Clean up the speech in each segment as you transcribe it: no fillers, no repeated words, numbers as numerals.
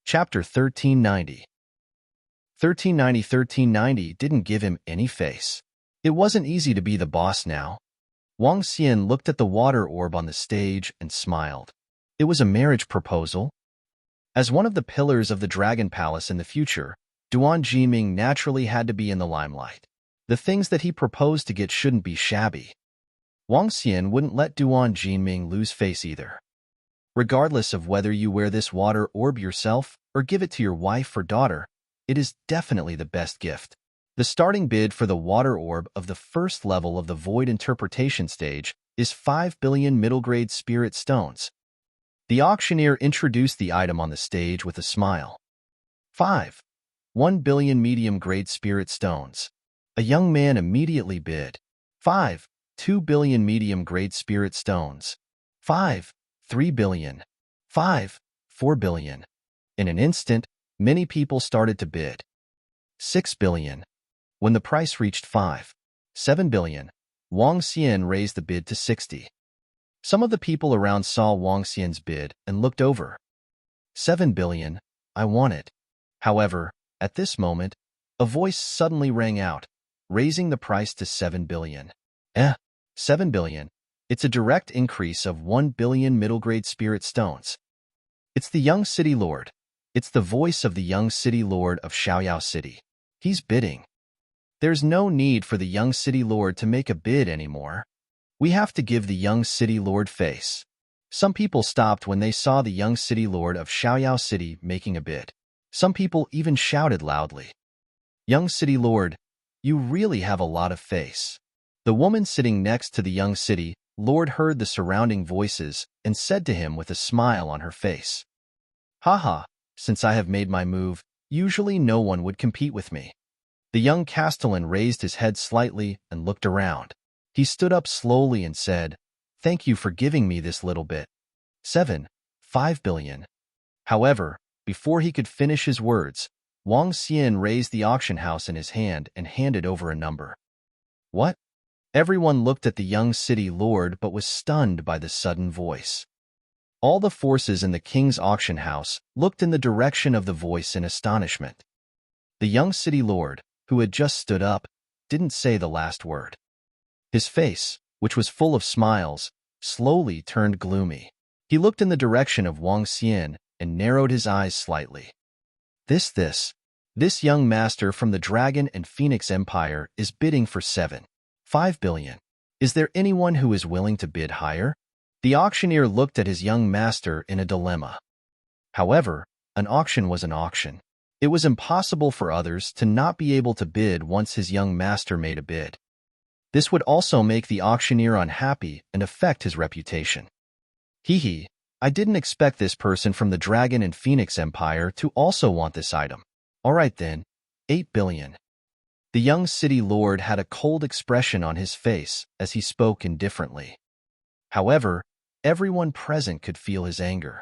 Chapter 1390. 1390 didn't give him any face. It wasn't easy to be the boss now. Wang Xian looked at the water orb on the stage and smiled. It was a marriage proposal. As one of the pillars of the Dragon Palace in the future, Duan Jiming naturally had to be in the limelight. The things that he proposed to get shouldn't be shabby. Wang Xian wouldn't let Duan Jiming lose face either. Regardless of whether you wear this water orb yourself or give it to your wife or daughter, it is definitely the best gift. The starting bid for the water orb of the first level of the Void Interpretation stage is 5 billion middle-grade spirit stones. The auctioneer introduced the item on the stage with a smile. 1 billion medium-grade spirit stones. A young man immediately bid. 2 billion medium-grade spirit stones. 3 billion. 4 billion. In an instant, many people started to bid. 6 billion. When the price reached 7 billion, Wang Xian raised the bid to 60. Some of the people around saw Wang Xian's bid and looked over. 7 billion, I want it. However, at this moment, a voice suddenly rang out, raising the price to 7 billion. 7 billion. It's a direct increase of 1 billion middle-grade spirit stones. It's the young city lord. It's the voice of the young city lord of Xiaoyao City. He's bidding. There's no need for the young city lord to make a bid anymore. We have to give the young city lord face. Some people stopped when they saw the young city lord of Xiaoyao City making a bid. Some people even shouted loudly. Young city lord, you really have a lot of face. The woman sitting next to the young city lord heard the surrounding voices and said to him with a smile on her face. Haha, since I have made my move, usually no one would compete with me. The young castellan raised his head slightly and looked around. He stood up slowly and said, Thank you for giving me this little bit. 5 billion. However, before he could finish his words, Wang Xian raised the auction house in his hand and handed over a number. What? Everyone looked at the young city lord but was stunned by the sudden voice. All the forces in the king's auction house looked in the direction of the voice in astonishment. The young city lord, who had just stood up, didn't say the last word. His face, which was full of smiles, slowly turned gloomy. He looked in the direction of Wang Xian and narrowed his eyes slightly. This young master from the Dragon and Phoenix Empire is bidding for 5 billion. Is there anyone who is willing to bid higher? The auctioneer looked at his young master in a dilemma. However, an auction was an auction. It was impossible for others to not be able to bid once his young master made a bid. This would also make the auctioneer unhappy and affect his reputation. I didn't expect this person from the Dragon and Phoenix Empire to also want this item. All right then, 8 billion. The young city lord had a cold expression on his face as he spoke indifferently. However, everyone present could feel his anger.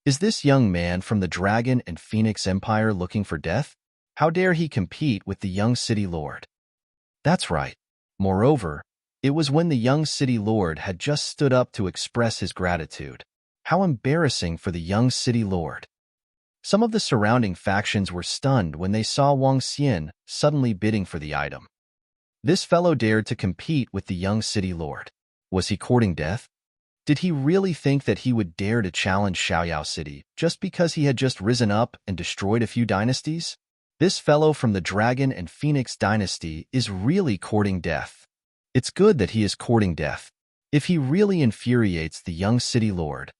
Is this young man from the Dragon and Phoenix Empire looking for death? How dare he compete with the young city lord? That's right. Moreover, it was when the young city lord had just stood up to express his gratitude. How embarrassing for the young city lord. Some of the surrounding factions were stunned when they saw Wang Xian suddenly bidding for the item. This fellow dared to compete with the young city lord. Was he courting death? Did he really think that he would dare to challenge Xiaoyao City just because he had just risen up and destroyed a few dynasties? This fellow from the Dragon and Phoenix dynasty is really courting death. It's good that he is courting death. If he really infuriates the young city lord.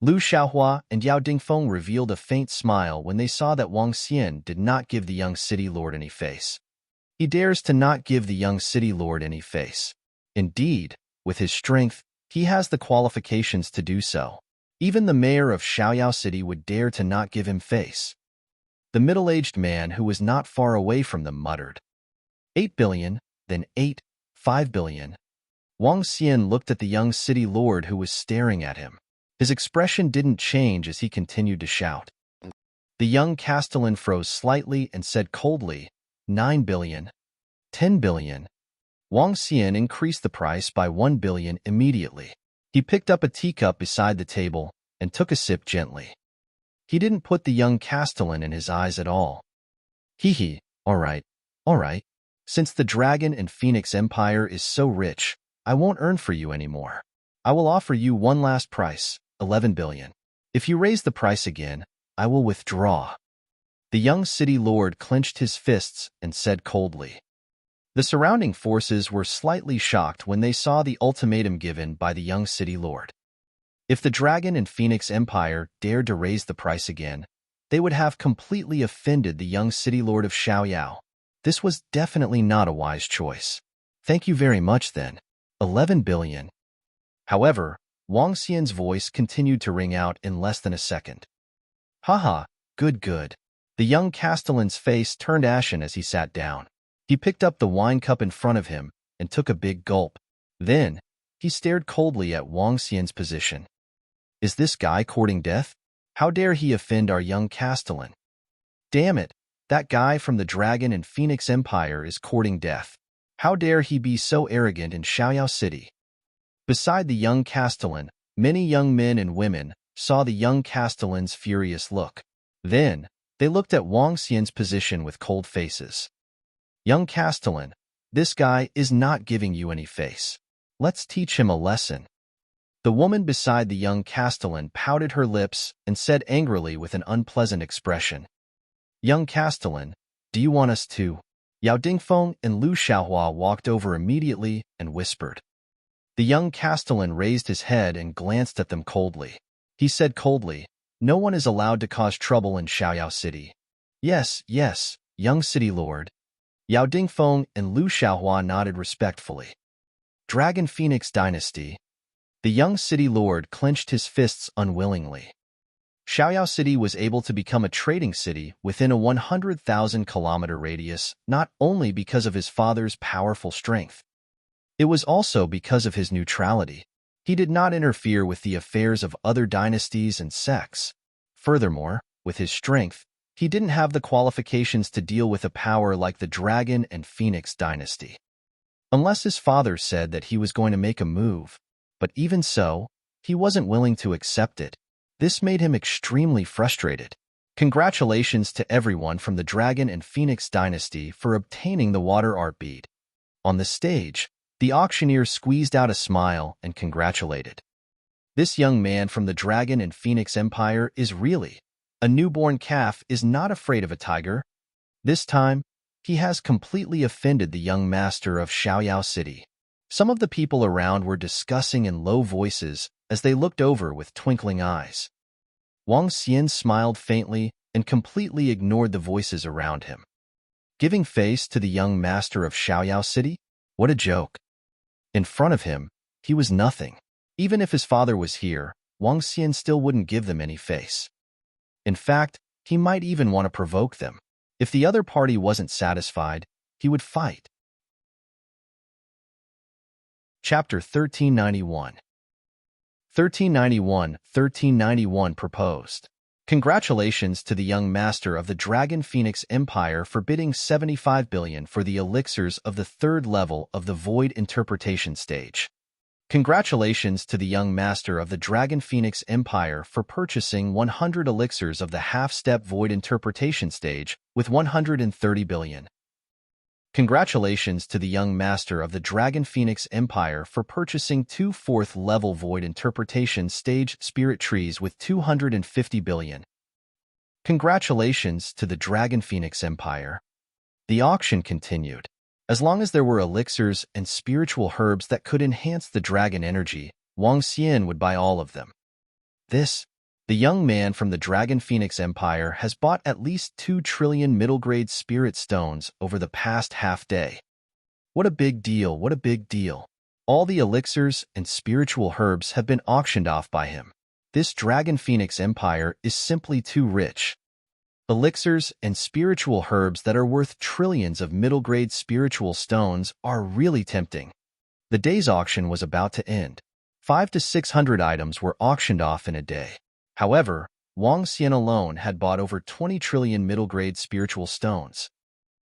Lu Xiaohua and Yao Dingfeng revealed a faint smile when they saw that Wang Xian did not give the young city lord any face. He dares to not give the young city lord any face. Indeed, with his strength, he has the qualifications to do so. Even the mayor of Xiaoyao City would dare to not give him face. The middle-aged man who was not far away from them muttered. 8 billion, then 5 billion. Wang Xian looked at the young city lord who was staring at him. His expression didn't change as he continued to shout. The young castellan froze slightly and said coldly, 9 billion. 10 billion. Wang Xian increased the price by 1 billion immediately. He picked up a teacup beside the table and took a sip gently. He didn't put the young castellan in his eyes at all. Hee hee, all right. Since the Dragon and Phoenix Empire is so rich, I won't earn for you anymore. I will offer you one last price, 11 billion. If you raise the price again, I will withdraw. The young city lord clenched his fists and said coldly. The surrounding forces were slightly shocked when they saw the ultimatum given by the young city lord. If the Dragon and Phoenix Empire dared to raise the price again, they would have completely offended the young city lord of Xiaoyao. This was definitely not a wise choice. Thank you very much then. 11 billion. However, Wang Xian's voice continued to ring out in less than a second. Haha, good. The young castellan's face turned ashen as he sat down. He picked up the wine cup in front of him and took a big gulp. Then, he stared coldly at Wang Xian's position. Is this guy courting death? How dare he offend our young castellan? Damn it, that guy from the Dragon and Phoenix Empire is courting death. How dare he be so arrogant in Xiaoyao City? Beside the young castellan, many young men and women saw the young castellan's furious look. Then, they looked at Wang Xian's position with cold faces. Young castellan, this guy is not giving you any face. Let's teach him a lesson. The woman beside the young castellan pouted her lips and said angrily with an unpleasant expression. Young castellan, do you want us to? Yao Dingfeng and Lu Xiaohua walked over immediately and whispered. The young castellan raised his head and glanced at them coldly. He said coldly, no one is allowed to cause trouble in Xiaoyao City. Yes, young city lord. Yao Dingfeng and Lu Xiaohua nodded respectfully. Dragon Phoenix Dynasty. The young city lord clenched his fists unwillingly. Xiaoyao City was able to become a trading city within a 100,000-kilometer radius not only because of his father's powerful strength. It was also because of his neutrality. He did not interfere with the affairs of other dynasties and sects. Furthermore, with his strength, he didn't have the qualifications to deal with a power like the Dragon and Phoenix dynasty. Unless his father said that he was going to make a move, but even so, he wasn't willing to accept it. This made him extremely frustrated. Congratulations to everyone from the Dragon and Phoenix dynasty for obtaining the water art bead. On the stage, the auctioneer squeezed out a smile and congratulated. This young man from the Dragon and Phoenix Empire is really a newborn calf is not afraid of a tiger. This time, he has completely offended the young master of Xiaoyao City. Some of the people around were discussing in low voices as they looked over with twinkling eyes. Wang Xian smiled faintly and completely ignored the voices around him. Giving face to the young master of Xiaoyao City? What a joke. In front of him, he was nothing. Even if his father was here, Wang Xian still wouldn't give them any face. In fact, he might even want to provoke them. If the other party wasn't satisfied, he would fight. Chapter 1391. 1391 proposed. Congratulations to the young master of the Dragon Phoenix Empire for bidding 75 billion for the elixirs of the third level of the Void Interpretation stage. Congratulations to the young master of the Dragon Phoenix Empire for purchasing 100 elixirs of the half-step Void Interpretation stage with 130 billion. Congratulations to the young master of the Dragon Phoenix Empire for purchasing 2 fourth-level Void Interpretation stage spirit trees with 250 billion. Congratulations to the Dragon Phoenix Empire. The auction continued. As long as there were elixirs and spiritual herbs that could enhance the dragon energy, Wang Xian would buy all of them. The young man from the Dragon Phoenix Empire has bought at least 2 trillion middle-grade spirit stones over the past half-day. What a big deal, what a big deal. All the elixirs and spiritual herbs have been auctioned off by him. This Dragon Phoenix Empire is simply too rich. Elixirs and spiritual herbs that are worth trillions of middle-grade spiritual stones are really tempting. The day's auction was about to end. 500 to 600 items were auctioned off in a day. However, Wang Xian alone had bought over 20 trillion middle-grade spiritual stones.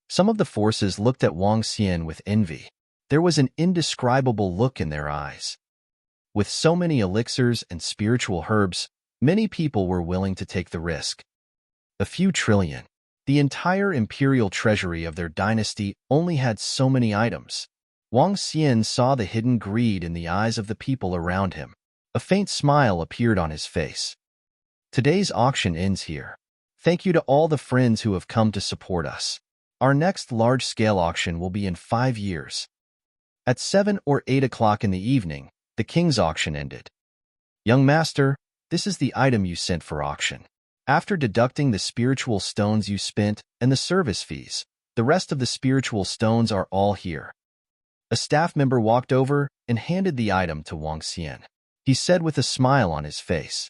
Some of the forces looked at Wang Xian with envy. There was an indescribable look in their eyes. With so many elixirs and spiritual herbs, Many people were willing to take the risk. A few trillion. The entire imperial treasury of their dynasty only had so many items. Wang Xian saw the hidden greed in the eyes of the people around him. A faint smile appeared on his face. Today's auction ends here. Thank you to all the friends who have come to support us. Our next large-scale auction will be in 5 years. At 7 or 8 o'clock in the evening, the king's auction ended. Young master, this is the item you sent for auction. After deducting the spiritual stones you spent and the service fees, the rest of the spiritual stones are all here. A staff member walked over and handed the item to Wang Xian. He said with a smile on his face.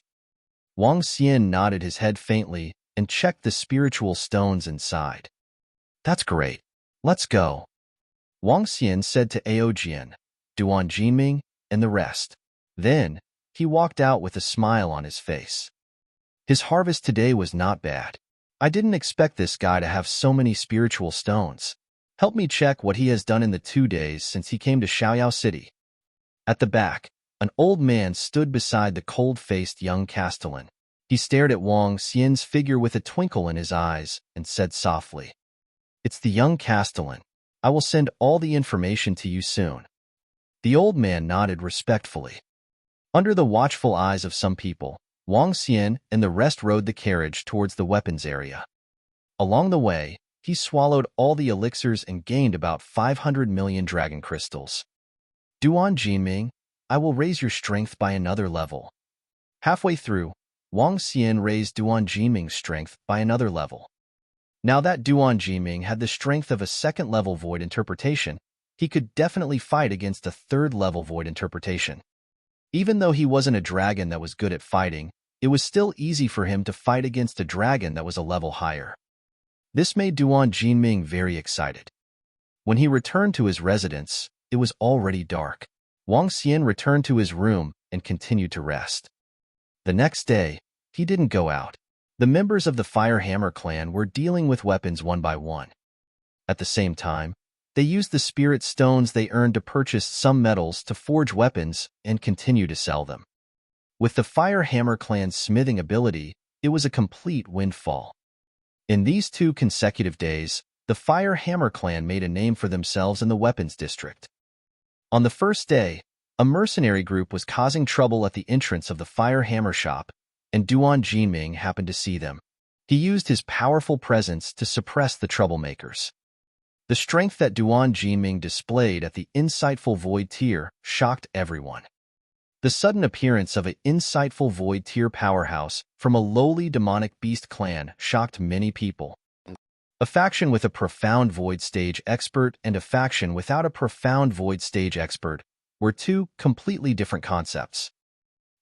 Wang Xian nodded his head faintly and checked the spiritual stones inside. That's great. Let's go. Wang Xian said to Ao Jian, Duan Jinming, and the rest. Then, he walked out with a smile on his face. His harvest today was not bad. I didn't expect this guy to have so many spiritual stones. Help me check what he has done in the 2 days since he came to Xiaoyao City. At the back, an old man stood beside the cold-faced young castellan. He stared at Wang Xian's figure with a twinkle in his eyes and said softly, It's the young castellan. I will send all the information to you soon. The old man nodded respectfully. Under the watchful eyes of some people, Wang Xian and the rest rode the carriage towards the weapons area. Along the way, he swallowed all the elixirs and gained about 500 million dragon crystals. Duan Jinming, I will raise your strength by another level. Halfway through, Wang Xian raised Duan Jinming's strength by another level. Now that Duan Jinming had the strength of a second-level void interpretation, he could definitely fight against a third-level void interpretation. Even though he wasn't a dragon that was good at fighting, it was still easy for him to fight against a dragon that was a level higher. This made Duan Jinming very excited. When he returned to his residence, it was already dark. Wang Xian returned to his room and continued to rest. The next day, he didn't go out. The members of the Fire Hammer clan were dealing with weapons one by one. At the same time, they used the spirit stones they earned to purchase some metals to forge weapons and continue to sell them. With the Fire Hammer clan's smithing ability, it was a complete windfall. In these 2 consecutive days, the Fire Hammer clan made a name for themselves in the weapons district. On the first day, a mercenary group was causing trouble at the entrance of the Fire Hammer shop, and Duan Jinming happened to see them. He used his powerful presence to suppress the troublemakers. The strength that Duan Jinming displayed at the insightful void tier shocked everyone. The sudden appearance of an insightful void tier powerhouse from a lowly demonic beast clan shocked many people. A faction with a profound void stage expert and a faction without a profound void stage expert were 2 completely different concepts.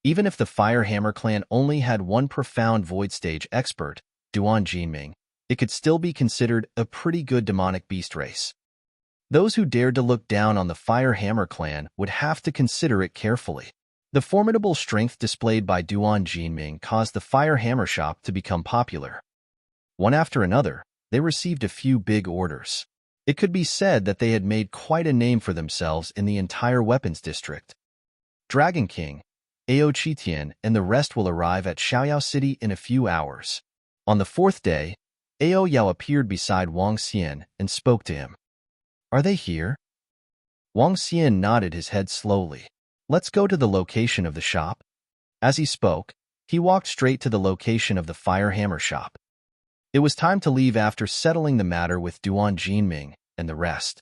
Even if the Fire Hammer clan only had 1 profound void stage expert, Duan Jinming, it could still be considered a pretty good demonic beast race. Those who dared to look down on the Fire Hammer clan would have to consider it carefully. The formidable strength displayed by Duan Jinming caused the Fire Hammer shop to become popular. One after another, they received a few big orders. It could be said that they had made quite a name for themselves in the entire weapons district. Dragon King, Ao Qitian, and the rest will arrive at Xiaoyao City in a few hours. On the 4th day, Ao Yao appeared beside Wang Xian and spoke to him. Are they here? Wang Xian nodded his head slowly. Let's go to the location of the shop. As he spoke, he walked straight to the location of the Fire Hammer shop. It was time to leave after settling the matter with Duan Jinming and the rest.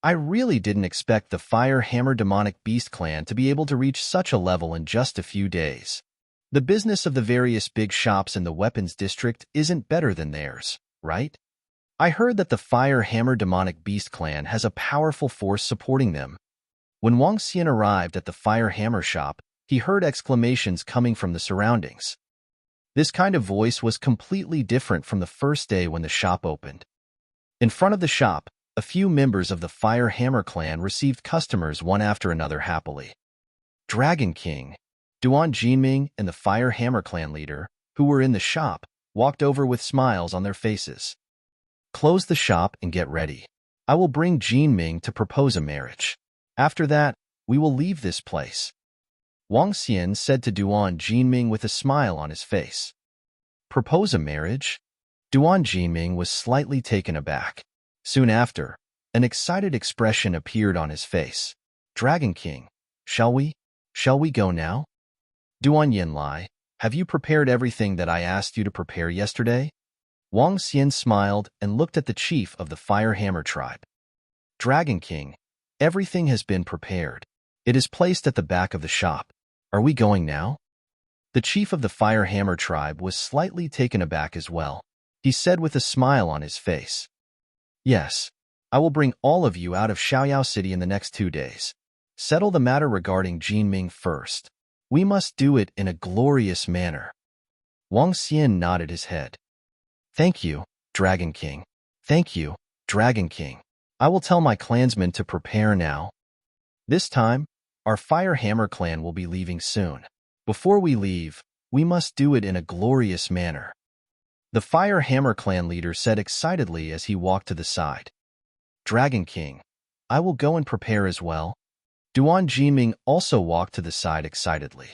I really didn't expect the Fire Hammer Demonic Beast clan to be able to reach such a level in just a few days. The business of the various big shops in the weapons district isn't better than theirs, right? I heard that the Fire Hammer Demonic Beast clan has a powerful force supporting them. When Wang Xian arrived at the Fire Hammer shop, he heard exclamations coming from the surroundings. This kind of voice was completely different from the first day when the shop opened. In front of the shop, a few members of the Fire Hammer clan received customers one after another happily. Dragon King, Duan Jinming, and the Fire Hammer clan leader, who were in the shop, walked over with smiles on their faces. Close the shop and get ready. I will bring Jinming to propose a marriage. After that, we will leave this place. Wang Xian said to Duan Jinming with a smile on his face. Propose a marriage? Duan Jinming was slightly taken aback. Soon after, an excited expression appeared on his face. Dragon King, shall we? Shall we go now? Duan Yinlai, have you prepared everything that I asked you to prepare yesterday? Wang Xian smiled and looked at the chief of the Fire Hammer tribe. Dragon King, everything has been prepared. It is placed at the back of the shop. Are we going now? The chief of the Fire Hammer tribe was slightly taken aback as well. He said with a smile on his face. Yes, I will bring all of you out of Xiaoyao City in the next 2 days. Settle the matter regarding Jinming first. We must do it in a glorious manner. Wang Xian nodded his head. Thank you, Dragon King. Thank you, Dragon King. I will tell my clansmen to prepare now. This time, our Fire Hammer clan will be leaving soon. Before we leave, we must do it in a glorious manner. The Fire Hammer clan leader said excitedly as he walked to the side. Dragon King, I will go and prepare as well. Duan Jinming also walked to the side excitedly.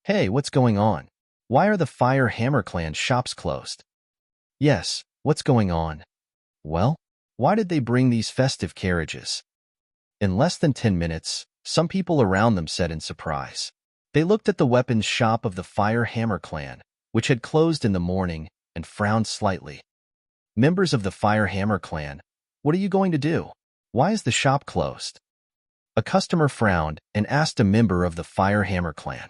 Hey, what's going on? Why are the Fire Hammer clan's shops closed? Yes, what's going on? Well, why did they bring these festive carriages? In less than 10 minutes, some people around them said in surprise. They looked at the weapons shop of the Fire Hammer clan, which had closed in the morning, and frowned slightly. Members of the Fire Hammer clan, what are you going to do? Why is the shop closed? A customer frowned and asked a member of the Fire Hammer clan.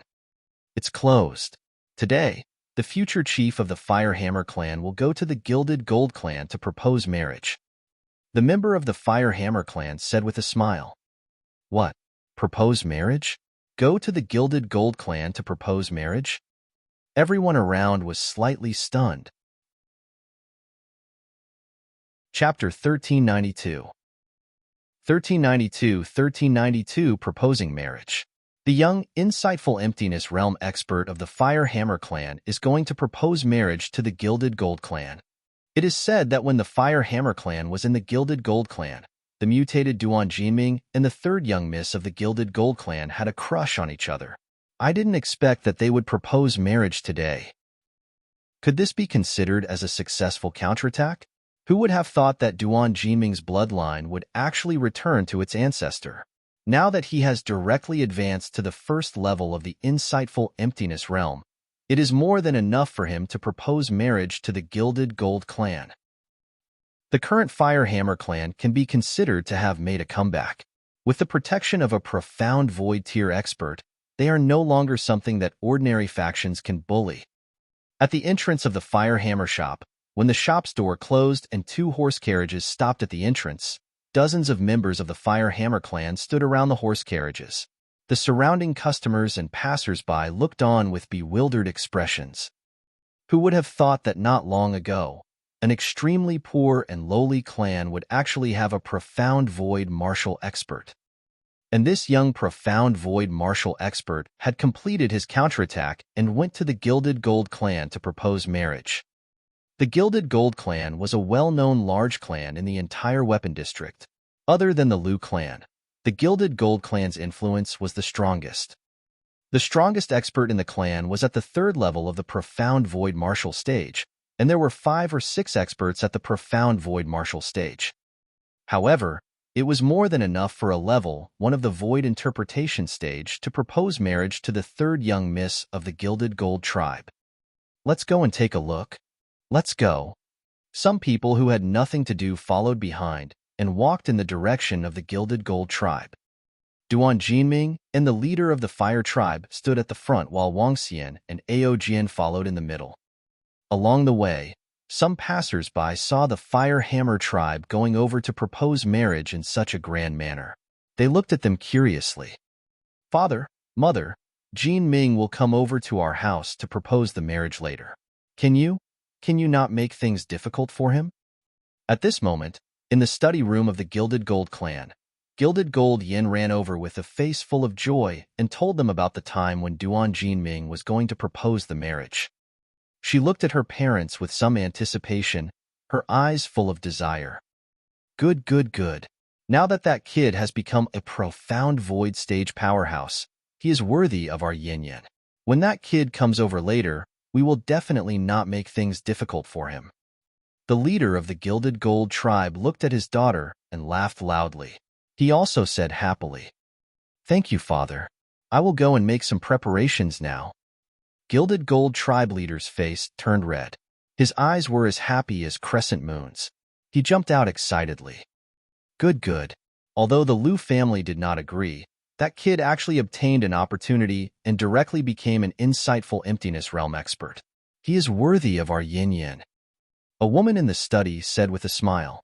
It's closed. Today, the future chief of the Fire Hammer clan will go to the Gilded Gold clan to propose marriage. The member of the Fire Hammer clan said with a smile. What? Propose marriage? Go to the Gilded Gold clan to propose marriage? Everyone around was slightly stunned. Chapter 1392 1392 Proposing Marriage. The young, insightful Emptiness Realm expert of the Fire Hammer clan is going to propose marriage to the Gilded Gold clan. It is said that when the Fire Hammer clan was in the Gilded Gold clan, the mutated Duan Jinming and the third young miss of the Gilded Gold clan had a crush on each other. I didn't expect that they would propose marriage today. Could this be considered as a successful counterattack? Who would have thought that Duan Jinming's bloodline would actually return to its ancestor? Now that he has directly advanced to the first level of the insightful Emptiness Realm, it is more than enough for him to propose marriage to the Gilded Gold clan. The current Fire Hammer clan can be considered to have made a comeback. With the protection of a profound Void Tier expert, they are no longer something that ordinary factions can bully. At the entrance of the Fire Hammer shop, when the shop's door closed and 2 horse carriages stopped at the entrance, dozens of members of the Fire Hammer clan stood around the horse carriages. The surrounding customers and passers-by looked on with bewildered expressions. Who would have thought that not long ago, an extremely poor and lowly clan would actually have a profound void martial expert? And this young profound void martial expert had completed his counterattack and went to the Gilded Gold clan to propose marriage. The Gilded Gold clan was a well-known large clan in the entire weapon district. Other than the Lu clan, the Gilded Gold clan's influence was the strongest. The strongest expert in the clan was at the 3rd level of the Profound Void Martial stage, and there were 5 or 6 experts at the Profound Void Martial stage. However, it was more than enough for a level 1 of the Void Interpretation stage to propose marriage to the 3rd young miss of the Gilded Gold tribe. Let's go and take a look. Let's go. Some people who had nothing to do followed behind and walked in the direction of the Gilded Gold tribe. Duan Jinming and the leader of the Fire tribe stood at the front while Wang Xian and Ao Jian followed in the middle. Along the way, some passers-by saw the Fire Hammer tribe going over to propose marriage in such a grand manner. They looked at them curiously. Father, Mother, Jinming will come over to our house to propose the marriage later. Can you not make things difficult for him? At this moment, in the study room of the Gilded Gold clan, Gilded Gold Yin ran over with a face full of joy and told them about the time when Duan Jinming was going to propose the marriage. She looked at her parents with some anticipation, her eyes full of desire. Good. Now that kid has become a profound void stage powerhouse, He is worthy of our yin-yang. When that kid comes over later, we will definitely not make things difficult for him." The leader of the Gilded Gold tribe looked at his daughter and laughed loudly. He also said happily, "Thank you, father. I will go and make some preparations now." Gilded Gold tribe leader's face turned red. His eyes were as happy as crescent moons. He jumped out excitedly. Good, good. Although the Liu family did not agree, that kid actually obtained an opportunity and directly became an insightful emptiness realm expert. He is worthy of our yin-yang. A woman in the study said with a smile.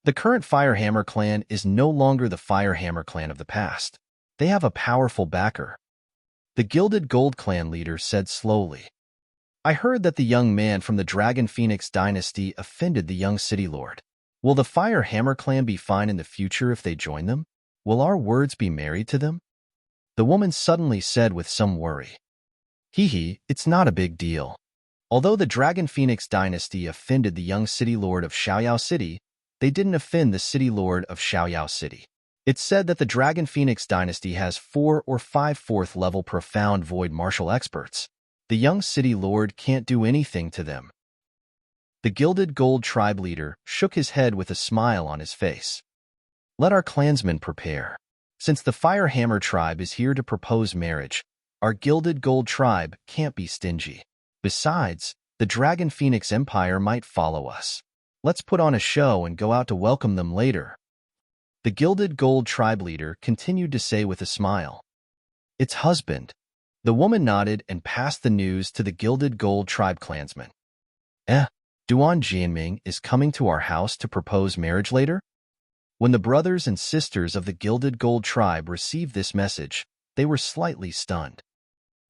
The current Firehammer clan is no longer the Firehammer clan of the past. They have a powerful backer. The Gilded Gold clan leader said slowly. I heard that the young man from the Dragon Phoenix dynasty offended the young city lord. Will the Firehammer clan be fine in the future if they join them? Will our words be married to them? The woman suddenly said with some worry. Hee, it's not a big deal. Although the Dragon Phoenix dynasty offended the young city lord of Xiaoyao City, they didn't offend the city lord of Xiaoyao City. It's said that the Dragon Phoenix dynasty has 4 or 5 4th-level profound void martial experts. The young city lord can't do anything to them. The Gilded Gold tribe leader shook his head with a smile on his face. Let our clansmen prepare. Since the Firehammer tribe is here to propose marriage, our Gilded Gold tribe can't be stingy. Besides, the Dragon Phoenix Empire might follow us. Let's put on a show and go out to welcome them later. The Gilded Gold tribe leader continued to say with a smile. It's husband. The woman nodded and passed the news to the Gilded Gold tribe clansmen. Duan Jianming is coming to our house to propose marriage later? When the brothers and sisters of the Gilded Gold tribe received this message, they were slightly stunned.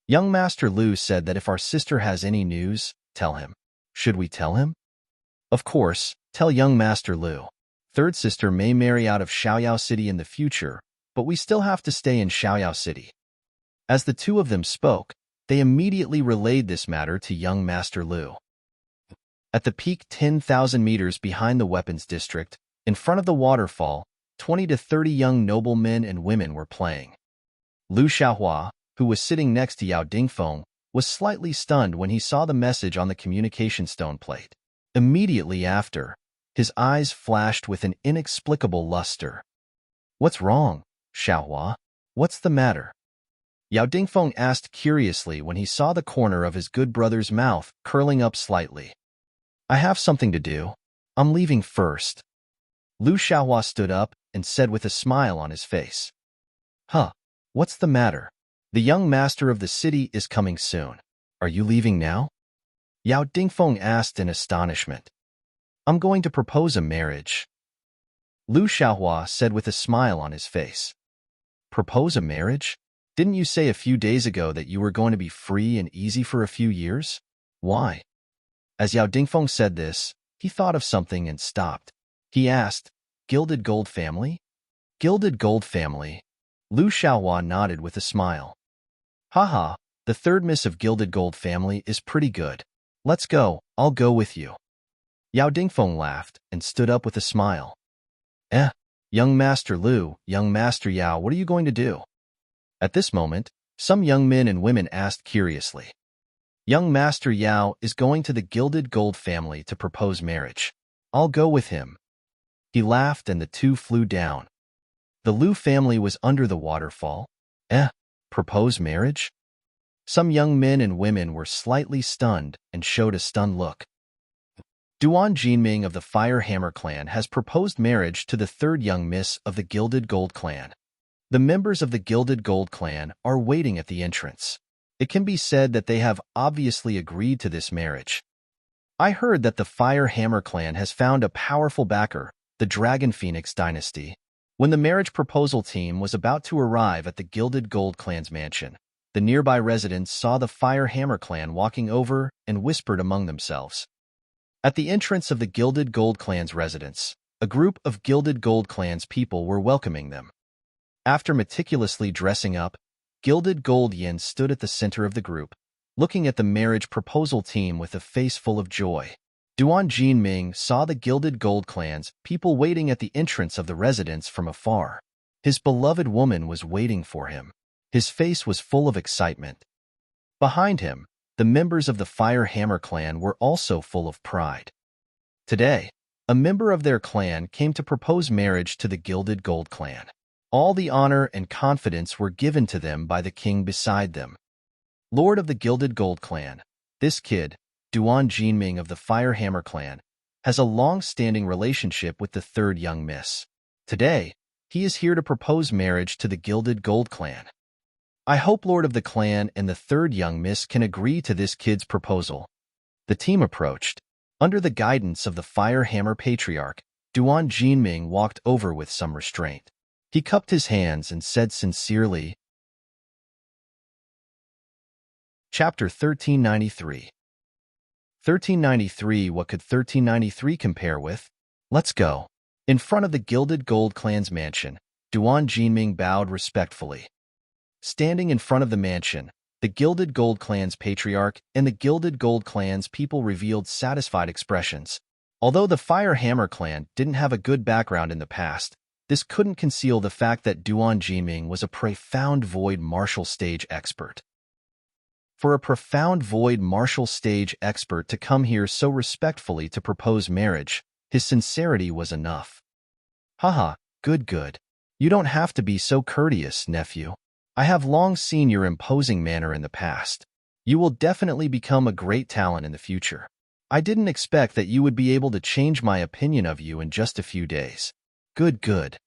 Young Master Liu said that if our sister has any news, tell him. Should we tell him? Of course, tell young Master Liu. Third sister may marry out of Xiaoyao City in the future, but we still have to stay in Xiaoyao City. As the two of them spoke, they immediately relayed this matter to young Master Liu. At the peak 10,000 meters behind the weapons district, in front of the waterfall, 20 to 30 young noblemen and women were playing. Liu Xiaohua, who was sitting next to Yao Dingfeng, was slightly stunned when he saw the message on the communication stone plate. Immediately after, his eyes flashed with an inexplicable luster. What's wrong, Xiaohua? What's the matter? Yao Dingfeng asked curiously when he saw the corner of his good brother's mouth curling up slightly. I have something to do. I'm leaving first. Liu Xiaohua stood up and said with a smile on his face. What's the matter? The young master of the city is coming soon. Are you leaving now? Yao Dingfeng asked in astonishment. I'm going to propose a marriage. Liu Xiaohua said with a smile on his face. Propose a marriage? Didn't you say a few days ago that you were going to be free and easy for a few years? Why? As Yao Dingfeng said this, he thought of something and stopped. He asked, Gilded Gold family? Gilded Gold family. Liu Xiaohua nodded with a smile. Haha, the third miss of Gilded Gold family is pretty good. Let's go, I'll go with you. Yao Dingfeng laughed and stood up with a smile. Young Master Liu, young Master Yao, what are you going to do? At this moment, some young men and women asked curiously. Young Master Yao is going to the Gilded Gold family to propose marriage. I'll go with him. He laughed and the two flew down. The Liu family was under the waterfall. Propose marriage? Some young men and women were slightly stunned and showed a stunned look. Duan Jinming of the Firehammer clan has proposed marriage to the third young miss of the Gilded Gold clan. The members of the Gilded Gold clan are waiting at the entrance. It can be said that they have obviously agreed to this marriage. I heard that the Firehammer clan has found a powerful backer, the Dragon Phoenix dynasty. When the marriage proposal team was about to arrive at the Gilded Gold clan's mansion, the nearby residents saw the Firehammer clan walking over and whispered among themselves. At the entrance of the Gilded Gold clan's residence, a group of Gilded Gold clan's people were welcoming them. After meticulously dressing up, Gilded Gold Yin stood at the center of the group, looking at the marriage proposal team with a face full of joy. Duan Jinming saw the Gilded Gold clan's people waiting at the entrance of the residence from afar. His beloved woman was waiting for him. His face was full of excitement. Behind him, the members of the Fire Hammer clan were also full of pride. Today, a member of their clan came to propose marriage to the Gilded Gold clan. All the honor and confidence were given to them by the king beside them. Lord of the Gilded Gold clan, this kid, Duan Jinming of the Fire Hammer clan, has a long-standing relationship with the third young miss. Today, he is here to propose marriage to the Gilded Gold clan. I hope Lord of the clan and the third young miss can agree to this kid's proposal. The team approached. Under the guidance of the Fire Hammer patriarch, Duan Jinming walked over with some restraint. He cupped his hands and said sincerely, Chapter 1393. 1393. What could 1393 compare with? Let's go. In front of the Gilded Gold clan's mansion, Duan Jinming bowed respectfully. Standing in front of the mansion, the Gilded Gold clan's patriarch and the Gilded Gold clan's people revealed satisfied expressions. Although the Fire Hammer clan didn't have a good background in the past, this couldn't conceal the fact that Duan Jinming was a profound void martial stage expert. For a profound void martial stage expert to come here so respectfully to propose marriage, his sincerity was enough. Haha, good. You don't have to be so courteous, nephew. I have long seen your imposing manner in the past. You will definitely become a great talent in the future. I didn't expect that you would be able to change my opinion of you in just a few days. Good.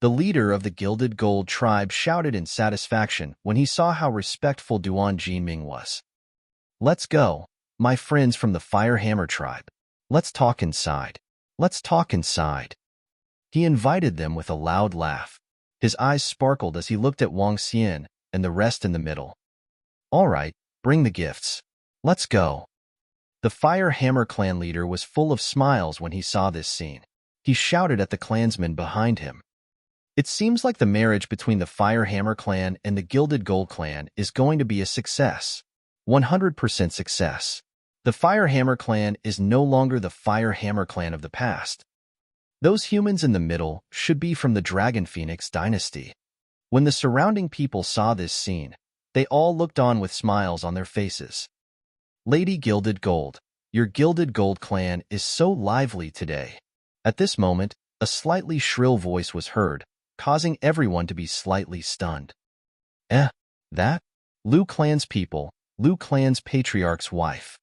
The leader of the Gilded Gold tribe shouted in satisfaction when he saw how respectful Duan Jinming was. Let's go, my friends from the Fire Hammer tribe. Let's talk inside. He invited them with a loud laugh. His eyes sparkled as he looked at Wang Xian and the rest in the middle. All right, bring the gifts. Let's go. The Fire Hammer clan leader was full of smiles when he saw this scene. He shouted at the clansmen behind him. It seems like the marriage between the Fire Hammer clan and the Gilded Gold clan is going to be a success. 100% success. The Fire Hammer clan is no longer the Fire Hammer clan of the past. Those humans in the middle should be from the Dragon Phoenix dynasty. When the surrounding people saw this scene, they all looked on with smiles on their faces. Lady Gilded Gold, your Gilded Gold clan is so lively today. At this moment, a slightly shrill voice was heard, causing everyone to be slightly stunned. That? Liu clan's people, Liu clan's patriarch's wife.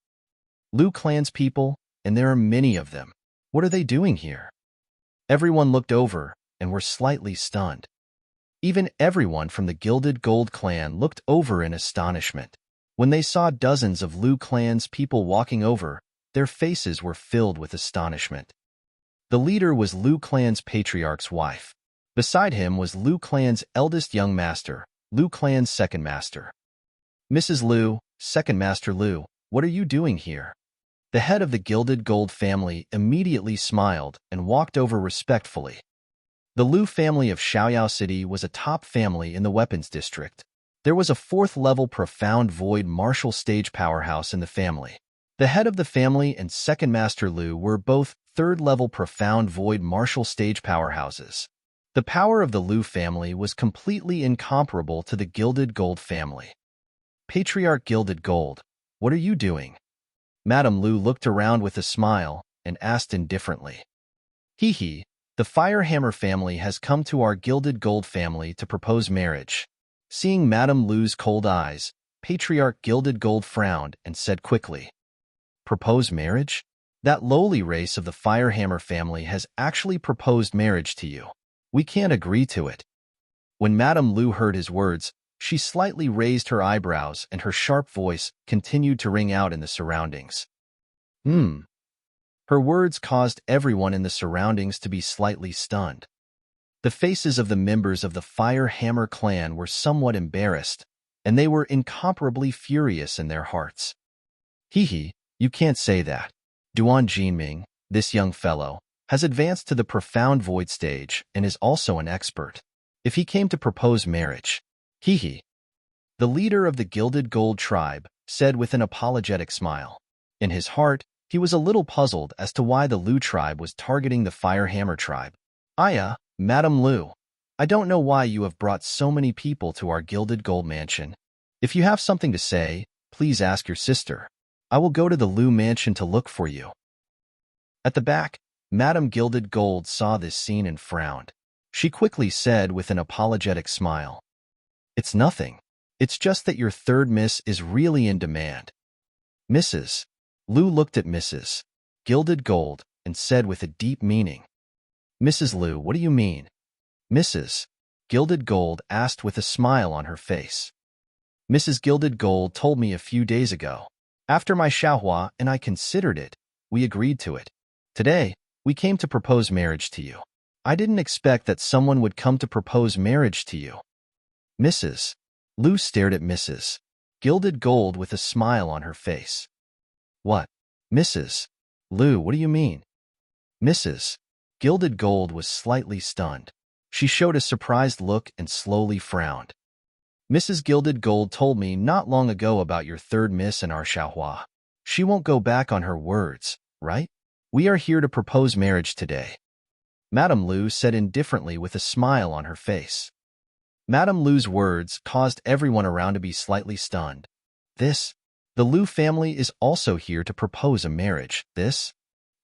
Liu clan's people, and there are many of them. What are they doing here? Everyone looked over and were slightly stunned. Even everyone from the Gilded Gold clan looked over in astonishment. When they saw dozens of Liu clan's people walking over, their faces were filled with astonishment. The leader was Liu clan's patriarch's wife. Beside him was Liu clan's eldest young master, Liu clan's second master. Mrs. Liu, second master Liu, what are you doing here? The head of the Gilded Gold family immediately smiled and walked over respectfully. The Liu family of Xiaoyao City was a top family in the weapons district. There was a fourth-level profound void martial stage powerhouse in the family. The head of the family and second master Liu were both third-level profound void martial stage powerhouses. The power of the Liu family was completely incomparable to the Gilded Gold family. Patriarch Gilded Gold, what are you doing? Madame Liu looked around with a smile and asked indifferently. The Fire Hammer family has come to our Gilded Gold family to propose marriage. Seeing Madame Liu's cold eyes, Patriarch Gilded Gold frowned and said quickly, Propose marriage? That lowly race of the Fire Hammer family has actually proposed marriage to you. We can't agree to it. When Madame Liu heard his words, she slightly raised her eyebrows and her sharp voice continued to ring out in the surroundings. Her words caused everyone in the surroundings to be slightly stunned. The faces of the members of the Fire Hammer clan were somewhat embarrassed, and they were incomparably furious in their hearts. You can't say that. Duan Jinming, this young fellow, has advanced to the profound void stage and is also an expert. If he came to propose marriage, the leader of the Gilded Gold tribe said with an apologetic smile. In his heart, he was a little puzzled as to why the Liu tribe was targeting the Fire Hammer tribe. Madame Liu, I don't know why you have brought so many people to our gilded gold mansion. If you have something to say, please ask your sister. I will go to the Lu mansion to look for you." At the back, Madame Gilded Gold saw this scene and frowned. She quickly said with an apologetic smile, "It's nothing. It's just that your third miss is really in demand." "Mrs." Lu looked at Mrs. Gilded Gold and said with a deep meaning, "Mrs. Lu, what do you mean?" Mrs. Gilded Gold asked with a smile on her face. "Mrs. Gilded Gold told me a few days ago. After my xiaohua and I considered it, we agreed to it. Today, we came to propose marriage to you. I didn't expect that someone would come to propose marriage to you." Mrs. Lu stared at Mrs. Gilded Gold with a smile on her face. "What? Mrs. Lu, what do you mean?" Mrs. Gilded Gold was slightly stunned. She showed a surprised look and slowly frowned. "Mrs. Gilded Gold told me not long ago about your third miss and our xiaohua. She won't go back on her words, right? We are here to propose marriage today." Madame Lu said indifferently with a smile on her face. Madame Lu's words caused everyone around to be slightly stunned. "This? The Lu family is also here to propose a marriage. This?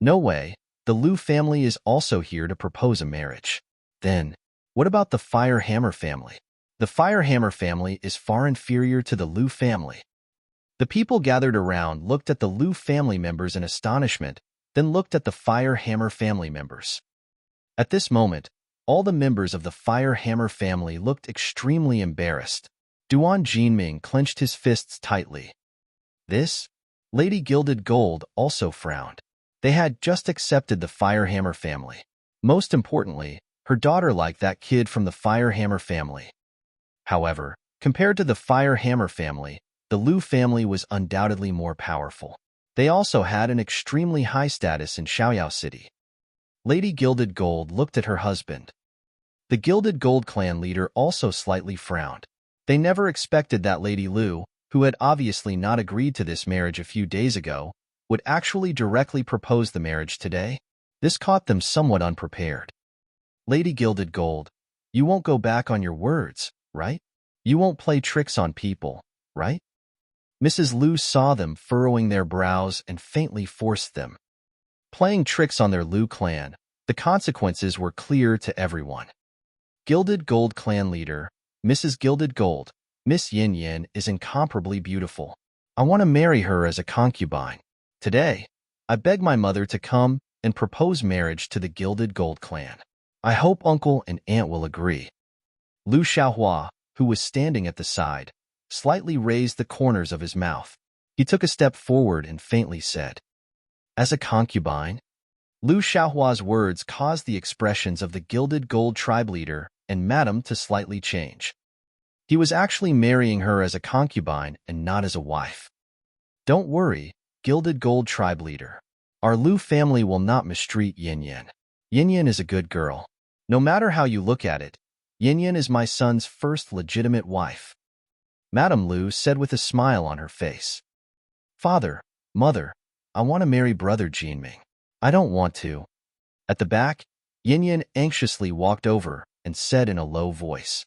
No way. The Lu family is also here to propose a marriage. Then, what about the Fire Hammer family? The Fire Hammer family is far inferior to the Lu family." The people gathered around looked at the Lu family members in astonishment, then looked at the Fire Hammer family members. At this moment, all the members of the Fire Hammer family looked extremely embarrassed. Duan Jinming clenched his fists tightly. This? Lady Gilded Gold also frowned. They had just accepted the Fire Hammer family. Most importantly, her daughter liked that kid from the Fire Hammer family. However, compared to the Fire Hammer family, the Lu family was undoubtedly more powerful. They also had an extremely high status in Xiaoyao City. Lady Gilded Gold looked at her husband. The Gilded Gold clan leader also slightly frowned. They never expected that Lady Lu, who had obviously not agreed to this marriage a few days ago, would actually directly propose the marriage today. This caught them somewhat unprepared. "Lady Gilded Gold, you won't go back on your words, right? You won't play tricks on people, right?" Mrs. Lu saw them furrowing their brows and faintly forced them. Playing tricks on their Lu clan, the consequences were clear to everyone. Gilded Gold clan leader, Mrs. Gilded Gold, Miss Yin Yin is incomparably beautiful. I want to marry her as a concubine. Today, I beg my mother to come and propose marriage to the Gilded Gold clan. I hope uncle and aunt will agree. Lu Xiaohua, who was standing at the side, slightly raised the corners of his mouth. He took a step forward and faintly said, "As a concubine?" Lu Xiaohua's words caused the expressions of the Gilded Gold tribe leader and Madame to slightly change. He was actually marrying her as a concubine and not as a wife. "Don't worry, Gilded Gold tribe leader. Our Lu family will not mistreat Yin Yin. Yin Yin is a good girl. No matter how you look at it, Yin Yin is my son's first legitimate wife." Madame Lu said with a smile on her face. "Father, mother, I want to marry brother Jinming. I don't want to." At the back, Yin Yin anxiously walked over and said in a low voice.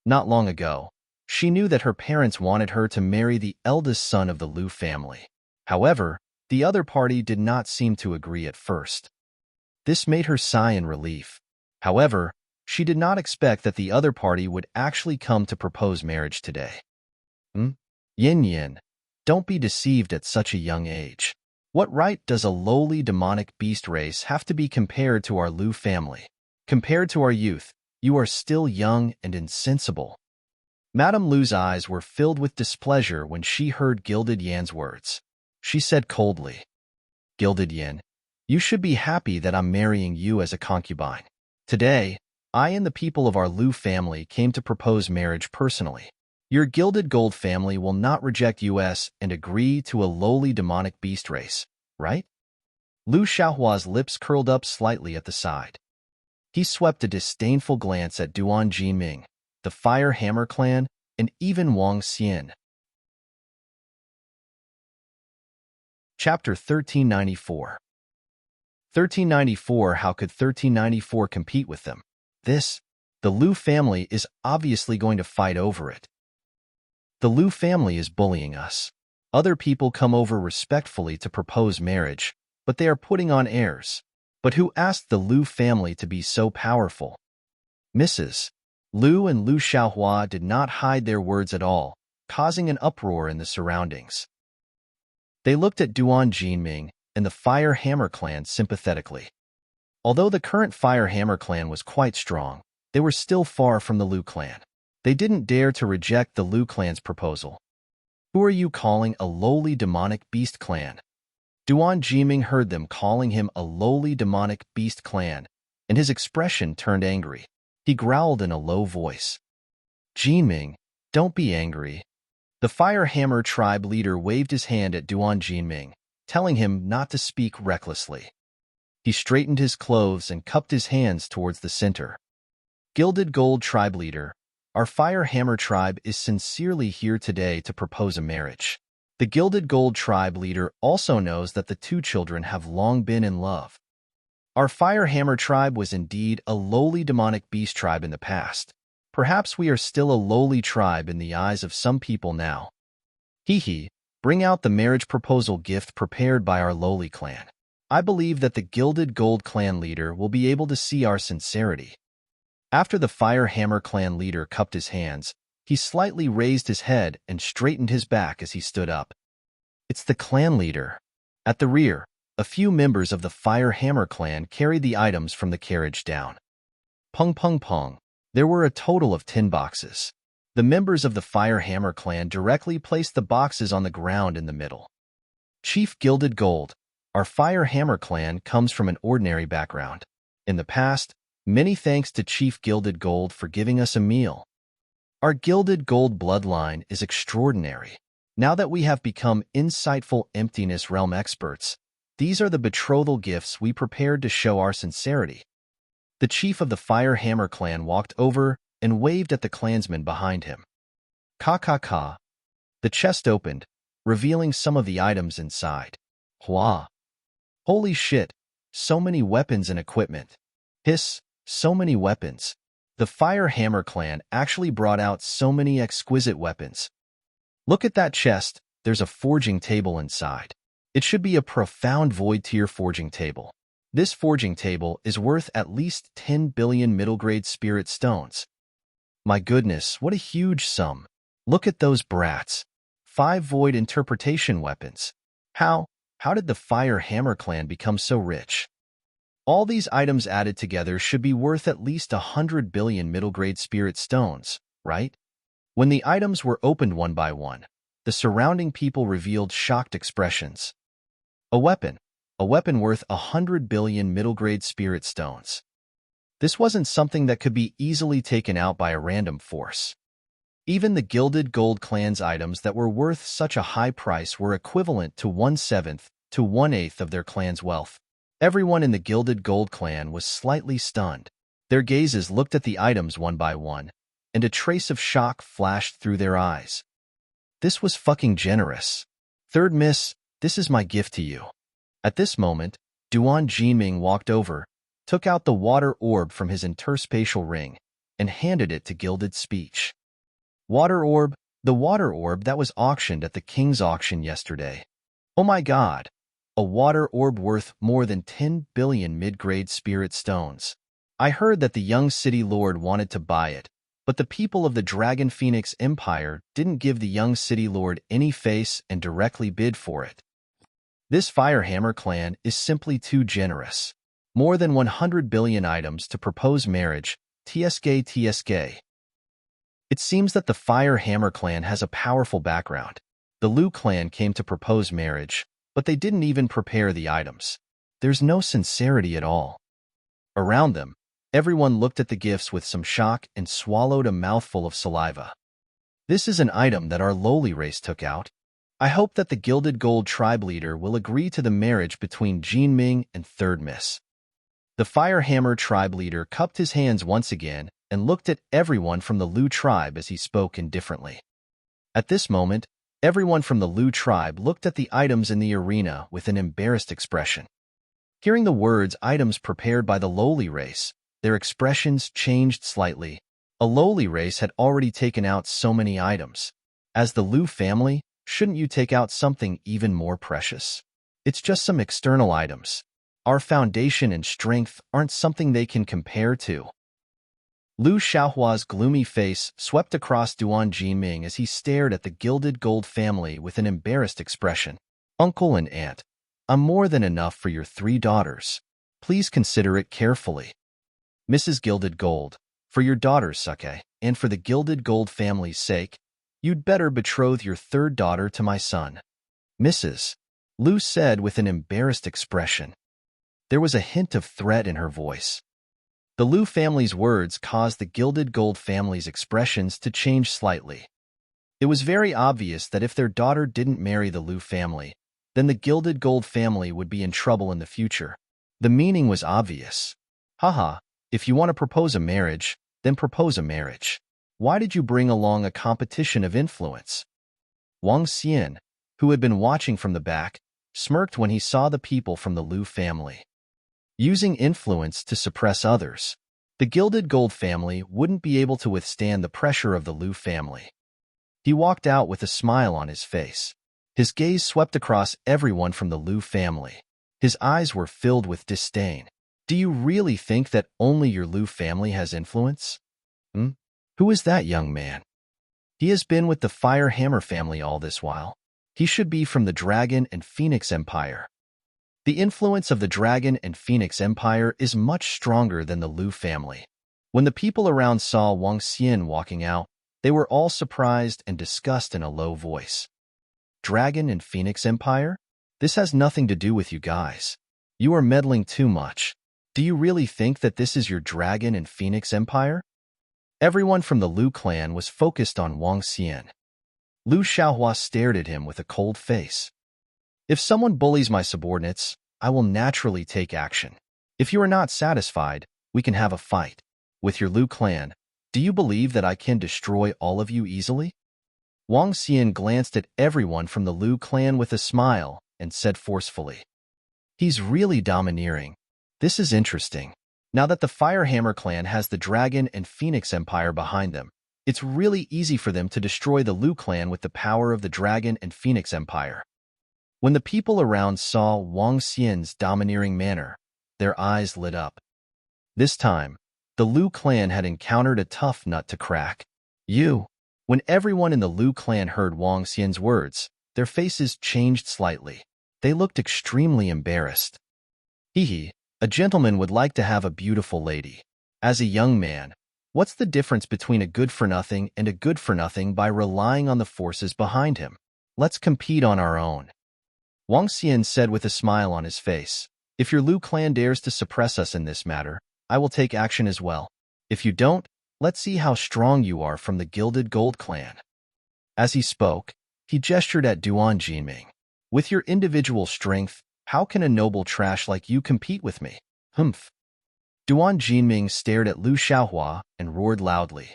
Not long ago, she knew that her parents wanted her to marry the eldest son of the Lu family. However, the other party did not seem to agree at first. This made her sigh in relief. However, she did not expect that the other party would actually come to propose marriage today. Yin Yin, don't be deceived at such a young age. What right does a lowly demonic beast race have to be compared to our Lu family? Compared to our youth, you are still young and insensible." Madame Lu's eyes were filled with displeasure when she heard Gilded Yan's words. She said coldly, "Gilded Yan, you should be happy that I'm marrying you as a concubine. Today, I and the people of our Lu family came to propose marriage personally. Your Gilded Gold family will not reject us and agree to a lowly demonic beast race, right?" Lu Xiaohua's lips curled up slightly at the side. He swept a disdainful glance at Duan Jinming, the Fire Hammer clan, and even Wang Xian. Chapter 1394. 1394. How could 1394 compete with them? This The Liu family is obviously going to fight over it. The Liu family is bullying us. Other people come over respectfully to propose marriage, but they are putting on airs. But who asked the Liu family to be so powerful? Mrs. Liu and Liu Xiaohua did not hide their words at all, causing an uproar in the surroundings. They looked at Duan Jinming and the Fire Hammer clan sympathetically. Although the current Fire Hammer clan was quite strong, they were still far from the Liu clan. They didn't dare to reject the Liu clan's proposal. Who are you calling a lowly demonic beast clan? Duan Jinming heard them calling him a lowly demonic beast clan, and his expression turned angry. He growled in a low voice. Jinming, don't be angry. The Fire Hammer tribe leader waved his hand at Duan Jinming, telling him not to speak recklessly. He straightened his clothes and cupped his hands towards the center. Gilded Gold tribe leader, our Fire Hammer tribe is sincerely here today to propose a marriage. The Gilded Gold tribe leader also knows that the two children have long been in love. Our Fire Hammer tribe was indeed a lowly demonic beast tribe in the past. Perhaps we are still a lowly tribe in the eyes of some people now. Hee, bring out the marriage proposal gift prepared by our lowly clan. I believe that the Gilded Gold clan leader will be able to see our sincerity. After the Fire Hammer clan leader cupped his hands, he slightly raised his head and straightened his back as he stood up. It's the clan leader. At the rear, a few members of the Fire Hammer clan carried the items from the carriage down. Pung pung pung. There were a total of 10 boxes. The members of the Fire Hammer clan directly placed the boxes on the ground in the middle. Chief Gilded Gold, our Fire Hammer clan comes from an ordinary background. In the past, many thanks to Chief Gilded Gold for giving us a meal. Our Gilded Gold bloodline is extraordinary. Now that we have become insightful emptiness realm experts, these are the betrothal gifts we prepared to show our sincerity. The chief of the Fire Hammer clan walked over and waved at the clansmen behind him. Ka. The chest opened, revealing some of the items inside. Hua. Holy shit, so many weapons and equipment. Hiss, so many weapons. The Fire Hammer clan actually brought out so many exquisite weapons. Look at that chest, there's a forging table inside. It should be a profound void tier forging table. This forging table is worth at least 10 billion middle-grade spirit stones. My goodness, what a huge sum. Look at those brats. 5 void interpretation weapons. How did the Fire Hammer clan become so rich? All these items added together should be worth at least 100 billion middle-grade spirit stones, right? When the items were opened one by one, the surrounding people revealed shocked expressions. A weapon worth 100 billion middle-grade spirit stones. This wasn't something that could be easily taken out by a random force. Even the Gilded Gold clan's items that were worth such a high price were equivalent to 1/7 to 1/8 of their clan's wealth. Everyone in the Gilded Gold clan was slightly stunned. Their gazes looked at the items one by one, and a trace of shock flashed through their eyes. This was fucking generous. Third Miss, this is my gift to you. At this moment, Duan Jinming walked over, took out the water orb from his interspatial ring, and handed it to Gilded Speech. Water orb, the water orb that was auctioned at the king's auction yesterday. Oh my god, a water orb worth more than 10 billion mid-grade spirit stones. I heard that the young city lord wanted to buy it, but the people of the Dragon Phoenix Empire didn't give the young city lord any face and directly bid for it. This Fire Hammer clan is simply too generous. More than 100 billion items to propose marriage, TSK. It seems that the Fire Hammer clan has a powerful background. The Liu clan came to propose marriage, but they didn't even prepare the items. There's no sincerity at all. Around them, everyone looked at the gifts with some shock and swallowed a mouthful of saliva. This is an item that our lowly race took out. I hope that the Gilded Gold tribe leader will agree to the marriage between Jinming and Third Miss. The Fire Hammer tribe leader cupped his hands once again and looked at everyone from the Liu tribe as he spoke indifferently. At this moment, everyone from the Liu tribe looked at the items in the arena with an embarrassed expression. Hearing the words items prepared by the lowly race, Their expressions changed slightly. A lowly race had already taken out so many items. As the Liu family, shouldn't you take out something even more precious? It's just some external items. Our foundation and strength aren't something they can compare to. Liu Xiaohua's gloomy face swept across Duan Jinming as he stared at the gilded gold family with an embarrassed expression. Uncle and aunt, I'm more than enough for your 3 daughters. Please consider it carefully. Mrs. Gilded Gold, for your daughter's sake, and for the Gilded Gold family's sake, you'd better betroth your 3rd daughter to my son. Mrs. Liu said with an embarrassed expression. There was a hint of threat in her voice. The Liu family's words caused the Gilded Gold family's expressions to change slightly. It was very obvious that if their daughter didn't marry the Liu family, then the Gilded Gold family would be in trouble in the future. The meaning was obvious. Haha, if you want to propose a marriage, then propose a marriage. Why did you bring along a competition of influence? Wang Xian, who had been watching from the back, smirked when he saw the people from the Liu family using influence to suppress others. The Gilded Gold family wouldn't be able to withstand the pressure of the Liu family. He walked out with a smile on his face. His gaze swept across everyone from the Liu family. His eyes were filled with disdain. Do you really think that only your Liu family has influence? Who is that young man? He has been with the Fire Hammer family all this while. He should be from the Dragon and Phoenix Empire. The influence of the Dragon and Phoenix Empire is much stronger than the Liu family. When the people around saw Wang Xian walking out, they were all surprised and discussed in a low voice. Dragon and Phoenix Empire? This has nothing to do with you guys. You are meddling too much. Do you really think that this is your Dragon and Phoenix Empire? Everyone from the Liu clan was focused on Wang Xian. Liu Xiaohua stared at him with a cold face. If someone bullies my subordinates, I will naturally take action. If you are not satisfied, we can have a fight. With your Liu clan, do you believe that I can destroy all of you easily? Wang Xian glanced at everyone from the Liu clan with a smile and said forcefully. He's really domineering. This is interesting. Now that the Firehammer clan has the Dragon and Phoenix Empire behind them, it's really easy for them to destroy the Liu clan with the power of the Dragon and Phoenix Empire. When the people around saw Wang Xian's domineering manner, their eyes lit up. This time, the Liu clan had encountered a tough nut to crack. When everyone in the Liu clan heard Wang Xian's words, their faces changed slightly. They looked extremely embarrassed. A gentleman would like to have a beautiful lady. As a young man, what's the difference between a good-for-nothing and a good-for-nothing by relying on the forces behind him? Let's compete on our own. Wang Xian said with a smile on his face, if your Liu clan dares to suppress us in this matter, I will take action as well. If you don't, let's see how strong you are from the Gilded Gold clan. As he spoke, he gestured at Duan Jinming. With your individual strength, how can a noble trash like you compete with me? Duan Jinming stared at Liu Xiaohua and roared loudly.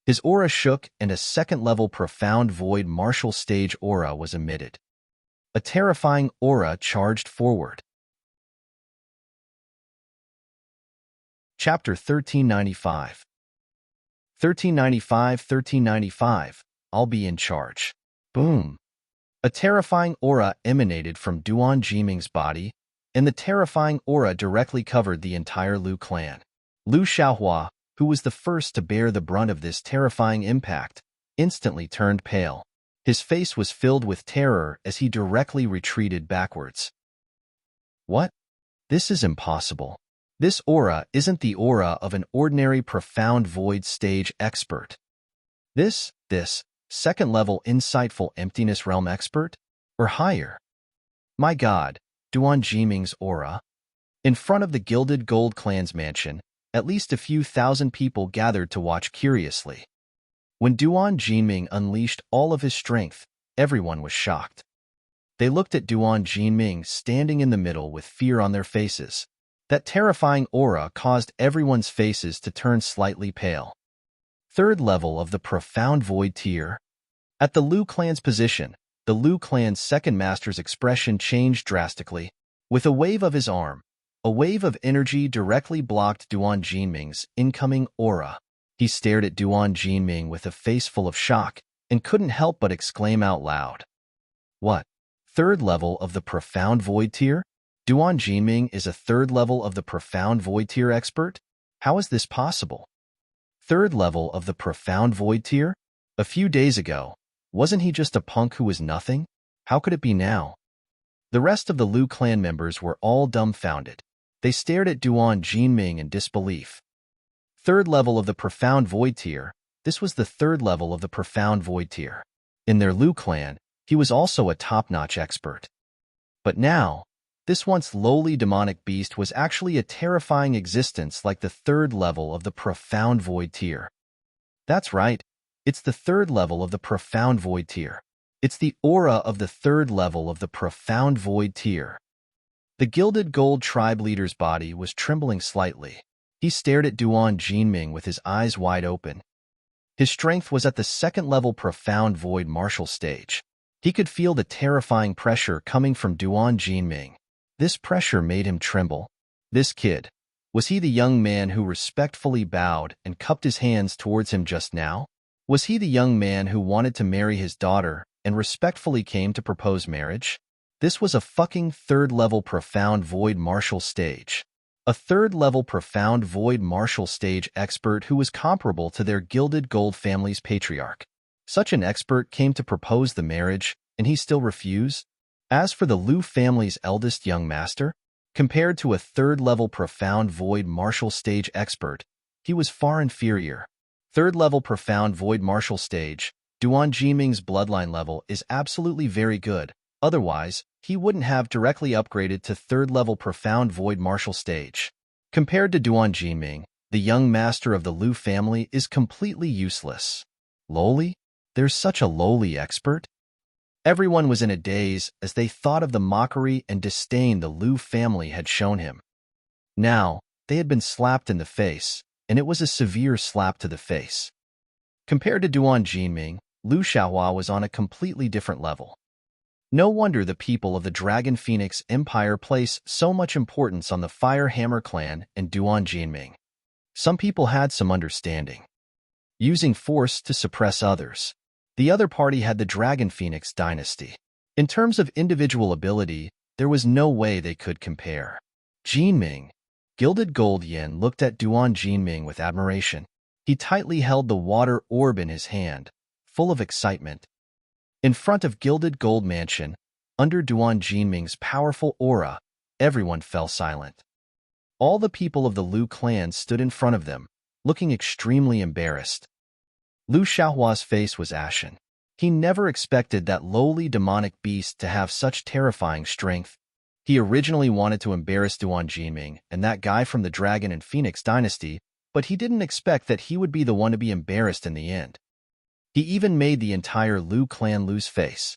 His aura shook and a second-level profound void martial stage aura was emitted. A terrifying aura charged forward. Chapter 1395. 1395, I'll be in charge. Boom. A terrifying aura emanated from Duan Jinming's body, and the terrifying aura directly covered the entire Liu clan. Liu Xiaohua, who was the first to bear the brunt of this terrifying impact, instantly turned pale. His face was filled with terror as he directly retreated backwards. What? This is impossible. This aura isn't the aura of an ordinary profound void stage expert. This second-level insightful emptiness realm expert? Or higher? My God, Duan Jinming's aura. In front of the Gilded Gold clan's mansion, at least a few thousand people gathered to watch curiously. When Duan Jinming unleashed all of his strength, everyone was shocked. They looked at Duan Jinming standing in the middle with fear on their faces. That terrifying aura caused everyone's faces to turn slightly pale. Third level of the profound void tier. At the Liu clan's position, the Liu clan's second master's expression changed drastically. With a wave of his arm, A wave of energy directly blocked Duan Jinming's incoming aura. He stared at Duan Jinming with a face full of shock and couldn't help but exclaim out loud. What? Third level of the profound void tier? Duan Jinming is a third level of the profound void tier expert? How is this possible? Third level of the profound void tier? A few days ago, wasn't he just a punk who was nothing? How could it be now? The rest of the Liu clan members were all dumbfounded. They stared at Duan Jinming in disbelief. Third level of the profound void tier. This was the third level of the profound void tier. In their Liu clan, he was also a top-notch expert. But now, this once lowly demonic beast was actually a terrifying existence like the third level of the profound void tier. That's right, it's the third level of the profound void tier. It's the aura of the third level of the profound void tier. The Gilded Gold tribe leader's body was trembling slightly. He stared at Duan Jinming with his eyes wide open. His strength was at the second-level profound void martial stage. He could feel the terrifying pressure coming from Duan Jinming. This pressure made him tremble. This kid, was he the young man who respectfully bowed and cupped his hands towards him just now? Was he the young man who wanted to marry his daughter and respectfully came to propose marriage? This was a fucking third-level profound void martial stage. A third-level profound void martial stage expert who was comparable to their Gilded Gold family's patriarch. Such an expert came to propose the marriage, and he still refused? As for the Liu family's eldest young master, compared to a third-level profound void martial stage expert, he was far inferior. Third-level profound void martial stage, Duan Jinming's bloodline level is absolutely very good. Otherwise, he wouldn't have directly upgraded to third-level profound void martial stage. Compared to Duan Jinming, the young master of the Liu family is completely useless. Lowly? There's such a lowly expert? Everyone was in a daze as they thought of the mockery and disdain the Liu family had shown him. Now, they had been slapped in the face, and it was a severe slap to the face. Compared to Duan Jinming, Liu Xiaohua was on a completely different level. No wonder the people of the Dragon Phoenix Empire place so much importance on the Fire Hammer clan and Duan Jinming. Some people had some understanding. Using force to suppress others. The other party had the Dragon Phoenix dynasty. In terms of individual ability, there was no way they could compare. Jinming. Gilded Gold Yin looked at Duan Jinming with admiration. He tightly held the water orb in his hand, full of excitement. In front of Gilded Gold Mansion, under Duan Jinming's powerful aura, everyone fell silent. All the people of the Liu clan stood in front of them, looking extremely embarrassed. Liu Xiaohua's face was ashen. He never expected that lowly demonic beast to have such terrifying strength. He originally wanted to embarrass Duan Jinming and that guy from the Dragon and Phoenix dynasty, but he didn't expect that he would be the one to be embarrassed in the end. He even made the entire Liu clan lose face.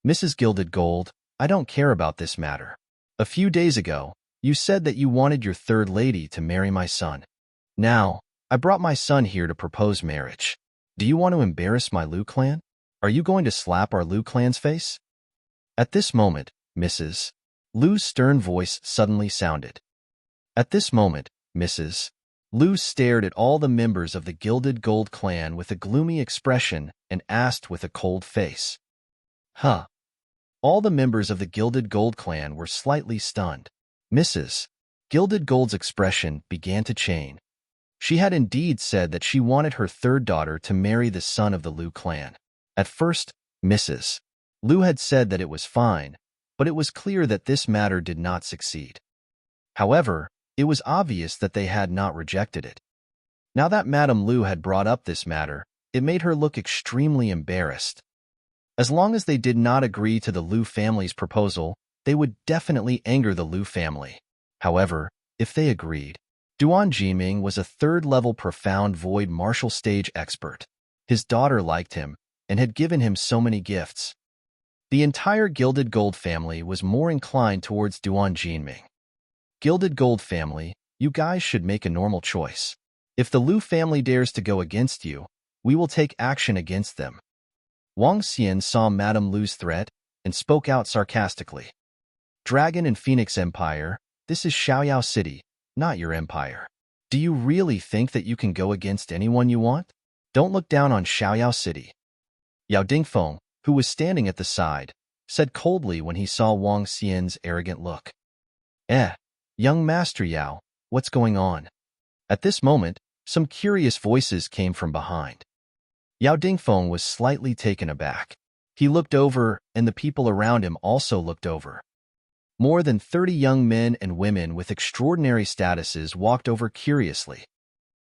Mrs. Gilded Gold, I don't care about this matter. A few days ago, you said that you wanted your third lady to marry my son. Now, I brought my son here to propose marriage. Do you want to embarrass my Liu clan? Are you going to slap our Liu clan's face? At this moment, Mrs. Liu's stern voice suddenly sounded. At this moment, Mrs. Liu stared at all the members of the Gilded Gold clan with a gloomy expression and asked with a cold face. Huh. All the members of the Gilded Gold clan were slightly stunned. Mrs. Gilded Gold's expression began to change. She had indeed said that she wanted her third daughter to marry the son of the Liu clan. At first, Mrs. Liu had said that it was fine, but it was clear that this matter did not succeed. However, it was obvious that they had not rejected it. Now that Madame Liu had brought up this matter, it made her look extremely embarrassed. As long as they did not agree to the Liu family's proposal, they would definitely anger the Liu family. However, if they agreed, Duan Jinming was a third-level profound void martial stage expert. His daughter liked him and had given him so many gifts. The entire Gilded Gold family was more inclined towards Duan Jinming. Gilded Gold family, you guys should make a normal choice. If the Liu family dares to go against you, we will take action against them. Wang Xian saw Madame Liu's threat and spoke out sarcastically. Dragon and Phoenix Empire, this is Xiaoyao City, not your empire. Do you really think that you can go against anyone you want? Don't look down on Xiaoyao City. Yao Dingfeng, who was standing at the side, said coldly when he saw Wang Xian's arrogant look. Young Master Yao, what's going on? At this moment, some curious voices came from behind. Yao Dingfeng was slightly taken aback. He looked over, and the people around him also looked over. More than 30 young men and women with extraordinary statuses walked over curiously.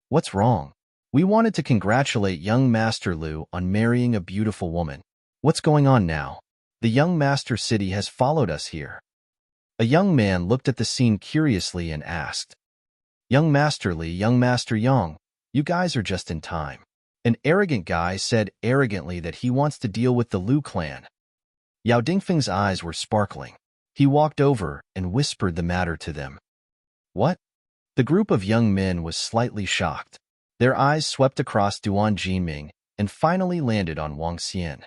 What's wrong? We wanted to congratulate young Master Lu on marrying a beautiful woman. What's going on now? The young Master City has followed us here. A young man looked at the scene curiously and asked, Young Master Li, young Master Yang, you guys are just in time. An arrogant guy said arrogantly that he wants to deal with the Lu clan. Yao Dingfeng's eyes were sparkling. He walked over and whispered the matter to them. What? The group of young men was slightly shocked. Their eyes swept across Duan Jinming and finally landed on Wang Xian.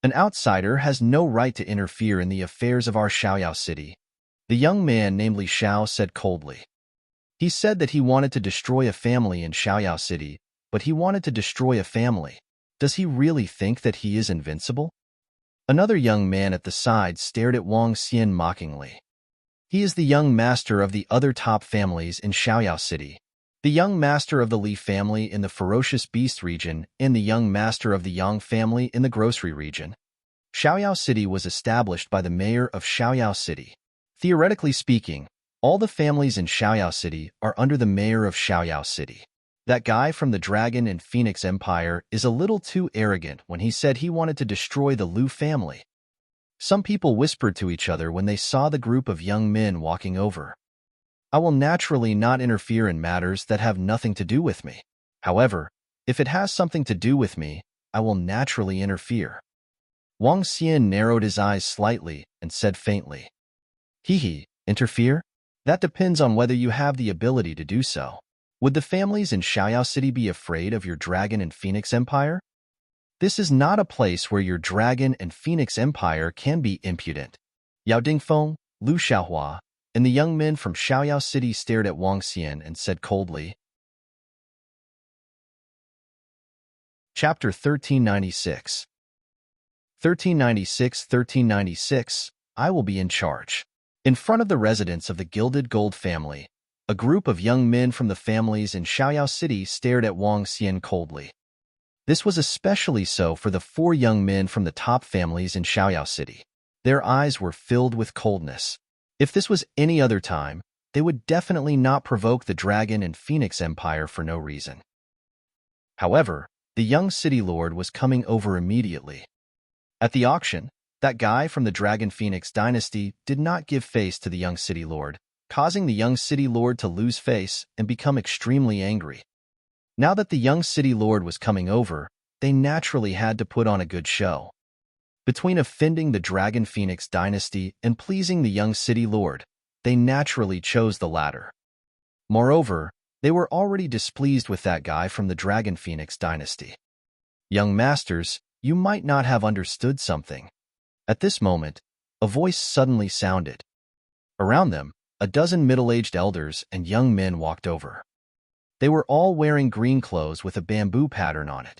An outsider has no right to interfere in the affairs of our Xiaoyao City, the young man, namely Xiao, said coldly. He said that he wanted to destroy a family in Xiaoyao City, but he wanted to destroy a family. Does he really think that he is invincible? Another young man at the side stared at Wang Xian mockingly. He is the young master of the other top families in Xiaoyao City, the young master of the Li family in the ferocious beast region, and the young master of the Yang family in the grocery region. Xiaoyao City was established by the mayor of Xiaoyao City. Theoretically speaking, all the families in Xiaoyao City are under the mayor of Xiaoyao City. That guy from the Dragon and Phoenix Empire is a little too arrogant when he said he wanted to destroy the Lu family. Some people whispered to each other when they saw the group of young men walking over. I will naturally not interfere in matters that have nothing to do with me. However, if it has something to do with me, I will naturally interfere. Wang Xian narrowed his eyes slightly and said faintly, interfere? That depends on whether you have the ability to do so. Would the families in Xiaoyao City be afraid of your Dragon and Phoenix Empire? This is not a place where your Dragon and Phoenix Empire can be impudent. Yao Dingfeng, Lu Xiaohua, and the young men from Xiaoyao City stared at Wang Xian and said coldly, Chapter 1396 1396 I will be in charge. In front of the residence of the Gilded Gold family, a group of young men from the families in Xiaoyao City stared at Wang Xian coldly. This was especially so for the 4 young men from the top families in Xiaoyao City. Their eyes were filled with coldness. If this was any other time, they would definitely not provoke the Dragon and Phoenix Empire for no reason. However, the young city lord was coming over immediately. At the auction, that guy from the Dragon Phoenix dynasty did not give face to the young city lord, causing the young city lord to lose face and become extremely angry. Now that the young city lord was coming over, they naturally had to put on a good show. Between offending the Dragon Phoenix dynasty and pleasing the young city lord, they naturally chose the latter. Moreover, they were already displeased with that guy from the Dragon Phoenix dynasty. Young masters, you might not have understood something. At this moment, a voice suddenly sounded. Around them, a dozen middle-aged elders and young men walked over. They were all wearing green clothes with a bamboo pattern on it.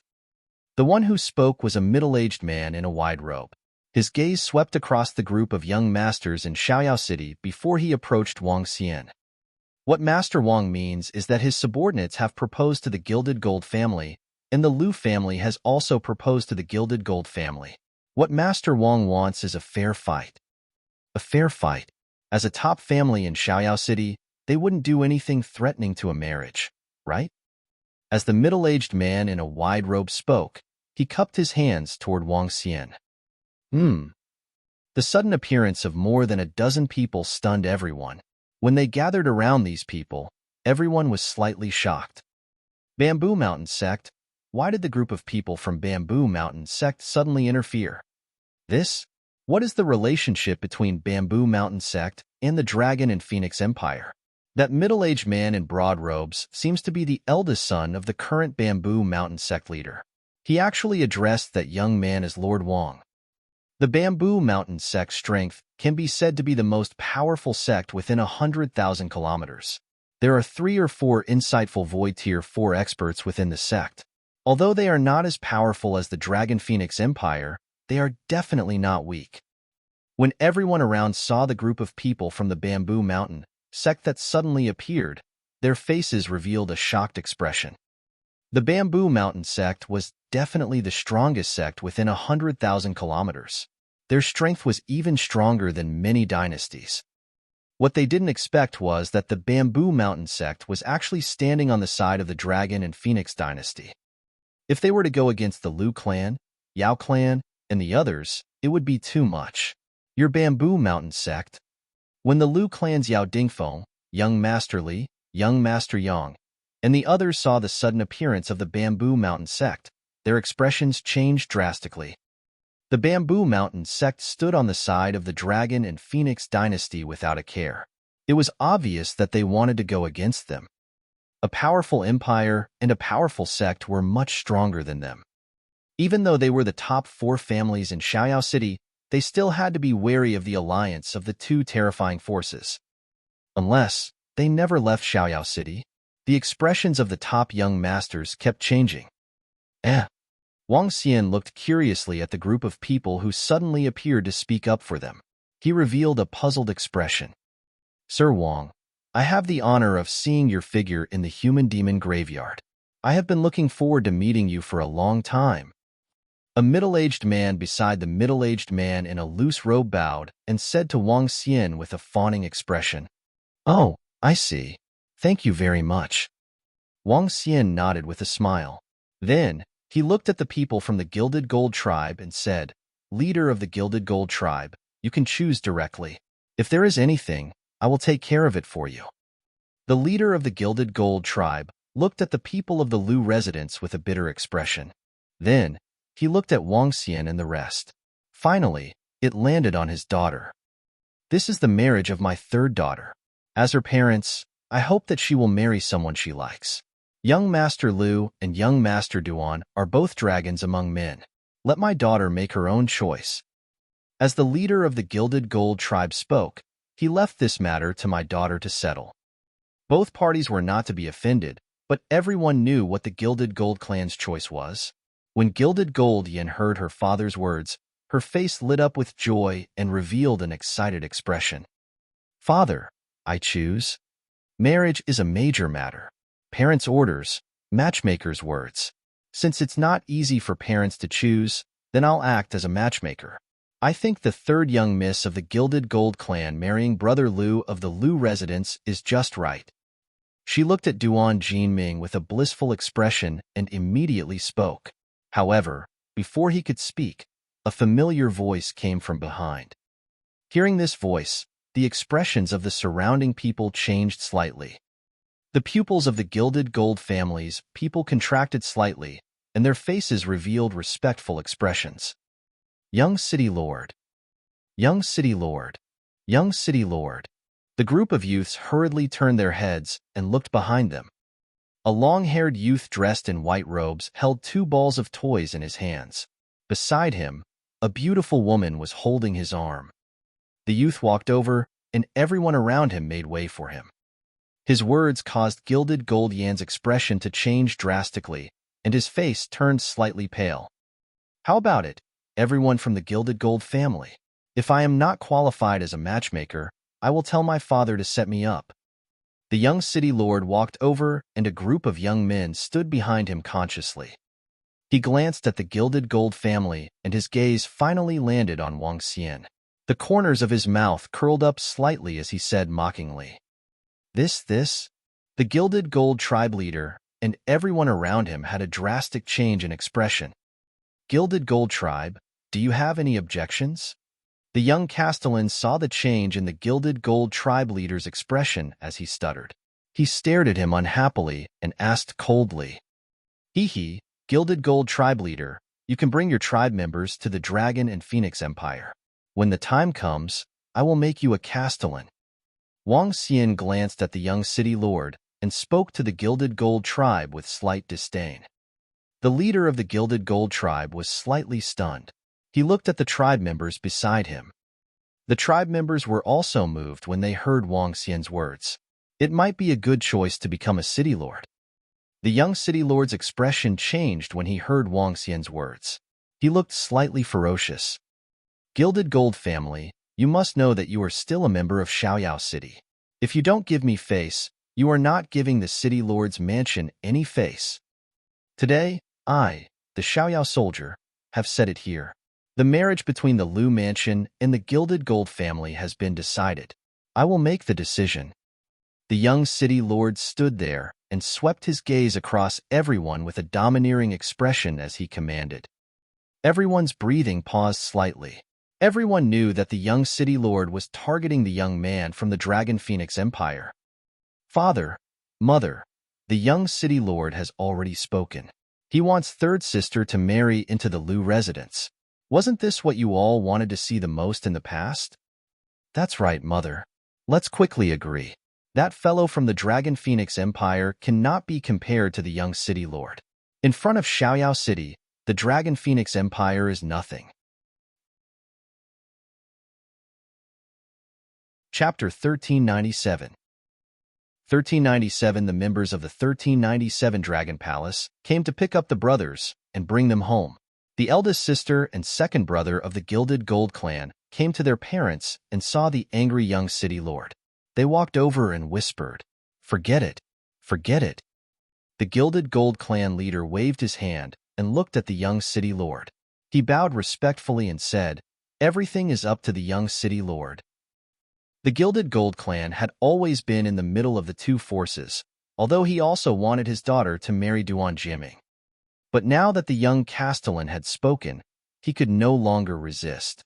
The one who spoke was a middle-aged man in a wide robe. His gaze swept across the group of young masters in Xiaoyao City before he approached Wang Xian. What Master Wang means is that his subordinates have proposed to the Gilded Gold family, and the Lu family has also proposed to the Gilded Gold family. What Master Wang wants is a fair fight. A fair fight. As a top family in Xiaoyao City, they wouldn't do anything threatening to a marriage, right? As the middle-aged man in a wide robe spoke, he cupped his hands toward Wang Xian. The sudden appearance of more than a dozen people stunned everyone. When they gathered around these people, everyone was slightly shocked. Bamboo Mountain Sect? Why did the group of people from Bamboo Mountain Sect suddenly interfere? What is the relationship between Bamboo Mountain Sect and the Dragon and Phoenix Empire? That middle-aged man in broad robes seems to be the eldest son of the current Bamboo Mountain Sect leader. He actually addressed that young man as Lord Wang. The Bamboo Mountain sect's strength can be said to be the most powerful sect within 100,000 kilometers. There are 3 or 4 insightful Void Tier 4 experts within the sect. Although they are not as powerful as the Dragon Phoenix Empire, they are definitely not weak. When everyone around saw the group of people from the Bamboo Mountain sect that suddenly appeared, their faces revealed a shocked expression. The Bamboo Mountain sect was definitely the strongest sect within 100,000 kilometers. Their strength was even stronger than many dynasties. What they didn't expect was that the Bamboo Mountain sect was actually standing on the side of the Dragon and Phoenix dynasty. If they were to go against the Liu clan, Yao clan, and the others, it would be too much. Your Bamboo Mountain sect? When the Liu clan's Yao Dingfeng, young Master Li, young Master Yang, and the others saw the sudden appearance of the Bamboo Mountain sect, their expressions changed drastically. The Bamboo Mountain sect stood on the side of the Dragon and Phoenix dynasty without a care. It was obvious that they wanted to go against them. A powerful empire and a powerful sect were much stronger than them. Even though they were the top 4 families in Xiaoyao City, they still had to be wary of the alliance of the 2 terrifying forces. Unless they never left Xiaoyao City, the expressions of the top young masters kept changing. Wang Xian looked curiously at the group of people who suddenly appeared to speak up for them. He revealed a puzzled expression. Sir Wang, I have the honor of seeing your figure in the human demon graveyard. I have been looking forward to meeting you for a long time. A middle-aged man beside the middle-aged man in a loose robe bowed and said to Wang Xian with a fawning expression, "Oh, I see. Thank you very much." Wang Xian nodded with a smile. Then, he looked at the people from the Gilded Gold tribe and said, "Leader of the Gilded Gold tribe, you can choose directly. If there is anything, I will take care of it for you." The leader of the Gilded Gold tribe looked at the people of the Lu residence with a bitter expression. Then, he looked at Wang Xian and the rest. Finally, it landed on his daughter. "This is the marriage of my 3rd daughter. As her parents, I hope that she will marry someone she likes. Young Master Liu and young Master Duan are both dragons among men. Let my daughter make her own choice." As the leader of the Gilded Gold tribe spoke, he left this matter to my daughter to settle. Both parties were not to be offended, but everyone knew what the Gilded Gold clan's choice was. When Gilded Gold Yin heard her father's words, her face lit up with joy and revealed an excited expression. "Father, I choose. Marriage is a major matter. Parents' orders, matchmakers' words. Since it's not easy for parents to choose, then I'll act as a matchmaker. I think the 3rd young miss of the Gilded Gold clan marrying Brother Liu of the Liu residence is just right." She looked at Duan Jinming with a blissful expression and immediately spoke. However, before he could speak, a familiar voice came from behind. Hearing this voice, the expressions of the surrounding people changed slightly. The pupils of the Gilded Gold family's people contracted slightly, and their faces revealed respectful expressions. "Young City Lord. Young City Lord. Young City Lord." The group of youths hurriedly turned their heads and looked behind them. A long-haired youth dressed in white robes held 2 balls of toys in his hands. Beside him, a beautiful woman was holding his arm. The youth walked over, and everyone around him made way for him. His words caused Gilded Gold Yan's expression to change drastically, and his face turned slightly pale. "How about it, everyone from the Gilded Gold family? If I am not qualified as a matchmaker, I will tell my father to set me up." The young city lord walked over, and a group of young men stood behind him consciously. He glanced at the Gilded Gold family, and his gaze finally landed on Wang Xian. The corners of his mouth curled up slightly as he said mockingly, This? The Gilded Gold tribe leader and everyone around him had a drastic change in expression. "Gilded Gold tribe, do you have any objections?" The young castellan saw the change in the Gilded Gold tribe leader's expression as he stuttered. He stared at him unhappily and asked coldly, Hee, Gilded Gold tribe leader, you can bring your tribe members to the Dragon and Phoenix Empire. When the time comes, I will make you a castellan." Wang Xian glanced at the young city lord and spoke to the Gilded Gold tribe with slight disdain. The leader of the Gilded Gold tribe was slightly stunned. He looked at the tribe members beside him. The tribe members were also moved when they heard Wang Xian's words. It might be a good choice to become a city lord. The young city lord's expression changed when he heard Wang Xian's words. He looked slightly ferocious. Gilded Gold family, you must know that you are still a member of Xiaoyao City. If you don't give me face, you are not giving the city lord's mansion any face. Today, I, the Xiaoyao soldier, have said it here. The marriage between the Lu mansion and the Gilded Gold family has been decided. I will make the decision. The young city lord stood there and swept his gaze across everyone with a domineering expression as he commanded. Everyone's breathing paused slightly. Everyone knew that the young city lord was targeting the young man from the Dragon Phoenix Empire. Father, mother, the young city lord has already spoken. He wants third sister to marry into the Lu residence. Wasn't this what you all wanted to see the most in the past? That's right, mother. Let's quickly agree. That fellow from the Dragon Phoenix Empire cannot be compared to the young city lord. In front of Xiaoyao City, the Dragon Phoenix Empire is nothing. Chapter 1397. 1397. The members of the 1397 Dragon Palace came to pick up the brothers and bring them home. The eldest sister and second brother of the Gilded Gold clan came to their parents and saw the angry young city lord. They walked over and whispered, "Forget it, forget it." The Gilded Gold clan leader waved his hand and looked at the young city lord. He bowed respectfully and said, "Everything is up to the young city lord." The Gilded Gold clan had always been in the middle of the two forces, although he also wanted his daughter to marry Duan Jiming. But now that the young castellan had spoken, he could no longer resist.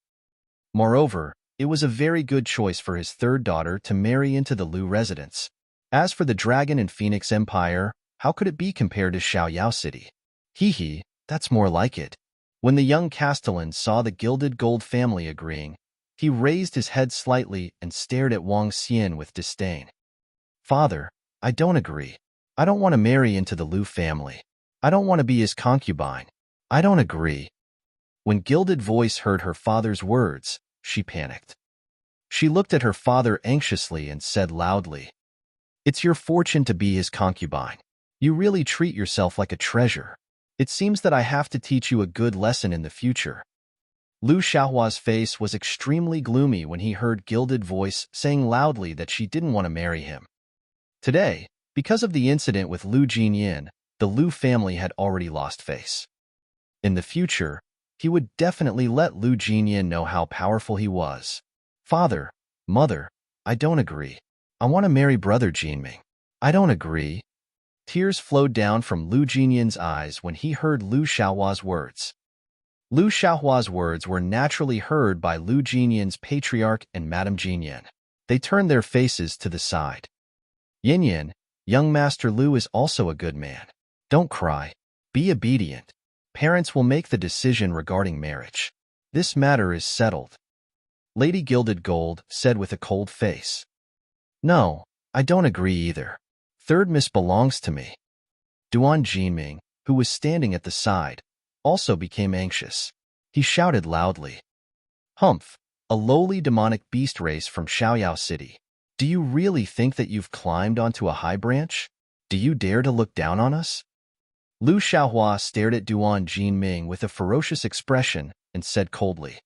Moreover, it was a very good choice for his third daughter to marry into the Lu residence. As for the Dragon and Phoenix Empire, how could it be compared to Xiaoyao City? Hee, that's more like it. When the young castellan saw the Gilded Gold family agreeing, he raised his head slightly and stared at Wang Xian with disdain. Father, I don't agree. I don't want to marry into the Lu family. I don't want to be his concubine. I don't agree. When Gilded Voice heard her father's words, she panicked. She looked at her father anxiously and said loudly, "It's your fortune to be his concubine. You really treat yourself like a treasure. It seems that I have to teach you a good lesson in the future." Lu Xiaohua's face was extremely gloomy when he heard Gilded Voice saying loudly that she didn't want to marry him. Today, because of the incident with Lu Jinyin, the Lu family had already lost face. In the future, he would definitely let Lu Jinyin know how powerful he was. Father, mother, I don't agree. I want to marry brother Jinming. I don't agree. Tears flowed down from Lu Jinyin's eyes when he heard Lu Xiaohua's words. Lu Xiaohua's words were naturally heard by Lu Jinyin's patriarch and Madame Jinyin. They turned their faces to the side. Yin, young Master Lu is also a good man. Don't cry. Be obedient. Parents will make the decision regarding marriage. This matter is settled. Lady Gilded Gold said with a cold face. No, I don't agree either. Third miss belongs to me. Duan Jinming, who was standing at the side, also became anxious. He shouted loudly. Humph, a lowly demonic beast race from Xiaoyao City. Do you really think that you've climbed onto a high branch? Do you dare to look down on us? Lu Xiaohua stared at Duan Jinming with a ferocious expression and said coldly.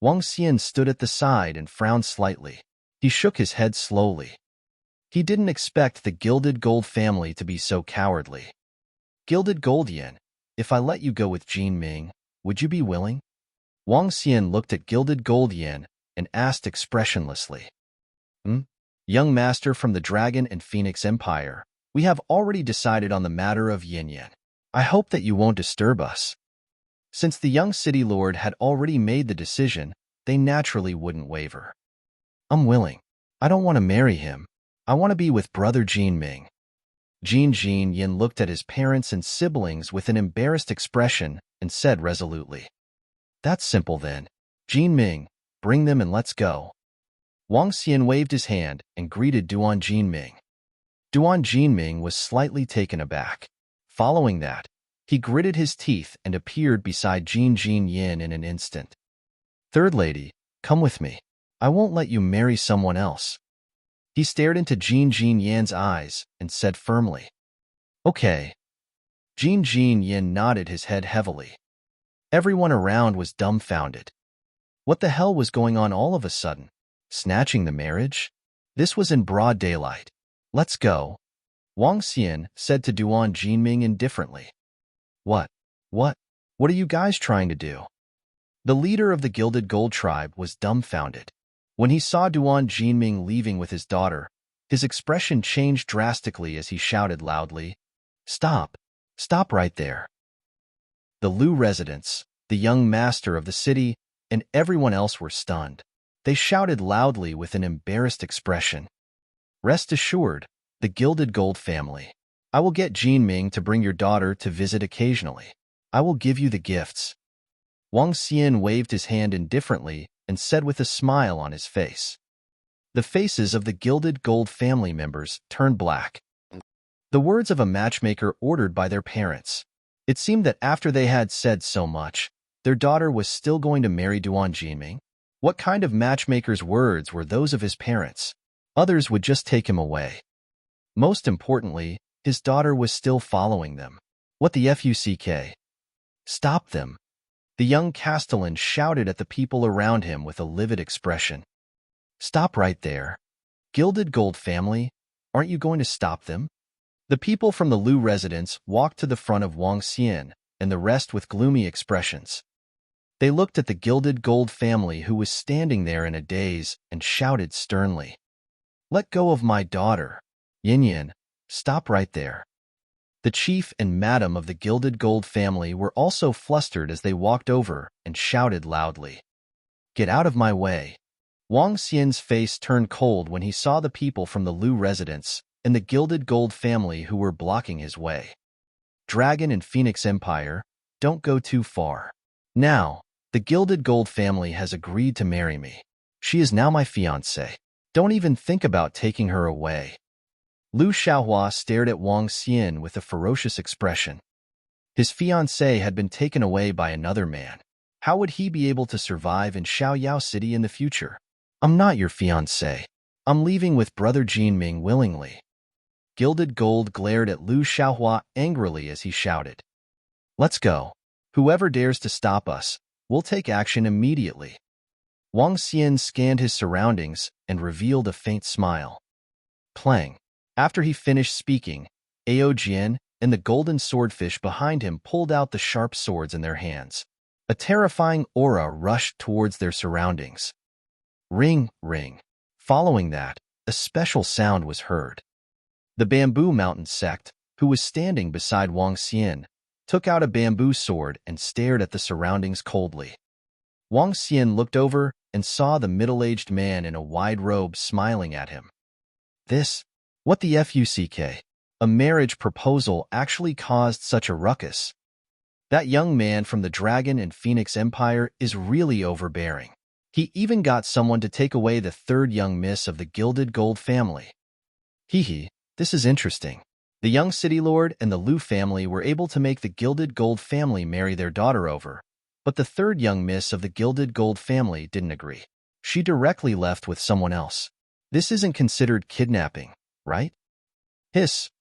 Wang Xian stood at the side and frowned slightly. He shook his head slowly. He didn't expect the Gilded Gold family to be so cowardly. Gilded Gold Yin, if I let you go with Jinming, would you be willing? Wang Xian looked at Gilded Gold Yin and asked expressionlessly. Young master from the Dragon and Phoenix Empire, we have already decided on the matter of Yin Yin. I hope that you won't disturb us. Since the young city lord had already made the decision, they naturally wouldn't waver. I'm willing. I don't want to marry him. I want to be with brother Jinming. Jin Yin looked at his parents and siblings with an embarrassed expression and said resolutely. That's simple then. Jinming, bring them and let's go. Wang Xian waved his hand and greeted Duan Jinming. Duan Jinming was slightly taken aback. Following that, He gritted his teeth and appeared beside Jin Yin in an instant. "Third lady, come with me. I won't let you marry someone else." He stared into Jin Yan's eyes and said firmly, "Okay." Jin Yin nodded his head heavily. Everyone around was dumbfounded. What the hell was going on all of a sudden? Snatching the marriage? This was in broad daylight. "Let's go," Wang Xian said to Duan Jinming indifferently. What? What are you guys trying to do?" The leader of the Gilded Gold tribe was dumbfounded. When he saw Duan Jinming leaving with his daughter, his expression changed drastically as he shouted loudly, "Stop! Stop right there!" The Lu residents, the young master of the city, and everyone else were stunned. They shouted loudly with an embarrassed expression. "Rest assured, the Gilded Gold family. I will get Jinming to bring your daughter to visit occasionally. I will give you the gifts." Wang Xian waved his hand indifferently and said with a smile on his face. The faces of the Gilded Gold family members turned black. The words of a matchmaker ordered by their parents. It seemed that after they had said so much, their daughter was still going to marry Duan Jinming. What kind of matchmaker's words were those of his parents? Others would just take him away. Most importantly, his daughter was still following them. What the fuck? Stop them! The young castellan shouted at the people around him with a livid expression. "Stop right there. Gilded Gold family, aren't you going to stop them?" The people from the Lu residence walked to the front of Wang Xian, and the rest with gloomy expressions. They looked at the Gilded Gold family who was standing there in a daze and shouted sternly, "Let go of my daughter. Yin, stop right there." The chief and madam of the Gilded Gold family were also flustered as they walked over and shouted loudly, "Get out of my way." Wang Xian's face turned cold when he saw the people from the Lu residence and the Gilded Gold family who were blocking his way. "Dragon and Phoenix Empire, don't go too far. Now, the Gilded Gold family has agreed to marry me. She is now my fiancée. Don't even think about taking her away." Lu Xiaohua stared at Wang Xian with a ferocious expression. His fiancée had been taken away by another man. How would he be able to survive in Xiaoyao City in the future? "I'm not your fiancée. I'm leaving with Brother Jinming willingly." Gilded Gold glared at Lu Xiaohua angrily as he shouted, "Let's go. Whoever dares to stop us, we'll take action immediately." Wang Xian scanned his surroundings and revealed a faint smile. Plang. After he finished speaking, Ao Jian and the golden swordfish behind him pulled out the sharp swords in their hands. A terrifying aura rushed towards their surroundings. Ring, ring. Following that, a special sound was heard. The Bamboo Mountain sect, who was standing beside Wang Xian, took out a bamboo sword and stared at the surroundings coldly. Wang Xian looked over and saw the middle-aged man in a wide robe smiling at him. What the fuck? A marriage proposal actually caused such a ruckus. That young man from the Dragon and Phoenix Empire is really overbearing. He even got someone to take away the third young miss of the Gilded Gold family. Hee, this is interesting. The young city lord and the Lu family were able to make the Gilded Gold family marry their daughter over, but the third young miss of the Gilded Gold family didn't agree. She directly left with someone else. This isn't considered kidnapping, right?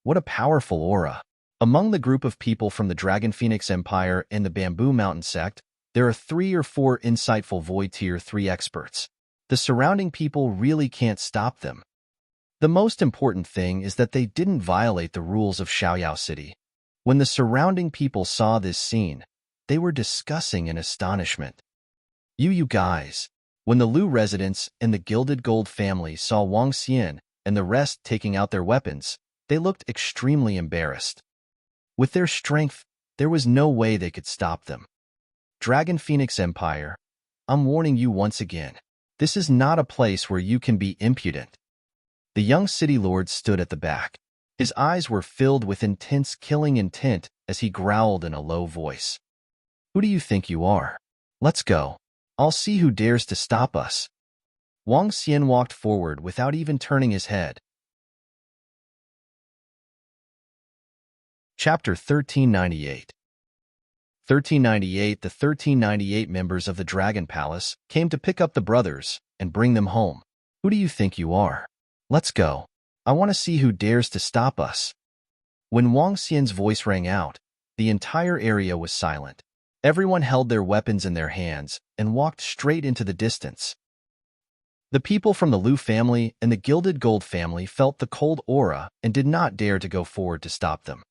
What a powerful aura. Among the group of people from the Dragon Phoenix Empire and the Bamboo Mountain sect, there are 3 or 4 insightful Void Tier 3 experts. The surrounding people really can't stop them. The most important thing is that they didn't violate the rules of Xiaoyao City. When the surrounding people saw this scene, they were discussing in astonishment. You guys. When the Lu residents and the Gilded Gold family saw Wang Xian and the rest taking out their weapons, they looked extremely embarrassed. With their strength, there was no way they could stop them. Dragon Phoenix Empire, I'm warning you once again. This is not a place where you can be impudent. The young city lord stood at the back. His eyes were filled with intense killing intent as he growled in a low voice. Who do you think you are? Let's go. I'll see who dares to stop us. Wang Xian walked forward without even turning his head. Chapter 1398. 1398 The 1398 members of the Dragon Palace came to pick up the brothers and bring them home. Who do you think you are? Let's go. I want to see who dares to stop us. When Wang Xian's voice rang out, the entire area was silent. Everyone held their weapons in their hands and walked straight into the distance. The people from the Liu family and the Gilded Gold family felt the cold aura and did not dare to go forward to stop them.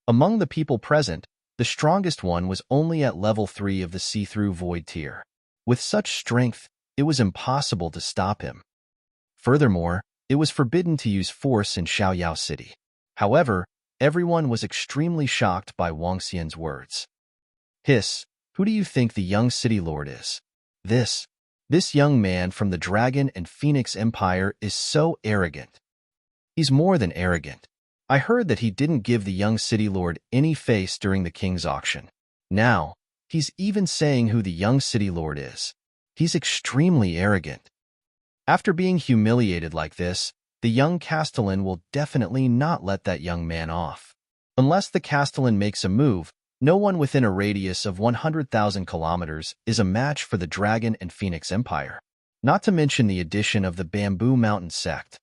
Among the people present, the strongest one was only at level 3 of the see-through void tier. With such strength, it was impossible to stop him. Furthermore, it was forbidden to use force in Xiaoyao City. However, everyone was extremely shocked by Wang Xian's words. Hiss, who do you think the young city lord is? This young man from the Dragon and Phoenix Empire is so arrogant. He's more than arrogant. I heard that he didn't give the young city lord any face during the king's auction. Now, he's even saying who the young city lord is. He's extremely arrogant. After being humiliated like this, the young Castellan will definitely not let that young man off. Unless the Castellan makes a move, no one within a radius of 100,000 kilometers is a match for the Dragon and Phoenix Empire. Not to mention the addition of the Bamboo Mountain sect.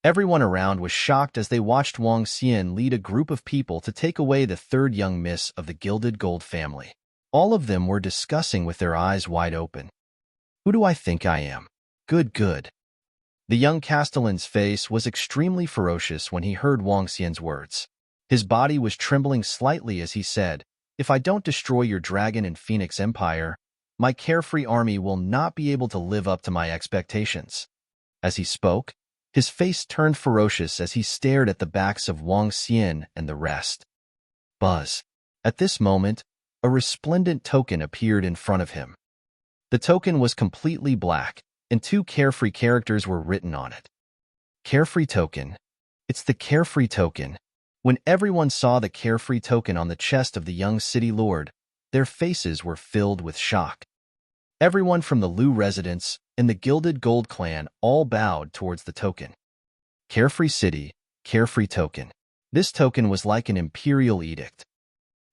Everyone around was shocked as they watched Wang Xian lead a group of people to take away the third young miss of the Gilded Gold family. All of them were discussing with their eyes wide open. Who do I think I am? Good. The young Castellan's face was extremely ferocious when he heard Wang Xian's words. His body was trembling slightly as he said, "If I don't destroy your Dragon and Phoenix Empire, my carefree army will not be able to live up to my expectations." As he spoke, his face turned ferocious as he stared at the backs of Wang Xian and the rest. Buzz. At this moment, a resplendent token appeared in front of him. The token was completely black, and 2 carefree characters were written on it. Carefree token. It's the carefree token. When everyone saw the carefree token on the chest of the young city lord, their faces were filled with shock. Everyone from the Liu residence and the Gilded Gold clan all bowed towards the token. Carefree City, Carefree Token. This token was like an imperial edict.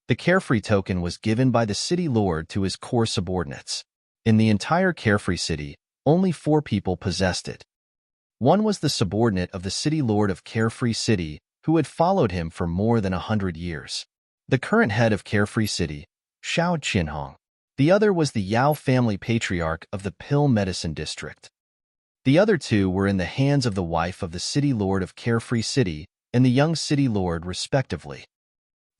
The Carefree Token was given by the city lord to his core subordinates. In the entire Carefree City, only 4 people possessed it. One was the subordinate of the city lord of Carefree City, who had followed him for more than 100 years. The current head of Carefree City, Xiao Qinhong. The other was the Yao family patriarch of the Pill Medicine District. The other 2 were in the hands of the wife of the city lord of Carefree City and the young city lord, respectively.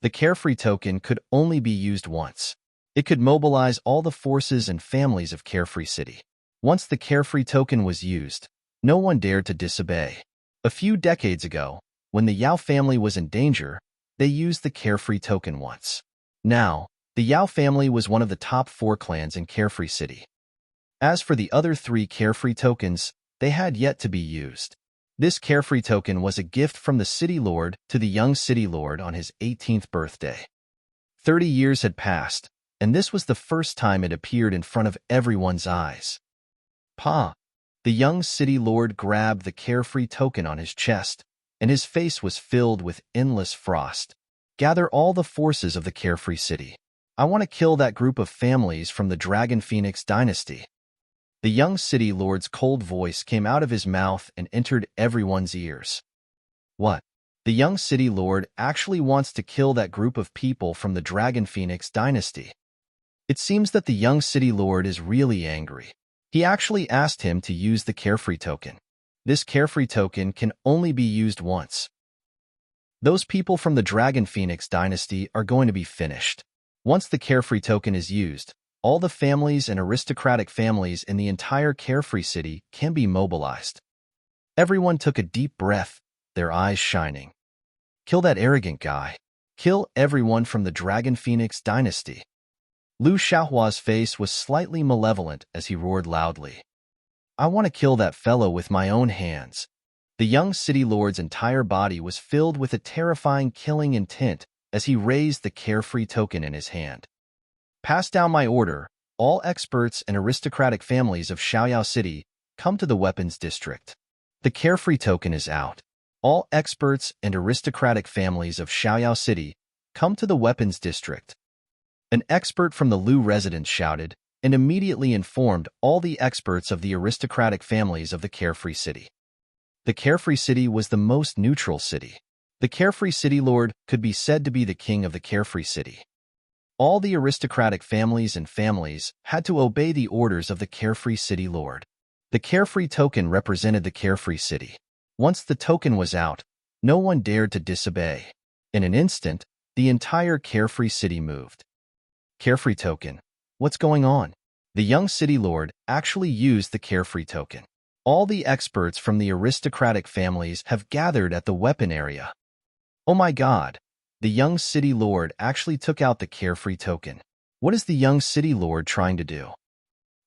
The Carefree Token could only be used once. It could mobilize all the forces and families of Carefree City. Once the Carefree Token was used, no one dared to disobey. A few decades ago, when the Yao family was in danger, they used the Carefree Token once. Now, the Yao family was one of the top 4 clans in Carefree City. As for the other 3 Carefree Tokens, they had yet to be used. This Carefree Token was a gift from the city lord to the young city lord on his 18th birthday. 30 years had passed, and this was the first time it appeared in front of everyone's eyes. Pa! The young city lord grabbed the Carefree Token on his chest, and his face was filled with endless frost. Gather all the forces of the Carefree City. I want to kill that group of families from the Dragon Phoenix dynasty. The young city lord's cold voice came out of his mouth and entered everyone's ears. What? The young city lord actually wants to kill that group of people from the Dragon Phoenix dynasty. It seems that the young city lord is really angry. He actually asked him to use the Carefree Token. This Carefree Token can only be used once. Those people from the Dragon Phoenix dynasty are going to be finished. Once the Carefree Token is used, all the families and aristocratic families in the entire Carefree City can be mobilized. Everyone took a deep breath, their eyes shining. Kill that arrogant guy. Kill everyone from the Dragon Phoenix dynasty. Liu Xiaohua's face was slightly malevolent as he roared loudly. I want to kill that fellow with my own hands. The young city lord's entire body was filled with a terrifying killing intent as he raised the Carefree Token in his hand. Pass down my order. All experts and aristocratic families of Xiaoyao City come to the weapons district. The Carefree Token is out. All experts and aristocratic families of Xiaoyao City come to the weapons district. An expert from the Lu residence shouted, and immediately informed all the experts of the aristocratic families of the Carefree City. The Carefree City was the most neutral city. The Carefree City Lord could be said to be the king of the Carefree City. All the aristocratic families and families had to obey the orders of the Carefree City Lord. The Carefree token represented the Carefree City. Once the token was out, no one dared to disobey. In an instant, the entire Carefree City moved. Carefree token. What's going on? The young city lord actually used the Carefree token. All the experts from the aristocratic families have gathered at the weapon area. Oh my God! The young city lord actually took out the Carefree token. What is the young city lord trying to do?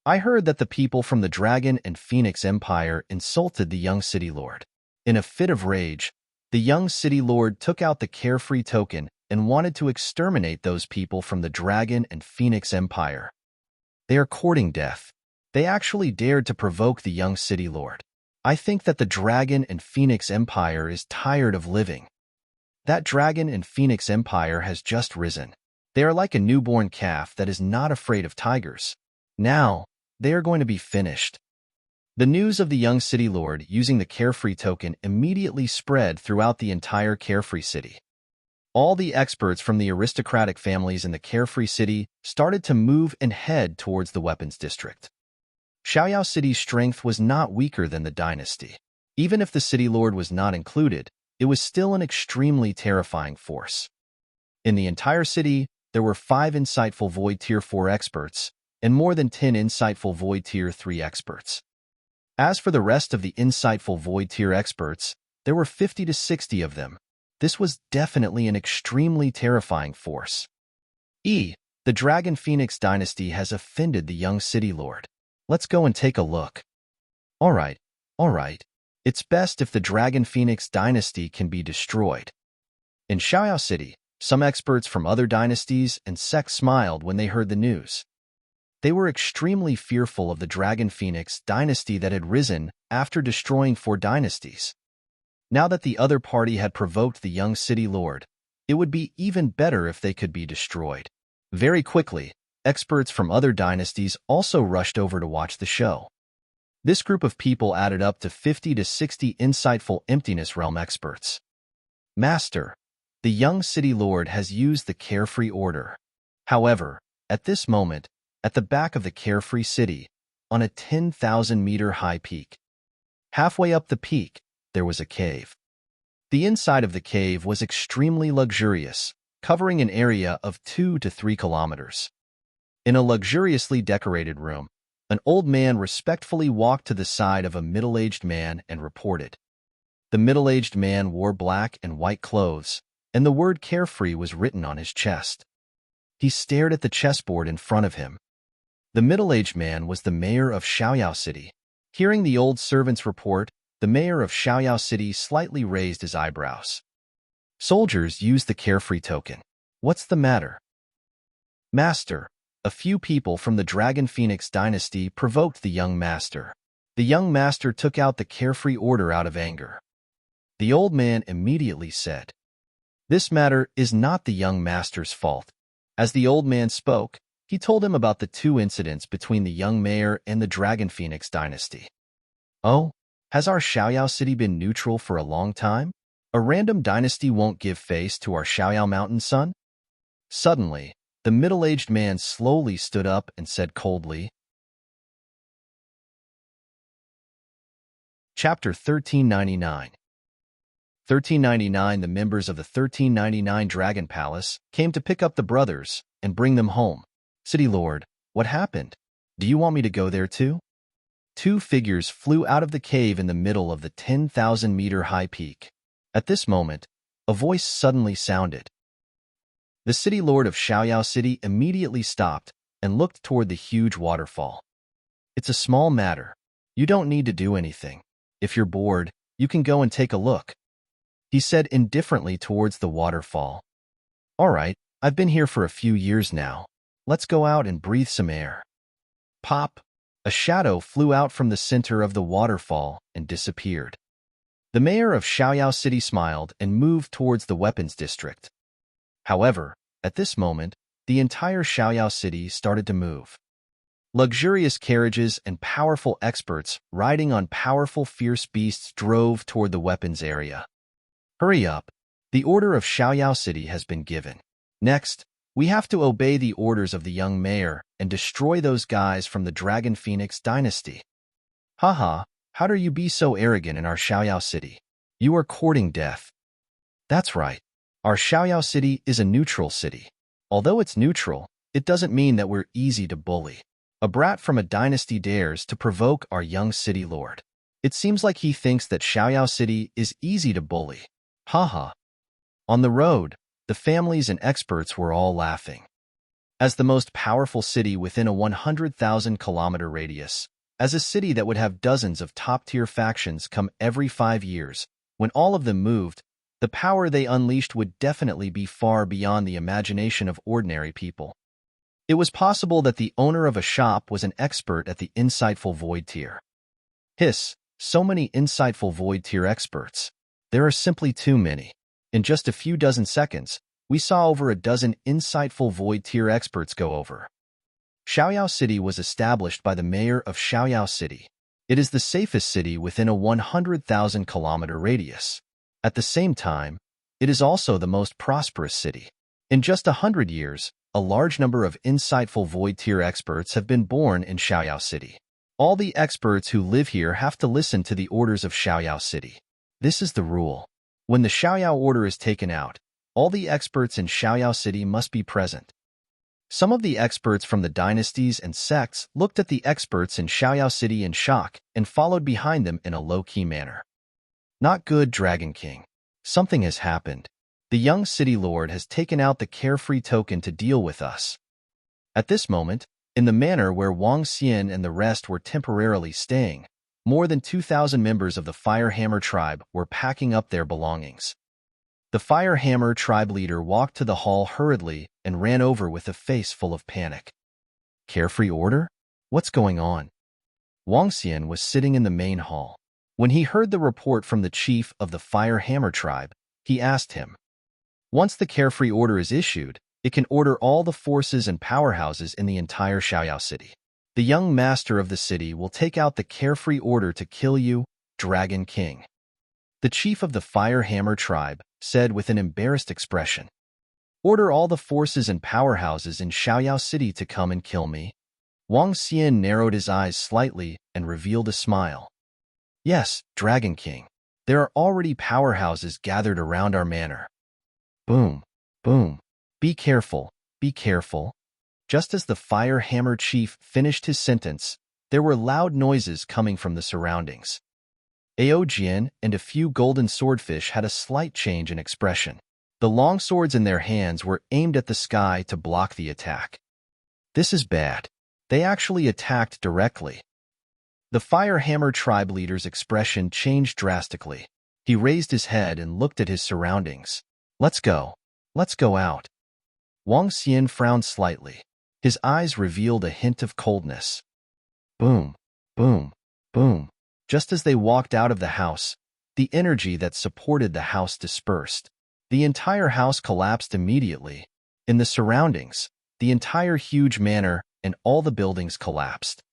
I heard that the people from the Dragon and Phoenix Empire insulted the young city lord. In a fit of rage, the young city lord took out the Carefree token and wanted to exterminate those people from the Dragon and Phoenix Empire. They are courting death. They actually dared to provoke the young city lord. I think that the Dragon and Phoenix Empire is tired of living. That Dragon and Phoenix Empire has just risen. They are like a newborn calf that is not afraid of tigers. Now, they are going to be finished. The news of the young city lord using the Carefree token immediately spread throughout the entire Carefree City. All the experts from the aristocratic families in the Carefree City started to move and head towards the weapons district. Xiaoyao City's strength was not weaker than the dynasty. Even if the city lord was not included, it was still an extremely terrifying force. In the entire city, there were 5 insightful Void Tier 4 experts and more than 10 insightful Void Tier 3 experts. As for the rest of the insightful Void Tier experts, there were 50 to 60 of them. This was definitely an extremely terrifying force. The Dragon Phoenix dynasty has offended the young city lord. Let's go and take a look. All right. It's best if the Dragon Phoenix dynasty can be destroyed. In Xiaoyao City, some experts from other dynasties and sects smiled when they heard the news. They were extremely fearful of the Dragon Phoenix dynasty that had risen after destroying 4 dynasties. Now that the other party had provoked the young city lord, it would be even better if they could be destroyed. Very quickly, experts from other dynasties also rushed over to watch the show. This group of people added up to 50 to 60 insightful Emptiness Realm experts. Master, the young city lord has used the Carefree order. However, at this moment, at the back of the Carefree City, on a 10,000-meter high peak. Halfway up the peak, there was a cave. The inside of the cave was extremely luxurious, covering an area of 2 to 3 kilometers. In a luxuriously decorated room, an old man respectfully walked to the side of a middle-aged man and reported. The middle-aged man wore black and white clothes, and the word Carefree was written on his chest. He stared at the chessboard in front of him. The middle-aged man was the mayor of Xiaoyao City. Hearing the old servant's report, the mayor of Xiaoyao City slightly raised his eyebrows. Soldiers used the Carefree token. What's the matter? Master, a few people from the Dragon Phoenix dynasty provoked the young master. The young master took out the Carefree order out of anger. The old man immediately said, "This matter is not the young master's fault." As the old man spoke, he told him about the 2 incidents between the young mayor and the Dragon Phoenix dynasty. Oh? Has our Xiaoyao City been neutral for a long time? A random dynasty won't give face to our Xiaoyao Mountain Sun? Suddenly, the middle-aged man slowly stood up and said coldly, Chapter 1399. 1399 The members of the 1399 Dragon Palace came to pick up the brothers and bring them home. City Lord, what happened? Do you want me to go there too? 2 figures flew out of the cave in the middle of the 10,000-meter high peak. At this moment, a voice suddenly sounded. The city lord of Xiaoyao City immediately stopped and looked toward the huge waterfall. It's a small matter. You don't need to do anything. If you're bored, you can go and take a look. He said indifferently towards the waterfall. All right, I've been here for a few years now. Let's go out and breathe some air. Pop! A shadow flew out from the center of the waterfall and disappeared. The mayor of Xiaoyao City smiled and moved towards the weapons district. However, at this moment, the entire Xiaoyao city started to move. Luxurious carriages and powerful experts riding on powerful fierce beasts drove toward the weapons area. Hurry up. The order of Xiaoyao city has been given. Next, we have to obey the orders of the young mayor and destroy those guys from the Dragon Phoenix dynasty. Haha, how dare you be so arrogant in our Xiaoyao city? You are courting death. That's right. Our Xiaoyao city is a neutral city. Although it's neutral, it doesn't mean that we're easy to bully. A brat from a dynasty dares to provoke our young city lord. It seems like he thinks that Xiaoyao city is easy to bully. Haha. On the road, the families and experts were all laughing. As the most powerful city within a 100,000-kilometer radius, as a city that would have dozens of top-tier factions come every 5 years, when all of them moved, the power they unleashed would definitely be far beyond the imagination of ordinary people. It was possible that the owner of a shop was an expert at the insightful void tier. Hiss, so many insightful void tier experts. There are simply too many. In just a few dozen seconds, we saw over a dozen insightful void tier experts go over. Xiaoyao City was established by the mayor of Xiaoyao City. It is the safest city within a 100,000-kilometer radius. At the same time, it is also the most prosperous city. In just 100 years, a large number of insightful void tier experts have been born in Xiaoyao City. All the experts who live here have to listen to the orders of Xiaoyao City. This is the rule. When the Xiaoyao order is taken out, all the experts in Xiaoyao City must be present. Some of the experts from the dynasties and sects looked at the experts in Xiaoyao City in shock and followed behind them in a low-key manner. Not good, Dragon King. Something has happened. The young city lord has taken out the carefree token to deal with us. At this moment, in the manor where Wang Xian and the rest were temporarily staying, more than 2,000 members of the Firehammer tribe were packing up their belongings. The Firehammer tribe leader walked to the hall hurriedly and ran over with a face full of panic. Carefree order? What's going on? Wang Xian was sitting in the main hall. When he heard the report from the chief of the Firehammer tribe, he asked him, once the carefree order is issued, it can order all the forces and powerhouses in the entire Xiaoyao city. The young master of the city will take out the carefree order to kill you, Dragon King. The chief of the Firehammer tribe said with an embarrassed expression, order all the forces and powerhouses in Xiaoyao city to come and kill me. Wang Xian narrowed his eyes slightly and revealed a smile. Yes, Dragon King. There are already powerhouses gathered around our manor. Boom, boom. Be careful, be careful. Just as the Firehammer chief finished his sentence, there were loud noises coming from the surroundings. Aojian and a few golden swordfish had a slight change in expression. The long swords in their hands were aimed at the sky to block the attack. This is bad. They actually attacked directly. The Firehammer tribe leader's expression changed drastically. He raised his head and looked at his surroundings. Let's go. Let's go out. Wang Xian frowned slightly. His eyes revealed a hint of coldness. Boom, boom, boom. Just as they walked out of the house, the energy that supported the house dispersed. The entire house collapsed immediately. In the surroundings, the entire huge manor and all the buildings collapsed.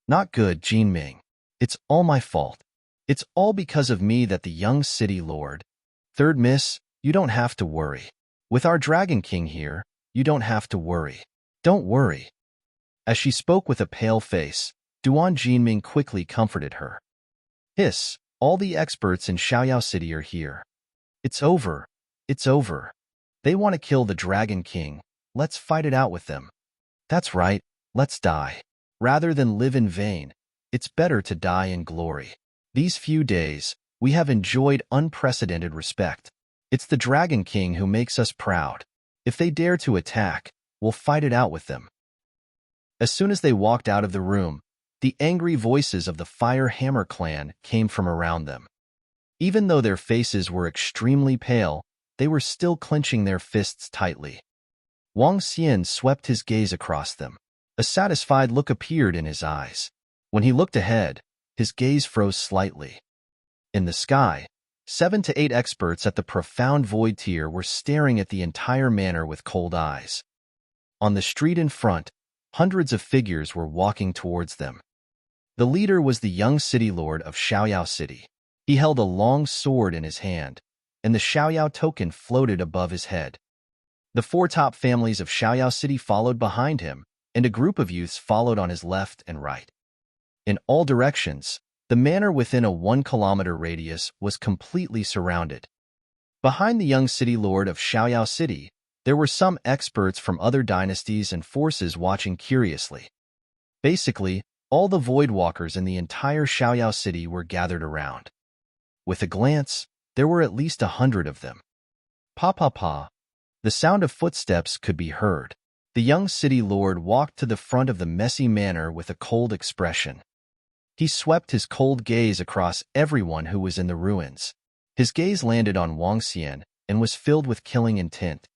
Not good, Jinming. It's all my fault. It's all because of me that the young city lord. Third miss, you don't have to worry. With our Dragon King here, you don't have to worry. Don't worry. As she spoke with a pale face, Duan Jinming quickly comforted her. Hiss, all the experts in Xiaoyao City are here. It's over. It's over. They want to kill the Dragon King. Let's fight it out with them. That's right. Let's die. Rather than live in vain, it's better to die in glory. These few days, we have enjoyed unprecedented respect. It's the Dragon King who makes us proud. If they dare to attack, we'll fight it out with them. As soon as they walked out of the room, the angry voices of the Firehammer clan came from around them. Even though their faces were extremely pale, they were still clenching their fists tightly. Wang Xian swept his gaze across them. A satisfied look appeared in his eyes. When he looked ahead, his gaze froze slightly. In the sky, 7 to 8 experts at the profound void tier were staring at the entire manor with cold eyes. On the street in front, hundreds of figures were walking towards them. The leader was the young city lord of Xiaoyao City. He held a long sword in his hand, and the Xiaoyao token floated above his head. The four top families of Xiaoyao City followed behind him, and a group of youths followed on his left and right. In all directions, the manor within a 1-kilometer radius was completely surrounded. Behind the young city lord of Xiaoyao City, there were some experts from other dynasties and forces watching curiously. Basically, all the Voidwalkers in the entire Xiaoyao City were gathered around. With a glance, there were at least 100 of them. Pa pa pa. The sound of footsteps could be heard. The young city lord walked to the front of the messy manor with a cold expression. He swept his cold gaze across everyone who was in the ruins. His gaze landed on Wang Xian and was filled with killing intent.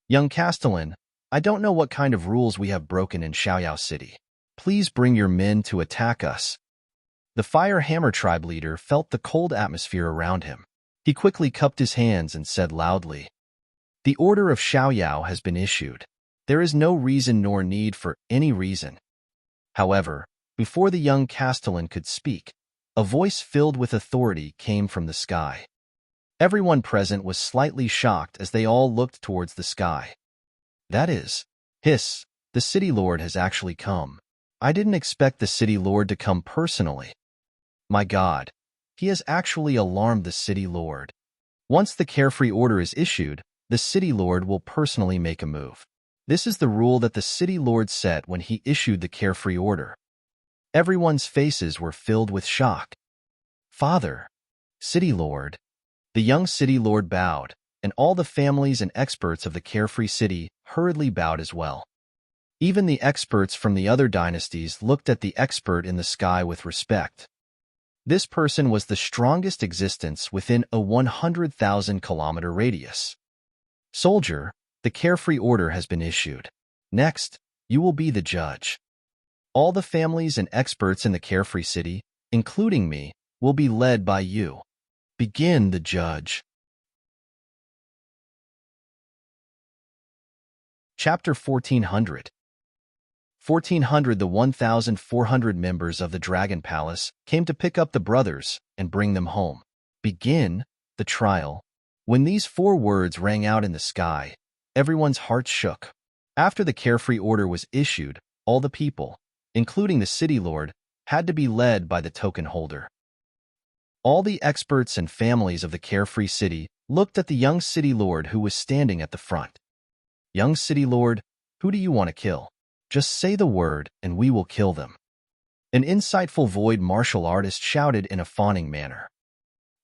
Young Castellan, I don't know what kind of rules we have broken in Xiaoyao City. Please bring your men to attack us. The Fire Hammer tribe leader felt the cold atmosphere around him. He quickly cupped his hands and said loudly, "The order of Xiaoyao has been issued. There is no reason nor need for any reason." However, before the young Castellan could speak, a voice filled with authority came from the sky. Everyone present was slightly shocked as they all looked towards the sky. That is, hiss, the city lord has actually come. I didn't expect the city lord to come personally. My God, he has actually alarmed the city lord. Once the carefree order is issued, the city lord will personally make a move. This is the rule that the city lord set when he issued the carefree order. Everyone's faces were filled with shock. Father, city lord. The young city lord bowed, and all the families and experts of the carefree city hurriedly bowed as well. Even the experts from the other dynasties looked at the expert in the sky with respect. This person was the strongest existence within a 100,000-kilometer radius. Soldier, the carefree order has been issued. Next, you will be the judge. All the families and experts in the carefree city, including me, will be led by you. Begin the judge. Chapter 1400. 1400 The 1,400 members of the Dragon Palace came to pick up the brothers and bring them home. Begin the trial. When these 4 words rang out in the sky, everyone's heart shook. After the carefree order was issued, all the people, including the city lord, had to be led by the token holder. All the experts and families of the carefree city looked at the young city lord who was standing at the front. Young city lord, who do you want to kill? Just say the word and we will kill them. An insightful void martial artist shouted in a fawning manner.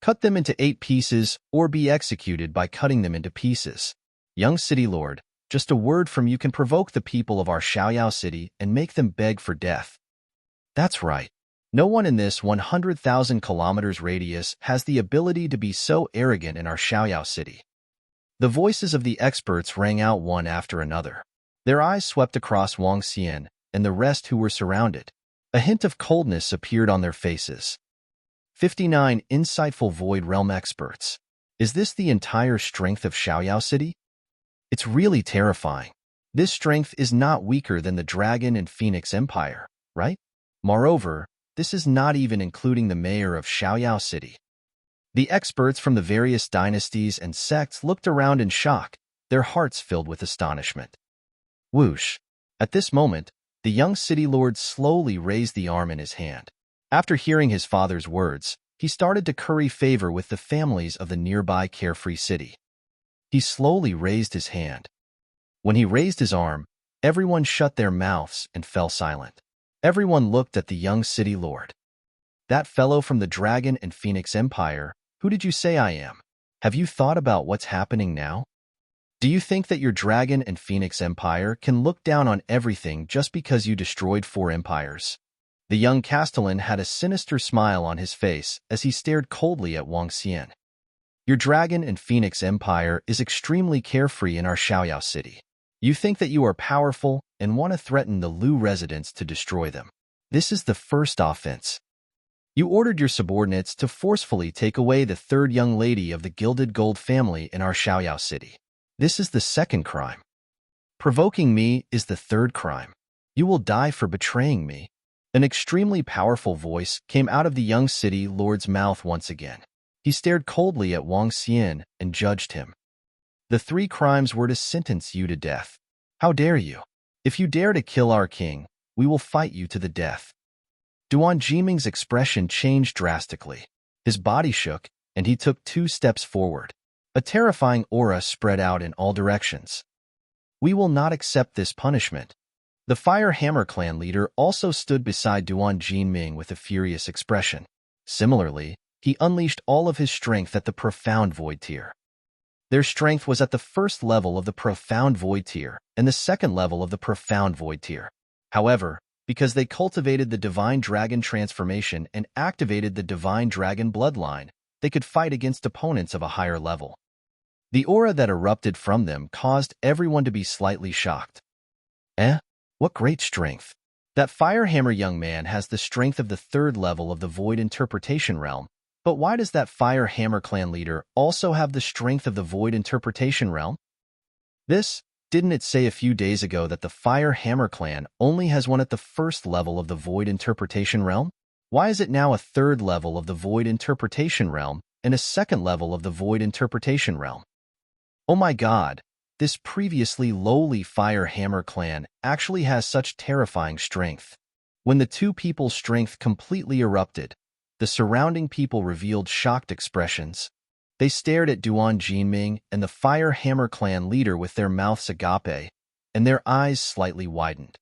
Cut them into 8 pieces or be executed by cutting them into pieces. Young city lord, just a word from you can provoke the people of our Xiaoyao city and make them beg for death. That's right. No one in this 100,000 kilometers radius has the ability to be so arrogant in our Xiaoyao city. The voices of the experts rang out one after another. Their eyes swept across Wang Xian and the rest who were surrounded. A hint of coldness appeared on their faces. 59 insightful Void Realm experts. Is this the entire strength of Xiaoyao City? It's really terrifying. This strength is not weaker than the Dragon and Phoenix Empire, right? Moreover, this is not even including the mayor of Xiaoyao City. The experts from the various dynasties and sects looked around in shock, their hearts filled with astonishment. Whoosh! At this moment, the young city lord slowly raised the arm in his hand. After hearing his father's words, he started to curry favor with the families of the nearby carefree city. He slowly raised his hand. When he raised his arm, everyone shut their mouths and fell silent. Everyone looked at the young city lord. That fellow from the Dragon and Phoenix Empire, who did you say I am? Have you thought about what's happening now? Do you think that your Dragon and Phoenix Empire can look down on everything just because you destroyed 4 empires? The young Castellan had a sinister smile on his face as he stared coldly at Wang Xian. Your Dragon and Phoenix Empire is extremely carefree in our Xiaoyao city. You think that you are powerful and want to threaten the Lu residents to destroy them. This is the first offense. You ordered your subordinates to forcefully take away the 3rd young lady of the Gilded Gold family in our Xiaoyao city. This is the second crime. Provoking me is the third crime. You will die for betraying me. An extremely powerful voice came out of the young city lord's mouth once again. He stared coldly at Wang Xian and judged him. The 3 crimes were to sentence you to death. How dare you? If you dare to kill our king, we will fight you to the death. Duan Jiming's expression changed drastically. His body shook, and he took 2 steps forward. A terrifying aura spread out in all directions. We will not accept this punishment. The Fire Hammer clan leader also stood beside Duan Jiming with a furious expression. Similarly, he unleashed all of his strength at the Profound Void tier. Their strength was at the first level of the Profound Void tier and the second level of the Profound Void tier. However, because they cultivated the Divine Dragon transformation and activated the Divine Dragon bloodline, they could fight against opponents of a higher level. The aura that erupted from them caused everyone to be slightly shocked. What great strength! That Firehammer young man has the strength of the 3rd level of the Void Interpretation Realm, but why does that Firehammer clan leader also have the strength of the Void Interpretation Realm? Didn't it say a few days ago that the Firehammer clan only has one at the 1st level of the Void Interpretation Realm? Why is it now a 3rd level of the Void Interpretation Realm and a 2nd level of the Void Interpretation Realm? Oh my god, this previously lowly Firehammer clan actually has such terrifying strength. When the 2 people's strength completely erupted, the surrounding people revealed shocked expressions. They stared at Duan Jiming and the Firehammer clan leader with their mouths agape, and their eyes slightly widened.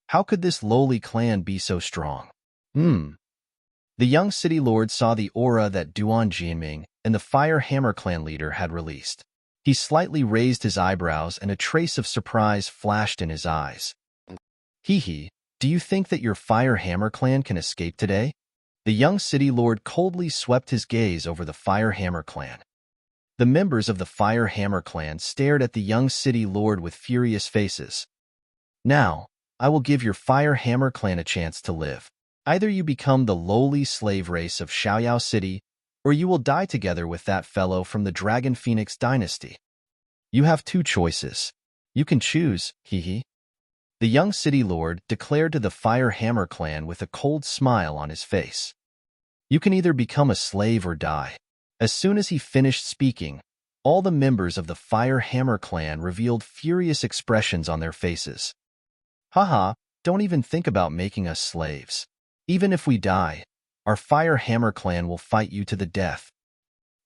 How could this lowly clan be so strong? The young city lord saw the aura that Duan Jiming and the Firehammer clan leader had released. He slightly raised his eyebrows and a trace of surprise flashed in his eyes. Hee, do you think that your Firehammer clan can escape today? The young city lord coldly swept his gaze over the Firehammer clan. The members of the Firehammer clan stared at the young city lord with furious faces. Now, I will give your Firehammer clan a chance to live. Either you become the lowly slave race of Xiaoyao City, or you will die together with that fellow from the Dragon Phoenix dynasty. You have 2 choices. You can choose, hee. The young city lord declared to the Firehammer clan with a cold smile on his face. You can either become a slave or die. As soon as he finished speaking, all the members of the Firehammer clan revealed furious expressions on their faces. Haha, don't even think about making us slaves. Even if we die, our Firehammer clan will fight you to the death.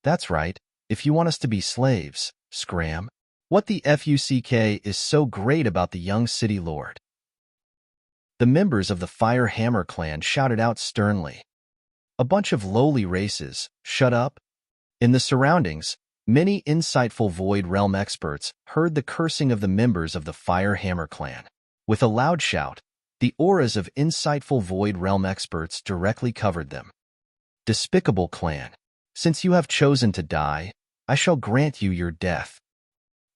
That's right, if you want us to be slaves, scram. What the fuck is so great about the young city lord? The members of the Firehammer clan shouted out sternly. A bunch of lowly races, shut up. In the surroundings, many insightful Void Realm experts heard the cursing of the members of the Firehammer clan. With a loud shout, the auras of insightful Void Realm experts directly covered them. Despicable clan, since you have chosen to die, I shall grant you your death.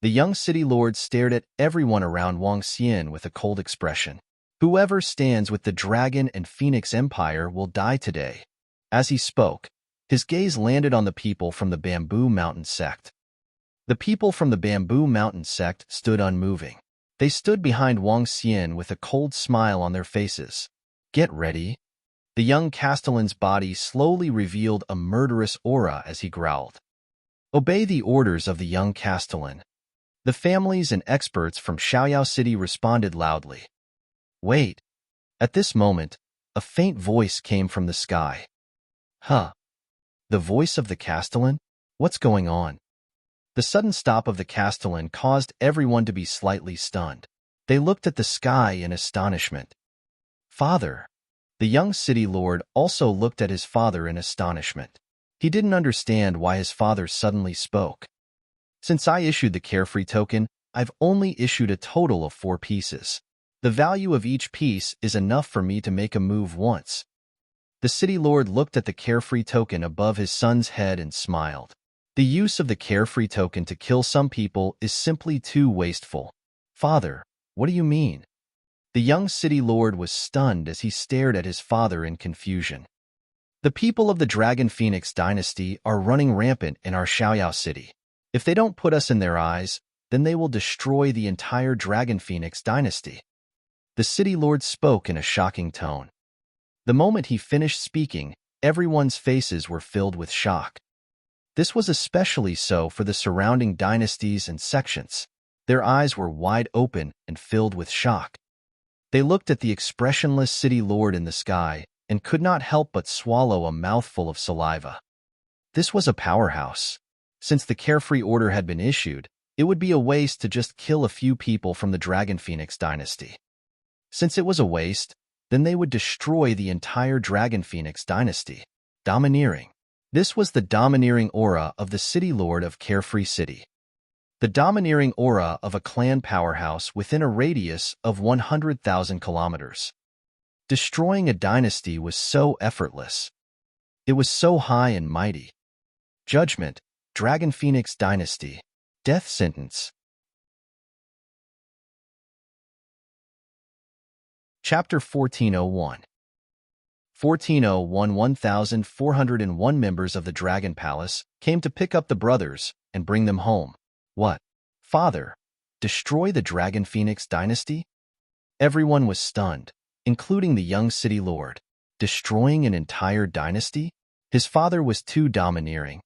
The young city lord stared at everyone around Wang Xian with a cold expression. Whoever stands with the Dragon and Phoenix Empire will die today. As he spoke, his gaze landed on the people from the Bamboo Mountain sect. The people from the Bamboo Mountain sect stood unmoving. They stood behind Wang Xian with a cold smile on their faces. Get ready. The young castellan's body slowly revealed a murderous aura as he growled. Obey the orders of the young castellan. The families and experts from Xiaoyao City responded loudly. Wait. At this moment, a faint voice came from the sky. Huh. The voice of the castellan? What's going on? The sudden stop of the castellan caused everyone to be slightly stunned. They looked at the sky in astonishment. Father. The young city lord also looked at his father in astonishment. He didn't understand why his father suddenly spoke. Since I issued the carefree token, I've only issued a total of 4 pieces. The value of each piece is enough for me to make a move once. The city lord looked at the carefree token above his son's head and smiled. The use of the carefree token to kill some people is simply too wasteful. Father, what do you mean? The young city lord was stunned as he stared at his father in confusion. The people of the Dragon Phoenix dynasty are running rampant in our Xiaoyao city. If they don't put us in their eyes, then they will destroy the entire Dragon Phoenix dynasty. The city lord spoke in a shocking tone. The moment he finished speaking, everyone's faces were filled with shock. This was especially so for the surrounding dynasties and sections. Their eyes were wide open and filled with shock. They looked at the expressionless city lord in the sky and could not help but swallow a mouthful of saliva. This was a powerhouse. Since the carefree order had been issued, it would be a waste to just kill a few people from the Dragon Phoenix dynasty. Since it was a waste, then they would destroy the entire Dragon Phoenix dynasty. Domineering. This was the domineering aura of the city lord of Carefree City. The domineering aura of a clan powerhouse within a radius of 100,000 kilometers. Destroying a dynasty was so effortless. It was so high and mighty. Judgment, Dragon Phoenix Dynasty, Death Sentence. Chapter 1401. 1401 1,401 members of the Dragon Palace came to pick up the brothers and bring them home. What? Father, destroy the Dragon Phoenix dynasty? Everyone was stunned, including the young city lord. Destroying an entire dynasty? His father was too domineering.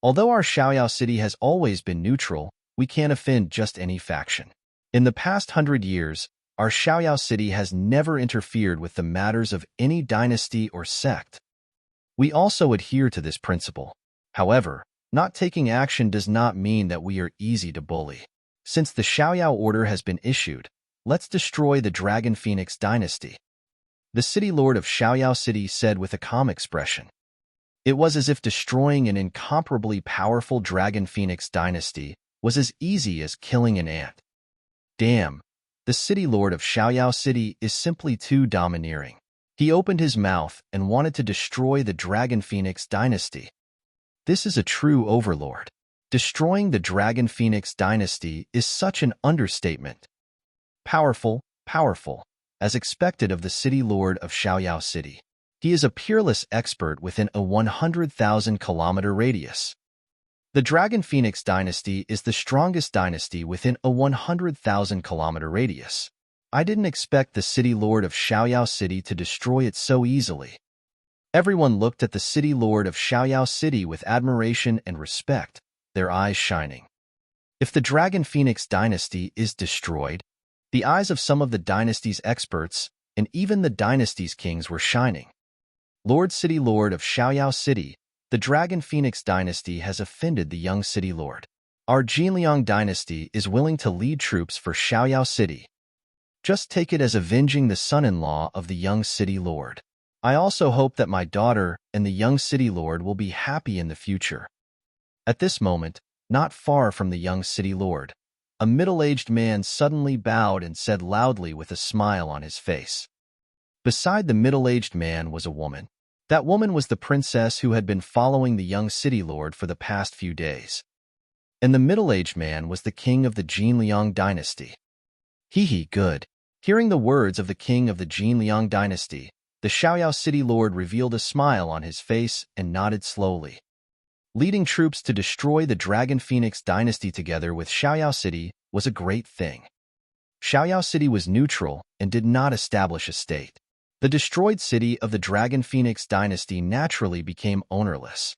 Although our Xiaoyao city has always been neutral, we can't offend just any faction. In the past 100 years, our Xiaoyao city has never interfered with the matters of any dynasty or sect. We also adhere to this principle. However, not taking action does not mean that we are easy to bully. Since the Xiaoyao order has been issued, let's destroy the Dragon Phoenix dynasty. The city lord of Xiaoyao City said with a calm expression. It was as if destroying an incomparably powerful Dragon Phoenix dynasty was as easy as killing an ant. Damn, the city lord of Xiaoyao City is simply too domineering. He opened his mouth and wanted to destroy the Dragon Phoenix dynasty. This is a true overlord. Destroying the Dragon Phoenix dynasty is such an understatement. Powerful, powerful, as expected of the city lord of Xiaoyao City. He is a peerless expert within a 100,000-kilometer radius. The Dragon Phoenix dynasty is the strongest dynasty within a 100,000-kilometer radius. I didn't expect the city lord of Xiaoyao City to destroy it so easily. Everyone looked at the city lord of Xiaoyao City with admiration and respect, their eyes shining. If the Dragon Phoenix dynasty is destroyed, the eyes of some of the dynasty's experts and even the dynasty's kings were shining. Lord City Lord of Xiaoyao City, the Dragon Phoenix dynasty has offended the young city lord. Our Jinliang dynasty is willing to lead troops for Xiaoyao City. Just take it as avenging the son-in-law of the young city lord. I also hope that my daughter and the young city lord will be happy in the future. At this moment, not far from the young city lord, a middle-aged man suddenly bowed and said loudly with a smile on his face. Beside the middle-aged man was a woman. That woman was the princess who had been following the young city lord for the past few days. And the middle-aged man was the king of the Jinliang dynasty. Hee good. Hearing the words of the king of the Jinliang dynasty, the Xiaoyao city lord revealed a smile on his face and nodded slowly. Leading troops to destroy the Dragon Phoenix dynasty together with Xiaoyao City was a great thing. Xiaoyao City was neutral and did not establish a state. The destroyed city of the Dragon Phoenix dynasty naturally became ownerless.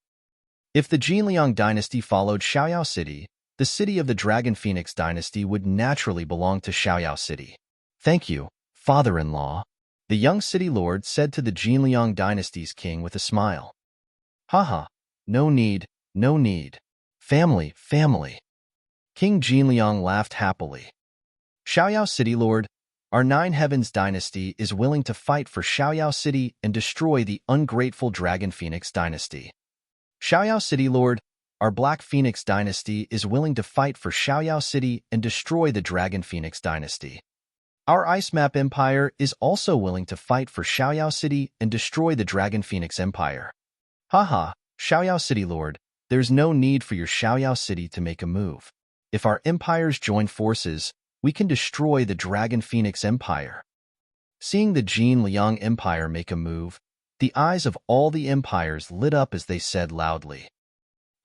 If the Jinliang dynasty followed Xiaoyao City, the city of the Dragon Phoenix dynasty would naturally belong to Xiaoyao City. Thank you, father-in-law, the young city lord said to the Jinliang dynasty's king with a smile. Haha, no need, no need. Family, family. King Jinliang laughed happily. Xiaoyao City Lord, our Nine Heavens dynasty is willing to fight for Xiaoyao City and destroy the ungrateful Dragon Phoenix dynasty. Xiaoyao City Lord, our Black Phoenix dynasty is willing to fight for Xiaoyao City and destroy the Dragon Phoenix dynasty. Our Ice Map Empire is also willing to fight for Xiaoyao City and destroy the Dragon Phoenix Empire. Haha, Xiaoyao City Lord, there's no need for your Xiaoyao City to make a move. If our empires join forces, we can destroy the Dragon Phoenix Empire. Seeing the Jinliang Empire make a move, the eyes of all the empires lit up as they said loudly.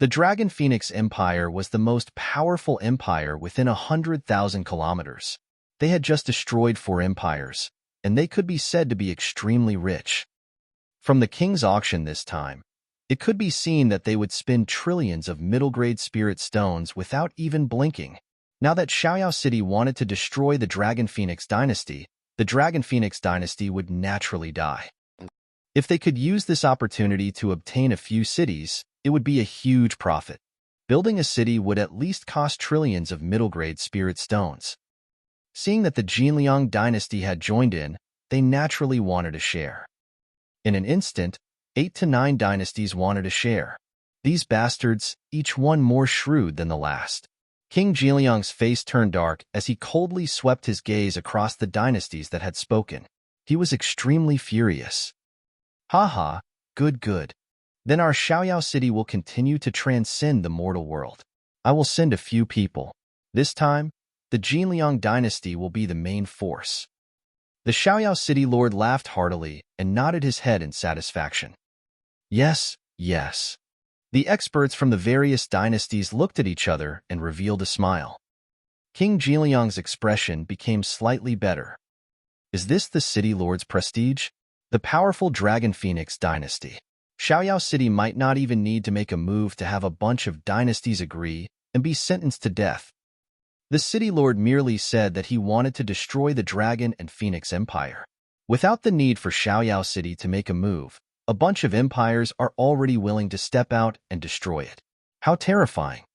The Dragon Phoenix Empire was the most powerful empire within 100,000 kilometers. They had just destroyed 4 empires, and they could be said to be extremely rich. From the king's auction this time, it could be seen that they would spend trillions of middle-grade spirit stones without even blinking. Now that Xiaoyao City wanted to destroy the Dragon Phoenix dynasty, the Dragon Phoenix dynasty would naturally die. If they could use this opportunity to obtain a few cities, it would be a huge profit. Building a city would at least cost trillions of middle-grade spirit stones. Seeing that the Jinliang dynasty had joined in, they naturally wanted a share. In an instant, 8 to 9 dynasties wanted a share. These bastards, each one more shrewd than the last. King Jinliang's face turned dark as he coldly swept his gaze across the dynasties that had spoken. He was extremely furious. "Ha, good. Then our Xiaoyao city will continue to transcend the mortal world. I will send a few people. This time, the Jinliang dynasty will be the main force." The Xiaoyao city lord laughed heartily and nodded his head in satisfaction. Yes. The experts from the various dynasties looked at each other and revealed a smile. King Jinliang's expression became slightly better. Is this the city lord's prestige? The powerful Dragon Phoenix dynasty. Xiaoyao City might not even need to make a move to have a bunch of dynasties agree and be sentenced to death. The city lord merely said that he wanted to destroy the Dragon and Phoenix Empire. Without the need for Xiaoyao City to make a move, a bunch of empires are already willing to step out and destroy it. How terrifying!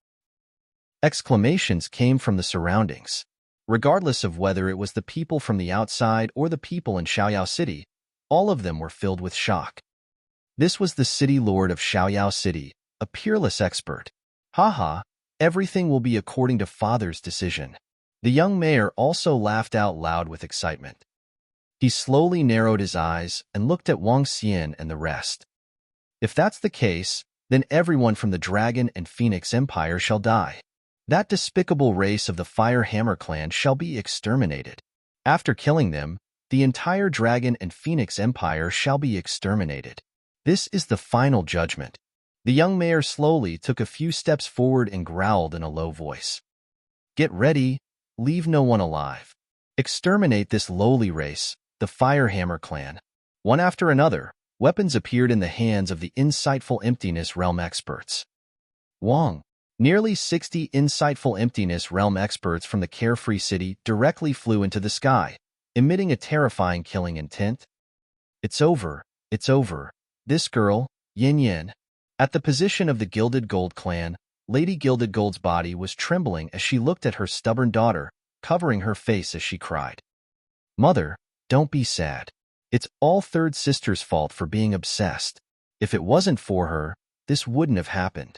Exclamations came from the surroundings. Regardless of whether it was the people from the outside or the people in Xiaoyao City, all of them were filled with shock. This was the city lord of Xiaoyao City, a peerless expert. Ha, everything will be according to father's decision. The young mayor also laughed out loud with excitement. He slowly narrowed his eyes and looked at Wang Xian and the rest. If that's the case, then everyone from the Dragon and Phoenix Empire shall die. That despicable race of the Fire Hammer clan shall be exterminated. After killing them, the entire Dragon and Phoenix Empire shall be exterminated. This is the final judgment. The young mayor slowly took a few steps forward and growled in a low voice. Get ready, leave no one alive. Exterminate this lowly race, the Fire Hammer clan. One after another, weapons appeared in the hands of the insightful Emptiness Realm experts. Wang. Nearly 60 insightful Emptiness Realm experts from the Carefree City directly flew into the sky, emitting a terrifying killing intent. It's over. This girl, Yin. At the position of the Gilded Gold clan, Lady Gilded Gold's body was trembling as she looked at her stubborn daughter, covering her face as she cried. Mother, don't be sad. It's all Third Sister's fault for being obsessed. If it wasn't for her, this wouldn't have happened.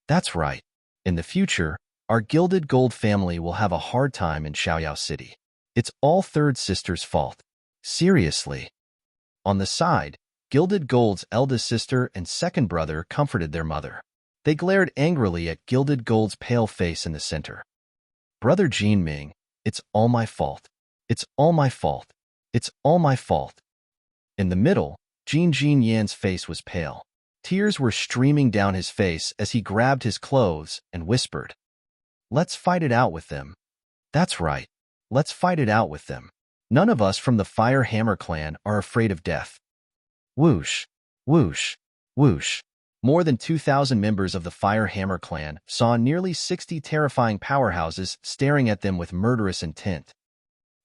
That's right. In the future, our Gilded Gold family will have a hard time in Xiaoyao City. It's all Third Sister's fault. Seriously. On the side, Gilded Gold's eldest sister and second brother comforted their mother. They glared angrily at Gilded Gold's pale face in the center. Brother Jin Ming, it's all my fault. It's all my fault. It's all my fault. In the middle, Jin Yan's face was pale. Tears were streaming down his face as he grabbed his clothes and whispered, Let's fight it out with them. That's right. Let's fight it out with them. None of us from the Fire Hammer clan are afraid of death. Whoosh, whoosh, whoosh. More than 2,000 members of the Fire Hammer clan saw nearly 60 terrifying powerhouses staring at them with murderous intent.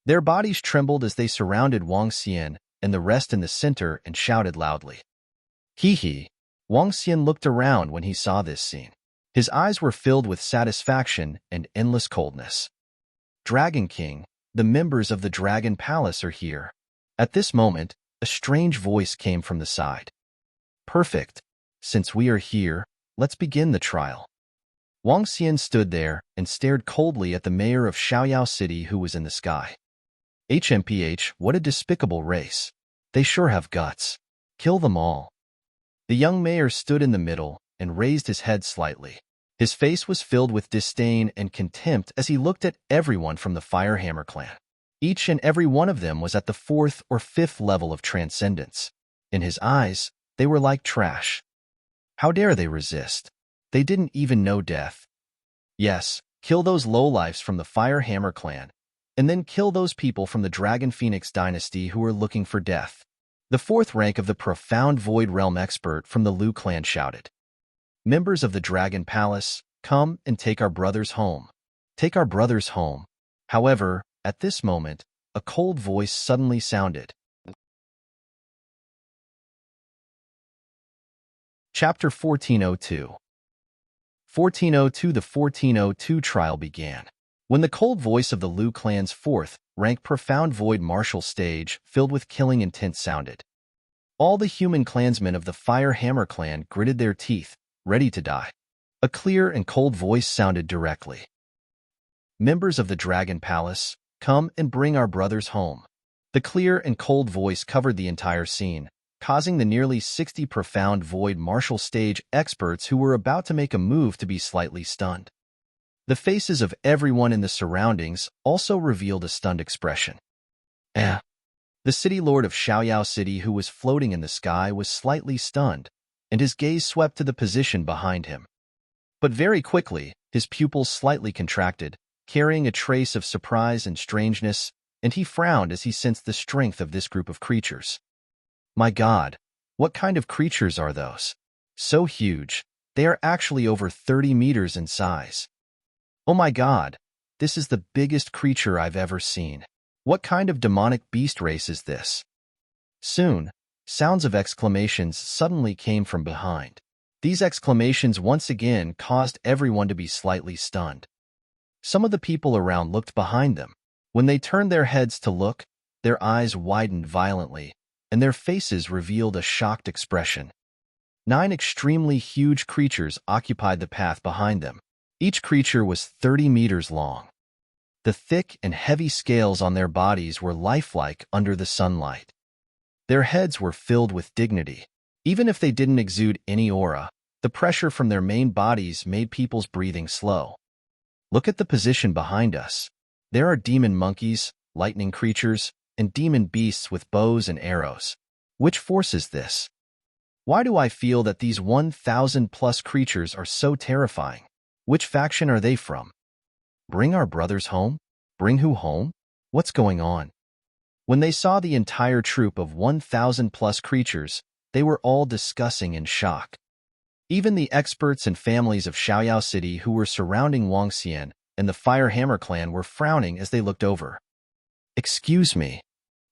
Their bodies trembled as they surrounded Wang Xian and the rest in the center and shouted loudly. Hee. Wang Xian looked around when he saw this scene. His eyes were filled with satisfaction and endless coldness. Dragon King, the members of the Dragon Palace are here. At this moment, a strange voice came from the side. Perfect. Since we are here, let's begin the trial. Wang Xian stood there and stared coldly at the mayor of Xiaoyao City who was in the sky. HMPH, what a despicable race. They sure have guts. Kill them all. The young mayor stood in the middle and raised his head slightly. His face was filled with disdain and contempt as he looked at everyone from the Fire Hammer clan. Each and every one of them was at the 4th or 5th level of transcendence. In his eyes, they were like trash. How dare they resist? They didn't even know death. Yes, kill those lowlifes from the Firehammer clan, and then kill those people from the Dragon Phoenix dynasty who are looking for death. The fourth rank of the Profound Void Realm expert from the Lu clan shouted, "Members of the Dragon Palace, come and take our brothers home. Take our brothers home." However, at this moment, a cold voice suddenly sounded. Chapter 1402. 1402. The 1402 trial began. When the cold voice of the Lu clan's fourth rank Profound Void martial stage filled with killing intent sounded, all the human clansmen of the Firehammer clan gritted their teeth, ready to die. A clear and cold voice sounded directly. "Members of the Dragon Palace, come and bring our brothers home." The clear and cold voice covered the entire scene, causing the nearly 60 Profound Void martial stage experts who were about to make a move to be slightly stunned. The faces of everyone in the surroundings also revealed a stunned expression. The city lord of Xiaoyao City, who was floating in the sky, was slightly stunned, and his gaze swept to the position behind him. But very quickly, his pupils slightly contracted, carrying a trace of surprise and strangeness, and he frowned as he sensed the strength of this group of creatures. My God, what kind of creatures are those? So huge, they are actually over 30 meters in size. Oh my God, this is the biggest creature I've ever seen. What kind of demonic beast race is this? Soon, sounds of exclamations suddenly came from behind. These exclamations once again caused everyone to be slightly stunned. Some of the people around looked behind them. When they turned their heads to look, their eyes widened violently, and their faces revealed a shocked expression. 9 extremely huge creatures occupied the path behind them. Each creature was 30 meters long. The thick and heavy scales on their bodies were lifelike under the sunlight. Their heads were filled with dignity. Even if they didn't exude any aura, the pressure from their main bodies made people's breathing slow. Look at the position behind us. There are demon monkeys, lightning creatures, and demon beasts with bows and arrows. Which force is this? Why do I feel that these 1,000+ creatures are so terrifying? Which faction are they from? Bring our brothers home? Bring who home? What's going on? When they saw the entire troop of 1,000+ creatures, they were all discussing in shock. Even the experts and families of Xiaoyao City who were surrounding Wang Xian and the Firehammer clan were frowning as they looked over. Excuse me.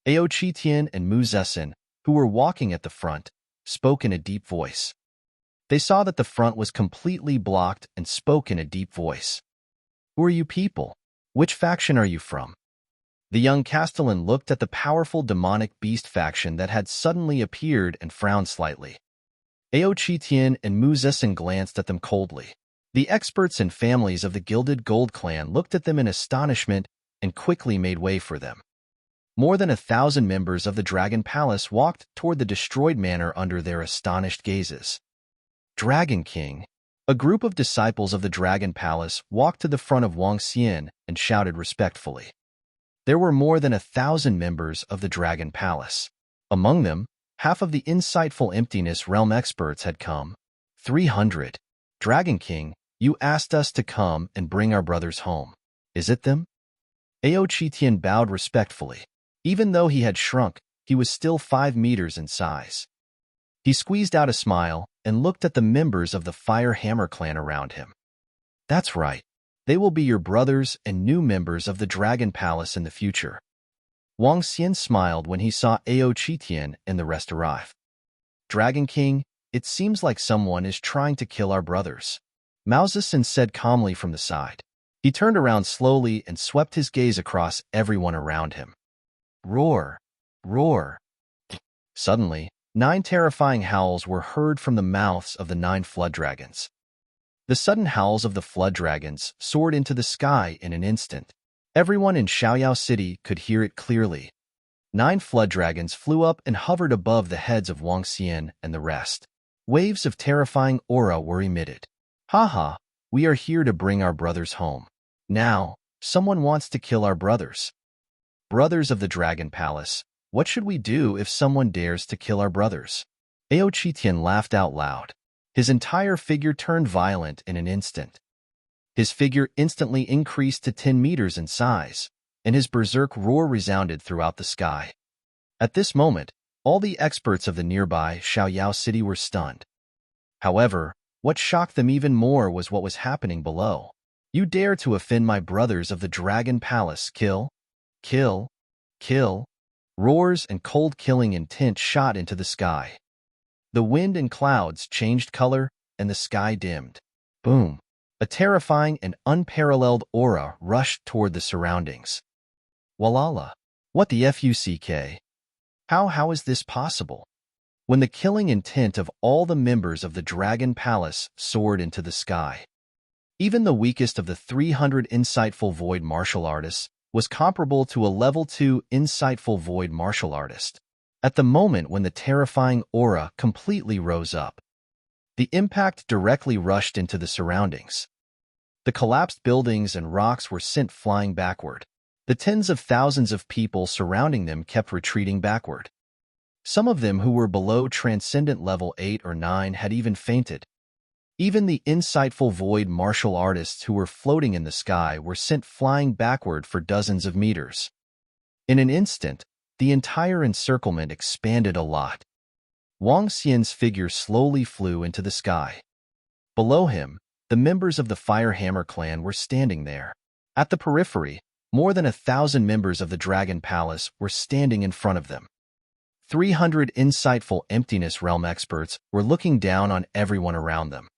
Ao Qitian and Mu Zesen, who were walking at the front, spoke in a deep voice. They saw that the front was completely blocked and spoke in a deep voice. Who are you people? Which faction are you from? The young castellan looked at the powerful demonic beast faction that had suddenly appeared and frowned slightly. Ao Qitian and Mu Zesen glanced at them coldly. The experts and families of the Gilded Gold clan looked at them in astonishment and quickly made way for them. More than 1,000 members of the Dragon Palace walked toward the destroyed manor under their astonished gazes. Dragon King. A group of disciples of the Dragon Palace walked to the front of Wang Xian and shouted respectfully. There were more than 1,000 members of the Dragon Palace. Among them, half of the insightful emptiness realm experts had come. 300. Dragon King, you asked us to come and bring our brothers home. Is it them? Ao Qitian bowed respectfully. Even though he had shrunk, he was still 5 meters in size. He squeezed out a smile and looked at the members of the Firehammer clan around him. That's right. They will be your brothers and new members of the Dragon Palace in the future. Wang Xian smiled when he saw Ao Qitian and the rest arrive. Dragon King, it seems like someone is trying to kill our brothers. Mao Zesen said calmly from the side. He turned around slowly and swept his gaze across everyone around him. Roar! Roar! Suddenly, 9 terrifying howls were heard from the mouths of the 9 flood dragons. The sudden howls of the flood dragons soared into the sky in an instant. Everyone in Xiaoyao City could hear it clearly. 9 flood dragons flew up and hovered above the heads of Wang Xian and the rest. Waves of terrifying aura were emitted. Haha, we are here to bring our brothers home. Now, someone wants to kill our brothers. Brothers of the Dragon Palace, what should we do if someone dares to kill our brothers? Ao Qitian laughed out loud. His entire figure turned violent in an instant. His figure instantly increased to 10 meters in size, and his berserk roar resounded throughout the sky. At this moment, all the experts of the nearby Xiaoyao city were stunned. However, what shocked them even more was what was happening below. You dare to offend my brothers of the Dragon Palace, kill, kill, kill. Roars and cold killing intent shot into the sky. The wind and clouds changed color, and the sky dimmed. Boom! A terrifying and unparalleled aura rushed toward the surroundings. Walala! What the fuck? How is this possible? When the killing intent of all the members of the Dragon Palace soared into the sky. Even the weakest of the 300 insightful void martial artists was comparable to a level 2 insightful void martial artist. At the moment when the terrifying aura completely rose up, the impact directly rushed into the surroundings. The collapsed buildings and rocks were sent flying backward. The tens of thousands of people surrounding them kept retreating backward. Some of them who were below transcendent level 8 or 9 had even fainted. Even the insightful void martial artists who were floating in the sky were sent flying backward for dozens of meters. In an instant, the entire encirclement expanded a lot. Wang Xian's figure slowly flew into the sky. Below him, the members of the Firehammer clan were standing there. At the periphery, more than 1,000 members of the Dragon Palace were standing in front of them. 300 insightful Emptiness Realm experts were looking down on everyone around them.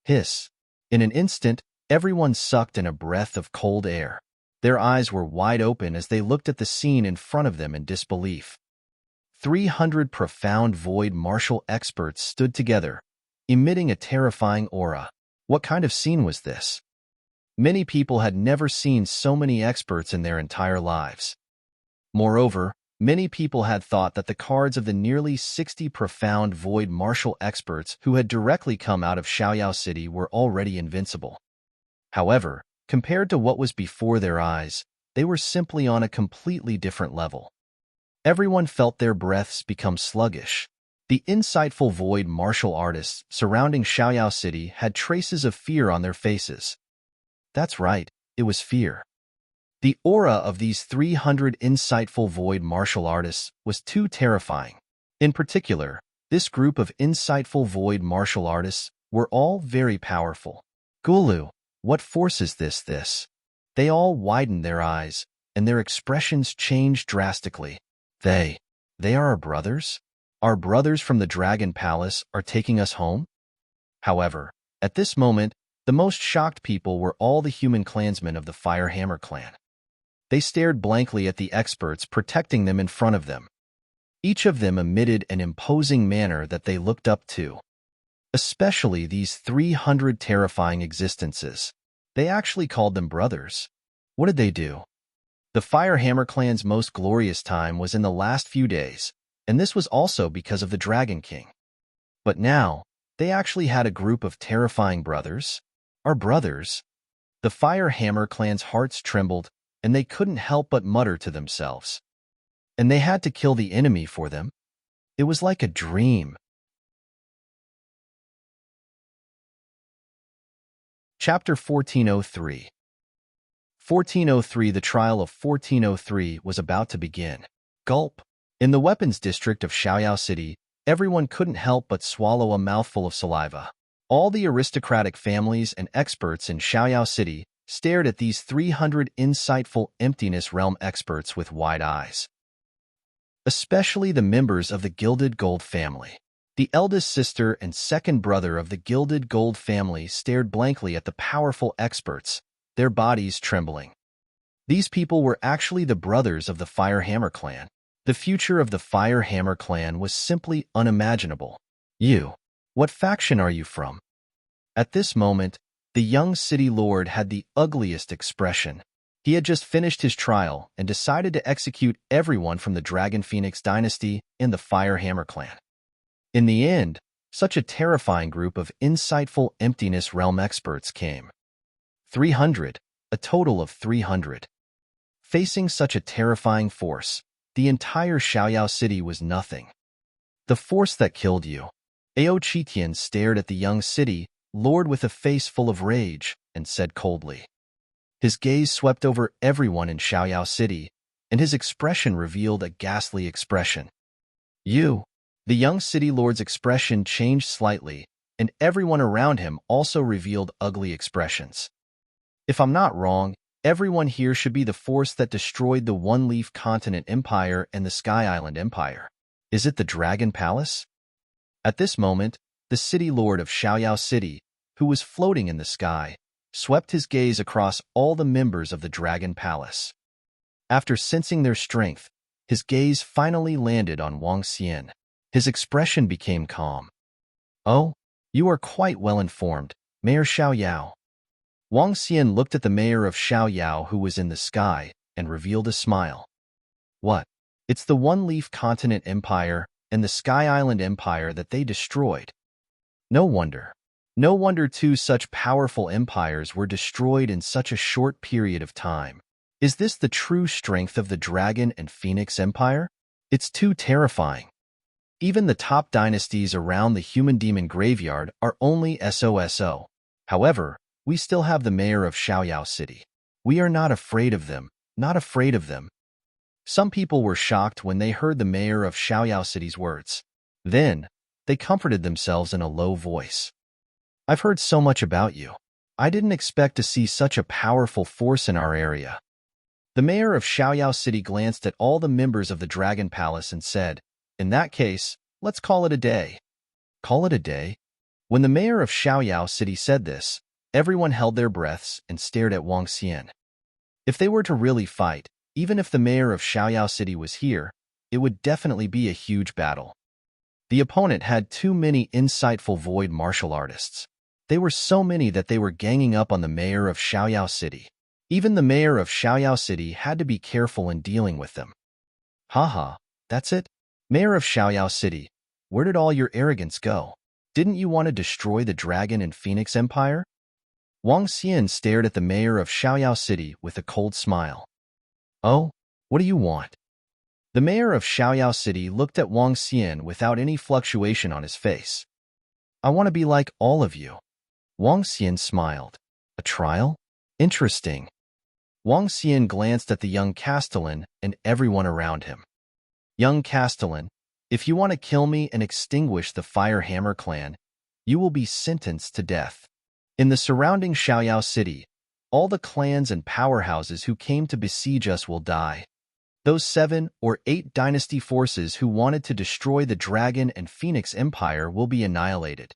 Hiss! In an instant, everyone sucked in a breath of cold air. Their eyes were wide open as they looked at the scene in front of them in disbelief. 300 profound void martial experts stood together, emitting a terrifying aura. What kind of scene was this? Many people had never seen so many experts in their entire lives. Moreover, many people had thought that the cards of the nearly 60 profound void martial experts who had directly come out of Xiaoyao City were already invincible. However, compared to what was before their eyes, they were simply on a completely different level. Everyone felt their breaths become sluggish. The insightful void martial artists surrounding Xiaoyao City had traces of fear on their faces. That's right, it was fear. The aura of these 300 insightful void martial artists was too terrifying. In particular, this group of insightful void martial artists were all very powerful. Gulu, what force is this? They all widened their eyes, and their expressions changed drastically. They are our brothers? Our brothers from the Dragon Palace are taking us home? However, at this moment, the most shocked people were all the human clansmen of the Firehammer clan. They stared blankly at the experts protecting them in front of them. Each of them emitted an imposing manner that they looked up to. Especially these 300 terrifying existences. They actually called them brothers. What did they do? The Firehammer clan's most glorious time was in the last few days, and this was also because of the Dragon King. But now, they actually had a group of terrifying brothers. Our brothers. The Firehammer clan's hearts trembled, and they couldn't help but mutter to themselves. And they had to kill the enemy for them. It was like a dream. Chapter 1403. 1403. The trial of 1403 was about to begin. Gulp. In the weapons district of Xiaoyao City, everyone couldn't help but swallow a mouthful of saliva. All the aristocratic families and experts in Xiaoyao City stared at these 300 insightful Emptiness Realm experts with wide eyes. Especially the members of the Gilded Gold family. The eldest sister and second brother of the Gilded Gold family stared blankly at the powerful experts, their bodies trembling. These people were actually the brothers of the Firehammer clan. The future of the Firehammer clan was simply unimaginable. You, what faction are you from? At this moment, the young city lord had the ugliest expression. He had just finished his trial and decided to execute everyone from the Dragon Phoenix dynasty in the Firehammer clan. In the end, such a terrifying group of insightful Emptiness Realm experts came. 300, a total of 300. Facing such a terrifying force, the entire Xiaoyao City was nothing. The force that killed you. Ao Chitian stared at the young city lord with a face full of rage and said coldly. His gaze swept over everyone in Xiaoyao City, and his expression revealed a ghastly expression. You. The young city lord's expression changed slightly, and everyone around him also revealed ugly expressions. If I'm not wrong, everyone here should be the force that destroyed the One-Leaf Continent Empire and the Sky Island Empire. Is it the Dragon Palace? At this moment, the city lord of Xiaoyao City, who was floating in the sky, swept his gaze across all the members of the Dragon Palace. After sensing their strength, his gaze finally landed on Wang Xian. His expression became calm. Oh, you are quite well informed, Mayor Xiaoyao. Wang Xian looked at the mayor of Xiaoyao who was in the sky and revealed a smile. What? It's the One-Leaf Continent Empire and the Sky Island Empire that they destroyed. No wonder. No wonder two such powerful empires were destroyed in such a short period of time. Is this the true strength of the Dragon and Phoenix Empire? It's too terrifying. Even the top dynasties around the Human Demon Graveyard are only SOSO. However, we still have the mayor of Xiaoyao City. We are not afraid of them, not afraid of them. Some people were shocked when they heard the mayor of Xiaoyao City's words. Then, they comforted themselves in a low voice. I've heard so much about you. I didn't expect to see such a powerful force in our area. The mayor of Xiaoyao City glanced at all the members of the Dragon Palace and said, in that case, let's call it a day. Call it a day? When the mayor of Xiaoyao City said this, everyone held their breaths and stared at Wang Xian. If they were to really fight, even if the mayor of Xiaoyao City was here, it would definitely be a huge battle. The opponent had too many insightful void martial artists. They were so many that they were ganging up on the mayor of Xiaoyao City. Even the mayor of Xiaoyao City had to be careful in dealing with them. Haha, that's it? Mayor of Xiaoyao City, where did all your arrogance go? Didn't you want to destroy the Dragon and Phoenix Empire? Wang Xian stared at the mayor of Xiaoyao City with a cold smile. Oh, what do you want? The mayor of Xiaoyao City looked at Wang Xian without any fluctuation on his face. I want to be like all of you. Wang Xian smiled. A trial? Interesting. Wang Xian glanced at the young Castellan and everyone around him. Young Castellan, if you want to kill me and extinguish the Fire Hammer clan, you will be sentenced to death. In the surrounding Xiaoyao City, all the clans and powerhouses who came to besiege us will die. Those 7 or 8 dynasty forces who wanted to destroy the Dragon and Phoenix Empire will be annihilated.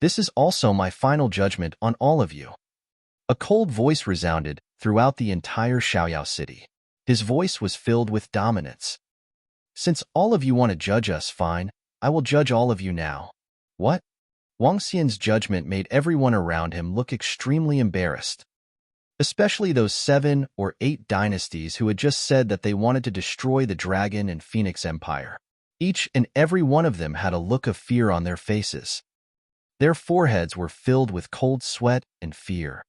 This is also my final judgment on all of you. A cold voice resounded throughout the entire Xiaoyao City. His voice was filled with dominance. Since all of you want to judge us, fine, I will judge all of you now. What? Wang Xian's judgment made everyone around him look extremely embarrassed. Especially those 7 or 8 dynasties who had just said that they wanted to destroy the Dragon and Phoenix Empire. Each and every one of them had a look of fear on their faces. Their foreheads were filled with cold sweat and fear.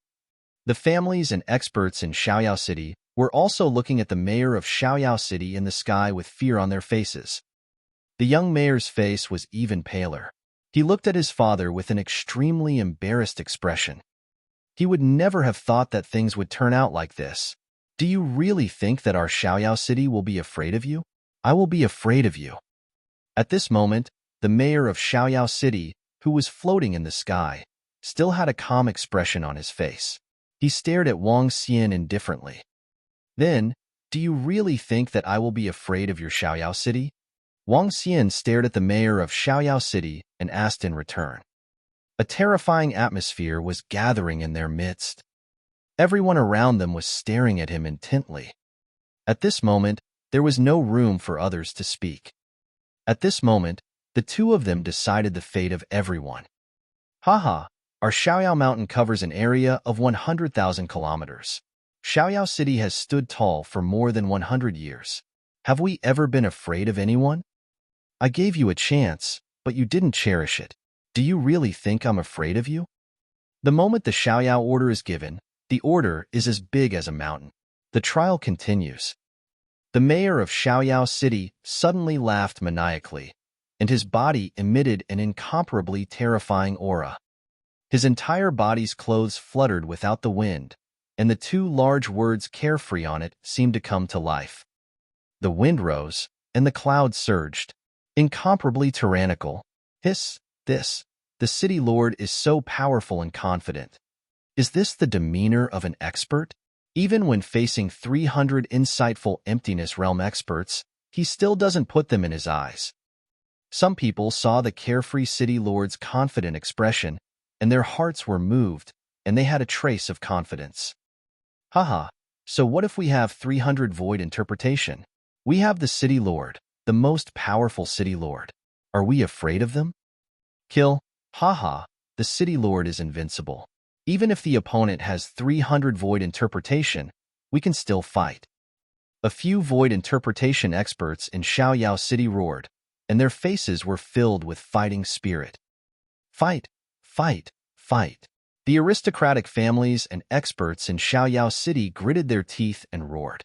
The families and experts in Xiaoyao City were also looking at the mayor of Xiaoyao City in the sky with fear on their faces. The young mayor's face was even paler. He looked at his father with an extremely embarrassed expression. He would never have thought that things would turn out like this. Do you really think that our Xiaoyao City will be afraid of you? I will be afraid of you. At this moment, the mayor of Xiaoyao City, who was floating in the sky, still had a calm expression on his face. He stared at Wang Xian indifferently. Then, do you really think that I will be afraid of your Xiaoyao City? Wang Xian stared at the mayor of Xiaoyao City and asked in return. A terrifying atmosphere was gathering in their midst. Everyone around them was staring at him intently. At this moment, there was no room for others to speak. At this moment, the two of them decided the fate of everyone. Haha, our Xiaoyao Mountain covers an area of 100,000 kilometers. Xiaoyao City has stood tall for more than 100 years. Have we ever been afraid of anyone? I gave you a chance, but you didn't cherish it. Do you really think I'm afraid of you? The moment the Xiaoyao order is given, the order is as big as a mountain. The trial continues. The mayor of Xiaoyao City suddenly laughed maniacally. and his body emitted an incomparably terrifying aura. His entire body's clothes fluttered without the wind, and the two large words carefree on it seemed to come to life. The wind rose, and the clouds surged. Incomparably tyrannical. The city lord is so powerful and confident. Is this the demeanor of an expert? Even when facing 300 insightful emptiness realm experts, he still doesn't put them in his eyes. Some people saw the carefree city lord's confident expression, and their hearts were moved, and they had a trace of confidence. Haha, so what if we have 300 void interpretation? We have the city lord, the most powerful city lord. Are we afraid of them? Kill. Haha, the city lord is invincible. Even if the opponent has 300 void interpretation, we can still fight. A few void interpretation experts in Xiaoyao City roared, and their faces were filled with fighting spirit. Fight, fight, fight. The aristocratic families and experts in Xiaoyao City gritted their teeth and roared.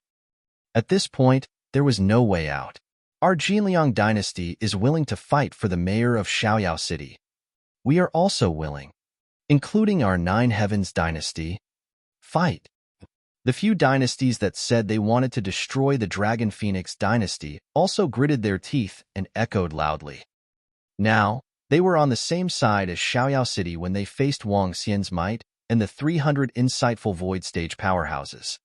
At this point, there was no way out. Our Jinliang dynasty is willing to fight for the mayor of Xiaoyao City. We are also willing, including our Nine Heavens dynasty. Fight. The few dynasties that said they wanted to destroy the Dragon Phoenix dynasty also gritted their teeth and echoed loudly. Now, they were on the same side as Xiaoyao City when they faced Wang Xian's might and the 300 insightful void stage powerhouses.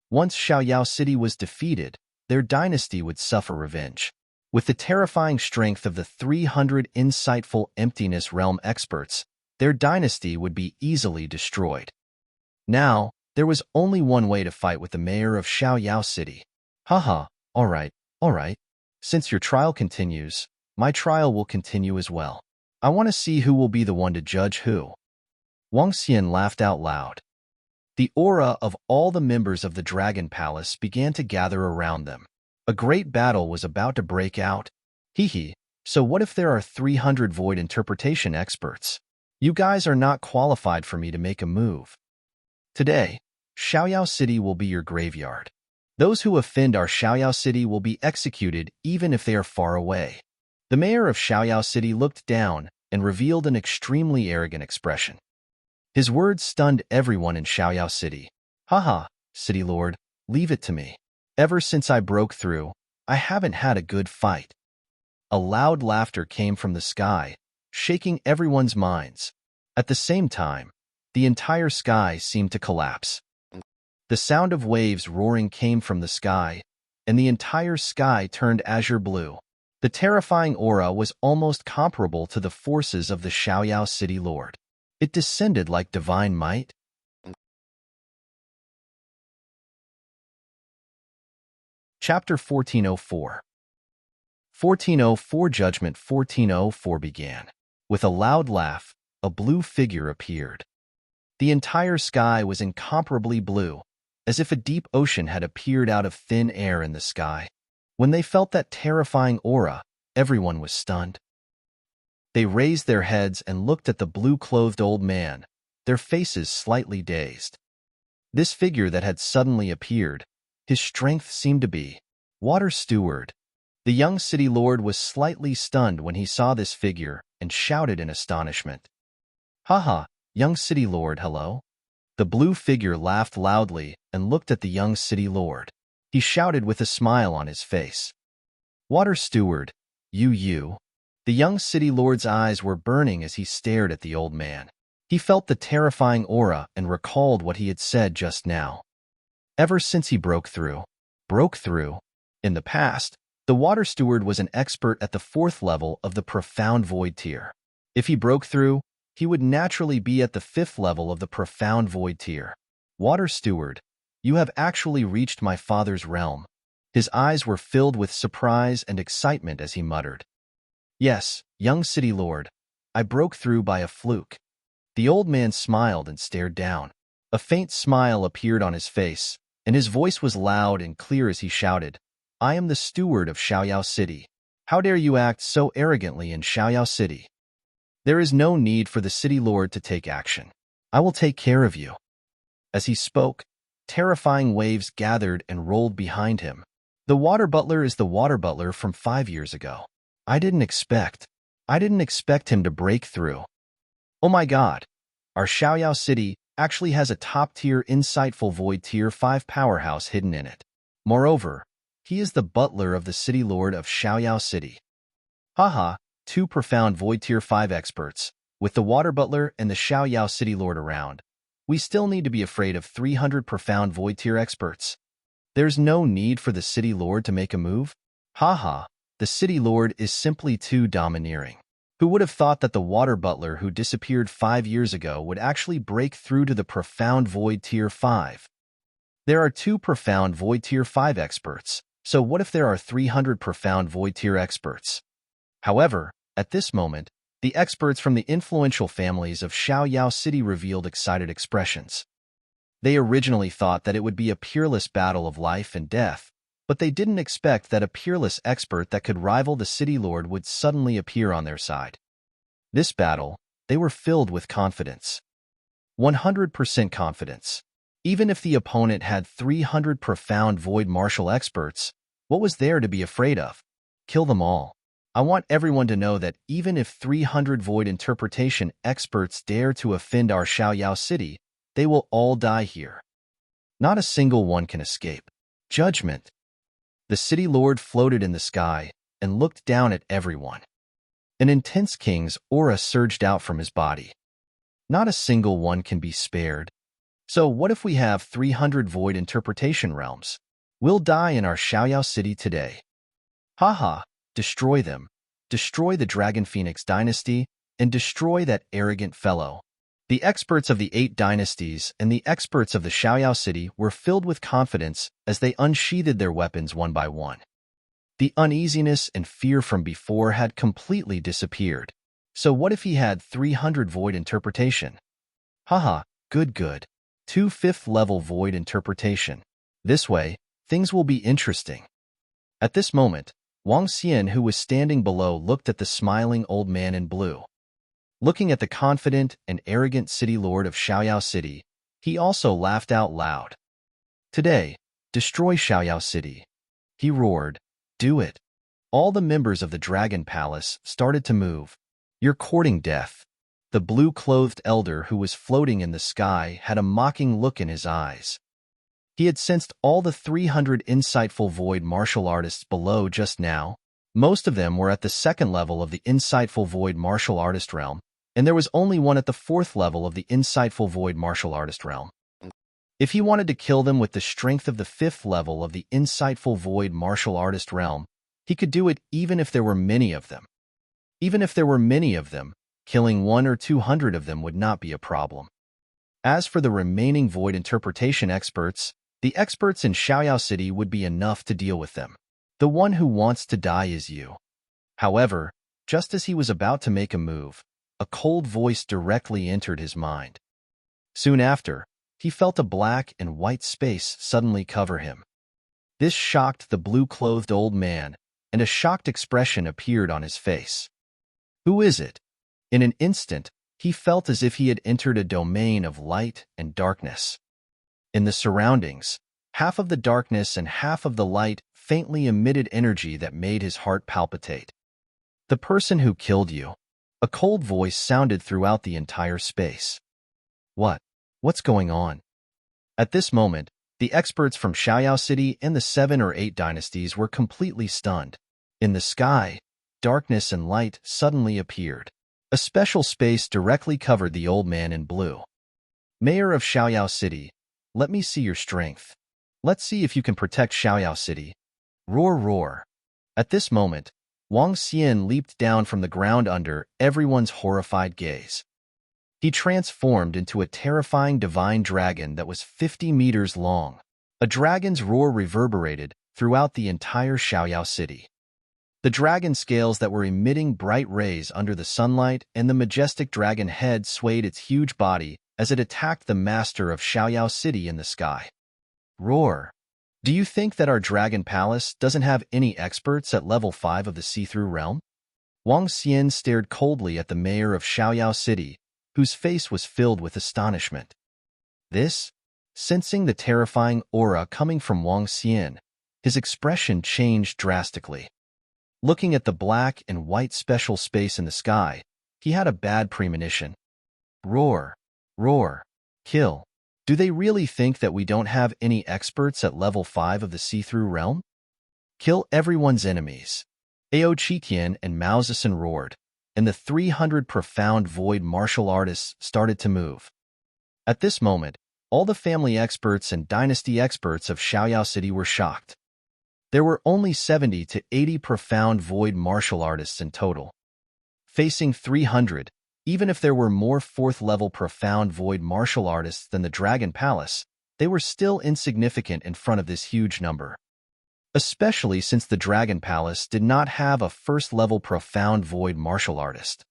Once Xiaoyao City was defeated, their dynasty would suffer revenge. With the terrifying strength of the 300 insightful emptiness realm experts, their dynasty would be easily destroyed. Now, there was only one way to fight with the mayor of Xiaoyao City. Haha, all right. Since your trial continues, my trial will continue as well. I want to see who will be the one to judge who. Wang Xian laughed out loud. The aura of all the members of the Dragon Palace began to gather around them. A great battle was about to break out. So what if there are 300 void interpretation experts? You guys are not qualified for me to make a move. Today, Xiaoyao City will be your graveyard. Those who offend our Xiaoyao City will be executed even if they are far away. The mayor of Xiaoyao City looked down and revealed an extremely arrogant expression. His words stunned everyone in Xiaoyao City. Haha, city lord, leave it to me. Ever since I broke through, I haven't had a good fight. A loud laughter came from the sky, shaking everyone's minds. At the same time, the entire sky seemed to collapse. The sound of waves roaring came from the sky, and the entire sky turned azure blue. The terrifying aura was almost comparable to the forces of the Xiaoyao City Lord. It descended like divine might. Chapter 1404. 1404 Judgment 1404 began. With a loud laugh, a blue figure appeared. The entire sky was incomparably blue, as if a deep ocean had appeared out of thin air in the sky. When they felt that terrifying aura, everyone was stunned. They raised their heads and looked at the blue-clothed old man, their faces slightly dazed. This figure that had suddenly appeared, his strength seemed to be Water Steward. The young city lord was slightly stunned when he saw this figure and shouted in astonishment. Haha, young city lord, hello? The blue figure laughed loudly and looked at the young city lord. He shouted with a smile on his face. Water Steward, you. The young city lord's eyes were burning as he stared at the old man. He felt the terrifying aura and recalled what he had said just now. Ever since he broke through. In the past, the Water Steward was an expert at the 4th level of the Profound Void tier. If he broke through, he would naturally be at the 5th level of the Profound Void tier. Water Steward, you have actually reached my father's realm. His eyes were filled with surprise and excitement as he muttered. Yes, young city lord, I broke through by a fluke. The old man smiled and stared down. A faint smile appeared on his face, and his voice was loud and clear as he shouted, I am the steward of Xiaoyao City. How dare you act so arrogantly in Xiaoyao City? There is no need for the city lord to take action. I will take care of you. As he spoke, terrifying waves gathered and rolled behind him. The water butler is the water butler from 5 years ago. I didn't expect. I didn't expect him to break through. Oh my god. Our Xiaoyao city actually has a top-tier insightful void tier 5 powerhouse hidden in it. Moreover, he is the butler of the city lord of Xiaoyao City. Haha, two profound void tier 5 experts. With the water butler and the Xiaoyao city lord around, we still need to be afraid of 300 profound void tier experts. There's no need for the city lord to make a move? Haha, the city lord is simply too domineering. Who would have thought that the water butler who disappeared 5 years ago would actually break through to the profound void tier 5? There are 2 profound void tier 5 experts, so what if there are 300 profound void tier experts? However, at this moment, the experts from the influential families of Xiaoyao City revealed excited expressions. They originally thought that it would be a peerless battle of life and death, but they didn't expect that a peerless expert that could rival the city lord would suddenly appear on their side. This battle, they were filled with confidence. 100% confidence. Even if the opponent had 300 profound void martial experts, what was there to be afraid of? Kill them all. I want everyone to know that even if 300 void interpretation experts dare to offend our Xiaoyao city, they will all die here. Not a single one can escape. Judgment. The city lord floated in the sky and looked down at everyone. An intense king's aura surged out from his body. Not a single one can be spared. So what if we have 300 void interpretation realms? We'll die in our Xiaoyao city today. Haha, destroy them. Destroy the Dragon Phoenix dynasty and destroy that arrogant fellow. The experts of the 8 dynasties and the experts of the Xiaoyao city were filled with confidence as they unsheathed their weapons one by one. The uneasiness and fear from before had completely disappeared. So what if he had 300 void interpretation? Haha, good. 2 5th level void interpretation. This way, things will be interesting. At this moment, Wang Xian, who was standing below, looked at the smiling old man in blue. Looking at the confident and arrogant city lord of Xiaoyao City, he also laughed out loud. Today, destroy Xiaoyao City. He roared, do it. All the members of the Dragon Palace started to move. You're courting death. The blue-clothed elder who was floating in the sky had a mocking look in his eyes. He had sensed all the 300 insightful void martial artists below just now. Most of them were at the 2nd level of the insightful void martial artist realm, and there was only one at the 4th level of the insightful void martial artist realm. If he wanted to kill them with the strength of the 5th level of the insightful void martial artist realm, he could do it even if there were many of them. Even if there were many of them, killing 100 or 200 of them would not be a problem. As for the remaining void interpretation experts, the experts in Xiaoyao City would be enough to deal with them. The one who wants to die is you. However, just as he was about to make a move, a cold voice directly entered his mind. Soon after, he felt a black and white space suddenly cover him. This shocked the blue-clothed old man, and a shocked expression appeared on his face. Who is it? In an instant, he felt as if he had entered a domain of light and darkness. In the surroundings, half of the darkness and half of the light faintly emitted energy that made his heart palpitate. The person who killed you. A cold voice sounded throughout the entire space. What's going on? At this moment, the experts from Xiaoyao City and the 7 or 8 dynasties were completely stunned. In the sky, darkness and light suddenly appeared. A special space directly covered the old man in blue. Mayor of Xiaoyao City, let me see your strength. Let's see if you can protect Xiaoyao City. Roar. At this moment, Wang Xian leaped down from the ground under everyone's horrified gaze. He transformed into a terrifying divine dragon that was 50 meters long. A dragon's roar reverberated throughout the entire Xiaoyao City. The dragon scales that were emitting bright rays under the sunlight and the majestic dragon head swayed its huge body as it attacked the master of Xiaoyao City in the sky. Roar. Do you think that our Dragon Palace doesn't have any experts at level 5 of the see-through realm? Wang Xian stared coldly at the mayor of Xiaoyao City, whose face was filled with astonishment. Sensing the terrifying aura coming from Wang Xian, his expression changed drastically. Looking at the black and white special space in the sky, he had a bad premonition. Roar, roar, kill. Do they really think that we don't have any experts at level 5 of the see-through realm? Kill everyone's enemies. Ao Chitian and Mao Zedong roared, and the 300 profound void martial artists started to move. At this moment, all the family experts and dynasty experts of Xiaoyao City were shocked. There were only 70 to 80 profound void martial artists in total. Facing 300, even if there were more 4th-level profound void martial artists than the Dragon Palace, they were still insignificant in front of this huge number. Especially since the Dragon Palace did not have a 1st-level profound void martial artist.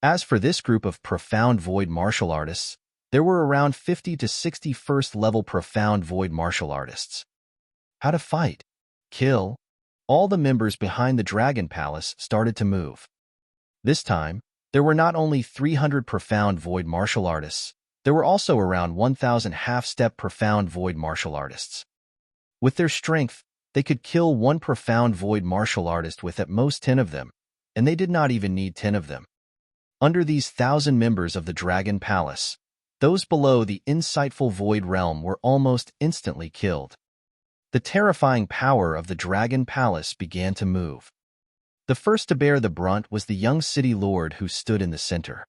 As for this group of profound void martial artists, there were around 50 to 60 1st-level profound void martial artists. How to fight? Kill. All the members behind the Dragon Palace started to move. This time, there were not only 300 profound void martial artists, there were also around 1,000 half-step profound void martial artists. With their strength, they could kill one profound void martial artist with at most 10 of them, and they did not even need 10 of them. Under these 1,000 members of the Dragon Palace, those below the insightful void realm were almost instantly killed. The terrifying power of the Dragon Palace began to move. The first to bear the brunt was the young city lord who stood in the center.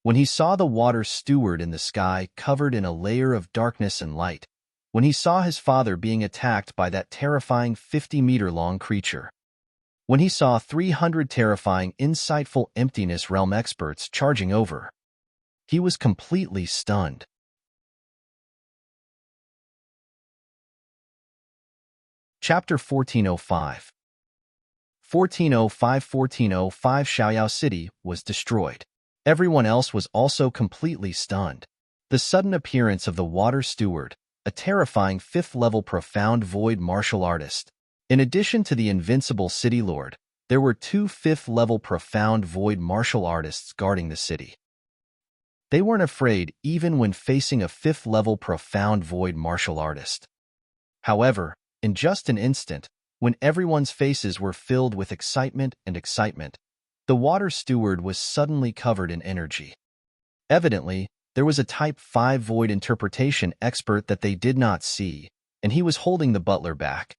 When he saw the water steward in the sky covered in a layer of darkness and light, when he saw his father being attacked by that terrifying 50-meter-long creature, when he saw 300 terrifying insightful emptiness realm experts charging over, he was completely stunned. Chapter 1405. 1405 Xiaoyao City was destroyed. Everyone else was also completely stunned. The sudden appearance of the water steward, a terrifying 5th-level profound void martial artist. In addition to the invincible city lord, there were 2 5th-level profound void martial artists guarding the city. They weren't afraid even when facing a 5th-level profound void martial artist. However, in just an instant, when everyone's faces were filled with excitement, the water steward was suddenly covered in energy. Evidently, there was a Type 5 void interpretation expert that they did not see, and he was holding the butler back.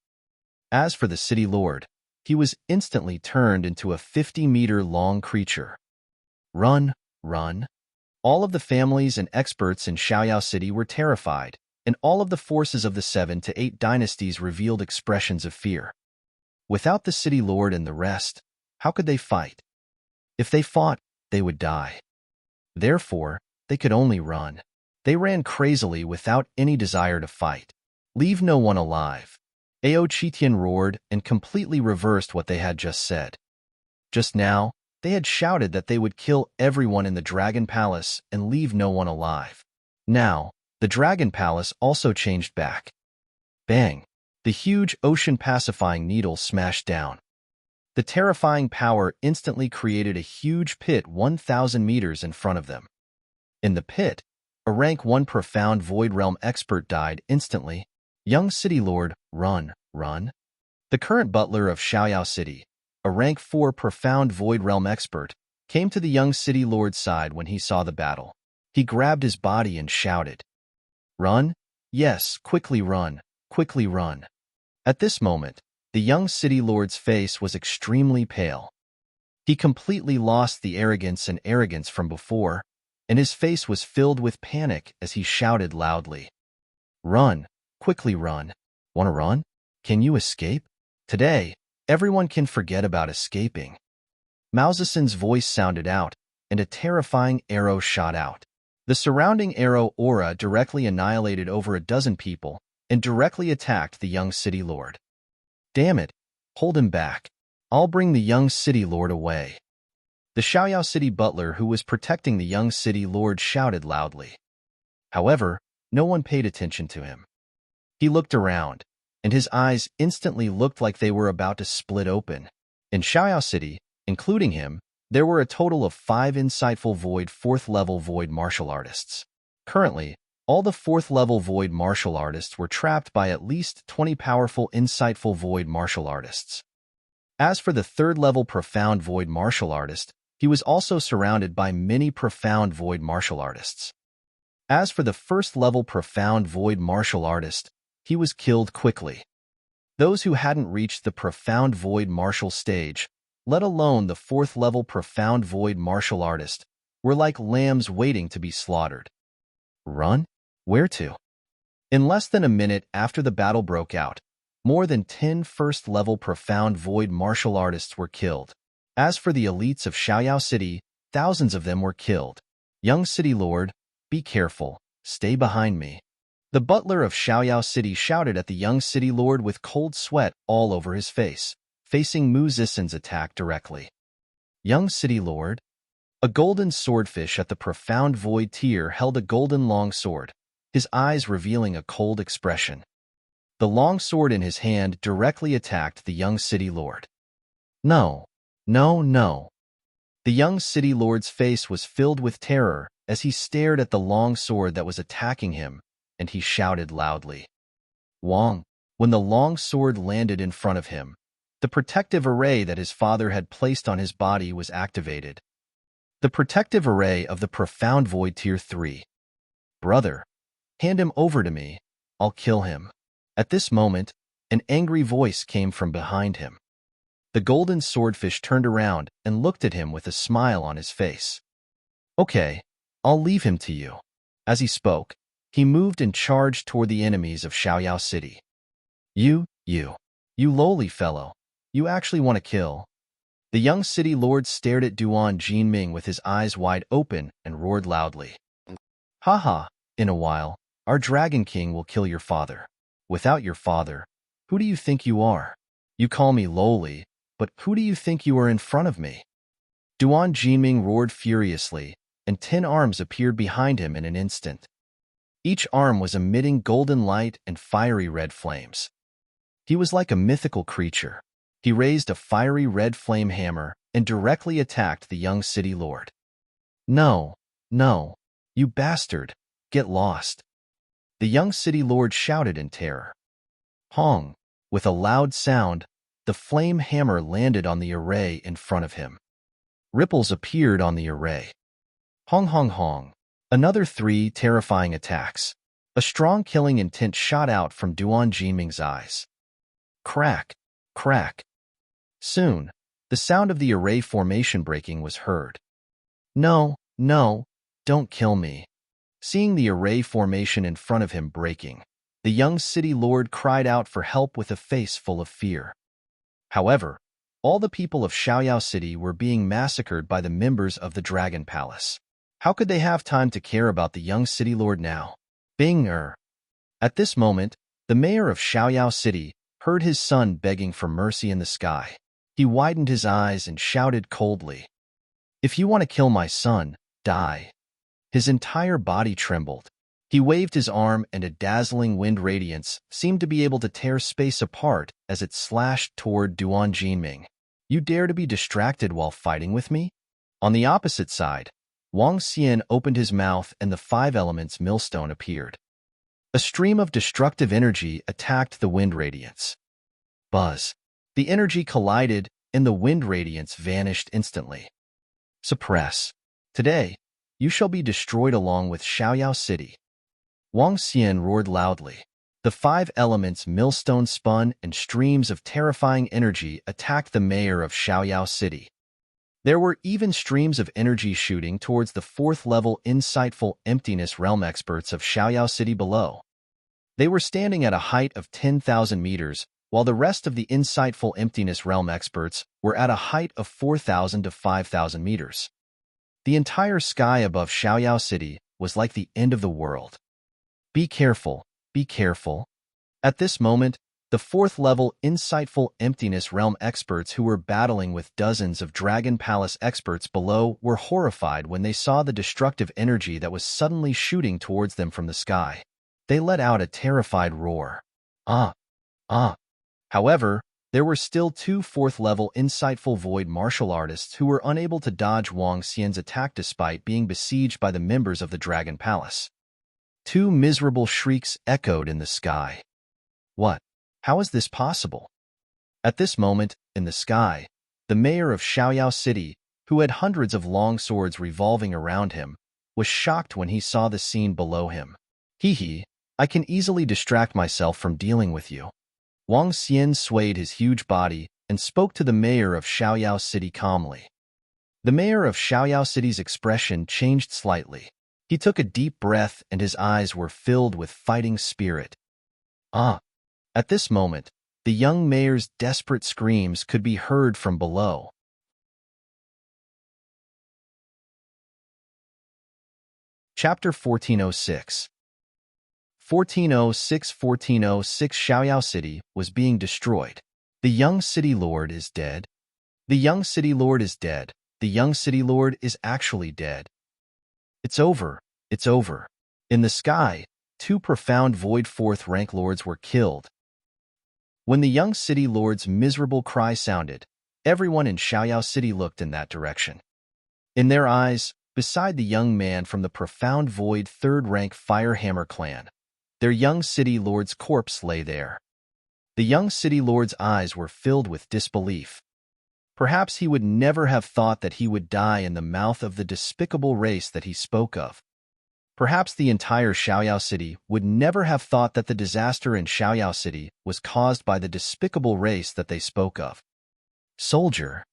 As for the city lord, he was instantly turned into a 50-meter-long creature. Run, run. All of the families and experts in Xiaoyao City were terrified, and all of the forces of the 7 to 8 dynasties revealed expressions of fear. Without the city lord and the rest, how could they fight? If they fought, they would die. Therefore, they could only run. They ran crazily without any desire to fight. Leave no one alive. Ao Chitian roared and completely reversed what they had just said. Just now, they had shouted that they would kill everyone in the Dragon Palace and leave no one alive. Now, the Dragon Palace also changed back. Bang! The huge ocean-pacifying needle smashed down. The terrifying power instantly created a huge pit 1,000 meters in front of them. In the pit, a rank 1 profound void realm expert died instantly. Young city lord, run, run. The current butler of Xiaoyao City, a rank 4 profound void realm expert, came to the young city lord's side when he saw the battle. He grabbed his body and shouted, "Run? Yes, quickly run, quickly run." At this moment, the young city lord's face was extremely pale. He completely lost the arrogance from before, and his face was filled with panic as he shouted loudly, "Run, quickly run. Want to run? Can you escape? Today, everyone can forget about escaping." Mao Zedong's voice sounded out, and a terrifying arrow shot out. The surrounding arrow aura directly annihilated over a dozen people and directly attacked the young city lord. "Damn it! Hold him back. I'll bring the young city lord away." The Xiaoyao City butler who was protecting the young city lord shouted loudly. However, no one paid attention to him. He looked around, and his eyes instantly looked like they were about to split open. In Xiaoyao City, including him, there were a total of 5 insightful void 4th-level void martial artists. Currently, all the 4th-level void martial artists were trapped by at least 20 powerful insightful void martial artists. As for the third-level profound void martial artist, he was also surrounded by many profound void martial artists. As for the first-level profound void martial artist, he was killed quickly. Those who hadn't reached the profound void martial stage, let alone the fourth-level profound void martial artist, were like lambs waiting to be slaughtered. Run? Where to? In less than a minute after the battle broke out, more than 10 first-level profound void martial artists were killed. As for the elites of Xiaoyao City, thousands of them were killed. Young City Lord, be careful, stay behind me. The butler of Xiaoyao City shouted at the young City Lord with cold sweat all over his face, facing Mu Zisin's attack directly. Young City Lord? A golden swordfish at the profound void tier held a golden long sword, his eyes revealing a cold expression. The long sword in his hand directly attacked the young City Lord. No, no, no. The young City Lord's face was filled with terror as he stared at the long sword that was attacking him, and he shouted loudly. Wang, when the long sword landed in front of him, the protective array that his father had placed on his body was activated. The protective array of the profound void tier 3. Brother, hand him over to me, I'll kill him. At this moment, an angry voice came from behind him. The golden swordfish turned around and looked at him with a smile on his face. Okay, I'll leave him to you. As he spoke, he moved and charged toward the enemies of Xiaoyao City. You lowly fellow, you actually want to kill? The young City Lord stared at Duan Jinming with his eyes wide open and roared loudly. Haha, in a while, our Dragon King will kill your father. Without your father, who do you think you are? You call me lowly, but who do you think you are in front of me? Duan Jinming roared furiously, and 10 arms appeared behind him in an instant. Each arm was emitting golden light and fiery red flames. He was like a mythical creature. He raised a fiery red flame hammer and directly attacked the young City Lord. No, no, you bastard, get lost. The young City Lord shouted in terror. Hong! With a loud sound, the flame hammer landed on the array in front of him. Ripples appeared on the array. Hong hong hong. Another 3 terrifying attacks. A strong killing intent shot out from Duan Jinming's eyes. Crack, crack. Soon, the sound of the array formation breaking was heard. No, no, don't kill me. Seeing the array formation in front of him breaking, the young City Lord cried out for help with a face full of fear. However, all the people of Xiaoyao City were being massacred by the members of the Dragon Palace. How could they have time to care about the young City Lord now? Bing-er. At this moment, the mayor of Xiaoyao City heard his son begging for mercy in the sky. He widened his eyes and shouted coldly, If you want to kill my son, die. His entire body trembled. He waved his arm and a dazzling wind radiance seemed to be able to tear space apart as it slashed toward Duan Jinming. You dare to be distracted while fighting with me? On the opposite side, Wang Xian opened his mouth and the 5 elements millstone appeared. A stream of destructive energy attacked the wind radiance. Buzz. The energy collided and the wind radiance vanished instantly. Suppress. Today, you shall be destroyed along with Xiaoyao City. Wang Xian roared loudly. The 5 elements millstone spun and streams of terrifying energy attacked the mayor of Xiaoyao City. There were even streams of energy shooting towards the 4th-level insightful emptiness realm experts of Xiaoyao City below. They were standing at a height of 10,000 meters, while the rest of the insightful emptiness realm experts were at a height of 4,000 to 5,000 meters. The entire sky above Xiaoyao City was like the end of the world. Be careful, be careful. At this moment, the 4th-level insightful emptiness realm experts who were battling with dozens of Dragon Palace experts below were horrified when they saw the destructive energy that was suddenly shooting towards them from the sky. They let out a terrified roar. Ah! However, there were still 2 4th-level insightful void martial artists who were unable to dodge Wang Xian's attack despite being besieged by the members of the Dragon Palace. 2 miserable shrieks echoed in the sky. What? How is this possible? At this moment, in the sky, the mayor of Xiaoyao City, who had hundreds of long swords revolving around him, was shocked when he saw the scene below him. Hee, I can easily distract myself from dealing with you. Wang Xian swayed his huge body and spoke to the mayor of Xiaoyao City calmly. The mayor of Xiaoyao City's expression changed slightly. He took a deep breath and his eyes were filled with fighting spirit. Ah! At this moment, the young mayor's desperate screams could be heard from below. Chapter 1406. 1406 Xiaoyao City was being destroyed. The young city lord is dead. The young city lord is dead. The young city lord is actually dead. It's over. It's over. In the sky, 2 profound void 4th rank lords were killed. When the young city lord's miserable cry sounded, everyone in Xiaoyao City looked in that direction. In their eyes, beside the young man from the profound void 3rd rank Firehammer clan, their young city lord's corpse lay there. The young city lord's eyes were filled with disbelief. Perhaps he would never have thought that he would die in the mouth of the despicable race that he spoke of. Perhaps the entire Xiaoyao City would never have thought that the disaster in Xiaoyao City was caused by the despicable race that they spoke of. Soldier!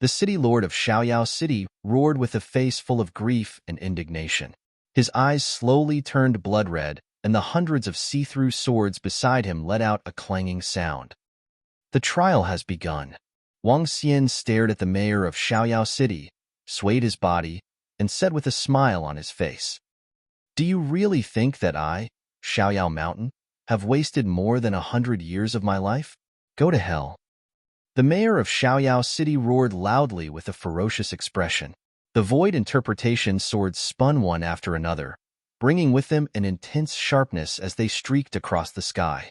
The city lord of Xiaoyao City roared with a face full of grief and indignation. His eyes slowly turned blood red, and the hundreds of see-through swords beside him let out a clanging sound. The trial has begun. Wang Xian stared at the mayor of Xiaoyao City, swayed his body, and said with a smile on his face, "Do you really think that I, Xiaoyao Mountain, have wasted more than 100 years of my life? Go to hell." The mayor of Xiaoyao City roared loudly with a ferocious expression. The void interpretation swords spun one after another, bringing with them an intense sharpness as they streaked across the sky.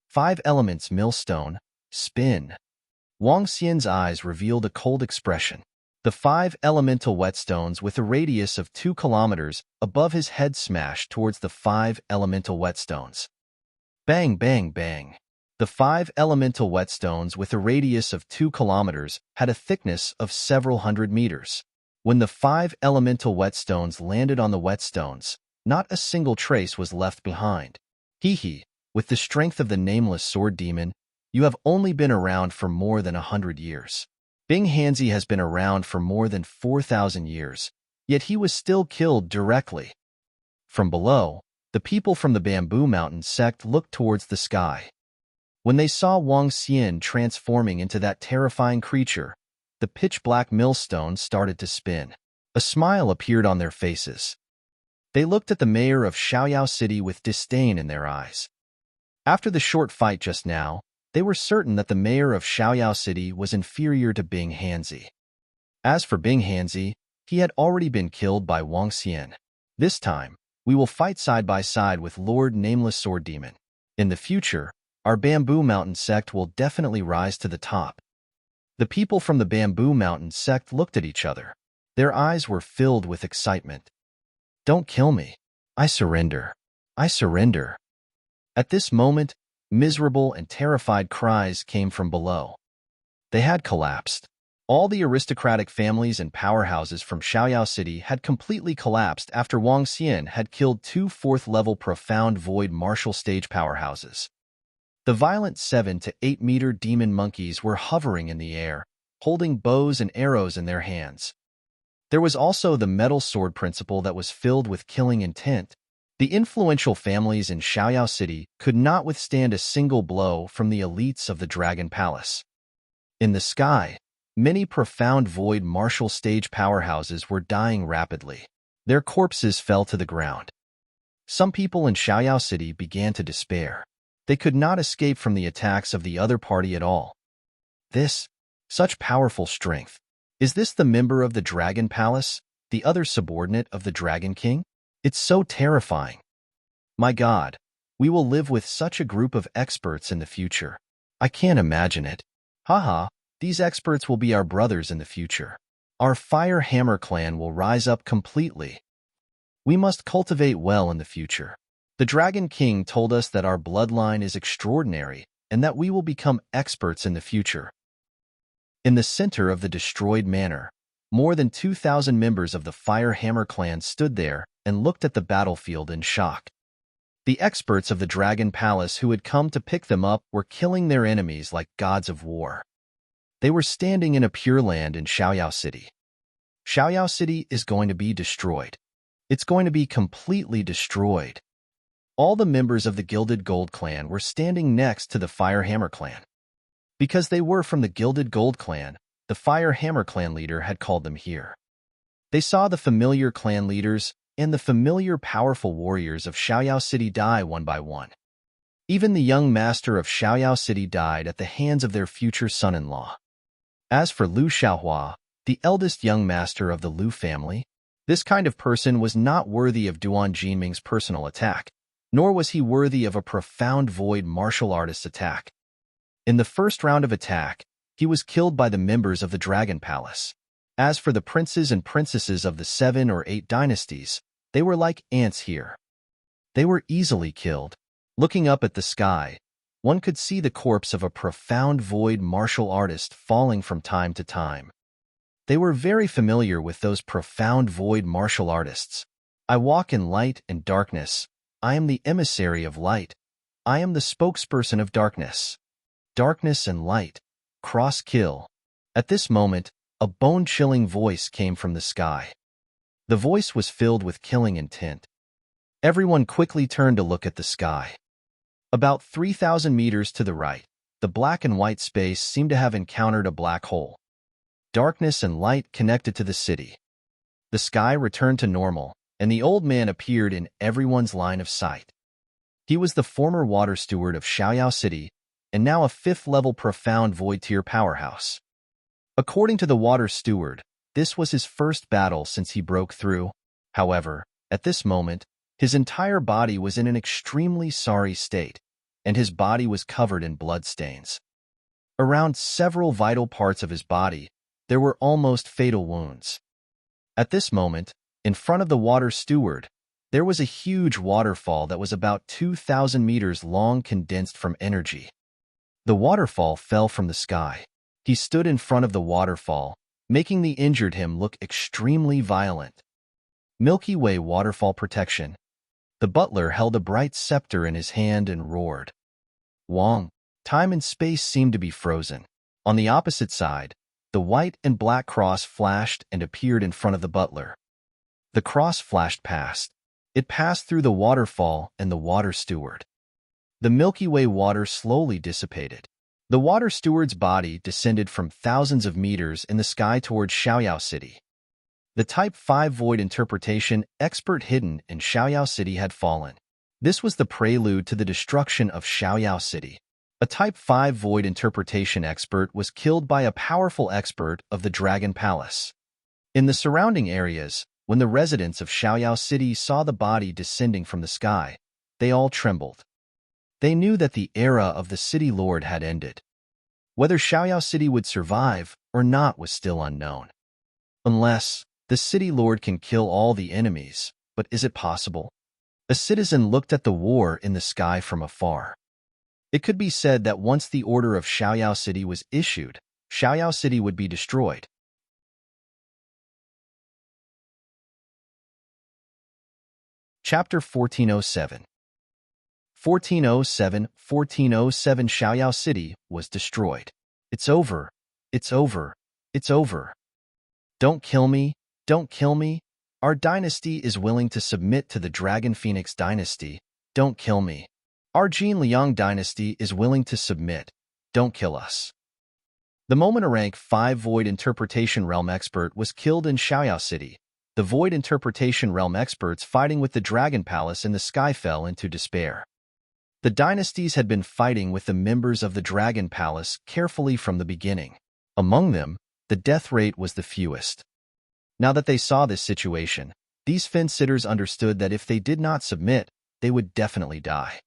5 elements millstone, spin. Wang Xian's eyes revealed a cold expression. The 5 elemental whetstones with a radius of 2 kilometers above his head smashed towards the 5 elemental whetstones. Bang, bang, bang. The 5 elemental whetstones with a radius of 2 kilometers had a thickness of several hundred meters. When the 5 elemental whetstones landed on the whetstones, not a single trace was left behind. Hee, with the strength of the nameless sword demon, you have only been around for more than 100 years. Bing Hanzi has been around for more than 4,000 years, yet he was still killed directly. From below, the people from the Bamboo Mountain sect looked towards the sky. When they saw Wang Xian transforming into that terrifying creature, the pitch-black millstone started to spin. A smile appeared on their faces. They looked at the mayor of Xiaoyao City with disdain in their eyes. After the short fight just now, they were certain that the mayor of Xiaoyao City was inferior to Bing Hanzi. As for Bing Hanzi, he had already been killed by Wang Xian. This time, we will fight side by side with Lord Nameless Sword Demon. In the future, our Bamboo Mountain sect will definitely rise to the top. The people from the Bamboo Mountain sect looked at each other. Their eyes were filled with excitement. Don't kill me. I surrender. I surrender. At this moment, miserable and terrified cries came from below. They had collapsed. All the aristocratic families and powerhouses from Xiaoyao City had completely collapsed after Wang Xian had killed 2 4th-level profound void martial stage powerhouses. The violent 7 to 8 meter demon monkeys were hovering in the air, holding bows and arrows in their hands. There was also the metal sword principle that was filled with killing intent. The influential families in Xiaoyao City could not withstand a single blow from the elites of the Dragon Palace. In the sky, many profound void martial stage powerhouses were dying rapidly. Their corpses fell to the ground. Some people in Xiaoyao City began to despair. They could not escape from the attacks of the other party at all. Such powerful strength. Is this the member of the Dragon Palace, the other subordinate of the Dragon King? It's so terrifying. My God, we will live with such a group of experts in the future. I can't imagine it. Haha, these experts will be our brothers in the future. Our Fire Hammer clan will rise up completely. We must cultivate well in the future. The Dragon King told us that our bloodline is extraordinary, and that we will become experts in the future. In the center of the destroyed manor, more than 2,000 members of the Fire Hammer clan stood there and looked at the battlefield in shock. The experts of the Dragon Palace who had come to pick them up were killing their enemies like gods of war. They were standing in a pure land in Xiaoyao City. Xiaoyao City is going to be destroyed. It's going to be completely destroyed. All the members of the Gilded Gold clan were standing next to the Fire Hammer clan. Because they were from the Gilded Gold clan, the Fire Hammer clan leader had called them here. They saw the familiar clan leaders and the familiar powerful warriors of Xiaoyao City die one by one. Even the young master of Xiaoyao City died at the hands of their future son-in-law. As for Lu Xiaohua, the eldest young master of the Lu family, this kind of person was not worthy of Duan Jinming's personal attack, nor was he worthy of a profound void martial artist's attack. In the first round of attack, he was killed by the members of the Dragon Palace. As for the princes and princesses of the 7 or 8 dynasties, they were like ants here. They were easily killed. Looking up at the sky, one could see the corpse of a profound void martial artist falling from time to time. They were very familiar with those profound void martial artists. I walk in light and darkness. I am the emissary of light. I am the spokesperson of darkness. Darkness and light. Cross-kill. At this moment, a bone-chilling voice came from the sky. The voice was filled with killing intent. Everyone quickly turned to look at the sky. About 3,000 meters to the right, the black and white space seemed to have encountered a black hole. Darkness and light connected to the city. The sky returned to normal, and the old man appeared in everyone's line of sight. He was the former water steward of Xiaoyao City, and now a 5th-level profound void-tier powerhouse. According to the water steward, this was his first battle since he broke through. However, at this moment, his entire body was in an extremely sorry state, and his body was covered in bloodstains. Around several vital parts of his body, there were almost fatal wounds. At this moment, in front of the water steward, there was a huge waterfall that was about 2,000 meters long, condensed from energy. The waterfall fell from the sky. He stood in front of the waterfall, making the injured him look extremely violent. Milky Way waterfall protection. The butler held a bright scepter in his hand and roared. Wong. Time and space seemed to be frozen. On the opposite side, the white and black cross flashed and appeared in front of the butler. The cross flashed past. It passed through the waterfall and the water steward. The Milky Way water slowly dissipated. The water steward's body descended from thousands of meters in the sky towards Xiaoyao City. The Type 5 void interpretation expert hidden in Xiaoyao City had fallen. This was the prelude to the destruction of Xiaoyao City. A Type 5 void interpretation expert was killed by a powerful expert of the Dragon Palace. In the surrounding areas, when the residents of Xiaoyao City saw the body descending from the sky, they all trembled. They knew that the era of the city lord had ended. Whether Xiaoyao City would survive or not was still unknown. Unless the city lord can kill all the enemies, but is it possible? A citizen looked at the war in the sky from afar. It could be said that once the order of Xiaoyao City was issued, Xiaoyao City would be destroyed. Chapter 1407. 1407 Xiaoyao City was destroyed. It's over. It's over. It's over. Don't kill me. Don't kill me. Our dynasty is willing to submit to the Dragon Phoenix dynasty. Don't kill me. Our Jin Liang dynasty is willing to submit. Don't kill us. The moment a rank 5 Void Interpretation Realm expert was killed in Xiaoyao City, the Void Interpretation Realm experts fighting with the Dragon Palace in the sky fell into despair. The dynasties had been fighting with the members of the Dragon Palace carefully from the beginning. Among them, the death rate was the fewest. Now that they saw this situation, these fence-sitters understood that if they did not submit, they would definitely die.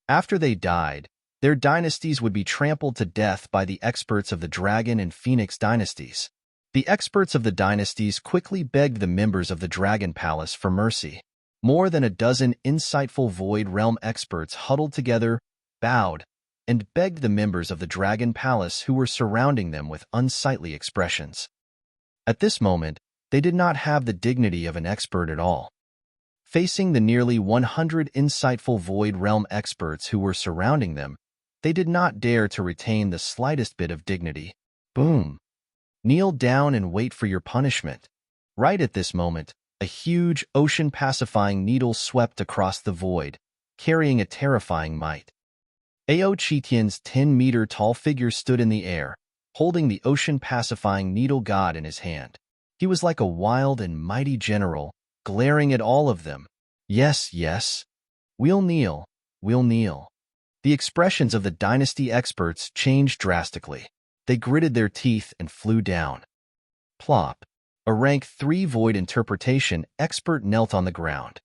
After they died, their dynasties would be trampled to death by the experts of the Dragon and Phoenix dynasties. The experts of the dynasties quickly begged the members of the Dragon Palace for mercy. More than a dozen insightful Void Realm experts huddled together, bowed, and begged the members of the Dragon Palace who were surrounding them with unsightly expressions. At this moment, they did not have the dignity of an expert at all. Facing the nearly 100 insightful Void Realm experts who were surrounding them, they did not dare to retain the slightest bit of dignity. Boom! Kneel down and wait for your punishment. Right at this moment, a huge, ocean-pacifying needle swept across the void, carrying a terrifying might. Ao Chitian's 10-meter-tall figure stood in the air, holding the ocean-pacifying needle god in his hand. He was like a wild and mighty general, glaring at all of them. Yes, yes. We'll kneel. We'll kneel. The expressions of the dynasty experts changed drastically. They gritted their teeth and flew down. Plop. A rank 3 void interpretation expert knelt on the ground.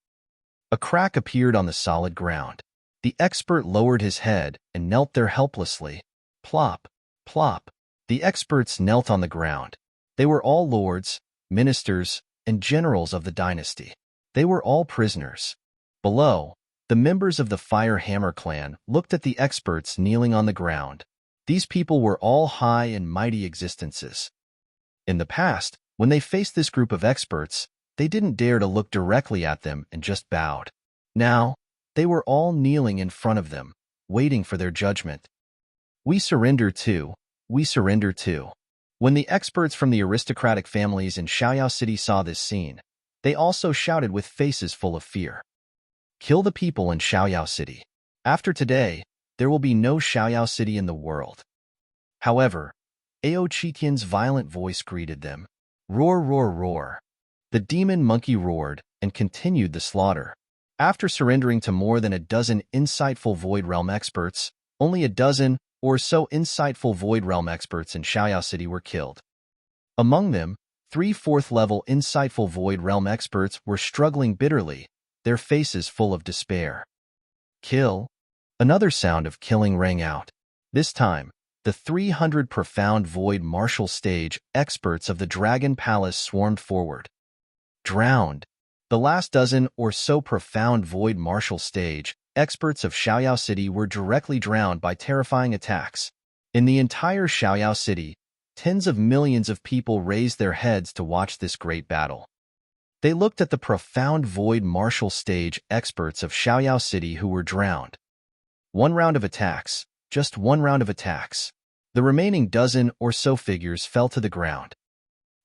A crack appeared on the solid ground. The expert lowered his head and knelt there helplessly. Plop. Plop. The experts knelt on the ground. They were all lords, ministers, and generals of the dynasty. They were all prisoners. Below, the members of the Fire Hammer clan looked at the experts kneeling on the ground. These people were all high and mighty existences. In the past, when they faced this group of experts, they didn't dare to look directly at them and just bowed. Now, they were all kneeling in front of them, waiting for their judgment. We surrender too. We surrender too. When the experts from the aristocratic families in Xiaoyao City saw this scene, they also shouted with faces full of fear. Kill the people in Xiaoyao City. After today, there will be no Xiaoyao City in the world. However, Ao Chitian's violent voice greeted them. Roar, roar, roar. The demon monkey roared and continued the slaughter. After surrendering to more than a dozen insightful Void Realm experts, only a dozen or so insightful Void Realm experts in Xiaoyao City were killed. Among them, 3 4th-level insightful Void Realm experts were struggling bitterly, their faces full of despair. Kill. Another sound of killing rang out. This time, the 300 profound Void Martial Stage experts of the Dragon Palace swarmed forward. Drowned. The last dozen or so profound Void Martial Stage experts of Xiaoyao City were directly drowned by terrifying attacks. In the entire Xiaoyao City, tens of millions of people raised their heads to watch this great battle. They looked at the profound Void Martial Stage experts of Xiaoyao City who were drowned. One round of attacks, just one round of attacks. The remaining dozen or so figures fell to the ground.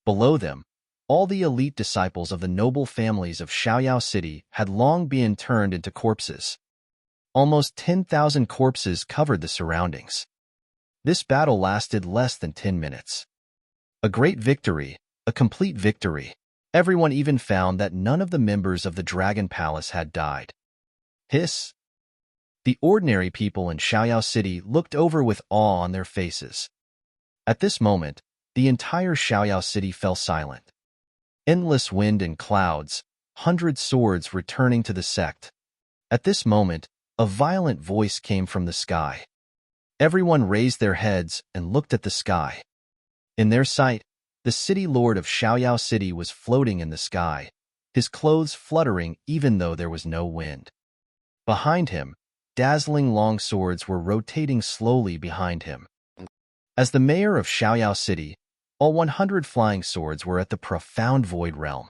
Below them, all the elite disciples of the noble families of Xiaoyao City had long been turned into corpses. Almost 10,000 corpses covered the surroundings. This battle lasted less than 10 minutes. A great victory, a complete victory. Everyone even found that none of the members of the Dragon Palace had died. Hiss. The ordinary people in Xiaoyao City looked over with awe on their faces. At this moment, the entire Xiaoyao City fell silent. Endless wind and clouds, 100 swords returning to the sect. At this moment, a violent voice came from the sky. Everyone raised their heads and looked at the sky. In their sight, the city lord of Xiaoyao City was floating in the sky, his clothes fluttering even though there was no wind. Behind him, dazzling long swords were rotating slowly behind him. As the mayor of Xiaoyao City, all 100 flying swords were at the profound Void Realm.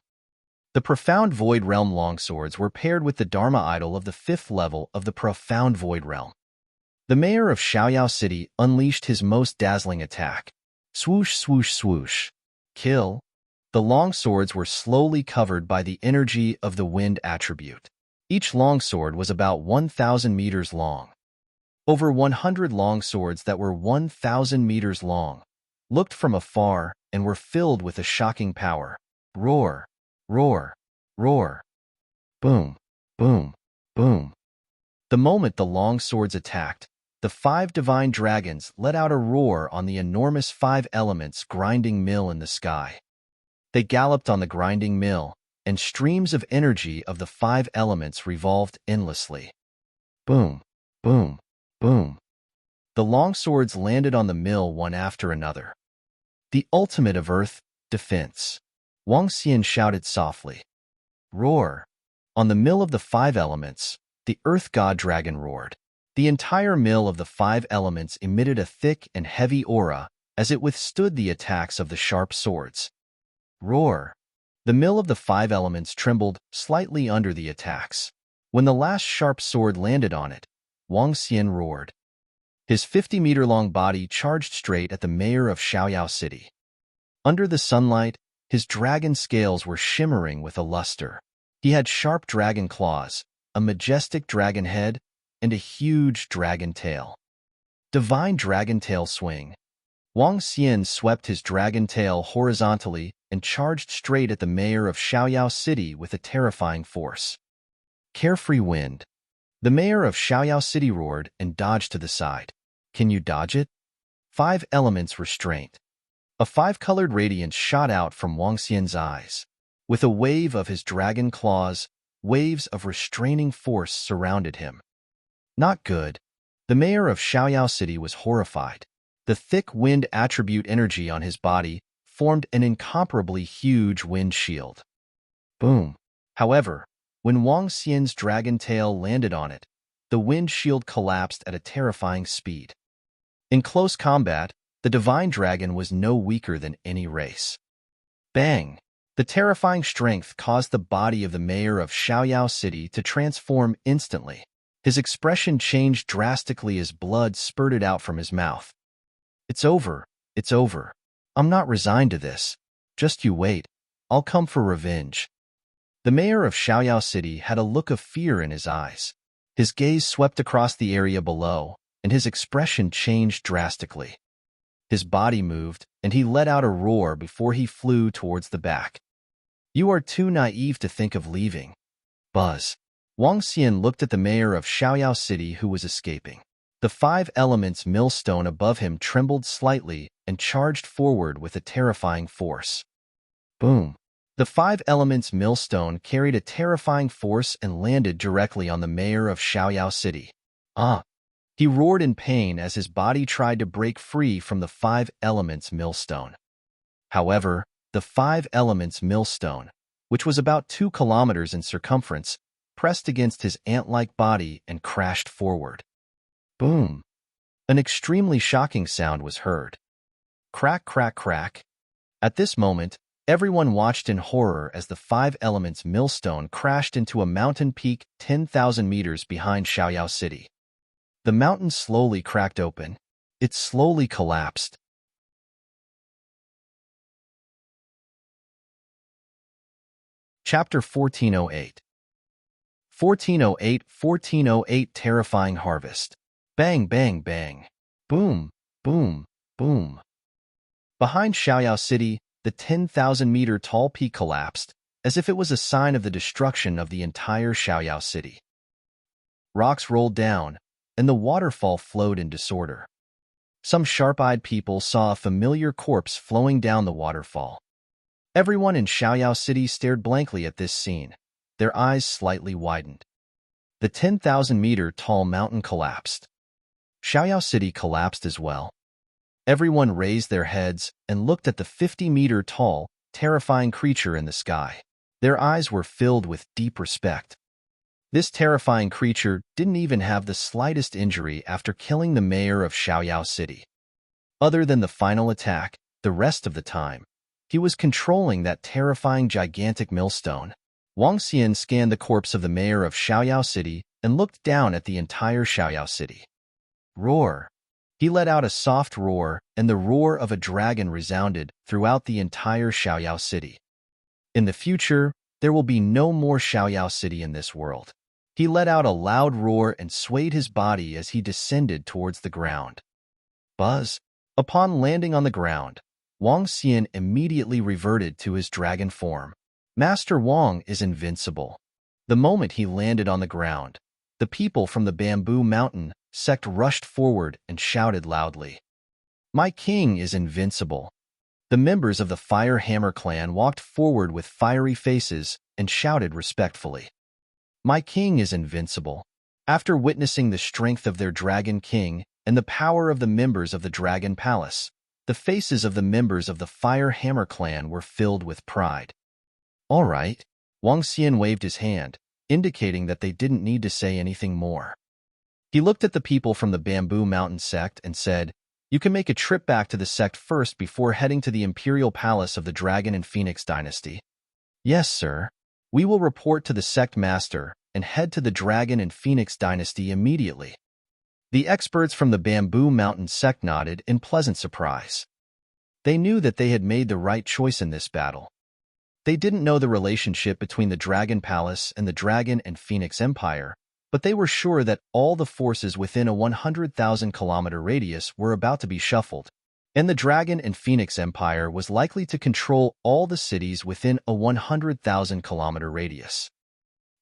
The profound Void Realm longswords were paired with the Dharma idol of the 5th level of the profound Void Realm. The mayor of Xiaoyao City unleashed his most dazzling attack. Swoosh, swoosh, swoosh. Kill. The longswords were slowly covered by the energy of the wind attribute. Each longsword was about 1,000 meters long. Over 100 longswords that were 1,000 meters long looked from afar and were filled with a shocking power. Roar, roar, roar. Boom, boom, boom. The moment the longswords attacked, the 5 divine dragons let out a roar on the enormous 5 elements grinding mill in the sky. They galloped on the grinding mill, and streams of energy of the 5 elements revolved endlessly. Boom, boom, boom. The longswords landed on the mill one after another. The ultimate of earth, defense. Wang Xian shouted softly. Roar. On the mill of the 5 elements, the earth god dragon roared. The entire mill of the 5 elements emitted a thick and heavy aura as it withstood the attacks of the sharp swords. Roar! The mill of the 5 elements trembled slightly under the attacks. When the last sharp sword landed on it, Wang Xian roared. His 50-meter-long body charged straight at the mayor of Xiaoyao City. Under the sunlight, his dragon scales were shimmering with a luster. He had sharp dragon claws, a majestic dragon head, and a huge dragon tail. Divine dragon tail swing. Wang Xian swept his dragon tail horizontally and charged straight at the mayor of Xiaoyao City with a terrifying force. Carefree wind. The mayor of Xiaoyao City roared and dodged to the side. Can you dodge it? 5 elements restraint. A 5-colored radiance shot out from Wang Xian's eyes. With a wave of his dragon claws, waves of restraining force surrounded him. Not good. The mayor of Xiaoyao City was horrified. The thick wind attribute energy on his body formed an incomparably huge wind shield. Boom. However, when Wang Xian's dragon tail landed on it, the wind shield collapsed at a terrifying speed. In close combat, the divine dragon was no weaker than any race. Bang! The terrifying strength caused the body of the mayor of Xiaoyao City to transform instantly. His expression changed drastically as blood spurted out from his mouth. It's over. It's over. I'm not resigned to this. Just you wait. I'll come for revenge. The mayor of Xiaoyao City had a look of fear in his eyes. His gaze swept across the area below, and his expression changed drastically. His body moved, and he let out a roar before he flew towards the back. You are too naive to think of leaving. Buzz. Wang Xian looked at the mayor of Xiaoyao City who was escaping. The 5 elements millstone above him trembled slightly and charged forward with a terrifying force. Boom. The 5 elements millstone carried a terrifying force and landed directly on the mayor of Xiaoyao City. Ah! He roared in pain as his body tried to break free from the 5 elements millstone. However, the 5 elements millstone, which was about 2 kilometers in circumference, pressed against his ant-like body and crashed forward. Boom! An extremely shocking sound was heard. Crack, crack, crack. At this moment, everyone watched in horror as the 5 elements millstone crashed into a mountain peak 10,000 meters behind Xiaoyao City. The mountain slowly cracked open. It slowly collapsed. Chapter 1408. 1408 Terrifying Harvest. Bang, bang, bang. Boom, boom, boom. Behind Xiaoyao City, the 10,000-meter tall peak collapsed, as if it was a sign of the destruction of the entire Xiaoyao City. Rocks rolled down, and the waterfall flowed in disorder. Some sharp-eyed people saw a familiar corpse flowing down the waterfall. Everyone in Xiaoyao City stared blankly at this scene, their eyes slightly widened. The 10,000-meter tall mountain collapsed. Xiaoyao City collapsed as well. Everyone raised their heads and looked at the 50-meter tall, terrifying creature in the sky. Their eyes were filled with deep respect. This terrifying creature didn't even have the slightest injury after killing the mayor of Xiaoyao City. Other than the final attack, the rest of the time, he was controlling that terrifying gigantic millstone. Wang Xian scanned the corpse of the mayor of Xiaoyao City and looked down at the entire Xiaoyao City. Roar! He let out a soft roar, and the roar of a dragon resounded throughout the entire Xiaoyao City. In the future, there will be no more Xiaoyao City in this world. He let out a loud roar and swayed his body as he descended towards the ground. Buzz! Upon landing on the ground, Wang Xian immediately reverted to his dragon form. Master Wang is invincible. The moment he landed on the ground, the people from the Bamboo Mountain sect rushed forward and shouted loudly. My king is invincible. The members of the Fire Hammer clan walked forward with fiery faces and shouted respectfully. My king is invincible. After witnessing the strength of their dragon king and the power of the members of the Dragon Palace, the faces of the members of the Fire Hammer clan were filled with pride. All right, Wang Xian waved his hand, indicating that they didn't need to say anything more. He looked at the people from the Bamboo Mountain sect and said, "You can make a trip back to the sect first before heading to the imperial palace of the Dragon and Phoenix dynasty." "Yes, sir. We will report to the sect master and head to the Dragon and Phoenix dynasty immediately." The experts from the Bamboo Mountain sect nodded in pleasant surprise. They knew that they had made the right choice in this battle. They didn't know the relationship between the Dragon Palace and the Dragon and Phoenix Empire, but they were sure that all the forces within a 100,000-kilometer radius were about to be shuffled, and the Dragon and Phoenix Empire was likely to control all the cities within a 100,000-kilometer radius.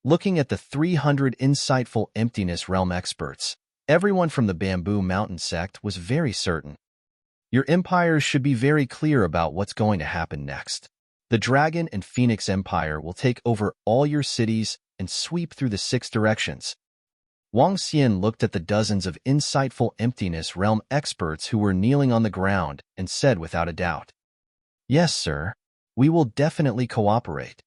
Looking at the 300 insightful emptiness realm experts, everyone from the Bamboo Mountain sect was very certain. Your empires should be very clear about what's going to happen next. The Dragon and Phoenix Empire will take over all your cities and sweep through the 6 directions. Wang Xian looked at the dozens of insightful emptiness realm experts who were kneeling on the ground and said without a doubt, "Yes, sir. We will definitely cooperate."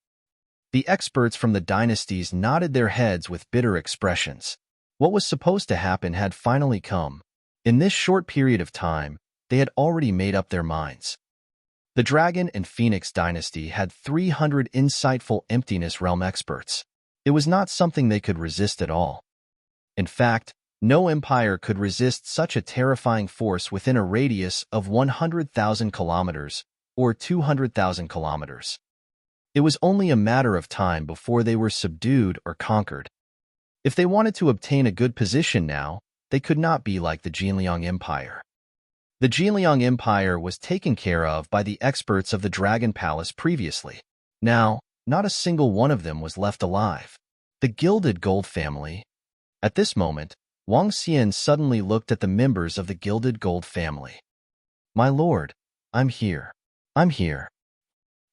The experts from the dynasties nodded their heads with bitter expressions. What was supposed to happen had finally come. In this short period of time, they had already made up their minds. The Dragon and Phoenix dynasty had 300 insightful emptiness realm experts. It was not something they could resist at all. In fact, no empire could resist such a terrifying force within a radius of 100,000 kilometers or 200,000 kilometers. It was only a matter of time before they were subdued or conquered. If they wanted to obtain a good position now, they could not be like the Jinliang Empire. The Jinliang Empire was taken care of by the experts of the Dragon Palace previously. Now, not a single one of them was left alive. The Gilded Gold family. At this moment, Wang Xian suddenly looked at the members of the Gilded Gold family. "My lord, I'm here. I'm here."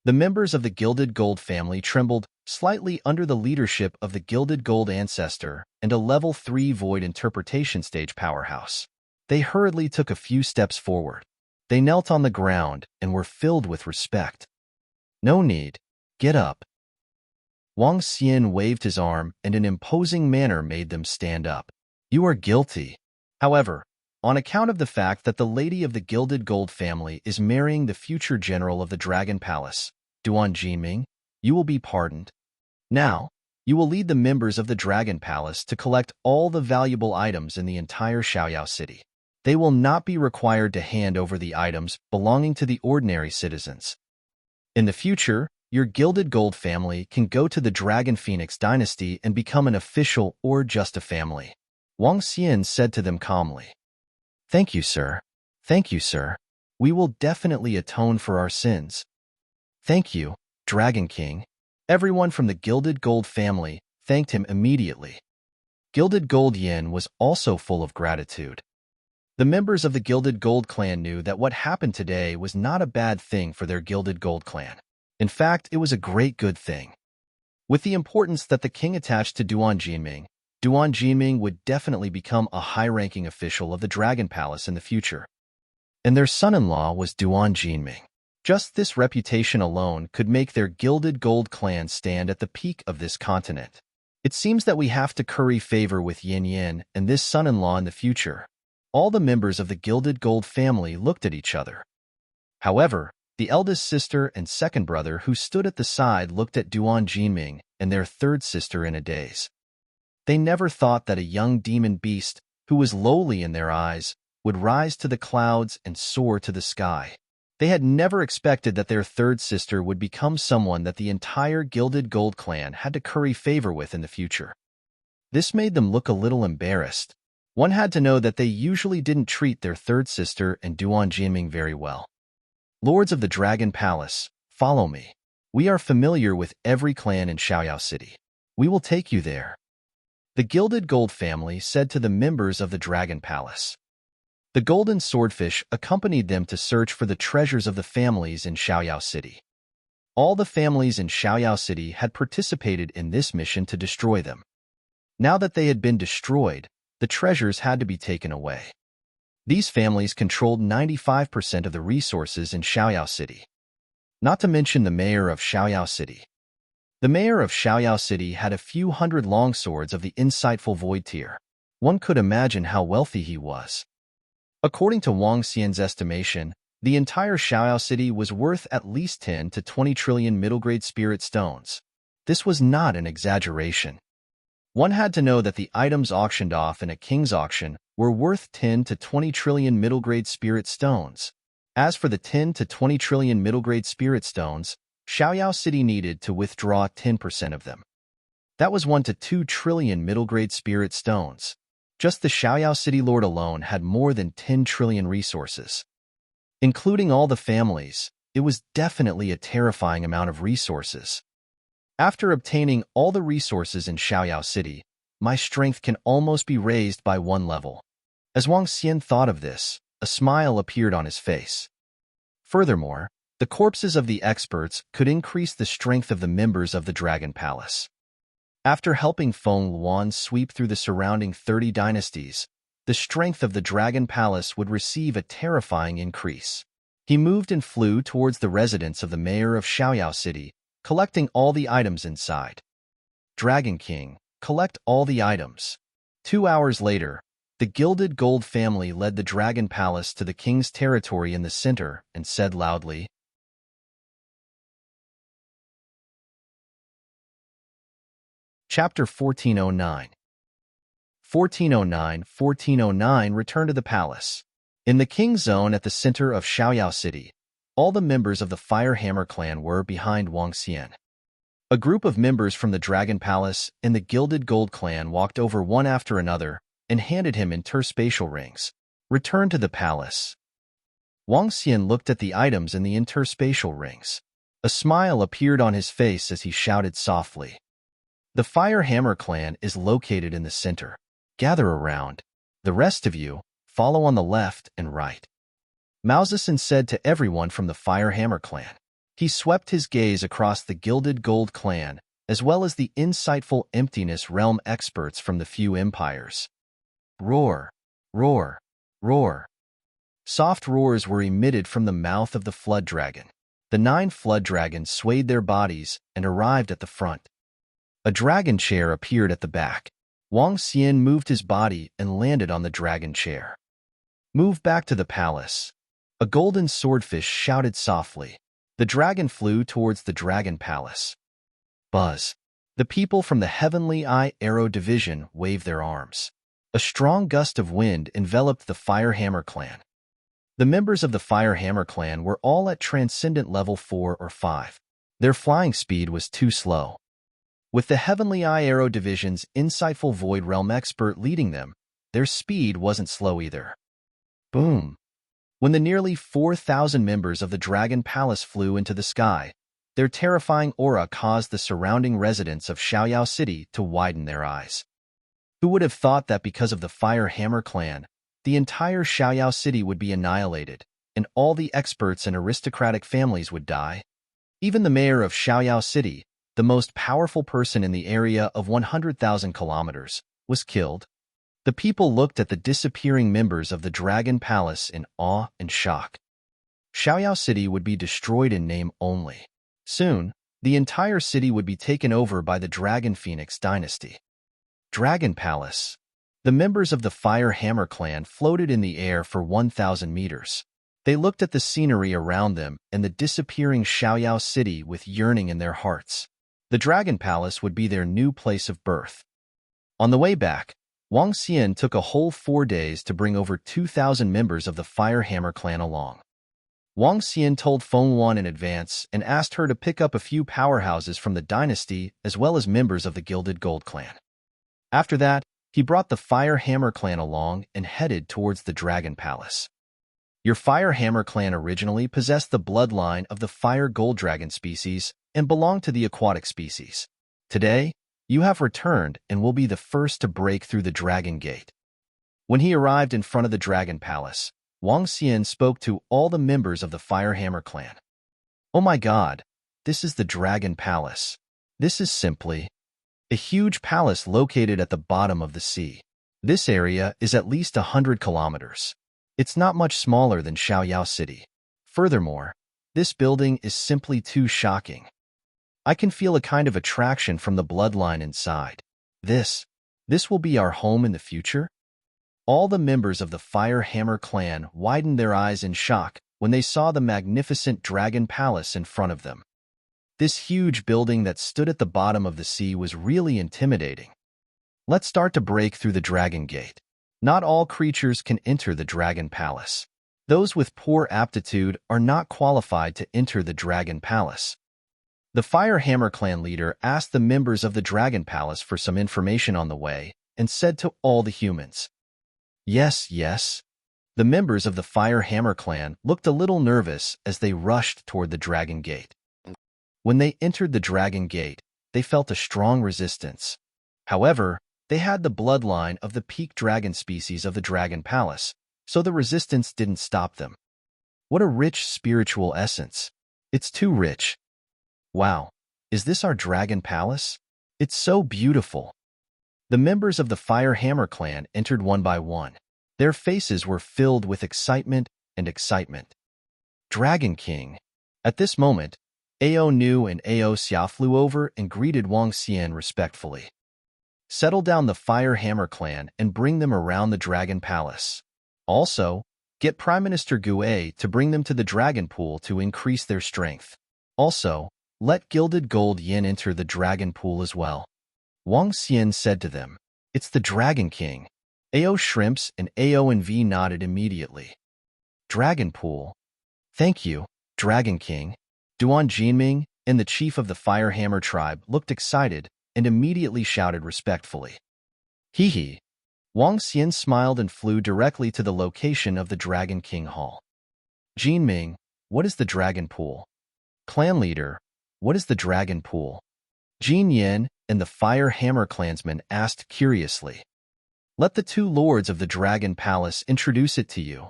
The members of the Gilded Gold family trembled slightly under the leadership of the Gilded Gold ancestor and a level 3 void interpretation stage powerhouse. They hurriedly took a few steps forward. They knelt on the ground and were filled with respect. "No need. Get up." Wang Xian waved his arm and in an imposing manner made them stand up. "You are guilty. However, on account of the fact that the lady of the Gilded Gold family is marrying the future general of the Dragon Palace, Duan Jinming, you will be pardoned. Now, you will lead the members of the Dragon Palace to collect all the valuable items in the entire Xiaoyao city. They will not be required to hand over the items belonging to the ordinary citizens. In the future, your Gilded Gold family can go to the Dragon Phoenix dynasty and become an official or just a family." Wang Xian said to them calmly. "Thank you, sir. Thank you, sir. We will definitely atone for our sins." "Thank you, Dragon King." Everyone from the Gilded Gold family thanked him immediately. Gilded Gold Yin was also full of gratitude. The members of the Gilded Gold clan knew that what happened today was not a bad thing for their Gilded Gold clan. In fact, it was a great good thing. With the importance that the king attached to Duan Jinming would definitely become a high-ranking official of the Dragon Palace in the future. And their son-in-law was Duan Jinming. Just this reputation alone could make their Gilded Gold clan stand at the peak of this continent. It seems that we have to curry favor with Yin Yin and this son-in-law in the future. All the members of the Gilded Gold family looked at each other. However, the eldest sister and second brother who stood at the side looked at Duan Jinming and their third sister in a daze. They never thought that a young demon beast, who was lowly in their eyes, would rise to the clouds and soar to the sky. They had never expected that their third sister would become someone that the entire Gilded Gold clan had to curry favor with in the future. This made them look a little embarrassed. One had to know that they usually didn't treat their third sister and Duan Jinming very well. "Lords of the Dragon Palace, follow me. We are familiar with every clan in Xiaoyao City. We will take you there." The Gilded Gold family said to the members of the Dragon Palace. The Golden Swordfish accompanied them to search for the treasures of the families in Xiaoyao City. All the families in Xiaoyao City had participated in this mission to destroy them. Now that they had been destroyed, the treasures had to be taken away. These families controlled 95% of the resources in Xiaoyao City. Not to mention the mayor of Xiaoyao City. The mayor of Xiaoyao City had a few hundred longswords of the insightful void tier. One could imagine how wealthy he was. According to Wang Xian's estimation, the entire Xiaoyao city was worth at least 10 to 20 trillion middle-grade spirit stones. This was not an exaggeration. One had to know that the items auctioned off in a king's auction were worth 10 to 20 trillion middle-grade spirit stones. As for the 10 to 20 trillion middle-grade spirit stones, Xiaoyao city needed to withdraw 10% of them. That was 1 to 2 trillion middle-grade spirit stones. Just the Xiaoyao city lord alone had more than 10 trillion resources. Including all the families, it was definitely a terrifying amount of resources. After obtaining all the resources in Xiaoyao city, my strength can almost be raised by 1 level. As Wang Xian thought of this, a smile appeared on his face. Furthermore, the corpses of the experts could increase the strength of the members of the Dragon Palace. After helping Feng Luan sweep through the surrounding 30 dynasties, the strength of the Dragon Palace would receive a terrifying increase. He moved and flew towards the residence of the mayor of Xiaoyao city, collecting all the items inside. Dragon King, collect all the items. 2 hours later, the Gilded Gold family led the Dragon Palace to the king's territory in the center and said loudly, Chapter 1409 1409 Return to the palace. In the king's zone at the center of Xiaoyao city, all the members of the Fire Hammer clan were behind Wang Xian. A group of members from the Dragon Palace and the Gilded Gold clan walked over one after another and handed him interspatial rings. Return to the palace. Wang Xian looked at the items in the interspatial rings. A smile appeared on his face as he shouted softly. The Fire Hammer clan is located in the center. Gather around. The rest of you, follow on the left and right. Mao Zedong said to everyone from the Fire Hammer clan. He swept his gaze across the Gilded Gold clan, as well as the insightful Emptiness Realm experts from the few empires. Roar, roar, roar. Soft roars were emitted from the mouth of the Flood Dragon. The 9 Flood Dragons swayed their bodies and arrived at the front. A dragon chair appeared at the back. Wang Xian moved his body and landed on the dragon chair. Move back to the palace. A golden swordfish shouted softly. The dragon flew towards the dragon palace. Buzz. The people from the Heavenly Eye Arrow Division waved their arms. A strong gust of wind enveloped the Fire Hammer clan. The members of the Fire Hammer clan were all at Transcendent Level 4 or 5. Their flying speed was too slow. With the Heavenly Eye Arrow Division's insightful Void Realm expert leading them, their speed wasn't slow either. Boom! When the nearly 4,000 members of the Dragon Palace flew into the sky, their terrifying aura caused the surrounding residents of Xiaoyao City to widen their eyes. Who would have thought that because of the Fire Hammer clan, the entire Xiaoyao City would be annihilated, and all the experts and aristocratic families would die? Even the mayor of Xiaoyao City, the most powerful person in the area of 100,000 kilometers, was killed. The people looked at the disappearing members of the Dragon Palace in awe and shock. Xiaoyao City would be destroyed in name only. Soon, the entire city would be taken over by the Dragon Phoenix dynasty. Dragon Palace. The members of the Fire Hammer clan floated in the air for 1,000 meters. They looked at the scenery around them and the disappearing Xiaoyao City with yearning in their hearts. The Dragon Palace would be their new place of birth. On the way back, Wang Xian took a whole 4 days to bring over 2,000 members of the Fire Hammer clan along. Wang Xian told Feng Wan in advance and asked her to pick up a few powerhouses from the dynasty as well as members of the Gilded Gold clan. After that, he brought the Fire Hammer clan along and headed towards the Dragon Palace. Your Fire Hammer clan originally possessed the bloodline of the Fire Gold Dragon species and belonged to the aquatic species. Today, you have returned and will be the first to break through the Dragon Gate. When he arrived in front of the Dragon Palace, Wang Xian spoke to all the members of the Fire Hammer clan. Oh my God, this is the Dragon Palace. This is simply a huge palace located at the bottom of the sea. This area is at least 100 kilometers. It's not much smaller than Xiaoyao City. Furthermore, this building is simply too shocking. I can feel a kind of attraction from the bloodline inside. This This will be our home in the future? All the members of the Fire Hammer clan widened their eyes in shock when they saw the magnificent dragon palace in front of them. This huge building that stood at the bottom of the sea was really intimidating. Let's start to break through the dragon gate. Not all creatures can enter the dragon palace. Those with poor aptitude are not qualified to enter the dragon palace. The Fire Hammer clan leader asked the members of the dragon palace for some information on the way and said to all the humans, "Yes, yes." The members of the Fire Hammer clan looked a little nervous as they rushed toward the dragon gate. When they entered the dragon gate, they felt a strong resistance. However, they had the bloodline of the peak dragon species of the dragon palace, so the resistance didn't stop them. What a rich spiritual essence. It's too rich. Wow, is this our dragon palace? It's so beautiful. The members of the Fire Hammer clan entered one by one. Their faces were filled with excitement and excitement. Dragon King. At this moment, Ao Nu and Ao Xia flew over and greeted Wang Xian respectfully. Settle down the Fire Hammer clan and bring them around the Dragon Palace. Also, get Prime Minister Gue to bring them to the Dragon Pool to increase their strength. Also, let Gilded Gold Yin enter the Dragon Pool as well. Wang Xian said to them, "It's the Dragon King." Ao Shrimps and Ao and V nodded immediately. Dragon Pool. Thank you, Dragon King. Duan Jinming and the chief of the Fire Hammer tribe looked excited and immediately shouted respectfully. Hee hee. Wang Xian smiled and flew directly to the location of the Dragon King Hall. Jinming, what is the Dragon Pool? Clan leader, what is the Dragon Pool? Jin Yin and the Fire Hammer clansmen asked curiously. Let the two lords of the Dragon Palace introduce it to you.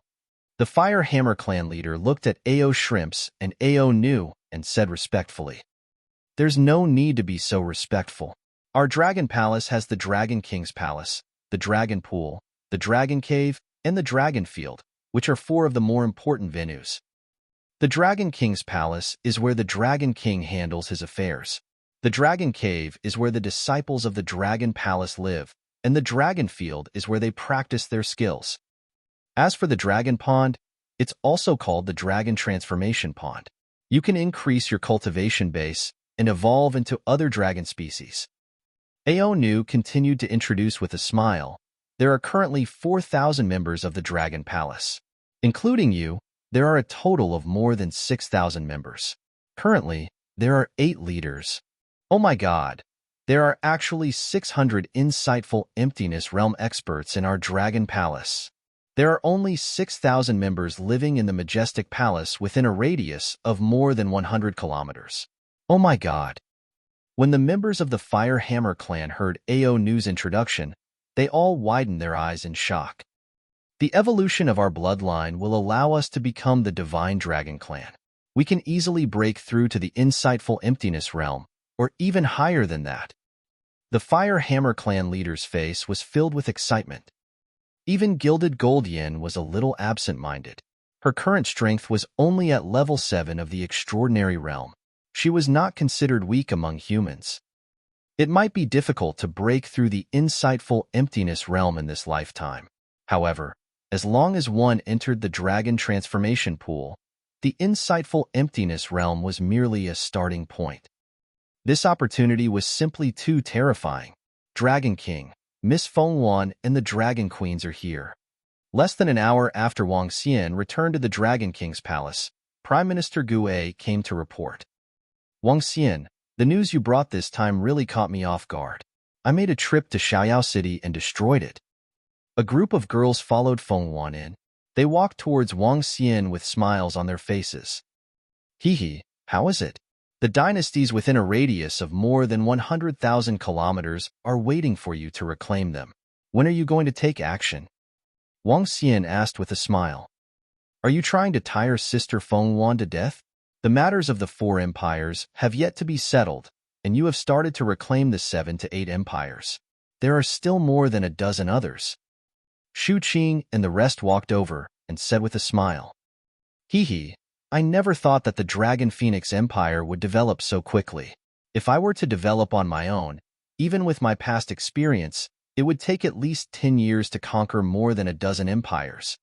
The Fire Hammer clan leader looked at Ao Shrimps and Ao Nu and said respectfully, "There's no need to be so respectful. Our Dragon Palace has the Dragon King's Palace, the Dragon Pool, the Dragon Cave, and the Dragon Field, which are four of the more important venues. The Dragon King's Palace is where the Dragon King handles his affairs. The Dragon Cave is where the disciples of the Dragon Palace live, and the Dragon Field is where they practice their skills. As for the Dragon Pond, it's also called the Dragon Transformation Pond. You can increase your cultivation base and evolve into other dragon species." Ao Nu continued to introduce with a smile. There are currently 4,000 members of the Dragon Palace. Including you, there are a total of more than 6,000 members. Currently, there are 8 leaders. Oh my god! There are actually 600 insightful emptiness realm experts in our Dragon Palace. There are only 6,000 members living in the majestic palace within a radius of more than 100 kilometers. Oh my god! When the members of the Fire Hammer clan heard Ao Nu's introduction, they all widened their eyes in shock. The evolution of our bloodline will allow us to become the Divine Dragon Clan. We can easily break through to the insightful emptiness realm, or even higher than that. The Fire Hammer clan leader's face was filled with excitement. Even Gilded Gold Yin was a little absent-minded. Her current strength was only at level 7 of the Extraordinary Realm. She was not considered weak among humans. It might be difficult to break through the insightful emptiness realm in this lifetime. However, as long as one entered the Dragon Transformation Pool, the insightful emptiness realm was merely a starting point. This opportunity was simply too terrifying. Dragon King, Miss Fengwan, and the Dragon Queens are here. Less than an hour after Wang Xian returned to the Dragon King's palace, Prime Minister Gue came to report. Wang Xian, the news you brought this time really caught me off guard. I made a trip to Xiaoyao City and destroyed it. A group of girls followed Fengwan in. They walked towards Wang Xian with smiles on their faces. Hee hee, how is it? The dynasties within a radius of more than 100,000 kilometers are waiting for you to reclaim them. When are you going to take action? Wang Xian asked with a smile. Are you trying to tire Sister Fengwan to death? The matters of the 4 empires have yet to be settled, and you have started to reclaim the 7 to 8 empires. There are still more than a dozen others. Shu Qing and the rest walked over and said with a smile. Hee hee, I never thought that the Dragon Phoenix Empire would develop so quickly. If I were to develop on my own, even with my past experience, It would take at least 10 years to conquer more than a dozen empires.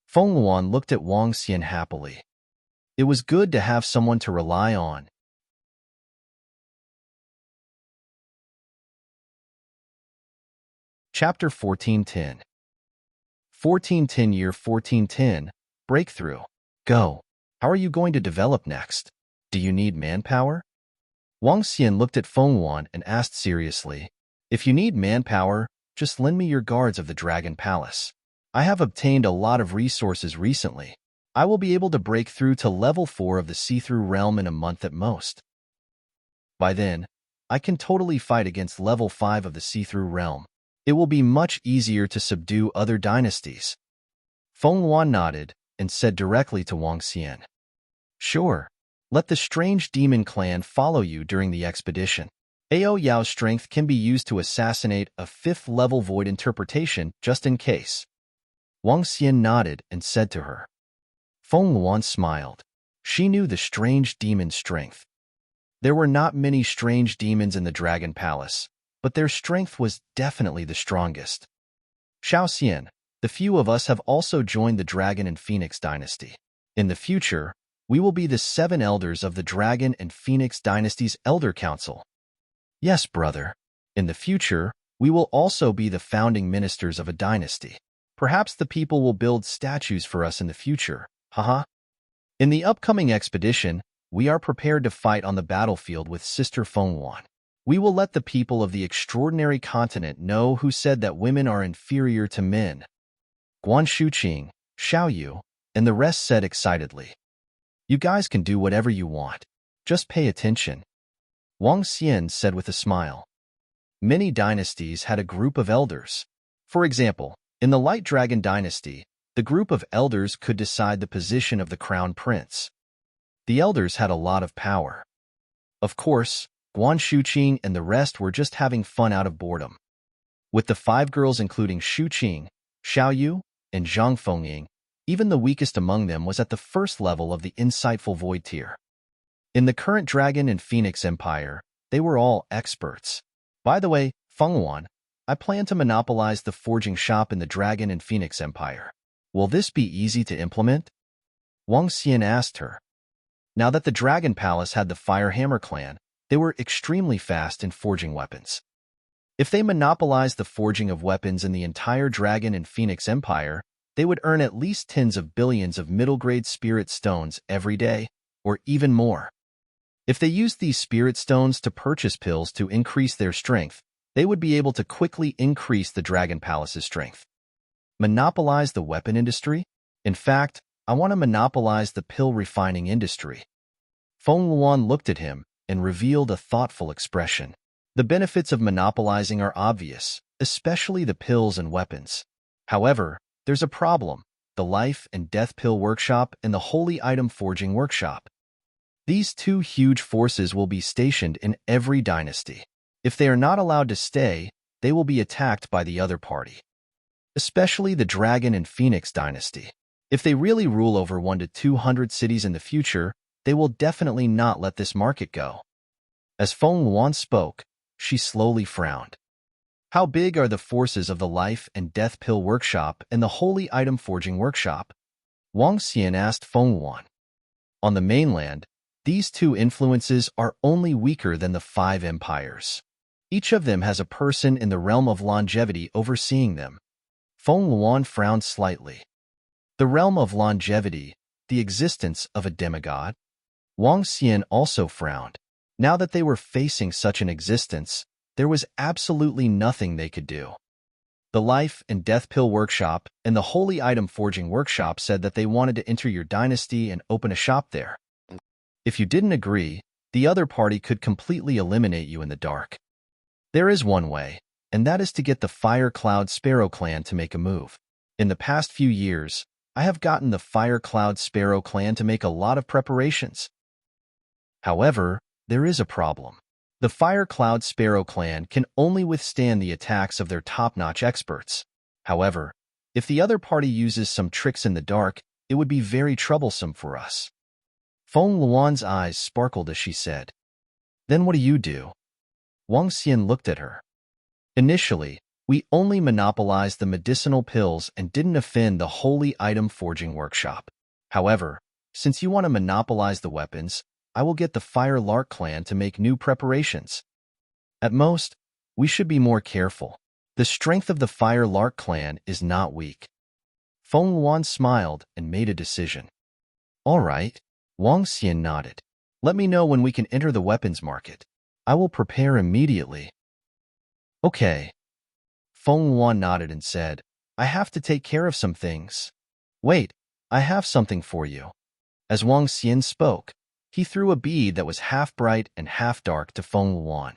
Feng Luan looked at Wang Xian happily. It was good to have someone to rely on. Chapter 1410. 1410 Year 1410, Breakthrough. Go. How are you going to develop next? Do you need manpower? Wang Xian looked at Feng Luan and asked seriously, if you need manpower, just lend me your guards of the Dragon Palace. I have obtained a lot of resources recently. I will be able to break through to level 4 of the see-through realm in a month at most. By then, I can totally fight against level 5 of the see-through realm. It will be much easier to subdue other dynasties. Feng Luan nodded and said directly to Wang Xian, sure. Let the strange demon clan follow you during the expedition. Ao Yao's strength can be used to assassinate a 5th-level void interpretation just in case. Wang Xian nodded and said to her. Feng Luan smiled. She knew the strange demon's strength. There were not many strange demons in the Dragon Palace, but their strength was definitely the strongest. Xiao Xian, the few of us have also joined the Dragon and Phoenix dynasty. In the future, we will be the 7 elders of the Dragon and Phoenix dynasty's Elder Council. Yes, brother. In the future, we will also be the founding ministers of a dynasty. Perhaps the people will build statues for us in the future. Haha. In the upcoming expedition, we are prepared to fight on the battlefield with Sister Feng Luan. We will let the people of the extraordinary continent know who said that women are inferior to men. Guan Shuqing, Xiao Yu, and the rest said excitedly. You guys can do whatever you want. Just pay attention. Wang Xian said with a smile. Many dynasties had a group of elders. For example, in the Light Dragon dynasty, the group of elders could decide the position of the crown prince. The elders had a lot of power. Of course, Guan Shuqing and the rest were just having fun out of boredom. With the 5 girls including Shuqing, Xiao Yu, and Zhang Fengying, even the weakest among them was at the 1st level of the insightful void tier. In the current Dragon and Phoenix Empire, they were all experts. By the way, Feng Luan, I plan to monopolize the forging shop in the Dragon and Phoenix Empire. Will this be easy to implement? Wang Xian asked her. Now that the Dragon Palace had the Fire Hammer clan, they were extremely fast in forging weapons. If they monopolized the forging of weapons in the entire Dragon and Phoenix Empire, they would earn at least tens of billions of middle-grade spirit stones every day, or even more. If they used these spirit stones to purchase pills to increase their strength, they would be able to quickly increase the Dragon Palace's strength. Monopolize the weapon industry? In fact, I want to monopolize the pill refining industry. Feng Luan looked at him and revealed a thoughtful expression. The benefits of monopolizing are obvious, especially the pills and weapons. However, there's a problem: the Life and Death Pill Workshop and the Holy Item Forging Workshop. These 2 huge forces will be stationed in every dynasty. If they are not allowed to stay, they will be attacked by the other party. Especially the Dragon and Phoenix dynasty. If they really rule over 1 to 200 cities in the future, they will definitely not let this market go. As Feng Luan spoke, she slowly frowned. How big are the forces of the Life and Death Pill Workshop and the Holy Item Forging Workshop? Wang Xian asked Feng Luan. On the mainland, these 2 influences are only weaker than the 5 empires. Each of them has a person in the realm of longevity overseeing them. Feng Luan frowned slightly. The realm of longevity, the existence of a demigod? Wang Xian also frowned. Now that they were facing such an existence, there was absolutely nothing they could do. The Life and Death Pill Workshop and the Holy Item Forging Workshop said that they wanted to enter your dynasty and open a shop there. If you didn't agree, the other party could completely eliminate you in the dark. There is one way, and that is to get the Fire Cloud Sparrow clan to make a move. In the past few years, I have gotten the Fire Cloud Sparrow clan to make a lot of preparations. However, there is a problem. The Fire Cloud Sparrow clan can only withstand the attacks of their top-notch experts. However, if the other party uses some tricks in the dark, it would be very troublesome for us. Feng Luan's eyes sparkled as she said. Then what do you do? Wang Xian looked at her. Initially, We only monopolized the medicinal pills and didn't offend the holy item forging workshop. However, since you want to monopolize the weapons, I will get the Fire Lark clan to make new preparations. At most, we should be more careful. The strength of the Fire Lark clan is not weak. Feng Yuan smiled and made a decision. All right, Wang Xian nodded. Let me know when we can enter the weapons market. I will prepare immediately. Okay. Feng Yuan nodded and said, I have to take care of some things. Wait, I have something for you. As Wang Xian spoke, he threw a bead that was half bright and half dark to Feng Yuan.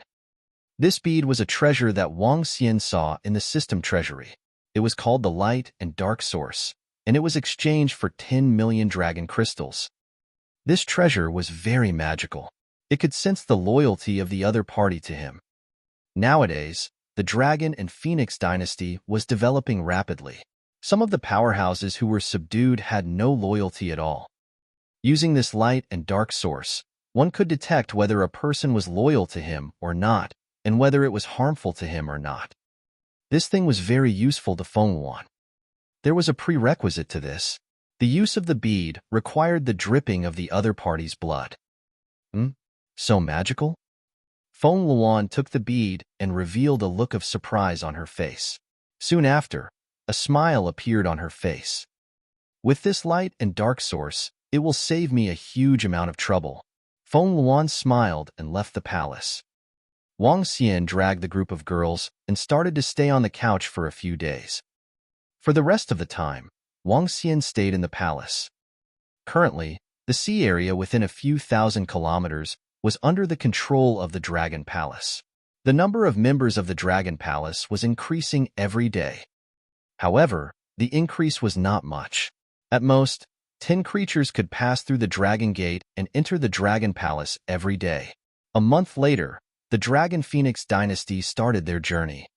This bead was a treasure that Wang Xian saw in the system treasury. It was called the Light and Dark Source, and it was exchanged for 10 million dragon crystals. This treasure was very magical. It could sense the loyalty of the other party to him. Nowadays, the Dragon and Phoenix dynasty was developing rapidly. Some of the powerhouses who were subdued had no loyalty at all. Using this light and dark source, one could detect whether a person was loyal to him or not, and whether it was harmful to him or not. This thing was very useful to Feng Yuan. There was a prerequisite to this. The use of the bead required the dripping of the other party's blood. So magical? Feng Yuan took the bead and revealed a look of surprise on her face. Soon after, a smile appeared on her face. With this light and dark source, it will save me a huge amount of trouble. Feng Yuan smiled and left the palace. Wang Xian dragged the group of girls and started to stay on the couch for a few days. For the rest of the time, Wang Xian stayed in the palace. Currently, the sea area within a few thousand kilometers was under the control of the Dragon Palace. The number of members of the Dragon Palace was increasing every day. However, the increase was not much. At most, 10 creatures could pass through the Dragon Gate and enter the Dragon Palace every day. A month later, the Dragon Phoenix dynasty started their journey.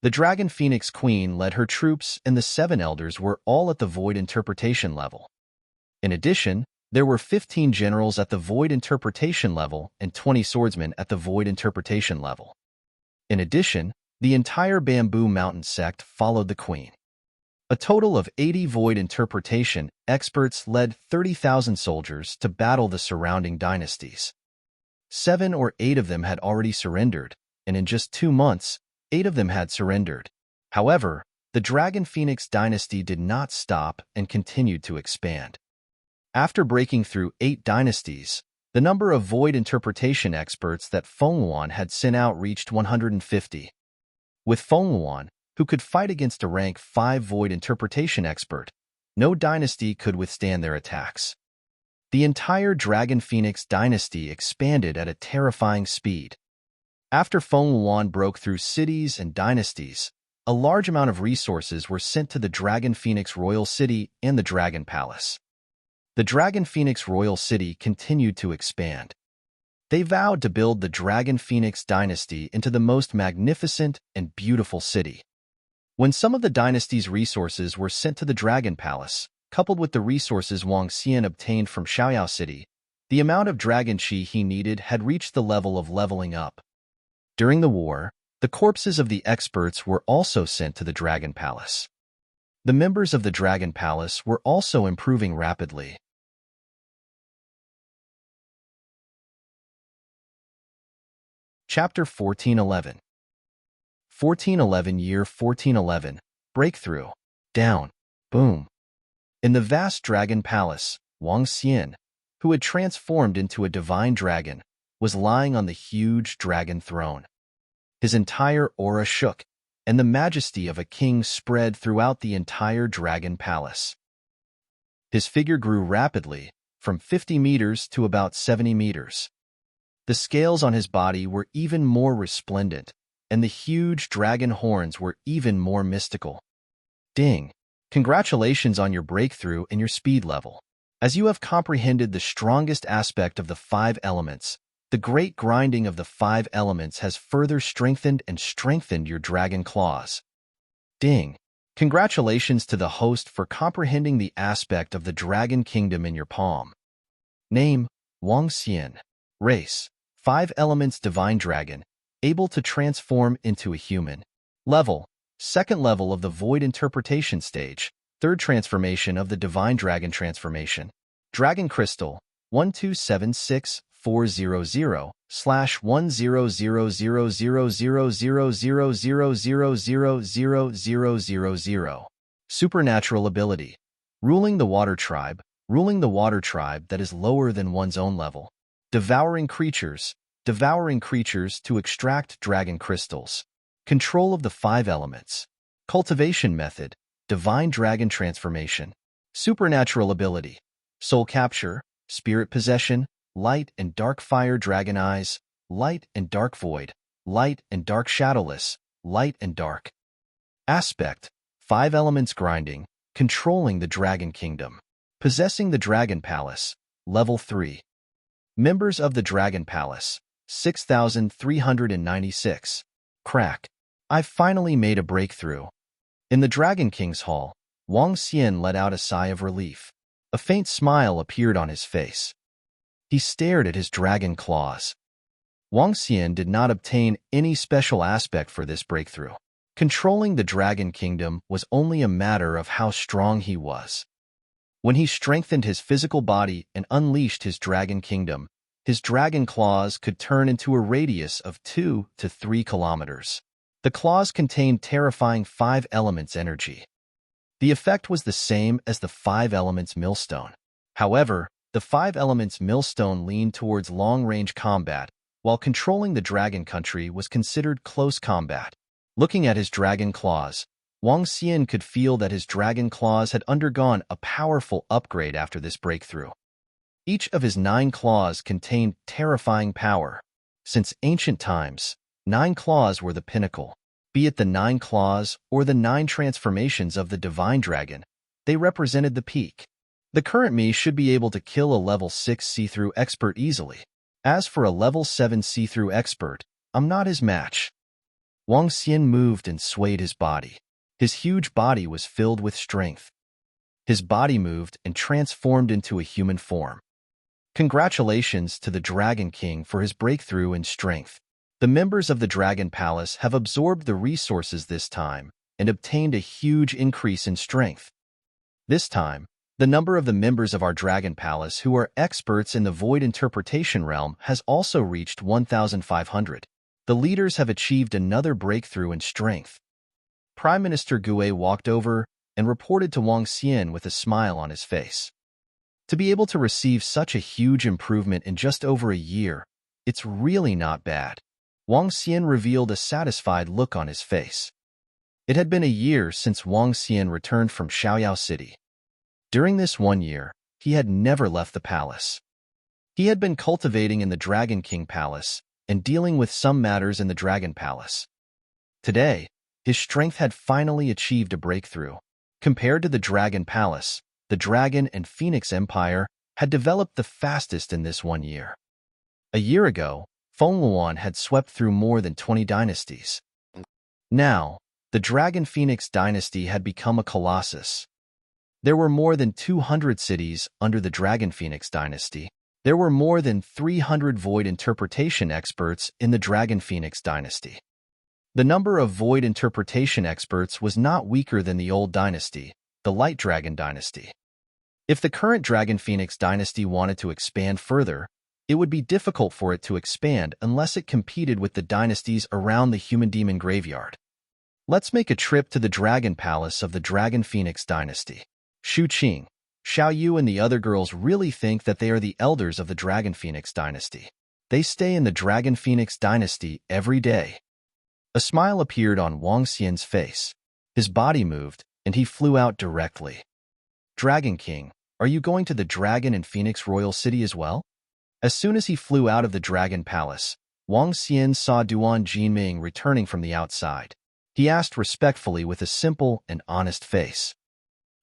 The Dragon Phoenix Queen led her troops and the 7 elders were all at the Void Interpretation level. In addition, there were 15 generals at the Void Interpretation level and 20 swordsmen at the Void Interpretation level. In addition, the entire Bamboo Mountain sect followed the Queen. A total of 80 Void Interpretation experts led 30,000 soldiers to battle the surrounding dynasties. 7 or 8 of them had already surrendered, and in just 2 months, 8 of them had surrendered. However, the Dragon Phoenix dynasty did not stop and continued to expand. After breaking through 8 dynasties, the number of Void Interpretation experts that Feng Yuan had sent out reached 150. With Feng Yuan, who could fight against a rank 5 Void Interpretation expert, no dynasty could withstand their attacks. The entire Dragon Phoenix dynasty expanded at a terrifying speed. After Feng Yuan broke through cities and dynasties, a large amount of resources were sent to the Dragon Phoenix Royal City and the Dragon Palace. The Dragon Phoenix Royal City continued to expand. They vowed to build the Dragon Phoenix dynasty into the most magnificent and beautiful city. When some of the dynasty's resources were sent to the Dragon Palace, coupled with the resources Wang Xian obtained from Xiaoyao City, the amount of dragon chi he needed had reached the level of leveling up. During the war, the corpses of the experts were also sent to the Dragon Palace. The members of the Dragon Palace were also improving rapidly. Chapter 1411. 1411 Year 1411. Breakthrough. Down. Boom. In the vast Dragon Palace, Wang Xian, who had transformed into a divine dragon, was lying on the huge dragon throne. His entire aura shook, and the majesty of a king spread throughout the entire Dragon Palace. His figure grew rapidly, from 50 meters to about 70 meters. The scales on his body were even more resplendent, and the huge dragon horns were even more mystical. Ding! Congratulations on your breakthrough and your speed level. As you have comprehended the strongest aspect of the 5 elements, the great grinding of the 5 elements has further strengthened your dragon claws. Ding! Congratulations to the host for comprehending the aspect of the dragon kingdom in your palm. Name, Wang Xian. Race, 5 elements divine dragon, able to transform into a human. Level, Second level of the Void Interpretation stage. Third transformation of the Divine Dragon transformation. Dragon Crystal 1276400/100000000000000. Supernatural ability. Ruling the Water Tribe. Ruling the Water Tribe that is lower than one's own level. Devouring creatures. Devouring creatures to extract dragon crystals. Control of the 5 elements. Cultivation method. Divine Dragon transformation. Supernatural ability. Soul capture, spirit possession, light and dark fire dragon eyes, light and dark void, light and dark shadowless, light and dark. Aspect. 5 elements grinding, controlling the dragon kingdom. Possessing the dragon palace. Level 3. Members of the dragon palace. 6,396. Crack. I finally made a breakthrough. In the Dragon King's hall, Wang Xian let out a sigh of relief. A faint smile appeared on his face. He stared at his dragon claws. Wang Xian did not obtain any special aspect for this breakthrough. Controlling the Dragon Kingdom was only a matter of how strong he was. When he strengthened his physical body and unleashed his Dragon Kingdom, his dragon claws could turn into a radius of 2 to 3 kilometers. The claws contained terrifying 5 elements energy. The effect was the same as the 5 elements millstone. However, the 5 elements millstone leaned towards long-range combat, while controlling the dragon country was considered close combat. Looking at his dragon claws, Wang Xian could feel that his dragon claws had undergone a powerful upgrade after this breakthrough. Each of his 9 claws contained terrifying power. Since ancient times, 9 claws were the pinnacle. Be it the 9 claws or the 9 transformations of the divine dragon, they represented the peak. The current me should be able to kill a level 6 see-through expert easily. As for a level 7 see-through expert, I'm not his match. Wang Xian moved and swayed his body. His huge body was filled with strength. His body moved and transformed into a human form. Congratulations to the Dragon King for his breakthrough in strength. The members of the Dragon Palace have absorbed the resources this time and obtained a huge increase in strength. This time, the number of the members of our Dragon Palace who are experts in the Void Interpretation realm has also reached 1,500. The leaders have achieved another breakthrough in strength. Prime Minister Gue walked over and reported to Wang Xian with a smile on his face. To be able to receive such a huge improvement in just over a year, it's really not bad. Wang Xian revealed a satisfied look on his face. It had been a year since Wang Xian returned from Xiaoyao City. During this 1 year, he had never left the palace. He had been cultivating in the Dragon King Palace and dealing with some matters in the Dragon Palace. Today, his strength had finally achieved a breakthrough. Compared to the Dragon Palace, the Dragon and Phoenix Empire had developed the fastest in this 1 year. A year ago, Fengluan had swept through more than 20 dynasties. Now, the Dragon Phoenix dynasty had become a colossus. There were more than 200 cities under the Dragon Phoenix dynasty. There were more than 300 void interpretation experts in the Dragon Phoenix dynasty. The number of void interpretation experts was not weaker than the old dynasty, the Light Dragon dynasty. If the current Dragon Phoenix dynasty wanted to expand further, it would be difficult for it to expand unless it competed with the dynasties around the Human Demon Graveyard. Let's make a trip to the Dragon Palace of the Dragon Phoenix dynasty. Shu Qing, Xiao Yu and the other girls really think that they are the elders of the Dragon Phoenix dynasty. They stay in the Dragon Phoenix dynasty every day. A smile appeared on Wang Xian's face. His body moved, and he flew out directly. Dragon King, are you going to the Dragon and Phoenix Royal City as well? As soon as he flew out of the Dragon Palace, Wang Xian saw Duan Jinming returning from the outside. He asked respectfully with a simple and honest face.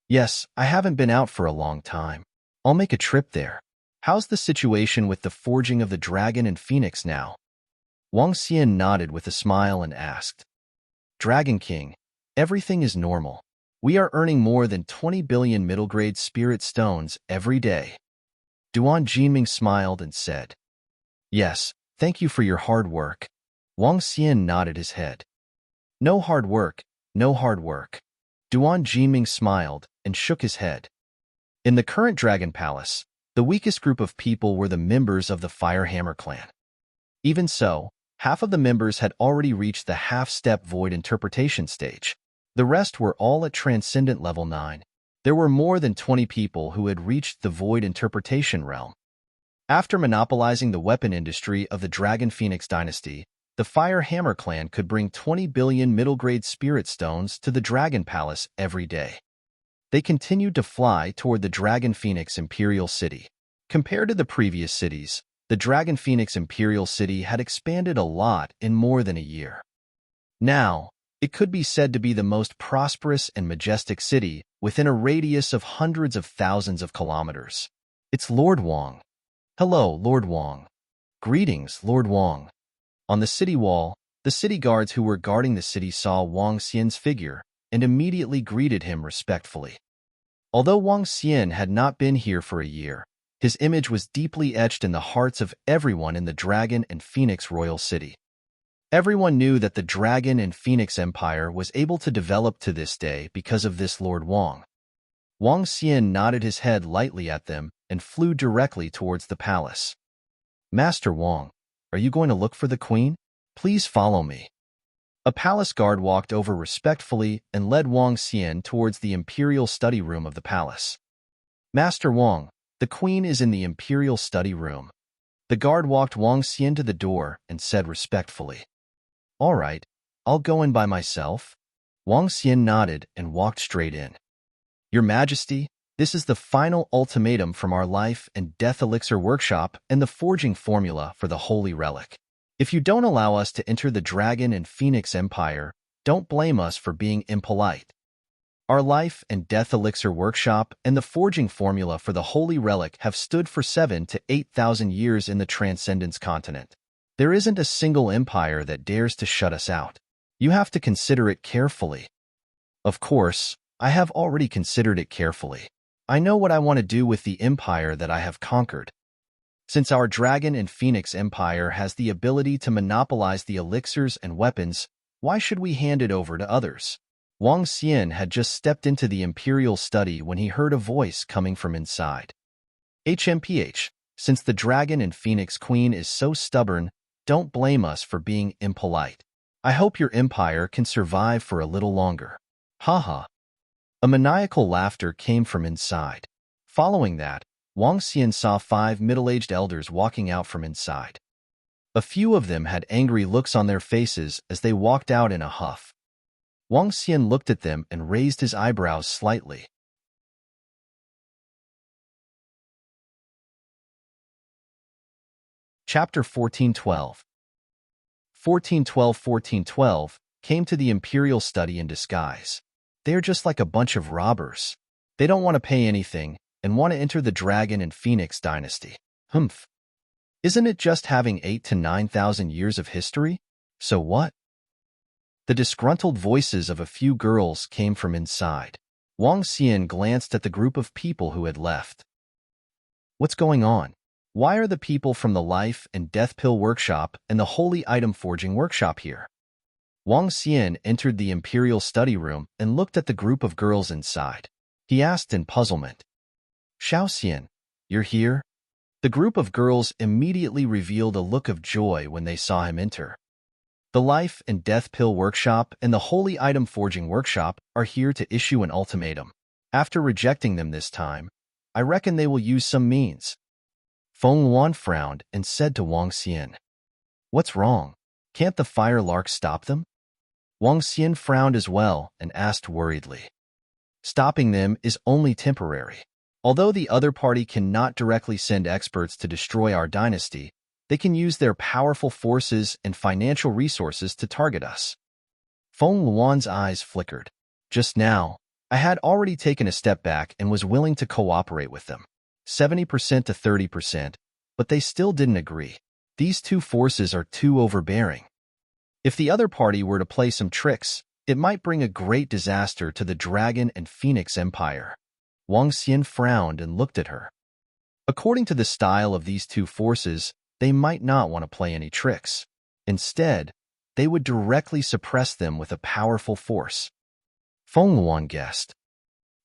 Yes, I haven't been out for a long time. I'll make a trip there. How's the situation with the forging of the Dragon and Phoenix now? Wang Xian nodded with a smile and asked. Dragon King, everything is normal. We are earning more than 20 billion middle-grade spirit stones every day. Duan Jinming smiled and said, Yes, thank you for your hard work. Wang Xian nodded his head. No hard work, No hard work. Duan Jiming smiled and shook his head. In the current Dragon Palace, the weakest group of people were the members of the Firehammer clan. Even so, half of the members had already reached the half-step void interpretation stage. The rest were all at Transcendent Level 9. There were more than 20 people who had reached the void interpretation realm. After monopolizing the weapon industry of the Dragon Phoenix dynasty, the Firehammer clan could bring 20 billion middle-grade spirit stones to the Dragon Palace every day. They continued to fly toward the Dragon Phoenix Imperial City. Compared to the previous cities, the Dragon Phoenix Imperial City had expanded a lot in more than a year. Now, it could be said to be the most prosperous and majestic city within a radius of hundreds of thousands of kilometers. It's Lord Wang. Hello, Lord Wang. Greetings, Lord Wang. On the city wall, the city guards who were guarding the city saw Wang Xian's figure and immediately greeted him respectfully. Although Wang Xian had not been here for a year, his image was deeply etched in the hearts of everyone in the Dragon and Phoenix Royal City. Everyone knew that the Dragon and Phoenix Empire was able to develop to this day because of this Lord Wang. Wang Xian nodded his head lightly at them and flew directly towards the palace. Master Wang, are you going to look for the queen? Please follow me. A palace guard walked over respectfully and led Wang Xian towards the imperial study room of the palace. Master Wang, the queen is in the imperial study room. The guard walked Wang Xian to the door and said respectfully. All right, I'll go in by myself. Wang Xian nodded and walked straight in. Your Majesty, this is the final ultimatum from our life and death elixir workshop and the forging formula for the holy relic. If you don't allow us to enter the Dragon and Phoenix Empire, don't blame us for being impolite. Our life and death elixir workshop and the forging formula for the holy relic have stood for 7,000 to 8,000 years in the Transcendence continent. There isn't a single empire that dares to shut us out. You have to consider it carefully. Of course, I have already considered it carefully. I know what I want to do with the empire that I have conquered. Since our Dragon and Phoenix Empire has the ability to monopolize the elixirs and weapons, why should we hand it over to others? Wang Xian had just stepped into the imperial study when he heard a voice coming from inside. HMPH, since the Dragon and Phoenix Queen is so stubborn, don't blame us for being impolite. I hope your empire can survive for a little longer. Haha. A maniacal laughter came from inside. Following that, Wang Xian saw 5 middle-aged elders walking out from inside. A few of them had angry looks on their faces as they walked out in a huff. Wang Xian looked at them and raised his eyebrows slightly. Chapter 1412. 1412 came to the imperial study in disguise. They are just like a bunch of robbers. They don't want to pay anything and want to enter the Dragon and Phoenix dynasty. Humph. Isn't it just having 8,000 to 9,000 years of history? So what? The disgruntled voices of a few girls came from inside. Wang Xian glanced at the group of people who had left. What's going on? Why are the people from the Life and Death Pill Workshop and the Holy Item Forging Workshop here? Wang Xian entered the imperial study room and looked at the group of girls inside. He asked in puzzlement. Xiao Xian, you're here? The group of girls immediately revealed a look of joy when they saw him enter. The Life and Death Pill Workshop and the Holy Item Forging Workshop are here to issue an ultimatum. After rejecting them this time, I reckon they will use some means. Feng Yuan frowned and said to Wang Xian. What's wrong? Can't the fire lark stop them? Wang Xian frowned as well and asked worriedly. Stopping them is only temporary. Although the other party cannot directly send experts to destroy our dynasty, they can use their powerful forces and financial resources to target us. Feng Luan's eyes flickered. Just now, I had already taken a step back and was willing to cooperate with them. 70% to 30%, but they still didn't agree. These two forces are too overbearing. If the other party were to play some tricks, it might bring a great disaster to the Dragon and Phoenix Empire. Wang Xian frowned and looked at her. According to the style of these two forces, they might not want to play any tricks. Instead, they would directly suppress them with a powerful force. Feng Luan guessed.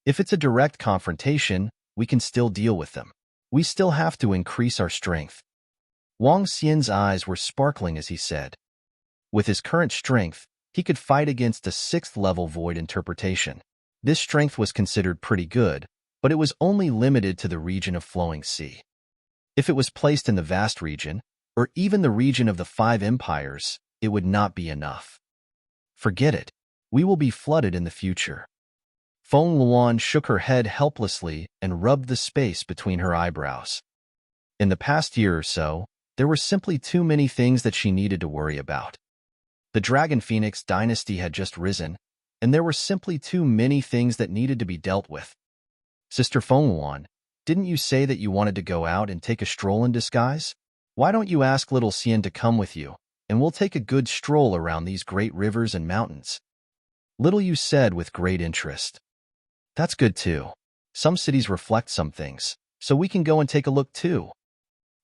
If it's a direct confrontation, we can still deal with them. We still have to increase our strength. Wang Xian's eyes were sparkling as he said. With his current strength, he could fight against a 6th-level void interpretation. This strength was considered pretty good, but it was only limited to the region of flowing sea. If it was placed in the vast region, or even the region of the 5 empires, it would not be enough. Forget it. We will be flooded in the future. Feng Luan shook her head helplessly and rubbed the space between her eyebrows. In the past year or so, there were simply too many things that she needed to worry about. The Dragon Phoenix dynasty had just risen, and there were simply too many things that needed to be dealt with. Sister Feng Luan, didn't you say that you wanted to go out and take a stroll in disguise? Why don't you ask little Xian to come with you, and we'll take a good stroll around these great rivers and mountains? Little Yu said with great interest. That's good too. Some cities reflect some things, so we can go and take a look too.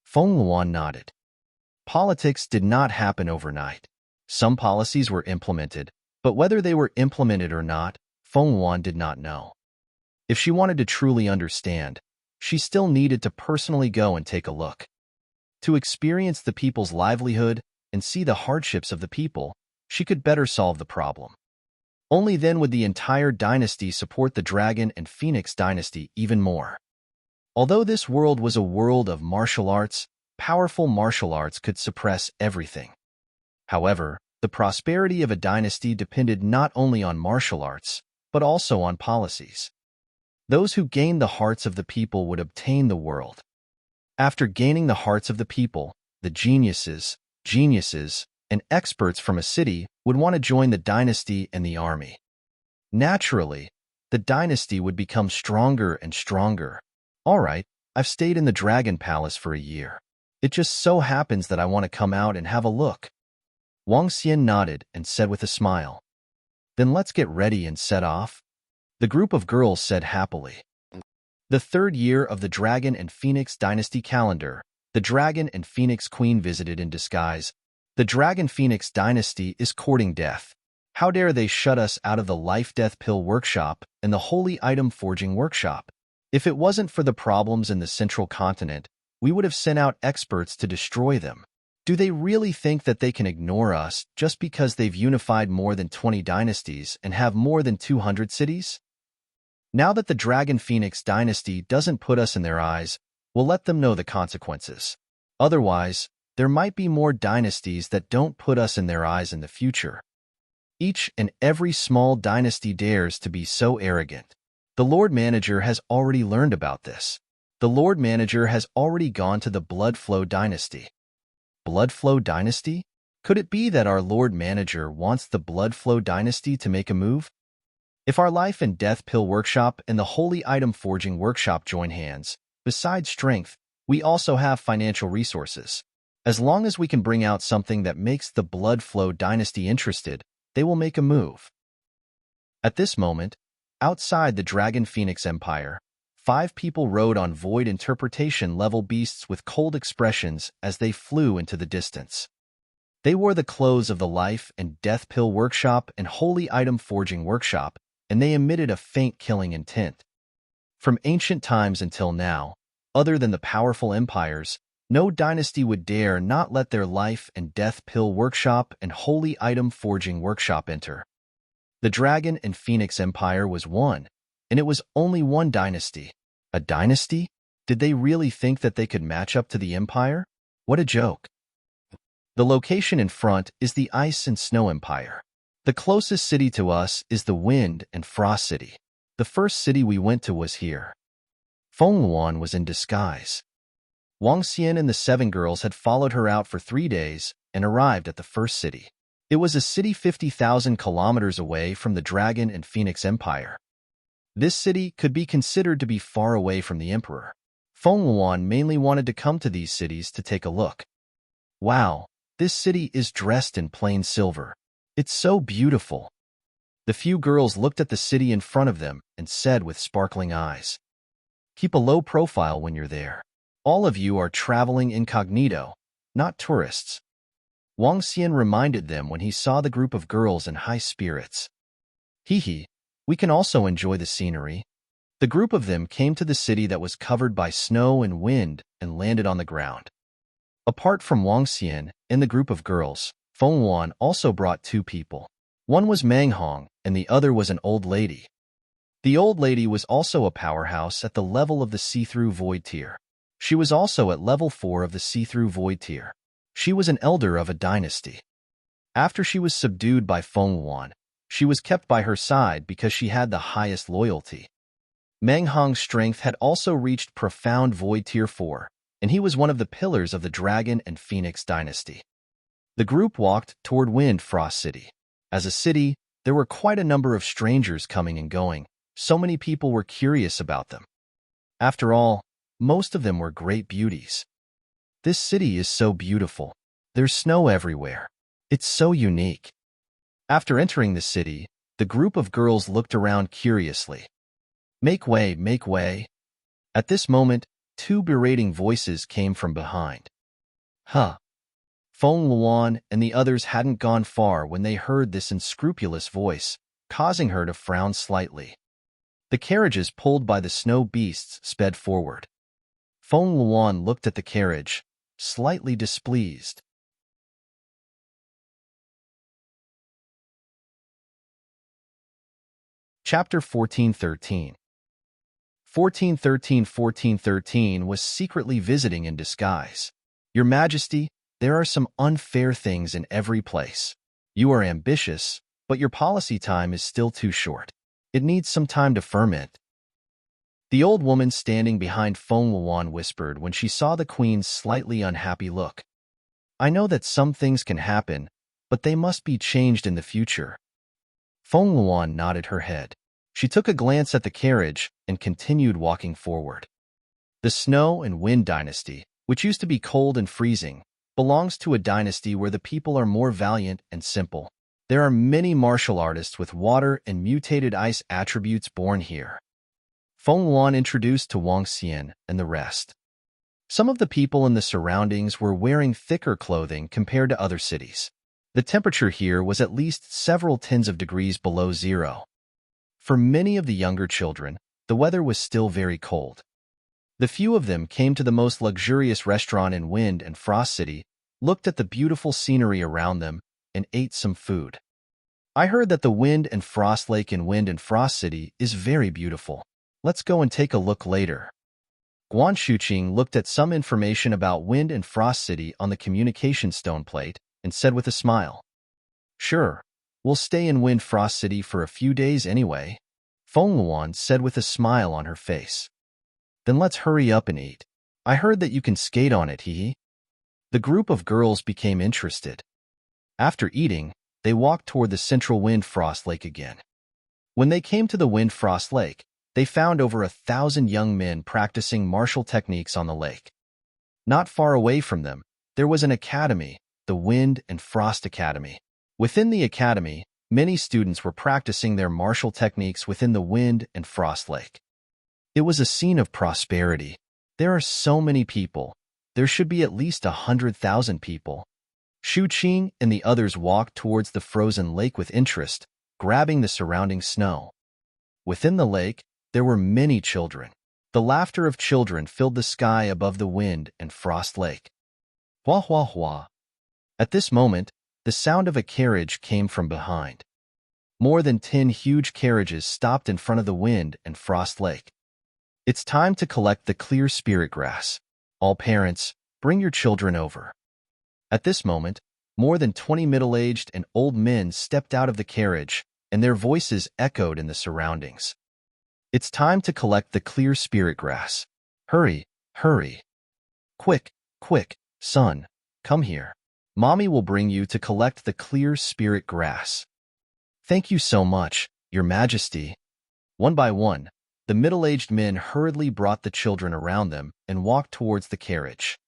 Feng Luan nodded. Politics did not happen overnight. Some policies were implemented, but whether they were implemented or not, Feng Luan did not know. If she wanted to truly understand, she still needed to personally go and take a look. To experience the people's livelihood and see the hardships of the people, she could better solve the problem. Only then would the entire dynasty support the Dragon and Phoenix dynasty even more. Although this world was a world of martial arts, powerful martial arts could suppress everything. However, the prosperity of a dynasty depended not only on martial arts, but also on policies. Those who gained the hearts of the people would obtain the world. After gaining the hearts of the people, the geniuses, and experts from a city would want to join the dynasty and the army. Naturally, the dynasty would become stronger and stronger. All right, I've stayed in the Dragon Palace for a year. It just so happens that I want to come out and have a look. Wang Xian nodded and said with a smile. Then let's get ready and set off. The group of girls said happily. The 3rd year of the Dragon and Phoenix dynasty calendar, the Dragon and Phoenix Queen visited in disguise. The Dragon Phoenix dynasty is courting death. How dare they shut us out of the life-death pill workshop and the holy item forging workshop? If it wasn't for the problems in the central continent, we would have sent out experts to destroy them. Do they really think that they can ignore us just because they've unified more than 20 dynasties and have more than 200 cities? Now that the Dragon Phoenix dynasty doesn't put us in their eyes, we'll let them know the consequences. Otherwise, there might be more dynasties that don't put us in their eyes in the future. Each and every small dynasty dares to be so arrogant. The Lord Manager has already learned about this. The Lord Manager has already gone to the Blood Flow dynasty. Blood Flow dynasty? Could it be that our Lord Manager wants the Blood Flow dynasty to make a move? If our Life and Death Pill Workshop and the Holy Item Forging Workshop join hands, besides strength, we also have financial resources. As long as we can bring out something that makes the Blood Flow dynasty interested, they will make a move. At this moment, outside the Dragon Phoenix Empire, 5 people rode on void interpretation level beasts with cold expressions as they flew into the distance. They wore the clothes of the Life and Death Pill Workshop and Holy Item Forging Workshop, and they emitted a faint killing intent. From ancient times until now, other than the powerful empires, no dynasty would dare not let their Life and Death Pill Workshop and Holy Item Forging Workshop enter. The Dragon and Phoenix Empire was one, and it was only one dynasty. A dynasty? Did they really think that they could match up to the Empire? What a joke. The location in front is the Ice and Snow Empire. The closest city to us is the Wind and Frost City. The first city we went to was here. Feng Luan was in disguise. Wang Xian and the 7 girls had followed her out for 3 days and arrived at the first city. It was a city 50,000 kilometers away from the Dragon and Phoenix Empire. This city could be considered to be far away from the Emperor. Feng Luan mainly wanted to come to these cities to take a look. Wow, this city is dressed in plain silver. It's so beautiful. The few girls looked at the city in front of them and said with sparkling eyes, "Keep a low profile when you're there. All of you are traveling incognito, not tourists." Wang Xian reminded them when he saw the group of girls in high spirits. Hee hee, We can also enjoy the scenery. The group of them came to the city that was covered by snow and wind and landed on the ground. Apart from Wang Xian and the group of girls, Feng Wan also brought two people. One was Meng Hong and the other was an old lady. The old lady was also a powerhouse at the level of the see-through void tier. She was also at level 4 of the see-through void tier. She was an elder of a dynasty. After she was subdued by Feng Wan, she was kept by her side because she had the highest loyalty. Meng Hong's strength had also reached profound void tier 4, and he was one of the pillars of the Dragon and Phoenix dynasty. The group walked toward Wind Frost City. As a city, there were quite a number of strangers coming and going. So many people were curious about them. After all, most of them were great beauties. This city is so beautiful. There's snow everywhere. It's so unique. After entering the city, the group of girls looked around curiously. Make way, make way. At this moment, two berating voices came from behind. Huh. Feng Luan and the others hadn't gone far when they heard this unscrupulous voice, causing her to frown slightly. The carriages pulled by the snow beasts sped forward. Feng Luan looked at the carriage, slightly displeased. Chapter 1413. 1413 was secretly visiting in disguise. Your Majesty, there are some unfair things in every place. You are ambitious, but your policy time is still too short. It needs some time to ferment. The old woman standing behind Feng Luan whispered when she saw the queen's slightly unhappy look. I know that some things can happen, but they must be changed in the future. Feng Luan nodded her head. She took a glance at the carriage and continued walking forward. The Snow and Wind dynasty, which used to be cold and freezing, belongs to a dynasty where the people are more valiant and simple. There are many martial artists with water and mutated ice attributes born here. Feng Luan introduced to Wang Xian and the rest. Some of the people in the surroundings were wearing thicker clothing compared to other cities. The temperature here was at least several tens of degrees below zero. For many of the younger children, the weather was still very cold. The few of them came to the most luxurious restaurant in Wind and Frost City, looked at the beautiful scenery around them, and ate some food. I heard that the Wind and Frost Lake in Wind and Frost City is very beautiful. Let's go and take a look later. Guan Shuqing looked at some information about Wind and Frost City on the communication stone plate and said with a smile, Sure, we'll stay in Wind Frost City for a few days anyway. Feng Luan said with a smile on her face. Then let's hurry up and eat. I heard that you can skate on it, hee. The group of girls became interested. After eating, they walked toward the central Wind Frost Lake again. When they came to the Wind Frost Lake, they found over 1,000 young men practicing martial techniques on the lake. Not far away from them, there was an academy, the Wind and Frost Academy. Within the academy, many students were practicing their martial techniques within the Wind and Frost Lake. It was a scene of prosperity. There are so many people. There should be at least 100,000 people. Shu Qing and the others walked towards the frozen lake with interest, grabbing the surrounding snow. Within the lake, there were many children. The laughter of children filled the sky above the Wind and Frost Lake. Hua hua hua. At this moment, the sound of a carriage came from behind. More than 10 huge carriages stopped in front of the Wind and Frost Lake. It's time to collect the clear spirit grass. All parents, bring your children over. At this moment, more than 20 middle-aged and old men stepped out of the carriage, and their voices echoed in the surroundings. It's time to collect the clear spirit grass. Hurry, hurry. Quick, quick, son, come here. Mommy will bring you to collect the clear spirit grass. Thank you so much, Your Majesty. One by one, the middle-aged men hurriedly brought the children around them and walked towards the carriage.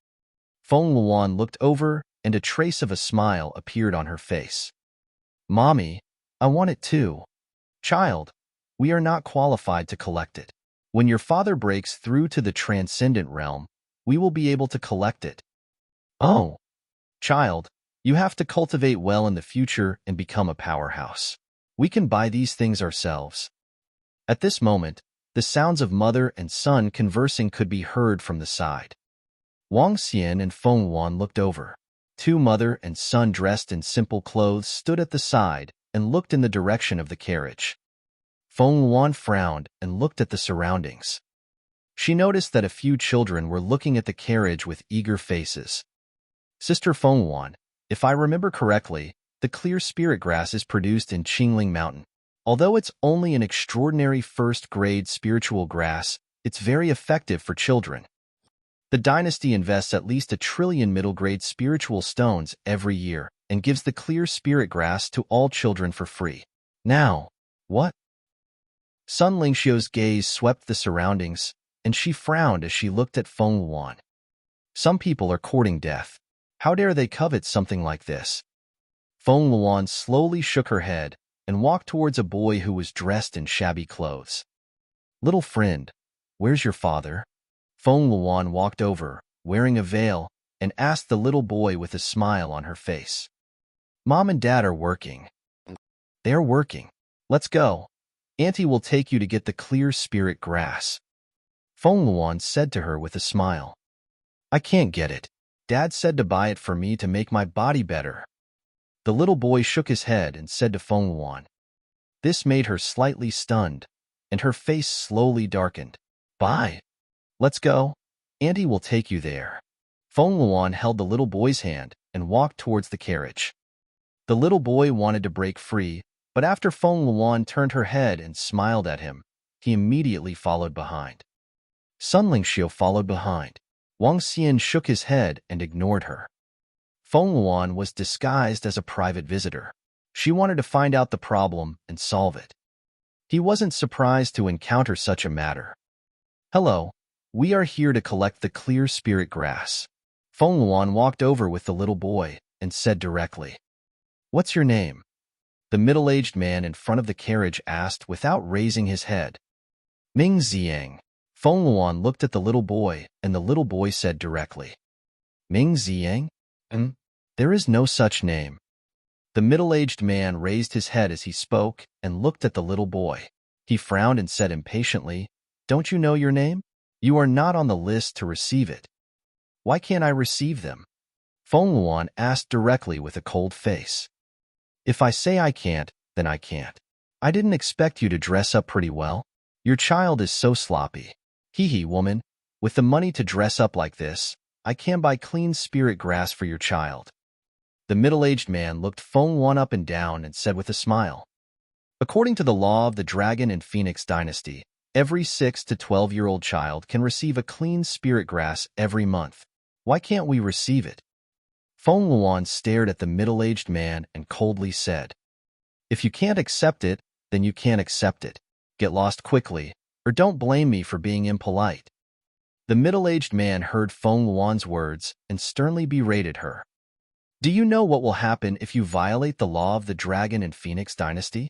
Feng Luan looked over, and a trace of a smile appeared on her face. Mommy, I want it too. Child, we are not qualified to collect it. When your father breaks through to the transcendent realm, we will be able to collect it. Oh, child, you have to cultivate well in the future and become a powerhouse. We can buy these things ourselves. At this moment, the sounds of mother and son conversing could be heard from the side. Wang Xian and Feng Wan looked over. Two mother and son dressed in simple clothes stood at the side and looked in the direction of the carriage. Feng Wan frowned and looked at the surroundings. She noticed that a few children were looking at the carriage with eager faces. Sister Feng Wan, if I remember correctly, the clear spirit grass is produced in Qingling Mountain. Although it's only an extraordinary first-grade spiritual grass, it's very effective for children. The dynasty invests at least 1 trillion middle-grade spiritual stones every year and gives the clear spirit grass to all children for free. Now, what? Sun Lingxiu's gaze swept the surroundings, and she frowned as she looked at Feng Wan. Some people are courting death. How dare they covet something like this? Feng Wan slowly shook her head and walked towards a boy who was dressed in shabby clothes. Little friend, where's your father? Feng Wan walked over, wearing a veil, and asked the little boy with a smile on her face. Mom and Dad are working. They're working. Let's go. Auntie will take you to get the clear spirit grass. Feng Wan said to her with a smile. I can't get it. Dad said to buy it for me to make my body better. The little boy shook his head and said to Feng Wan. This made her slightly stunned, and her face slowly darkened. Bye. Let's go. Auntie will take you there. Feng Wan held the little boy's hand and walked towards the carriage. The little boy wanted to break free, but after Feng Wan turned her head and smiled at him, he immediately followed behind. Sun Lingxiu followed behind. Wang Xian shook his head and ignored her. Feng Wan was disguised as a private visitor. She wanted to find out the problem and solve it. He wasn't surprised to encounter such a matter. Hello, we are here to collect the clear spirit grass. Feng Wan walked over with the little boy and said directly. What's your name? The middle-aged man in front of the carriage asked without raising his head. Ming Ziang. Feng Wan looked at the little boy, and the little boy said directly. Ming Ziang? There is no such name. The middle-aged man raised his head as he spoke and looked at the little boy. He frowned and said impatiently, Don't you know your name? You are not on the list to receive it. Why can't I receive them? Feng Wan asked directly with a cold face. If I say I can't, then I can't. I didn't expect you to dress up pretty well. Your child is so sloppy. Hee woman, with the money to dress up like this, I can buy clean spirit grass for your child. The middle-aged man looked Feng Wan up and down and said with a smile. According to the law of the Dragon and Phoenix dynasty, every 6 to 12-year-old child can receive a clean spirit grass every month. Why can't we receive it? Feng Wan stared at the middle-aged man and coldly said, If you can't accept it, then you can't accept it. Get lost quickly, or don't blame me for being impolite. The middle-aged man heard Feng Wan's words and sternly berated her. Do you know what will happen if you violate the law of the Dragon and Phoenix dynasty?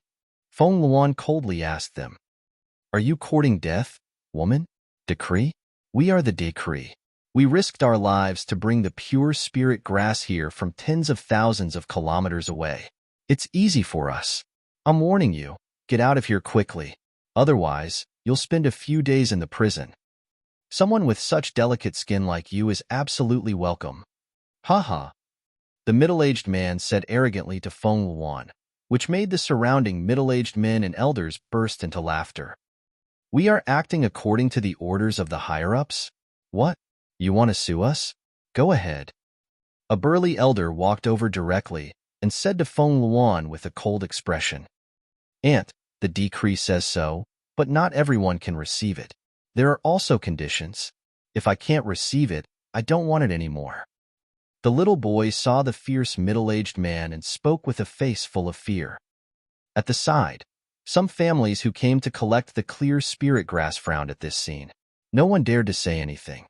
Feng Wan coldly asked them. Are you courting death, woman? Decree? We are the decree. We risked our lives to bring the pure spirit grass here from tens of thousands of kilometers away. It's easy for us. I'm warning you, get out of here quickly. Otherwise, you'll spend a few days in the prison. Someone with such delicate skin like you is absolutely welcome. Ha. The middle-aged man said arrogantly to Feng Wan, which made the surrounding middle-aged men and elders burst into laughter. We are acting according to the orders of the higher-ups? What? You want to sue us? Go ahead. A burly elder walked over directly and said to Feng Wan with a cold expression. Aunt, the decree says so, but not everyone can receive it. There are also conditions. If I can't receive it, I don't want it anymore. The little boy saw the fierce middle-aged man and spoke with a face full of fear. At the side, some families who came to collect the clear spirit grass frowned at this scene. No one dared to say anything.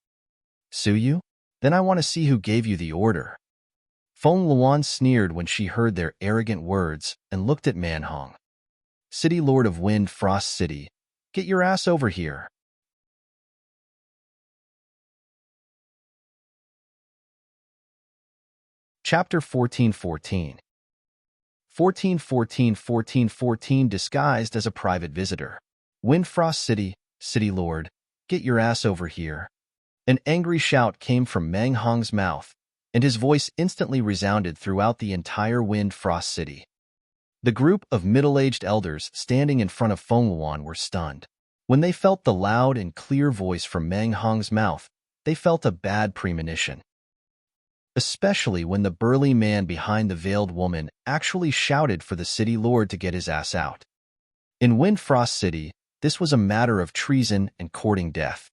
Sue you? Then I want to see who gave you the order. Feng Luan sneered when she heard their arrogant words and looked at Manhong. City Lord of Wind Frost City, get your ass over here. Chapter 1414 1414 disguised as a private visitor. Windfrost City, City Lord, get your ass over here. An angry shout came from Mang Hong's mouth, and his voice instantly resounded throughout the entire Windfrost City. The group of middle-aged elders standing in front of Feng Luan were stunned. When they felt the loud and clear voice from Mang Hong's mouth, they felt a bad premonition. Especially when the burly man behind the veiled woman actually shouted for the city lord to get his ass out. In Windfrost City, this was a matter of treason and courting death.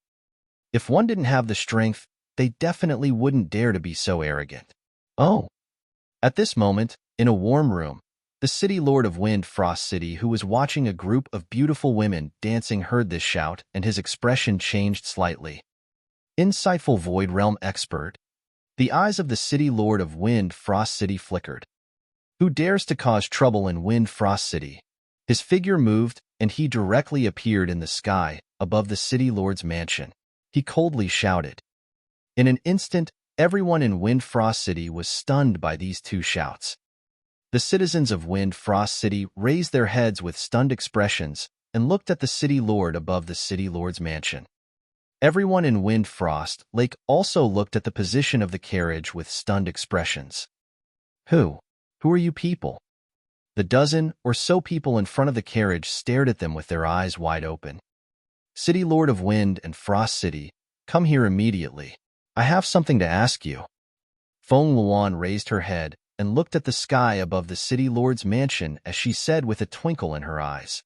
If one didn't have the strength, they definitely wouldn't dare to be so arrogant. Oh! At this moment, in a warm room, the city lord of Windfrost City, who was watching a group of beautiful women dancing, heard this shout, and his expression changed slightly. Insightful Void Realm expert. The eyes of the city lord of Windfrost City flickered. Who dares to cause trouble in Windfrost City? His figure moved, and he directly appeared in the sky, above the city lord's mansion. He coldly shouted. In an instant, everyone in Windfrost City was stunned by these two shouts. The citizens of Windfrost City raised their heads with stunned expressions and looked at the city lord above the city lord's mansion. Everyone in Windfrost Lake also looked at the position of the carriage with stunned expressions. Who are you people? The dozen or so people in front of the carriage stared at them with their eyes wide open. City Lord of Wind and Frost City, come here immediately. I have something to ask you. Feng Luan raised her head and looked at the sky above the city lord's mansion as she said with a twinkle in her eyes.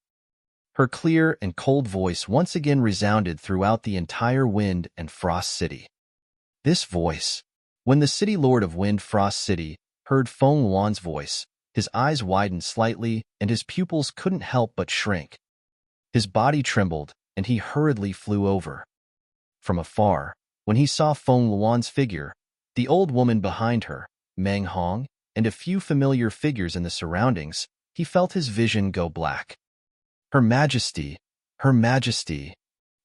Her clear and cold voice once again resounded throughout the entire Wind and Frost City. This voice. When the city lord of Windfrost City heard Feng Luan's voice, his eyes widened slightly and his pupils couldn't help but shrink. His body trembled and he hurriedly flew over. From afar, when he saw Feng Luan's figure, the old woman behind her, Mang Hong, and a few familiar figures in the surroundings, he felt his vision go black. Her Majesty, Her Majesty.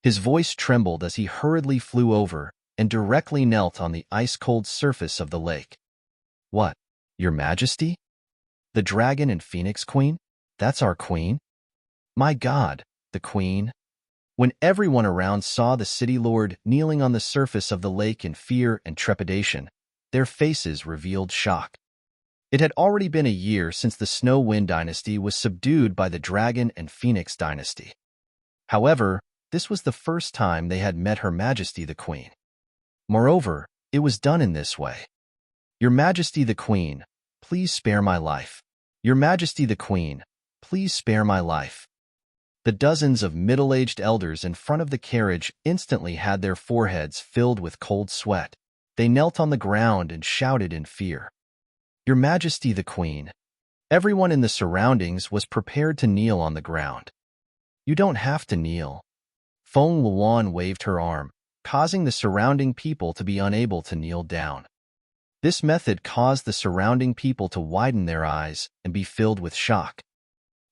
His voice trembled as he hurriedly flew over and directly knelt on the ice-cold surface of the lake. What? Your Majesty? The Dragon and Phoenix Queen? That's our queen? My God, the queen. When everyone around saw the city lord kneeling on the surface of the lake in fear and trepidation, their faces revealed shock. It had already been a year since the Snow Wind dynasty was subdued by the Dragon and Phoenix dynasty. However, this was the first time they had met Her Majesty the Queen. Moreover, it was done in this way. Your Majesty the Queen, please spare my life. Your Majesty the Queen, please spare my life. The dozens of middle-aged elders in front of the carriage instantly had their foreheads filled with cold sweat. They knelt on the ground and shouted in fear. Your Majesty the Queen. Everyone in the surroundings was prepared to kneel on the ground. You don't have to kneel. Feng Luan waved her arm, causing the surrounding people to be unable to kneel down. This method caused the surrounding people to widen their eyes and be filled with shock.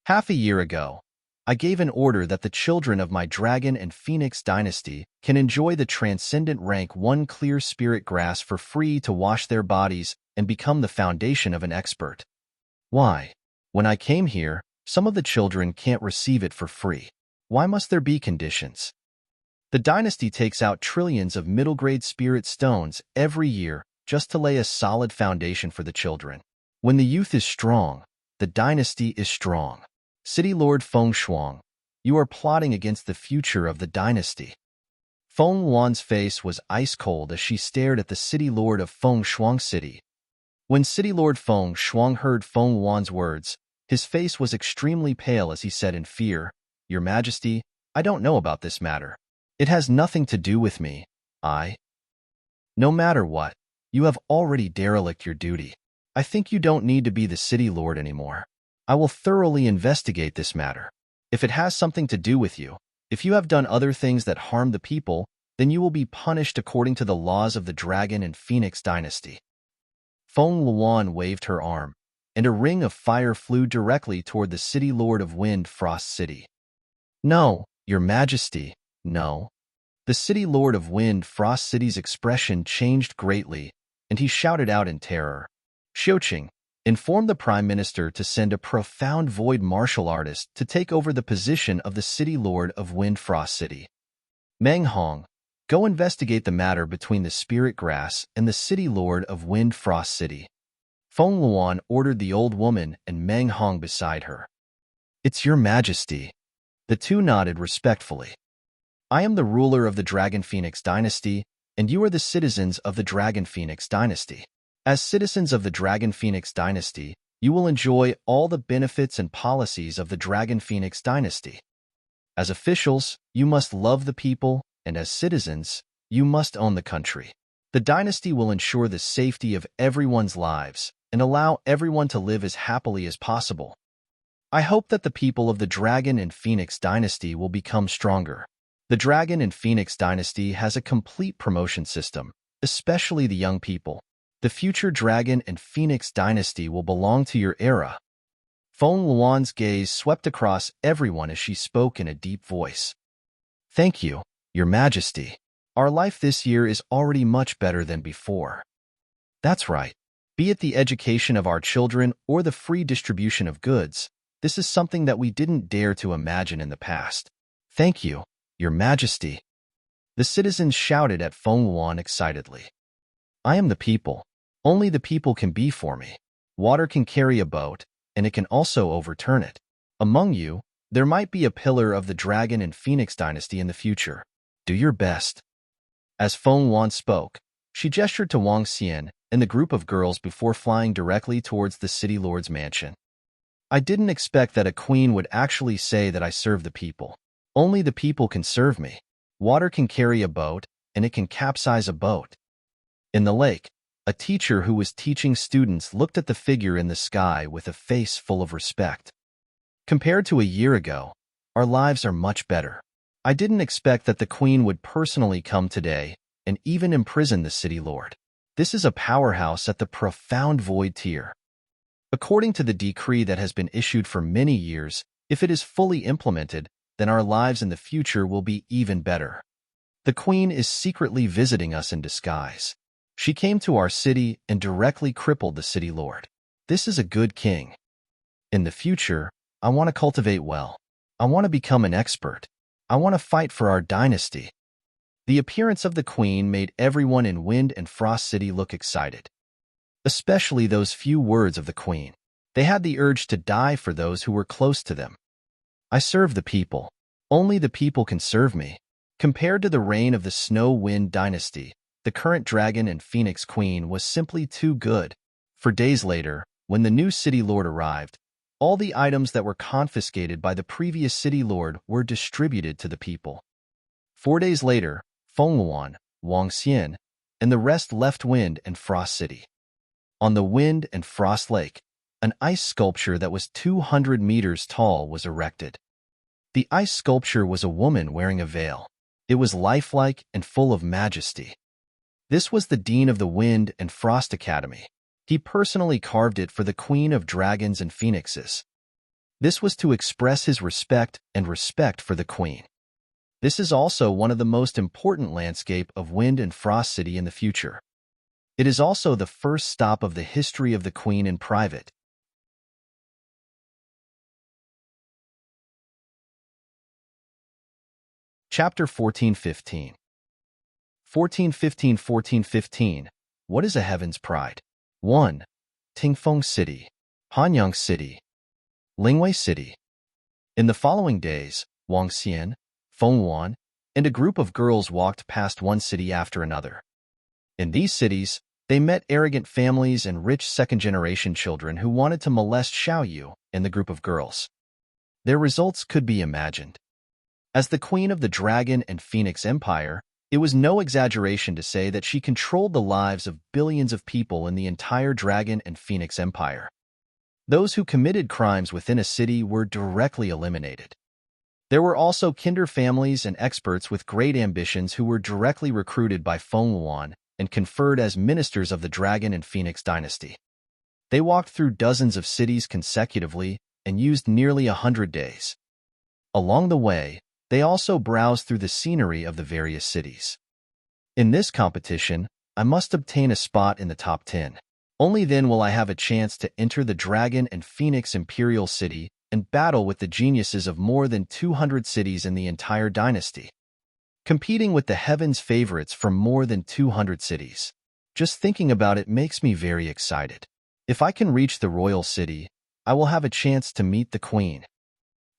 Half a year ago, I gave an order that the children of my Dragon and Phoenix dynasty can enjoy the transcendent rank 1 clear spirit grass for free to wash their bodies and become the foundation of an expert. Why? When I came here, some of the children can't receive it for free. Why must there be conditions? The dynasty takes out trillions of middle-grade spirit stones every year just to lay a solid foundation for the children. When the youth is strong, the dynasty is strong. City Lord Feng Shuang, you are plotting against the future of the dynasty. Feng Luan's face was ice-cold as she stared at the City Lord of Feng Shuang City. When City Lord Feng Shuang heard Feng Luan's words, his face was extremely pale as he said in fear, Your Majesty, I don't know about this matter. It has nothing to do with me. No matter what, you have already derelict your duty. I think you don't need to be the City Lord anymore. I will thoroughly investigate this matter. If it has something to do with you, if you have done other things that harm the people, then you will be punished according to the laws of the Dragon and Phoenix dynasty. Feng Luan waved her arm, and a ring of fire flew directly toward the City Lord of Wind Frost City. No, Your Majesty, no. The City Lord of Wind Frost City's expression changed greatly, and he shouted out in terror. Xiuqing, Inform the Prime Minister to send a profound void martial artist to take over the position of the City Lord of Wind Frost City. Meng Hong, go investigate the matter between the Spirit Grass and the City Lord of Wind Frost City. Feng Luan ordered the old woman and Meng Hong beside her. It's your majesty. The two nodded respectfully. I am the ruler of the Dragon Phoenix dynasty, and you are the citizens of the Dragon Phoenix dynasty. As citizens of the Dragon Phoenix dynasty, you will enjoy all the benefits and policies of the Dragon Phoenix dynasty. As officials, you must love the people, and as citizens, you must own the country. The dynasty will ensure the safety of everyone's lives and allow everyone to live as happily as possible. I hope that the people of the Dragon and Phoenix dynasty will become stronger. The Dragon and Phoenix dynasty has a complete promotion system, especially the young people. The future Dragon and Phoenix dynasty will belong to your era. Feng Luan's gaze swept across everyone as she spoke in a deep voice. Thank you, Your Majesty. Our life this year is already much better than before. That's right. Be it the education of our children or the free distribution of goods, this is something that we didn't dare to imagine in the past. Thank you, Your Majesty. The citizens shouted at Feng Luan excitedly. I am the people. Only the people can be for me. Water can carry a boat, and it can also overturn it. Among you, there might be a pillar of the Dragon and Phoenix dynasty in the future. Do your best. As Feng Luan spoke, she gestured to Wang Xian and the group of girls before flying directly towards the city lord's mansion. I didn't expect that a queen would actually say that I serve the people. Only the people can serve me. Water can carry a boat, and it can capsize a boat. In the lake, a teacher who was teaching students looked at the figure in the sky with a face full of respect. Compared to a year ago, our lives are much better. I didn't expect that the queen would personally come today and even imprison the city lord. This is a powerhouse at the profound void tier. According to the decree that has been issued for many years, if it is fully implemented, then our lives in the future will be even better. The queen is secretly visiting us in disguise. She came to our city and directly crippled the city lord. This is a good king. In the future, I want to cultivate well. I want to become an expert. I want to fight for our dynasty. The appearance of the queen made everyone in Wind and Frost City look excited. Especially those few words of the queen. They had the urge to die for those who were close to them. I serve the people. Only the people can serve me. Compared to the reign of the Snow Wind dynasty, the current Dragon and Phoenix Queen was simply too good. For days later, when the new city lord arrived, all the items that were confiscated by the previous city lord were distributed to the people. 4 days later, Feng Luan, Wang Xian, and the rest left Wind and Frost City. On the Wind and Frost Lake, an ice sculpture that was 200 meters tall was erected. The ice sculpture was a woman wearing a veil. It was lifelike and full of majesty. This was the Dean of the Wind and Frost Academy. He personally carved it for the Queen of Dragons and Phoenixes. This was to express his respect for the Queen. This is also one of the most important landscape of Wind and Frost City in the future. It is also the first stop of the history of the Queen in private. Chapter 1415. 1415. What is a heaven's pride? 1. Tingfeng City, Hanyang City, Lingwei City. In the following days, Wang Xian, Feng Luan, and a group of girls walked past one city after another. In these cities, they met arrogant families and rich second-generation children who wanted to molest Xiaoyu and the group of girls. Their results could be imagined. As the queen of the Dragon and Phoenix Empire, it was no exaggeration to say that she controlled the lives of billions of people in the entire Dragon and Phoenix Empire. Those who committed crimes within a city were directly eliminated. There were also kinder families and experts with great ambitions who were directly recruited by Feng Luan and conferred as ministers of the Dragon and Phoenix dynasty. They walked through dozens of cities consecutively and used nearly 100 days. Along the way, they also browsed through the scenery of the various cities. In this competition, I must obtain a spot in the top 10. Only then will I have a chance to enter the Dragon and Phoenix Imperial City and battle with the geniuses of more than 200 cities in the entire dynasty, competing with the heavens' favorites from more than 200 cities. Just thinking about it makes me very excited. If I can reach the royal city, I will have a chance to meet the Queen.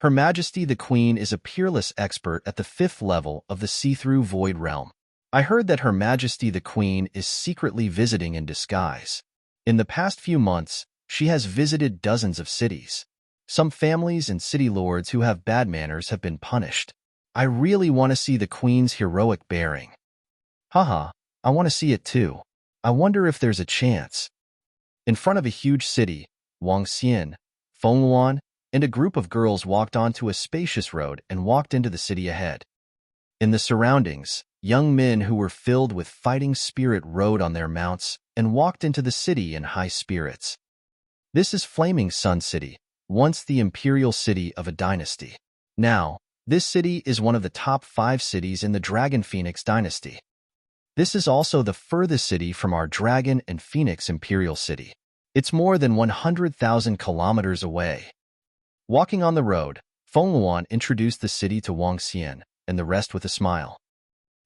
Her Majesty the Queen is a peerless expert at the 5th level of the see-through void realm. I heard that Her Majesty the Queen is secretly visiting in disguise. In the past few months, she has visited dozens of cities. Some families and city lords who have bad manners have been punished. I really want to see the Queen's heroic bearing. Haha, I want to see it too. I wonder if there's a chance. In front of a huge city, Wang Xian, Feng Luan, and a group of girls walked onto a spacious road and walked into the city ahead. In the surroundings, young men who were filled with fighting spirit rode on their mounts and walked into the city in high spirits. This is Flaming Sun City, once the imperial city of a dynasty. Now, this city is one of the top 5 cities in the Dragon Phoenix dynasty. This is also the furthest city from our Dragon and Phoenix Imperial City. It's more than 100,000 kilometers away. Walking on the road, Feng Luan introduced the city to Wang Xian, and the rest with a smile.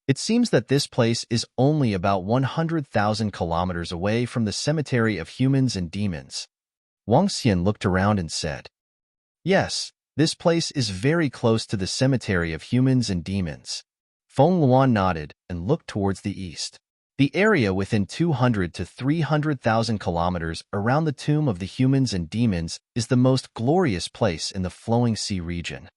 It seems that this place is only about 100,000 kilometers away from the cemetery of humans and demons. Wang Xian looked around and said, "Yes, this place is very close to the cemetery of humans and demons." Feng Luan nodded and looked towards the east. The area within 200 to 300,000 kilometers around the tomb of the humans and demons is the most glorious place in the Flowing Sea region.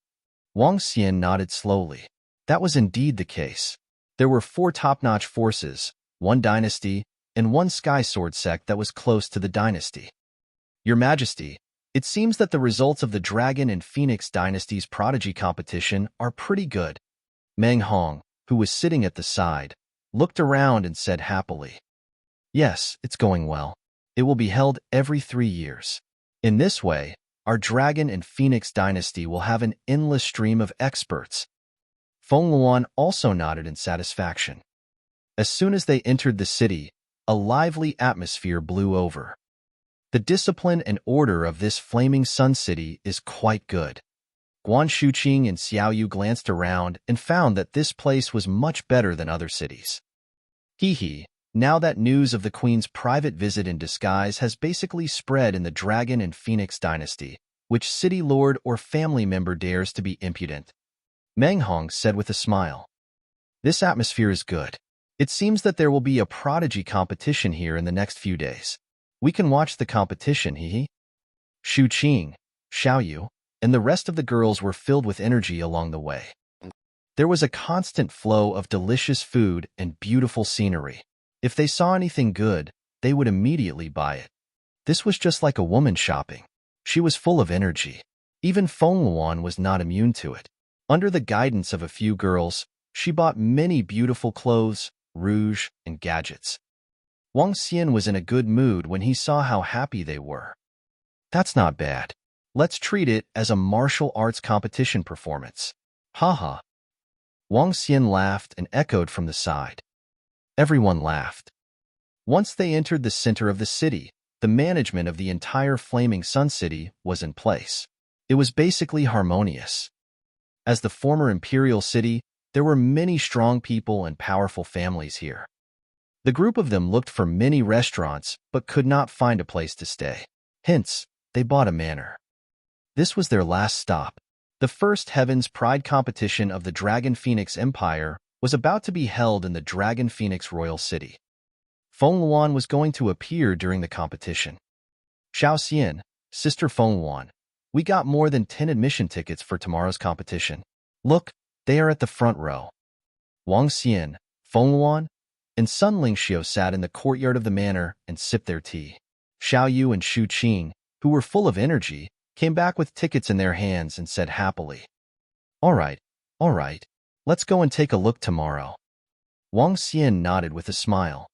Wang Xian nodded slowly. That was indeed the case. There were 4 top-notch forces, 1 dynasty, and 1 sky sword sect that was close to the dynasty. Your Majesty, it seems that the results of the Dragon and Phoenix Dynasty's prodigy competition are pretty good. Meng Hong, who was sitting at the side, looked around and said happily, "Yes, it's going well. It will be held every 3 years. In this way, our Dragon and Phoenix Dynasty will have an endless stream of experts." Feng Luan also nodded in satisfaction. As soon as they entered the city, a lively atmosphere blew over. The discipline and order of this Flaming Sun City is quite good. Guan Shuqing and Xiaoyu glanced around and found that this place was much better than other cities. Hee, now that news of the Queen's private visit in disguise has basically spread in the Dragon and Phoenix dynasty, which city lord or family member dares to be impudent? Meng Hong said with a smile. This atmosphere is good. It seems that there will be a prodigy competition here in the next few days. We can watch the competition, Shu Qing, Xiaoyu, and the rest of the girls were filled with energy along the way. There was a constant flow of delicious food and beautiful scenery. If they saw anything good, they would immediately buy it. This was just like a woman shopping. She was full of energy. Even Feng Luan was not immune to it. Under the guidance of a few girls, she bought many beautiful clothes, rouge, and gadgets. Wang Xian was in a good mood when he saw how happy they were. That's not bad. Let's treat it as a martial arts competition performance. Haha. Wang Xian laughed and echoed from the side. Everyone laughed. Once they entered the center of the city, the management of the entire Flaming Sun City was in place. It was basically harmonious. As the former imperial city, there were many strong people and powerful families here. The group of them looked for many restaurants but could not find a place to stay. Hence, they bought a manor. This was their last stop. The first Heaven's Pride competition of the Dragon Phoenix Empire was about to be held in the Dragon Phoenix Royal City. Feng Luan was going to appear during the competition. Xiao Xian, Sister Feng Luan, we got more than 10 admission tickets for tomorrow's competition. Look, they are at the front row. Wang Xian, Feng Luan, and Sun Lingxiu sat in the courtyard of the manor and sipped their tea. Xiaoyu and Shu Qing, who were full of energy, came back with tickets in their hands and said happily, all right, let's go and take a look tomorrow." Wang Xian nodded with a smile.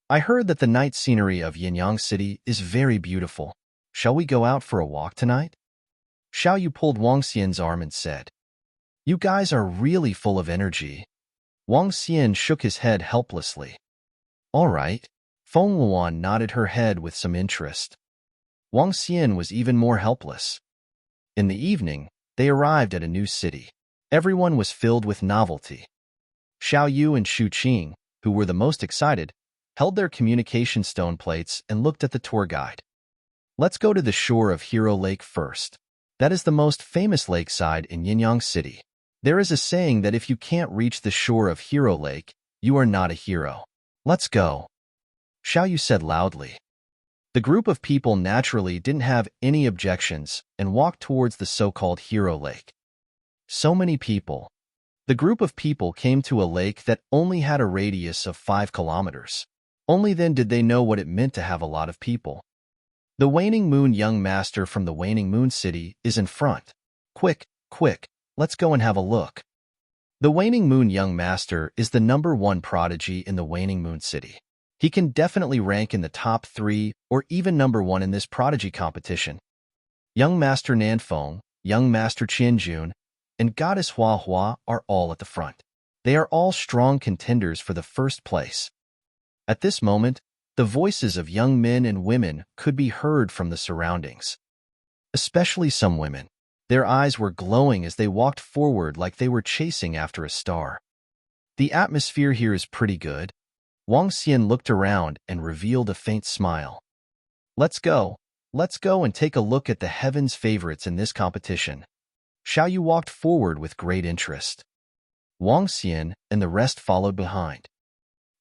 "I heard that the night scenery of Yinyang City is very beautiful. Shall we go out for a walk tonight?" Xiaoyu pulled Wang Xian's arm and said, "You guys are really full of energy." Wang Xian shook his head helplessly. "All right." Feng Luan nodded her head with some interest. Wang Xian was even more helpless. In the evening, they arrived at a new city. Everyone was filled with novelty. Xiao Yu and Shu Qing, who were the most excited, held their communication stone plates and looked at the tour guide. Let's go to the shore of Hero Lake first. That is the most famous lakeside in Yinyang City. There is a saying that if you can't reach the shore of Hero Lake, you are not a hero. Let's go, Xiao Yu said loudly. The group of people naturally didn't have any objections and walked towards the so-called Hero Lake. So many people. The group of people came to a lake that only had a radius of 5 kilometers. Only then did they know what it meant to have a lot of people. The Waning Moon young master from the Waning Moon City is in front. Quick, quick, let's go and have a look. The Waning Moon young master is the #1 prodigy in the Waning Moon City. He can definitely rank in the top 3 or even #1 in this prodigy competition. Young Master Nanfeng, Young Master Qianjun, and Goddess Hua Hua are all at the front. They are all strong contenders for the first place. At this moment, the voices of young men and women could be heard from the surroundings. Especially some women. Their eyes were glowing as they walked forward like they were chasing after a star. The atmosphere here is pretty good. Wang Xian looked around and revealed a faint smile. Let's go and take a look at the heaven's favorites in this competition. Xiao Yu walked forward with great interest. Wang Xian and the rest followed behind.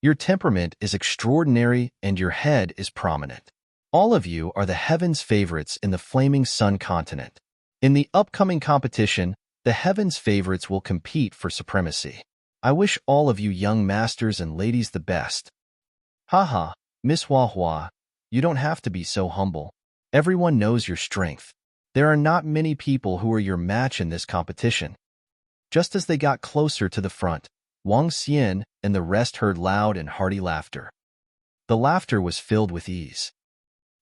Your temperament is extraordinary and your head is prominent. All of you are the heaven's favorites in the Flaming Sun continent. In the upcoming competition, the heaven's favorites will compete for supremacy. I wish all of you young masters and ladies the best. Haha, Miss Hua Hua, you don't have to be so humble. Everyone knows your strength. There are not many people who are your match in this competition. Just as they got closer to the front, Wang Xian and the rest heard loud and hearty laughter. The laughter was filled with ease.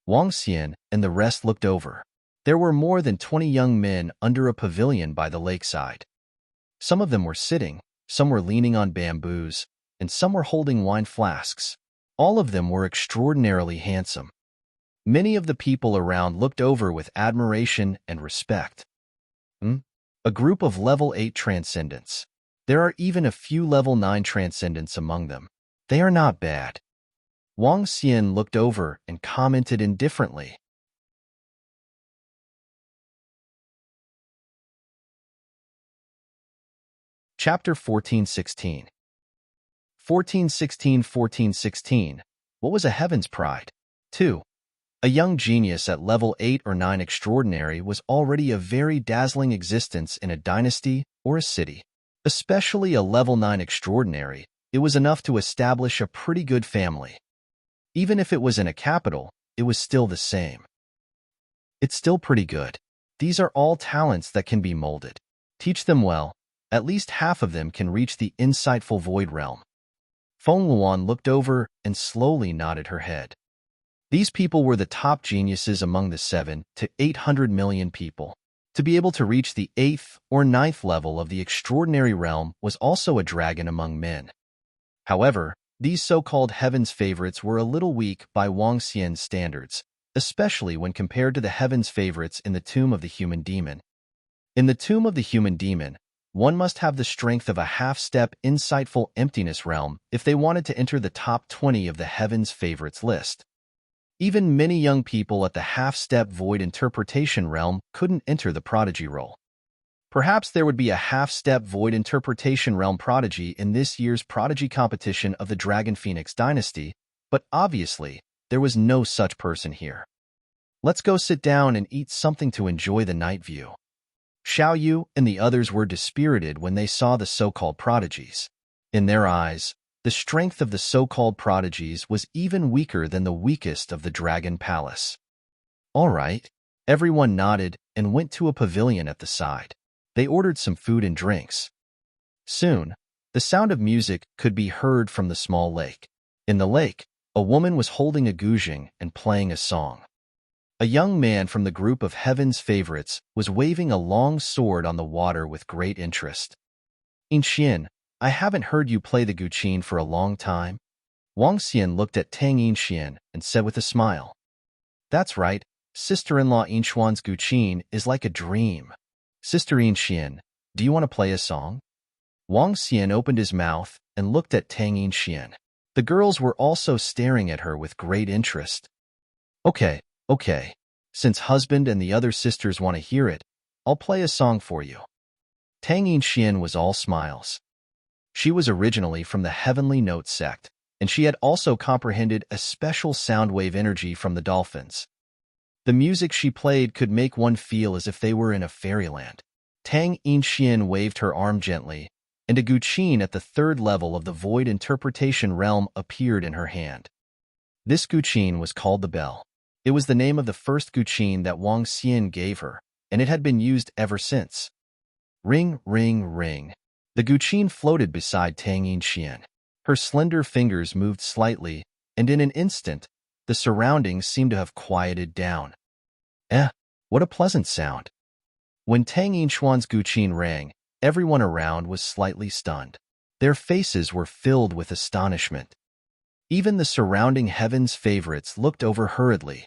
Wang Xian and the rest looked over. There were more than 20 young men under a pavilion by the lakeside. Some of them were sitting, some were leaning on bamboos, and some were holding wine flasks. All of them were extraordinarily handsome. Many of the people around looked over with admiration and respect. A group of level 8 transcendents. There are even a few level 9 transcendents among them. They are not bad. Wang Xian looked over and commented indifferently. Chapter 1416. 1416. What was a heaven's pride? 2. A young genius at level 8 or 9 extraordinary was already a very dazzling existence in a dynasty or a city. Especially a level 9 extraordinary, it was enough to establish a pretty good family. Even if it was in a capital, it was still the same. It's still pretty good. These are all talents that can be molded. Teach them well. At least half of them can reach the insightful void realm. Feng Luan looked over and slowly nodded her head. These people were the top geniuses among the 7 to 800 million people. To be able to reach the 8th or 9th level of the extraordinary realm was also a dragon among men. However, these so-called heaven's favorites were a little weak by Wang Xian's standards, especially when compared to the heaven's favorites in the Tomb of the Human Demon. In the Tomb of the Human Demon, one must have the strength of a half-step insightful emptiness realm if they wanted to enter the top 20 of the heaven's favorites list. Even many young people at the half-step void interpretation realm couldn't enter the prodigy role. Perhaps there would be a half-step void interpretation realm prodigy in this year's prodigy competition of the Dragon Phoenix dynasty, but obviously, there was no such person here. Let's go sit down and eat something to enjoy the night view. Xiao Yu and the others were dispirited when they saw the so-called prodigies. In their eyes, the strength of the so-called prodigies was even weaker than the weakest of the Dragon Palace. All right, everyone nodded and went to a pavilion at the side. They ordered some food and drinks. Soon, the sound of music could be heard from the small lake. In the lake, a woman was holding a guzheng and playing a song. A young man from the group of heaven's favorites was waving a long sword on the water with great interest. Inxian, I haven't heard you play the guqin for a long time. Wang Xian looked at Tang Yinxian and said with a smile, "That's right, sister-in-law Yinchuan's Guqin is like a dream. Sister Yinxian, do you want to play a song?" Wang Xian opened his mouth and looked at Tang Yinxian. The girls were also staring at her with great interest. Okay, okay. Since husband and the other sisters want to hear it, I'll play a song for you." Tang Yinxian was all smiles. She was originally from the Heavenly Note sect, and she had also comprehended a special sound wave energy from the dolphins. The music she played could make one feel as if they were in a fairyland. Tang Yinxian waved her arm gently, and a Guqin at the third level of the void interpretation realm appeared in her hand. This Guqin was called the Bell. It was the name of the first Guqin that Wang Xian gave her, and it had been used ever since. Ring, ring, ring. The Guqin floated beside Tang Yinxian. Her slender fingers moved slightly, and in an instant, the surroundings seemed to have quieted down. What a pleasant sound. When Tang Yinchuan's Guqin rang, everyone around was slightly stunned. Their faces were filled with astonishment. Even the surrounding heaven's favorites looked over hurriedly.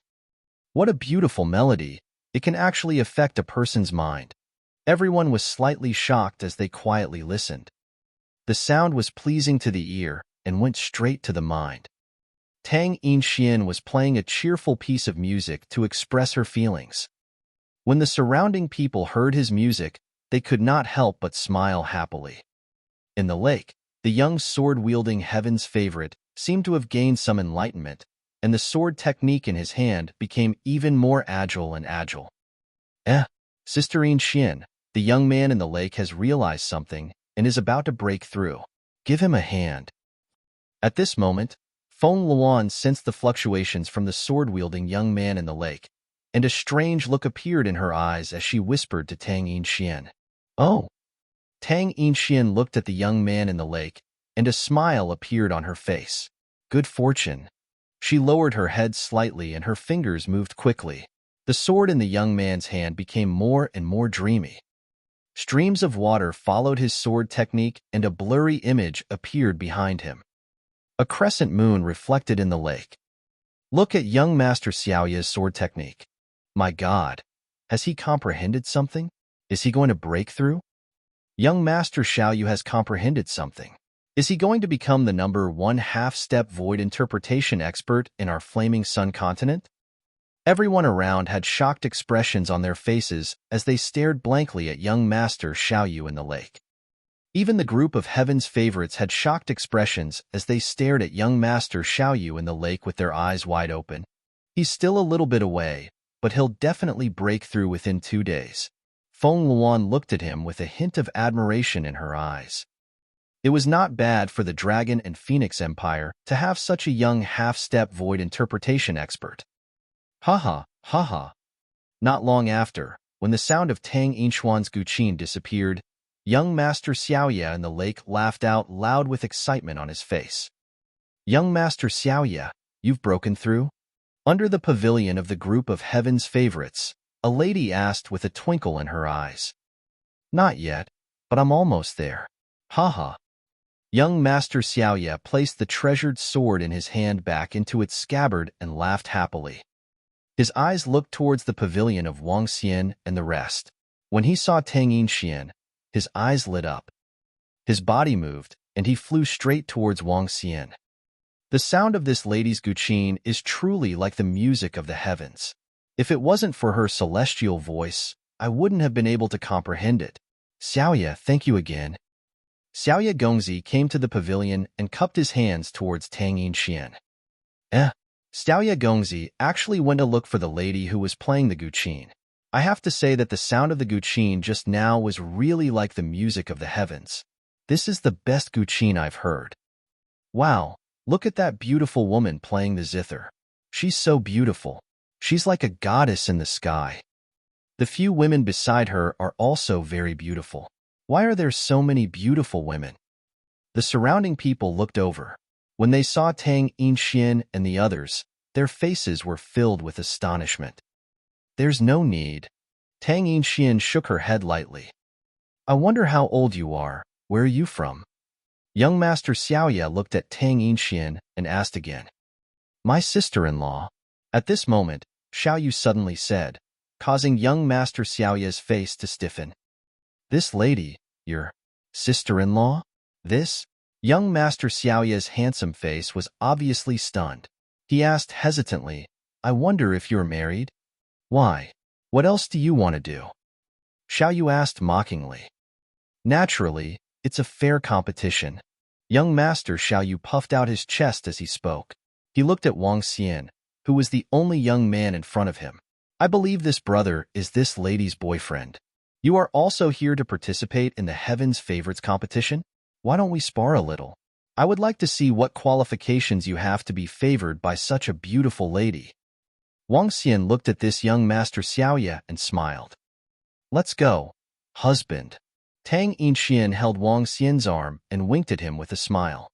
What a beautiful melody. It can actually affect a person's mind. Everyone was slightly shocked as they quietly listened. The sound was pleasing to the ear and went straight to the mind. Tang Yinxian was playing a cheerful piece of music to express her feelings. When the surrounding people heard his music, they could not help but smile happily. In the lake, the young sword-wielding heaven's favorite seemed to have gained some enlightenment, and the sword technique in his hand became even more agile and agile. Sister Yinxian, the young man in the lake has realized something and is about to break through. Give him a hand. At this moment, Feng Luan sensed the fluctuations from the sword-wielding young man in the lake, and a strange look appeared in her eyes as she whispered to Tang Yinxian. "Oh." Tang Yinxian looked at the young man in the lake, and a smile appeared on her face. Good fortune. She lowered her head slightly and her fingers moved quickly. The sword in the young man's hand became more and more dreamy. Streams of water followed his sword technique and a blurry image appeared behind him. A crescent moon reflected in the lake. Look at young Master Xiaoya's sword technique. My God, has he comprehended something? Is he going to break through? Young Master Xiaoyu has comprehended something. Is he going to become the #1 half-step void interpretation expert in our Flaming Sun continent? Everyone around had shocked expressions on their faces as they stared blankly at young Master Xiaoyu in the lake. Even the group of heaven's favorites had shocked expressions as they stared at young Master Xiaoyu in the lake with their eyes wide open. He's still a little bit away, but he'll definitely break through within 2 days. Feng Luan looked at him with a hint of admiration in her eyes. It was not bad for the Dragon and Phoenix Empire to have such a young half-step void interpretation expert. Ha ha. Not long after, when the sound of Tang Yinchuan's Guqin disappeared, young Master Xiaoya in the lake laughed out loud with excitement on his face. Young Master Xiaoya, you've broken through? Under the pavilion of the group of heaven's favorites, a lady asked with a twinkle in her eyes. Not yet, but I'm almost there. Ha. Young Master Xiaoya placed the treasured sword in his hand back into its scabbard and laughed happily. His eyes looked towards the pavilion of Wang Xian and the rest. When he saw Tang Yinxian, his eyes lit up. His body moved, and he flew straight towards Wang Xian. The sound of this lady's Guqin is truly like the music of the heavens. If it wasn't for her celestial voice, I wouldn't have been able to comprehend it. Xiaoya, thank you again. Xiaoya Gongzi came to the pavilion and cupped his hands towards Tang Yinxian. Xiaoya Gongzi actually went to look for the lady who was playing the Guqin. I have to say that the sound of the Guqin just now was really like the music of the heavens. This is the best Guqin I've heard. Wow, look at that beautiful woman playing the zither. She's so beautiful. She's like a goddess in the sky. The few women beside her are also very beautiful. Why are there so many beautiful women? The surrounding people looked over. When they saw Tang Yinxian and the others, their faces were filled with astonishment. There's no need. Tang Yinxian shook her head lightly. I wonder how old you are. Where are you from? Young Master Xiaoya looked at Tang Yinxian and asked again, "My sister-in-law?" At this moment, Xiao Yu suddenly said, causing young Master Xiaoya's face to stiffen. "This lady, your sister-in-law?" This? Young Master Xiaoya's handsome face was obviously stunned. He asked hesitantly, "I wonder if you're married?" "Why? What else do you want to do?" Xiao Yu asked mockingly. "Naturally, it's a fair competition." Young Master Xiao Yu puffed out his chest as he spoke. He looked at Wang Xian, who was the only young man in front of him. "I believe this brother is this lady's boyfriend. You are also here to participate in the Heaven's Favorites competition? Why don't we spar a little? I would like to see what qualifications you have to be favored by such a beautiful lady." Wang Xian looked at this young Master Xiaoya and smiled. "Let's go, husband." Tang Yinxian held Wang Xian's arm and winked at him with a smile.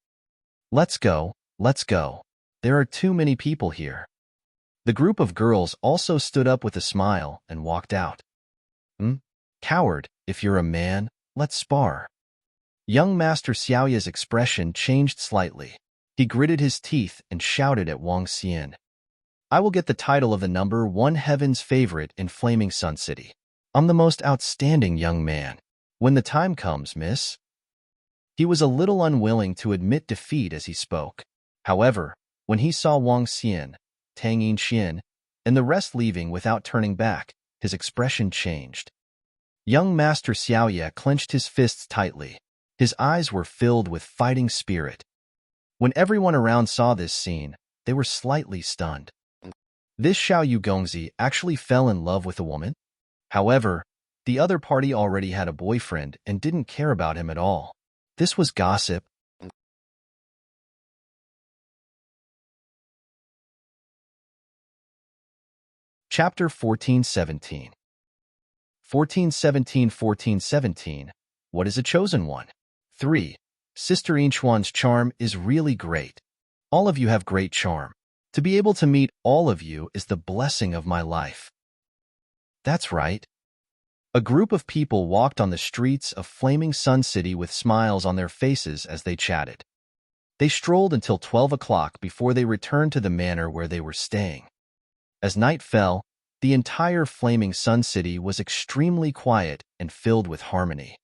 Let's go, let's go. There are too many people here." The group of girls also stood up with a smile and walked out. Coward, if you're a man, let's spar." Young Master Xiaoya's expression changed slightly. He gritted his teeth and shouted at Wang Xian, "I will get the title of the #1 Heaven's Favorite in Flaming Sun City. I'm the most outstanding young man. When the time comes, miss." He was a little unwilling to admit defeat as he spoke. However, when he saw Wang Xian, Tang Yinxian, and the rest leaving without turning back, his expression changed. Young Master Xiaoya clenched his fists tightly. His eyes were filled with fighting spirit. When everyone around saw this scene, they were slightly stunned. This Xiao Yu Gongzi actually fell in love with a woman? However, the other party already had a boyfriend and didn't care about him at all. This was gossip. Chapter 1417. 1417. What is a chosen one? 3. Sister Inchuan's charm is really great. All of you have great charm. To be able to meet all of you is the blessing of my life. That's right. A group of people walked on the streets of Flaming Sun City with smiles on their faces as they chatted. They strolled until 12 o'clock before they returned to the manor where they were staying. As night fell, the entire Flaming Sun City was extremely quiet and filled with harmony.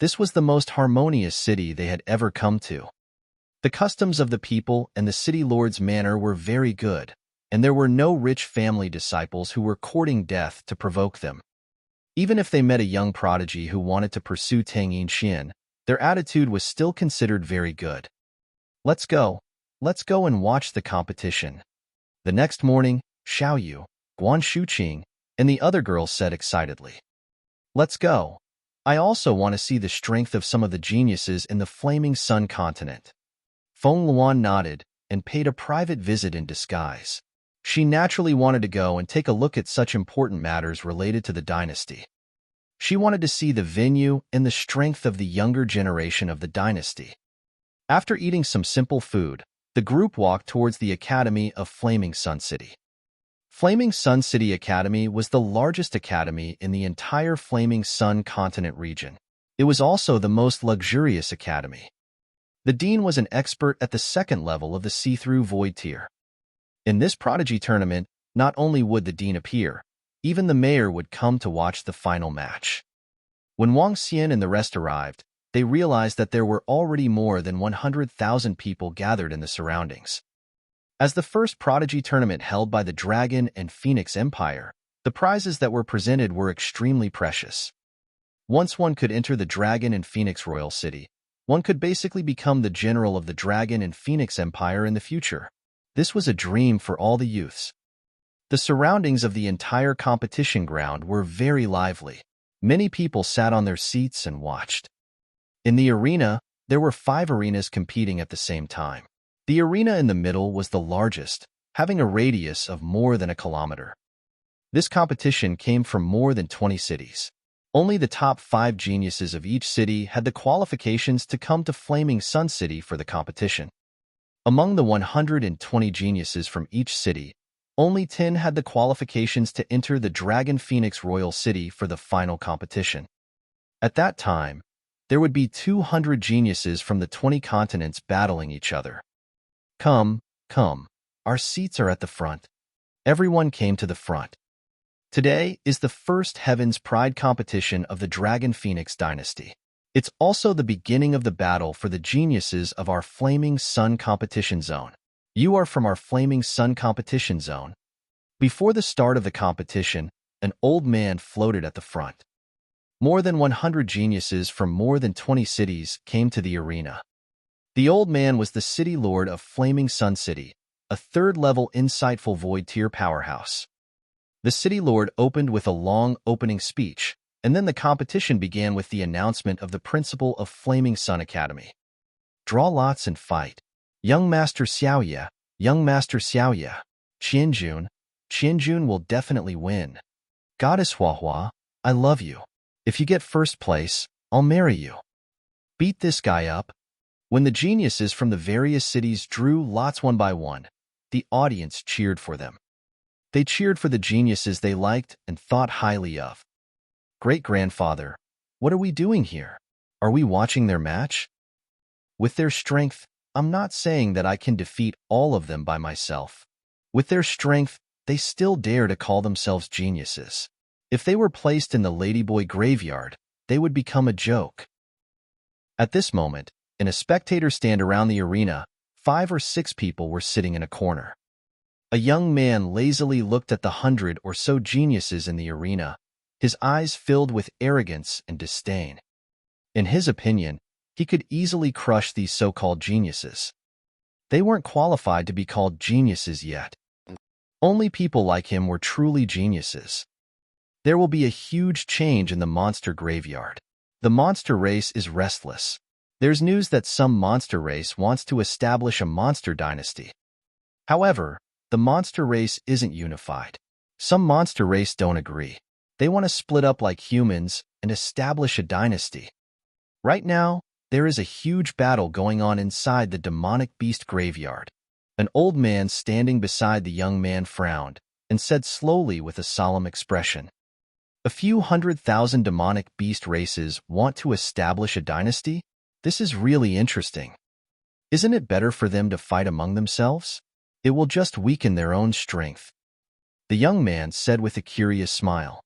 This was the most harmonious city they had ever come to. The customs of the people and the city lord's manor were very good, and there were no rich family disciples who were courting death to provoke them. Even if they met a young prodigy who wanted to pursue Tang Yinxian, their attitude was still considered very good. Let's go and watch the competition." The next morning, Xiao Yu, Guan Shuqing, and the other girls said excitedly, "Let's go. I also want to see the strength of some of the geniuses in the Flaming Sun continent." Feng Luan nodded and paid a private visit in disguise. She naturally wanted to go and take a look at such important matters related to the dynasty. She wanted to see the venue and the strength of the younger generation of the dynasty. After eating some simple food, the group walked towards the Academy of Flaming Sun City. Flaming Sun City Academy was the largest academy in the entire Flaming Sun continent region. It was also the most luxurious academy. The dean was an expert at the second level of the see-through void tier. In this prodigy tournament, not only would the dean appear, even the mayor would come to watch the final match. When Wang Xian and the rest arrived, they realized that there were already more than 100,000 people gathered in the surroundings. As the first prodigy tournament held by the Dragon and Phoenix Empire, the prizes that were presented were extremely precious. Once one could enter the Dragon and Phoenix Royal City, one could basically become the general of the Dragon and Phoenix Empire in the future. This was a dream for all the youths. The surroundings of the entire competition ground were very lively. Many people sat on their seats and watched. In the arena, there were 5 arenas competing at the same time. The arena in the middle was the largest, having a radius of more than a kilometer. This competition came from more than 20 cities. Only the top 5 geniuses of each city had the qualifications to come to Flaming Sun City for the competition. Among the 120 geniuses from each city, only 10 had the qualifications to enter the Dragon Phoenix Royal City for the final competition. At that time, There would be 200 geniuses from the 20 continents battling each other. Come, come, our seats are at the front. Everyone came to the front. Today is the first Heaven's Pride competition of the Dragon Phoenix dynasty. It's also the beginning of the battle for the geniuses of our Flaming Sun competition zone. You are from our Flaming Sun competition zone. Before the start of the competition, an old man floated at the front. More than 100 geniuses from more than 20 cities came to the arena. The old man was the city lord of Flaming Sun City, a third-level insightful void tier powerhouse. The city lord opened with a long opening speech, and then the competition began with the announcement of the principal of Flaming Sun Academy. Draw lots and fight. Young Master Xiaoya, Young Master Xiaoya. Qianjun will definitely win. Goddess Huahua, I love you. If you get first place, I'll marry you. Beat this guy up. When the geniuses from the various cities drew lots one by one, the audience cheered for them. They cheered for the geniuses they liked and thought highly of. Great-grandfather, what are we doing here? Are we watching their match? With their strength, I'm not saying that I can defeat all of them by myself. With their strength, they still dare to call themselves geniuses. If they were placed in the Ladyboy graveyard, they would become a joke. At this moment, in a spectator stand around the arena, 5 or 6 people were sitting in a corner. A young man lazily looked at the 100 or so geniuses in the arena, his eyes filled with arrogance and disdain. In his opinion, he could easily crush these so-called geniuses. They weren't qualified to be called geniuses yet. Only people like him were truly geniuses. There will be a huge change in the monster graveyard. The monster race is restless. There's news that some monster race wants to establish a monster dynasty. However, the monster race isn't unified. Some monster race don't agree. They want to split up like humans and establish a dynasty. Right now, there is a huge battle going on inside the demonic beast graveyard. An old man standing beside the young man frowned and said slowly with a solemn expression, "A few 100,000 demonic beast races want to establish a dynasty? This is really interesting. Isn't it better for them to fight among themselves? It will just weaken their own strength." The young man said with a curious smile,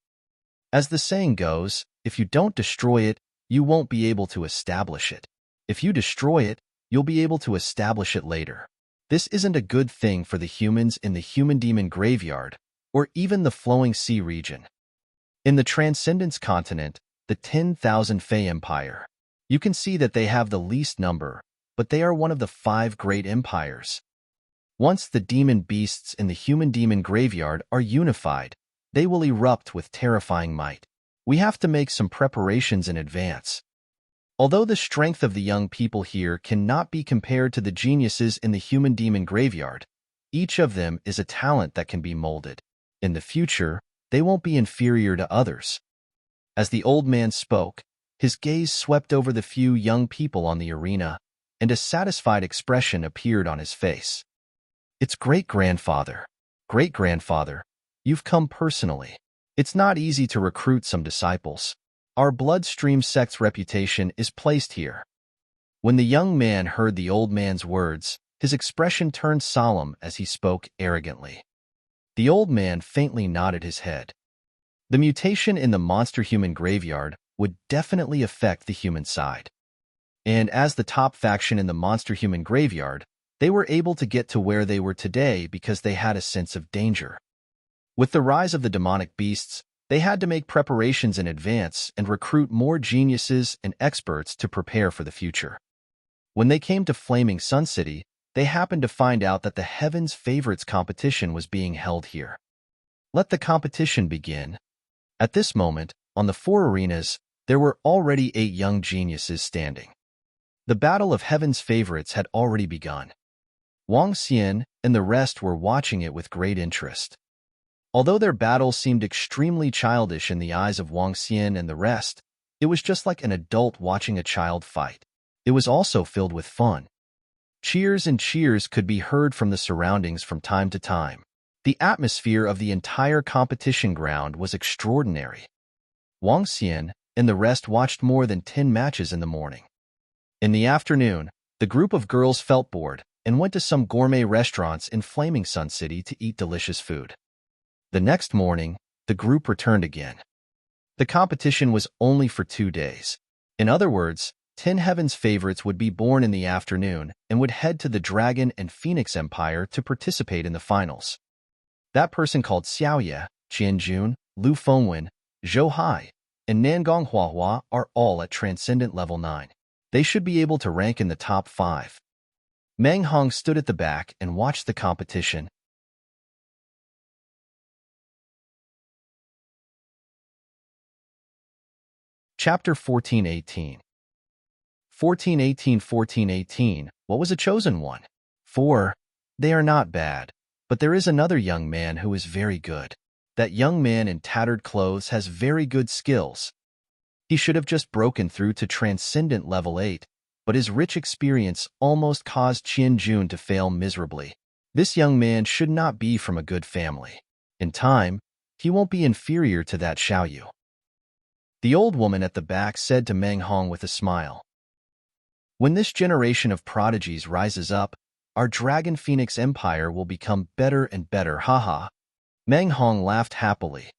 "As the saying goes, if you don't destroy it, you won't be able to establish it. If you destroy it, you'll be able to establish it later. This isn't a good thing for the humans in the Human Demon Graveyard, or even the Flowing Sea region. In the Transcendence continent, the 10,000 Fey Empire, you can see that they have the least number, but they are one of the 5 great empires. Once the demon beasts in the Human Demon Graveyard are unified, they will erupt with terrifying might. We have to make some preparations in advance. Although the strength of the young people here cannot be compared to the geniuses in the Human Demon Graveyard, each of them is a talent that can be molded. In the future, they won't be inferior to others." As the old man spoke, his gaze swept over the few young people on the arena, and a satisfied expression appeared on his face. "It's great-grandfather. Great-grandfather, you've come personally. It's not easy to recruit some disciples. Our bloodstream sect's reputation is placed here." When the young man heard the old man's words, his expression turned solemn as he spoke arrogantly. The old man faintly nodded his head. The mutation in the monster-human graveyard would definitely affect the human side. And as the top faction in the monster-human graveyard, they were able to get to where they were today because they had a sense of danger. With the rise of the demonic beasts, they had to make preparations in advance and recruit more geniuses and experts to prepare for the future. When they came to Flaming Sun City, they happened to find out that the Heaven's Favorites competition was being held here. Let the competition begin. At this moment, on the 4 arenas, there were already 8 young geniuses standing. The battle of Heaven's Favorites had already begun. Wang Xian and the rest were watching it with great interest. Although their battle seemed extremely childish in the eyes of Wang Xian and the rest, it was just like an adult watching a child fight. It was also filled with fun. Cheers and cheers could be heard from the surroundings from time to time. The atmosphere of the entire competition ground was extraordinary. Wang Xian, and the rest watched more than 10 matches in the morning. In the afternoon, the group of girls felt bored and went to some gourmet restaurants in Flaming Sun City to eat delicious food. The next morning, the group returned again. The competition was only for 2 days. In other words, 10 Heaven's favorites would be born in the afternoon and would head to the Dragon and Phoenix Empire to participate in the finals. That person called Xiaoye, Qianjun, Lu Fengwen, Zhou Hai, and Nangong Huahua are all at Transcendent Level 9. They should be able to rank in the top 5. Meng Hong stood at the back and watched the competition. Chapter 1418. 1418. What was a chosen one? 4. They are not bad, but there is another young man who is very good. That young man in tattered clothes has very good skills. He should have just broken through to Transcendent Level 8, but his rich experience almost caused Qianjun to fail miserably. This young man should not be from a good family. In time, he won't be inferior to that Xiaoyu. The old woman at the back said to Meng Hong with a smile. When this generation of prodigies rises up, our Dragon Phoenix Empire will become better and better, haha. Meng Hong laughed happily.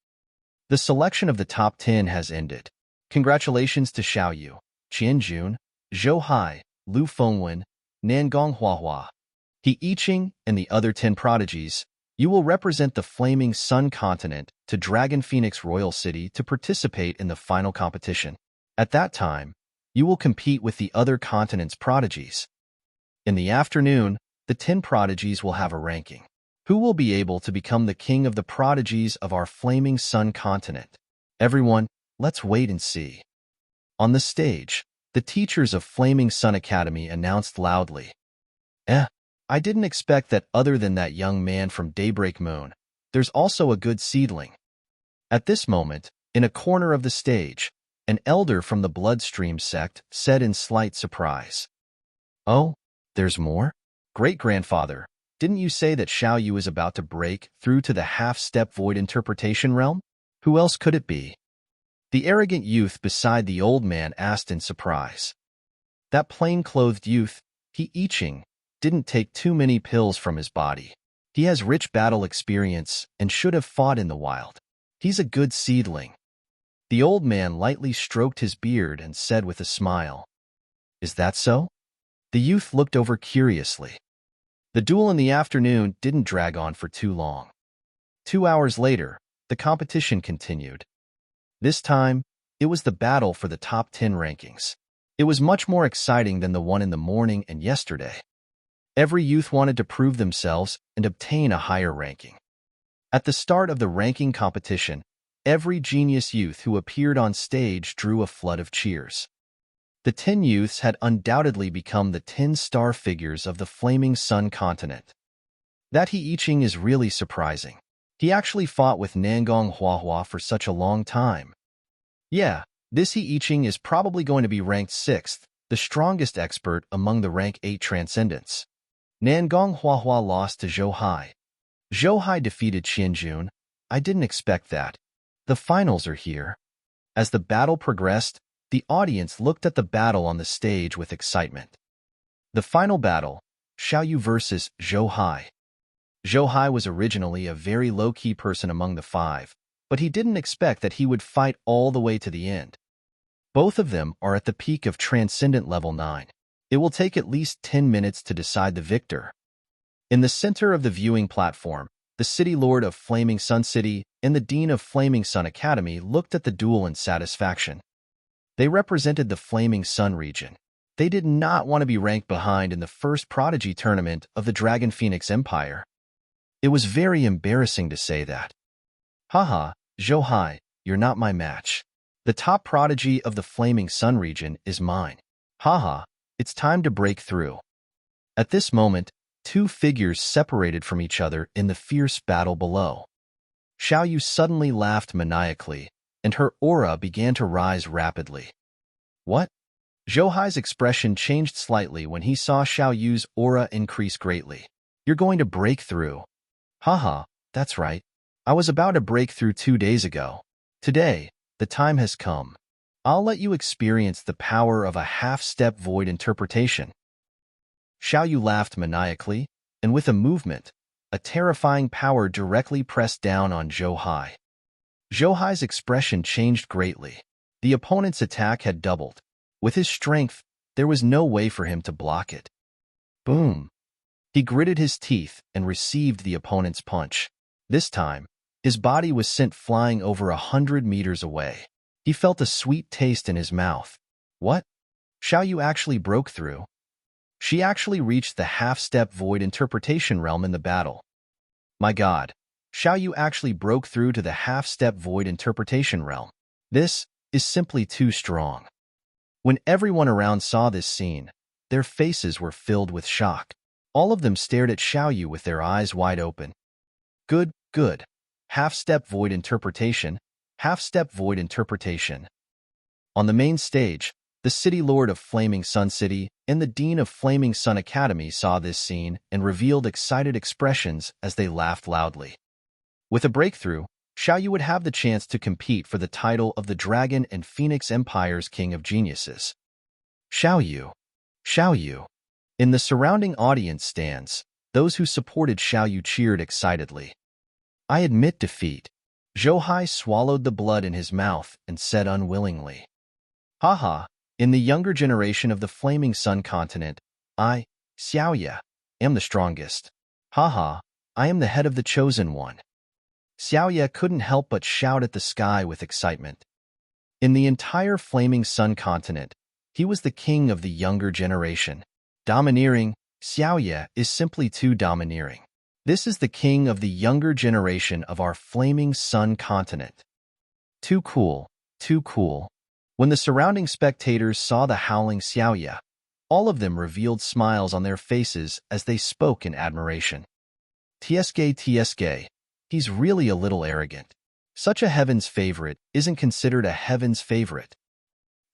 The selection of the top 10 has ended. Congratulations to Xiaoyu, Qianjun, Zhou Hai, Lu Fengwen, Nangong Huahua, He Yiqing, and the other 10 prodigies. You will represent the Flaming Sun continent to Dragon Phoenix Royal City to participate in the final competition. At that time, you will compete with the other continent's prodigies. In the afternoon, the 10 prodigies will have a ranking. Who will be able to become the king of the prodigies of our Flaming Sun continent? Everyone, let's wait and see. On the stage, the teachers of Flaming Sun Academy announced loudly. I didn't expect that other than that young man from Daybreak Moon, there's also a good seedling. At this moment, in a corner of the stage, an elder from the Bloodstream sect said in slight surprise. Oh, there's more? Great-grandfather, didn't you say that Xiaoyu is about to break through to the half-step void interpretation realm? Who else could it be? The arrogant youth beside the old man asked in surprise. That plain-clothed youth, He Yiqing, didn't take too many pills from his body. He has rich battle experience and should have fought in the wild. He's a good seedling. The old man lightly stroked his beard and said with a smile. Is that so? The youth looked over curiously. The duel in the afternoon didn't drag on for too long. 2 hours later, the competition continued. This time, it was the battle for the top 10 rankings. It was much more exciting than the one in the morning and yesterday. Every youth wanted to prove themselves and obtain a higher ranking. At the start of the ranking competition, every genius youth who appeared on stage drew a flood of cheers. The 10 youths had undoubtedly become the 10 star figures of the Flaming Sun continent. That He Yiqing is really surprising. He actually fought with Nangong Huahua for such a long time. Yeah, this He Yiqing is probably going to be ranked 6th, the strongest expert among the rank 8 transcendents. Nangong Huahua lost to Zhou Hai. Zhou Hai defeated Qianjun. I didn't expect that. The finals are here. As the battle progressed, the audience looked at the battle on the stage with excitement. The final battle, Xiaoyu versus Zhou Hai. Zhou Hai was originally a very low-key person among the 5, but he didn't expect that he would fight all the way to the end. Both of them are at the peak of Transcendent Level 9. It will take at least 10 minutes to decide the victor. In the center of the viewing platform, the City Lord of Flaming Sun City and the Dean of Flaming Sun Academy looked at the duel in satisfaction. They represented the Flaming Sun region. They did not want to be ranked behind in the first prodigy tournament of the Dragon Phoenix Empire. It was very embarrassing to say that. Haha, Zhou Hai, you're not my match. The top prodigy of the Flaming Sun region is mine. Haha, it's time to break through. At this moment, 2 figures separated from each other in the fierce battle below. Xiaoyu suddenly laughed maniacally, and her aura began to rise rapidly. What? Zhou Hai's expression changed slightly when he saw Xiaoyu's aura increase greatly. You're going to break through. Haha, that's right. I was about to break through 2 days ago. Today, the time has come. I'll let you experience the power of a half-step void interpretation. Xiao Yu laughed maniacally, and with a movement, a terrifying power directly pressed down on Zhou Hai. Zhou Hai's expression changed greatly. The opponent's attack had doubled. With his strength, there was no way for him to block it. Boom! He gritted his teeth and received the opponent's punch. This time, his body was sent flying over 100 meters away. He felt a sweet taste in his mouth. What? Xiao Yu actually broke through. She actually reached the half-step void interpretation realm in the battle. My God, Xiao Yu actually broke through to the half-step void interpretation realm. This is simply too strong. When everyone around saw this scene, their faces were filled with shock. All of them stared at Xiao Yu with their eyes wide open. Good, good. Half-step void interpretation, half-step void interpretation. On the main stage, the City Lord of Flaming Sun City and the Dean of Flaming Sun Academy saw this scene and revealed excited expressions as they laughed loudly. With a breakthrough, Xiao Yu would have the chance to compete for the title of the Dragon and Phoenix Empire's King of Geniuses. Xiao Yu. Xiao Yu. In the surrounding audience stands, those who supported Xiao Yu cheered excitedly. I admit defeat. Zhou Hai swallowed the blood in his mouth and said unwillingly. Haha, in the younger generation of the Flaming Sun continent, I, Xiao Ye, am the strongest. Haha, I am the head of the Chosen One. Xiao Ye couldn't help but shout at the sky with excitement. In the entire Flaming Sun continent, he was the king of the younger generation. Domineering, Xiao Ye is simply too domineering. This is the king of the younger generation of our Flaming Sun continent. Too cool, too cool. When the surrounding spectators saw the howling Xiao Ye, all of them revealed smiles on their faces as they spoke in admiration. TSK, he's really a little arrogant. Such a heaven's favorite isn't considered a heaven's favorite.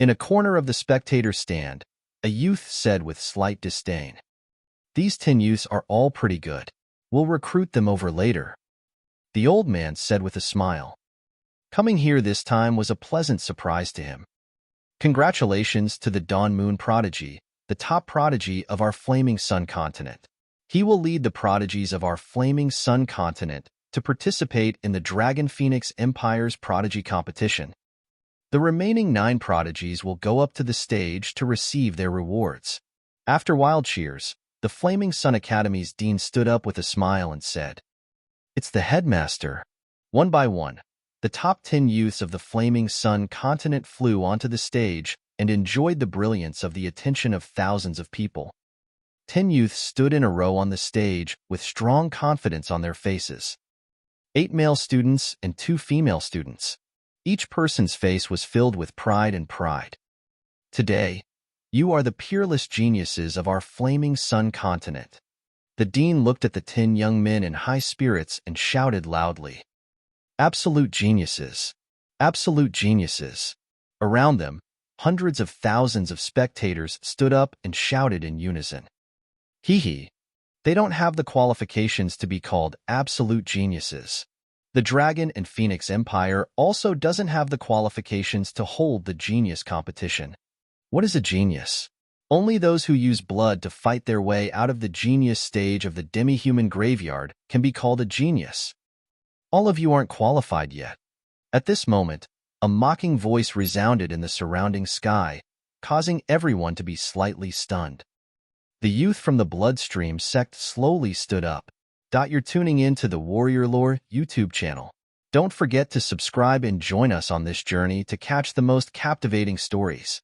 In a corner of the spectator stand, a youth said with slight disdain. These 10 youths are all pretty good. We'll recruit them over later. The old man said with a smile. Coming here this time was a pleasant surprise to him. Congratulations to the Dawn Moon Prodigy, the top prodigy of our Flaming Sun continent. He will lead the prodigies of our Flaming Sun continent to participate in the Dragon Phoenix Empire's prodigy competition. The remaining 9 prodigies will go up to the stage to receive their rewards. After wild cheers, the Flaming Sun Academy's dean stood up with a smile and said, It's the headmaster. One by one, the top 10 youths of the Flaming Sun continent flew onto the stage and enjoyed the brilliance of the attention of thousands of people. 10 youths stood in a row on the stage with strong confidence on their faces. 8 male students and 2 female students. Each person's face was filled with pride and pride. Today, you are the peerless geniuses of our Flaming Sun continent. The dean looked at the 10 young men in high spirits and shouted loudly. Absolute geniuses. Absolute geniuses. Around them, hundreds of thousands of spectators stood up and shouted in unison. Hee. They don't have the qualifications to be called absolute geniuses. The Dragon and Phoenix Empire also doesn't have the qualifications to hold the genius competition. What is a genius? Only those who use blood to fight their way out of the genius stage of the demi-human graveyard can be called a genius. All of you aren't qualified yet. At this moment, a mocking voice resounded in the surrounding sky, causing everyone to be slightly stunned. The youth from the Bloodstream sect slowly stood up. You're tuning in to the Warrior Lore YouTube channel. Don't forget to subscribe and join us on this journey to catch the most captivating stories.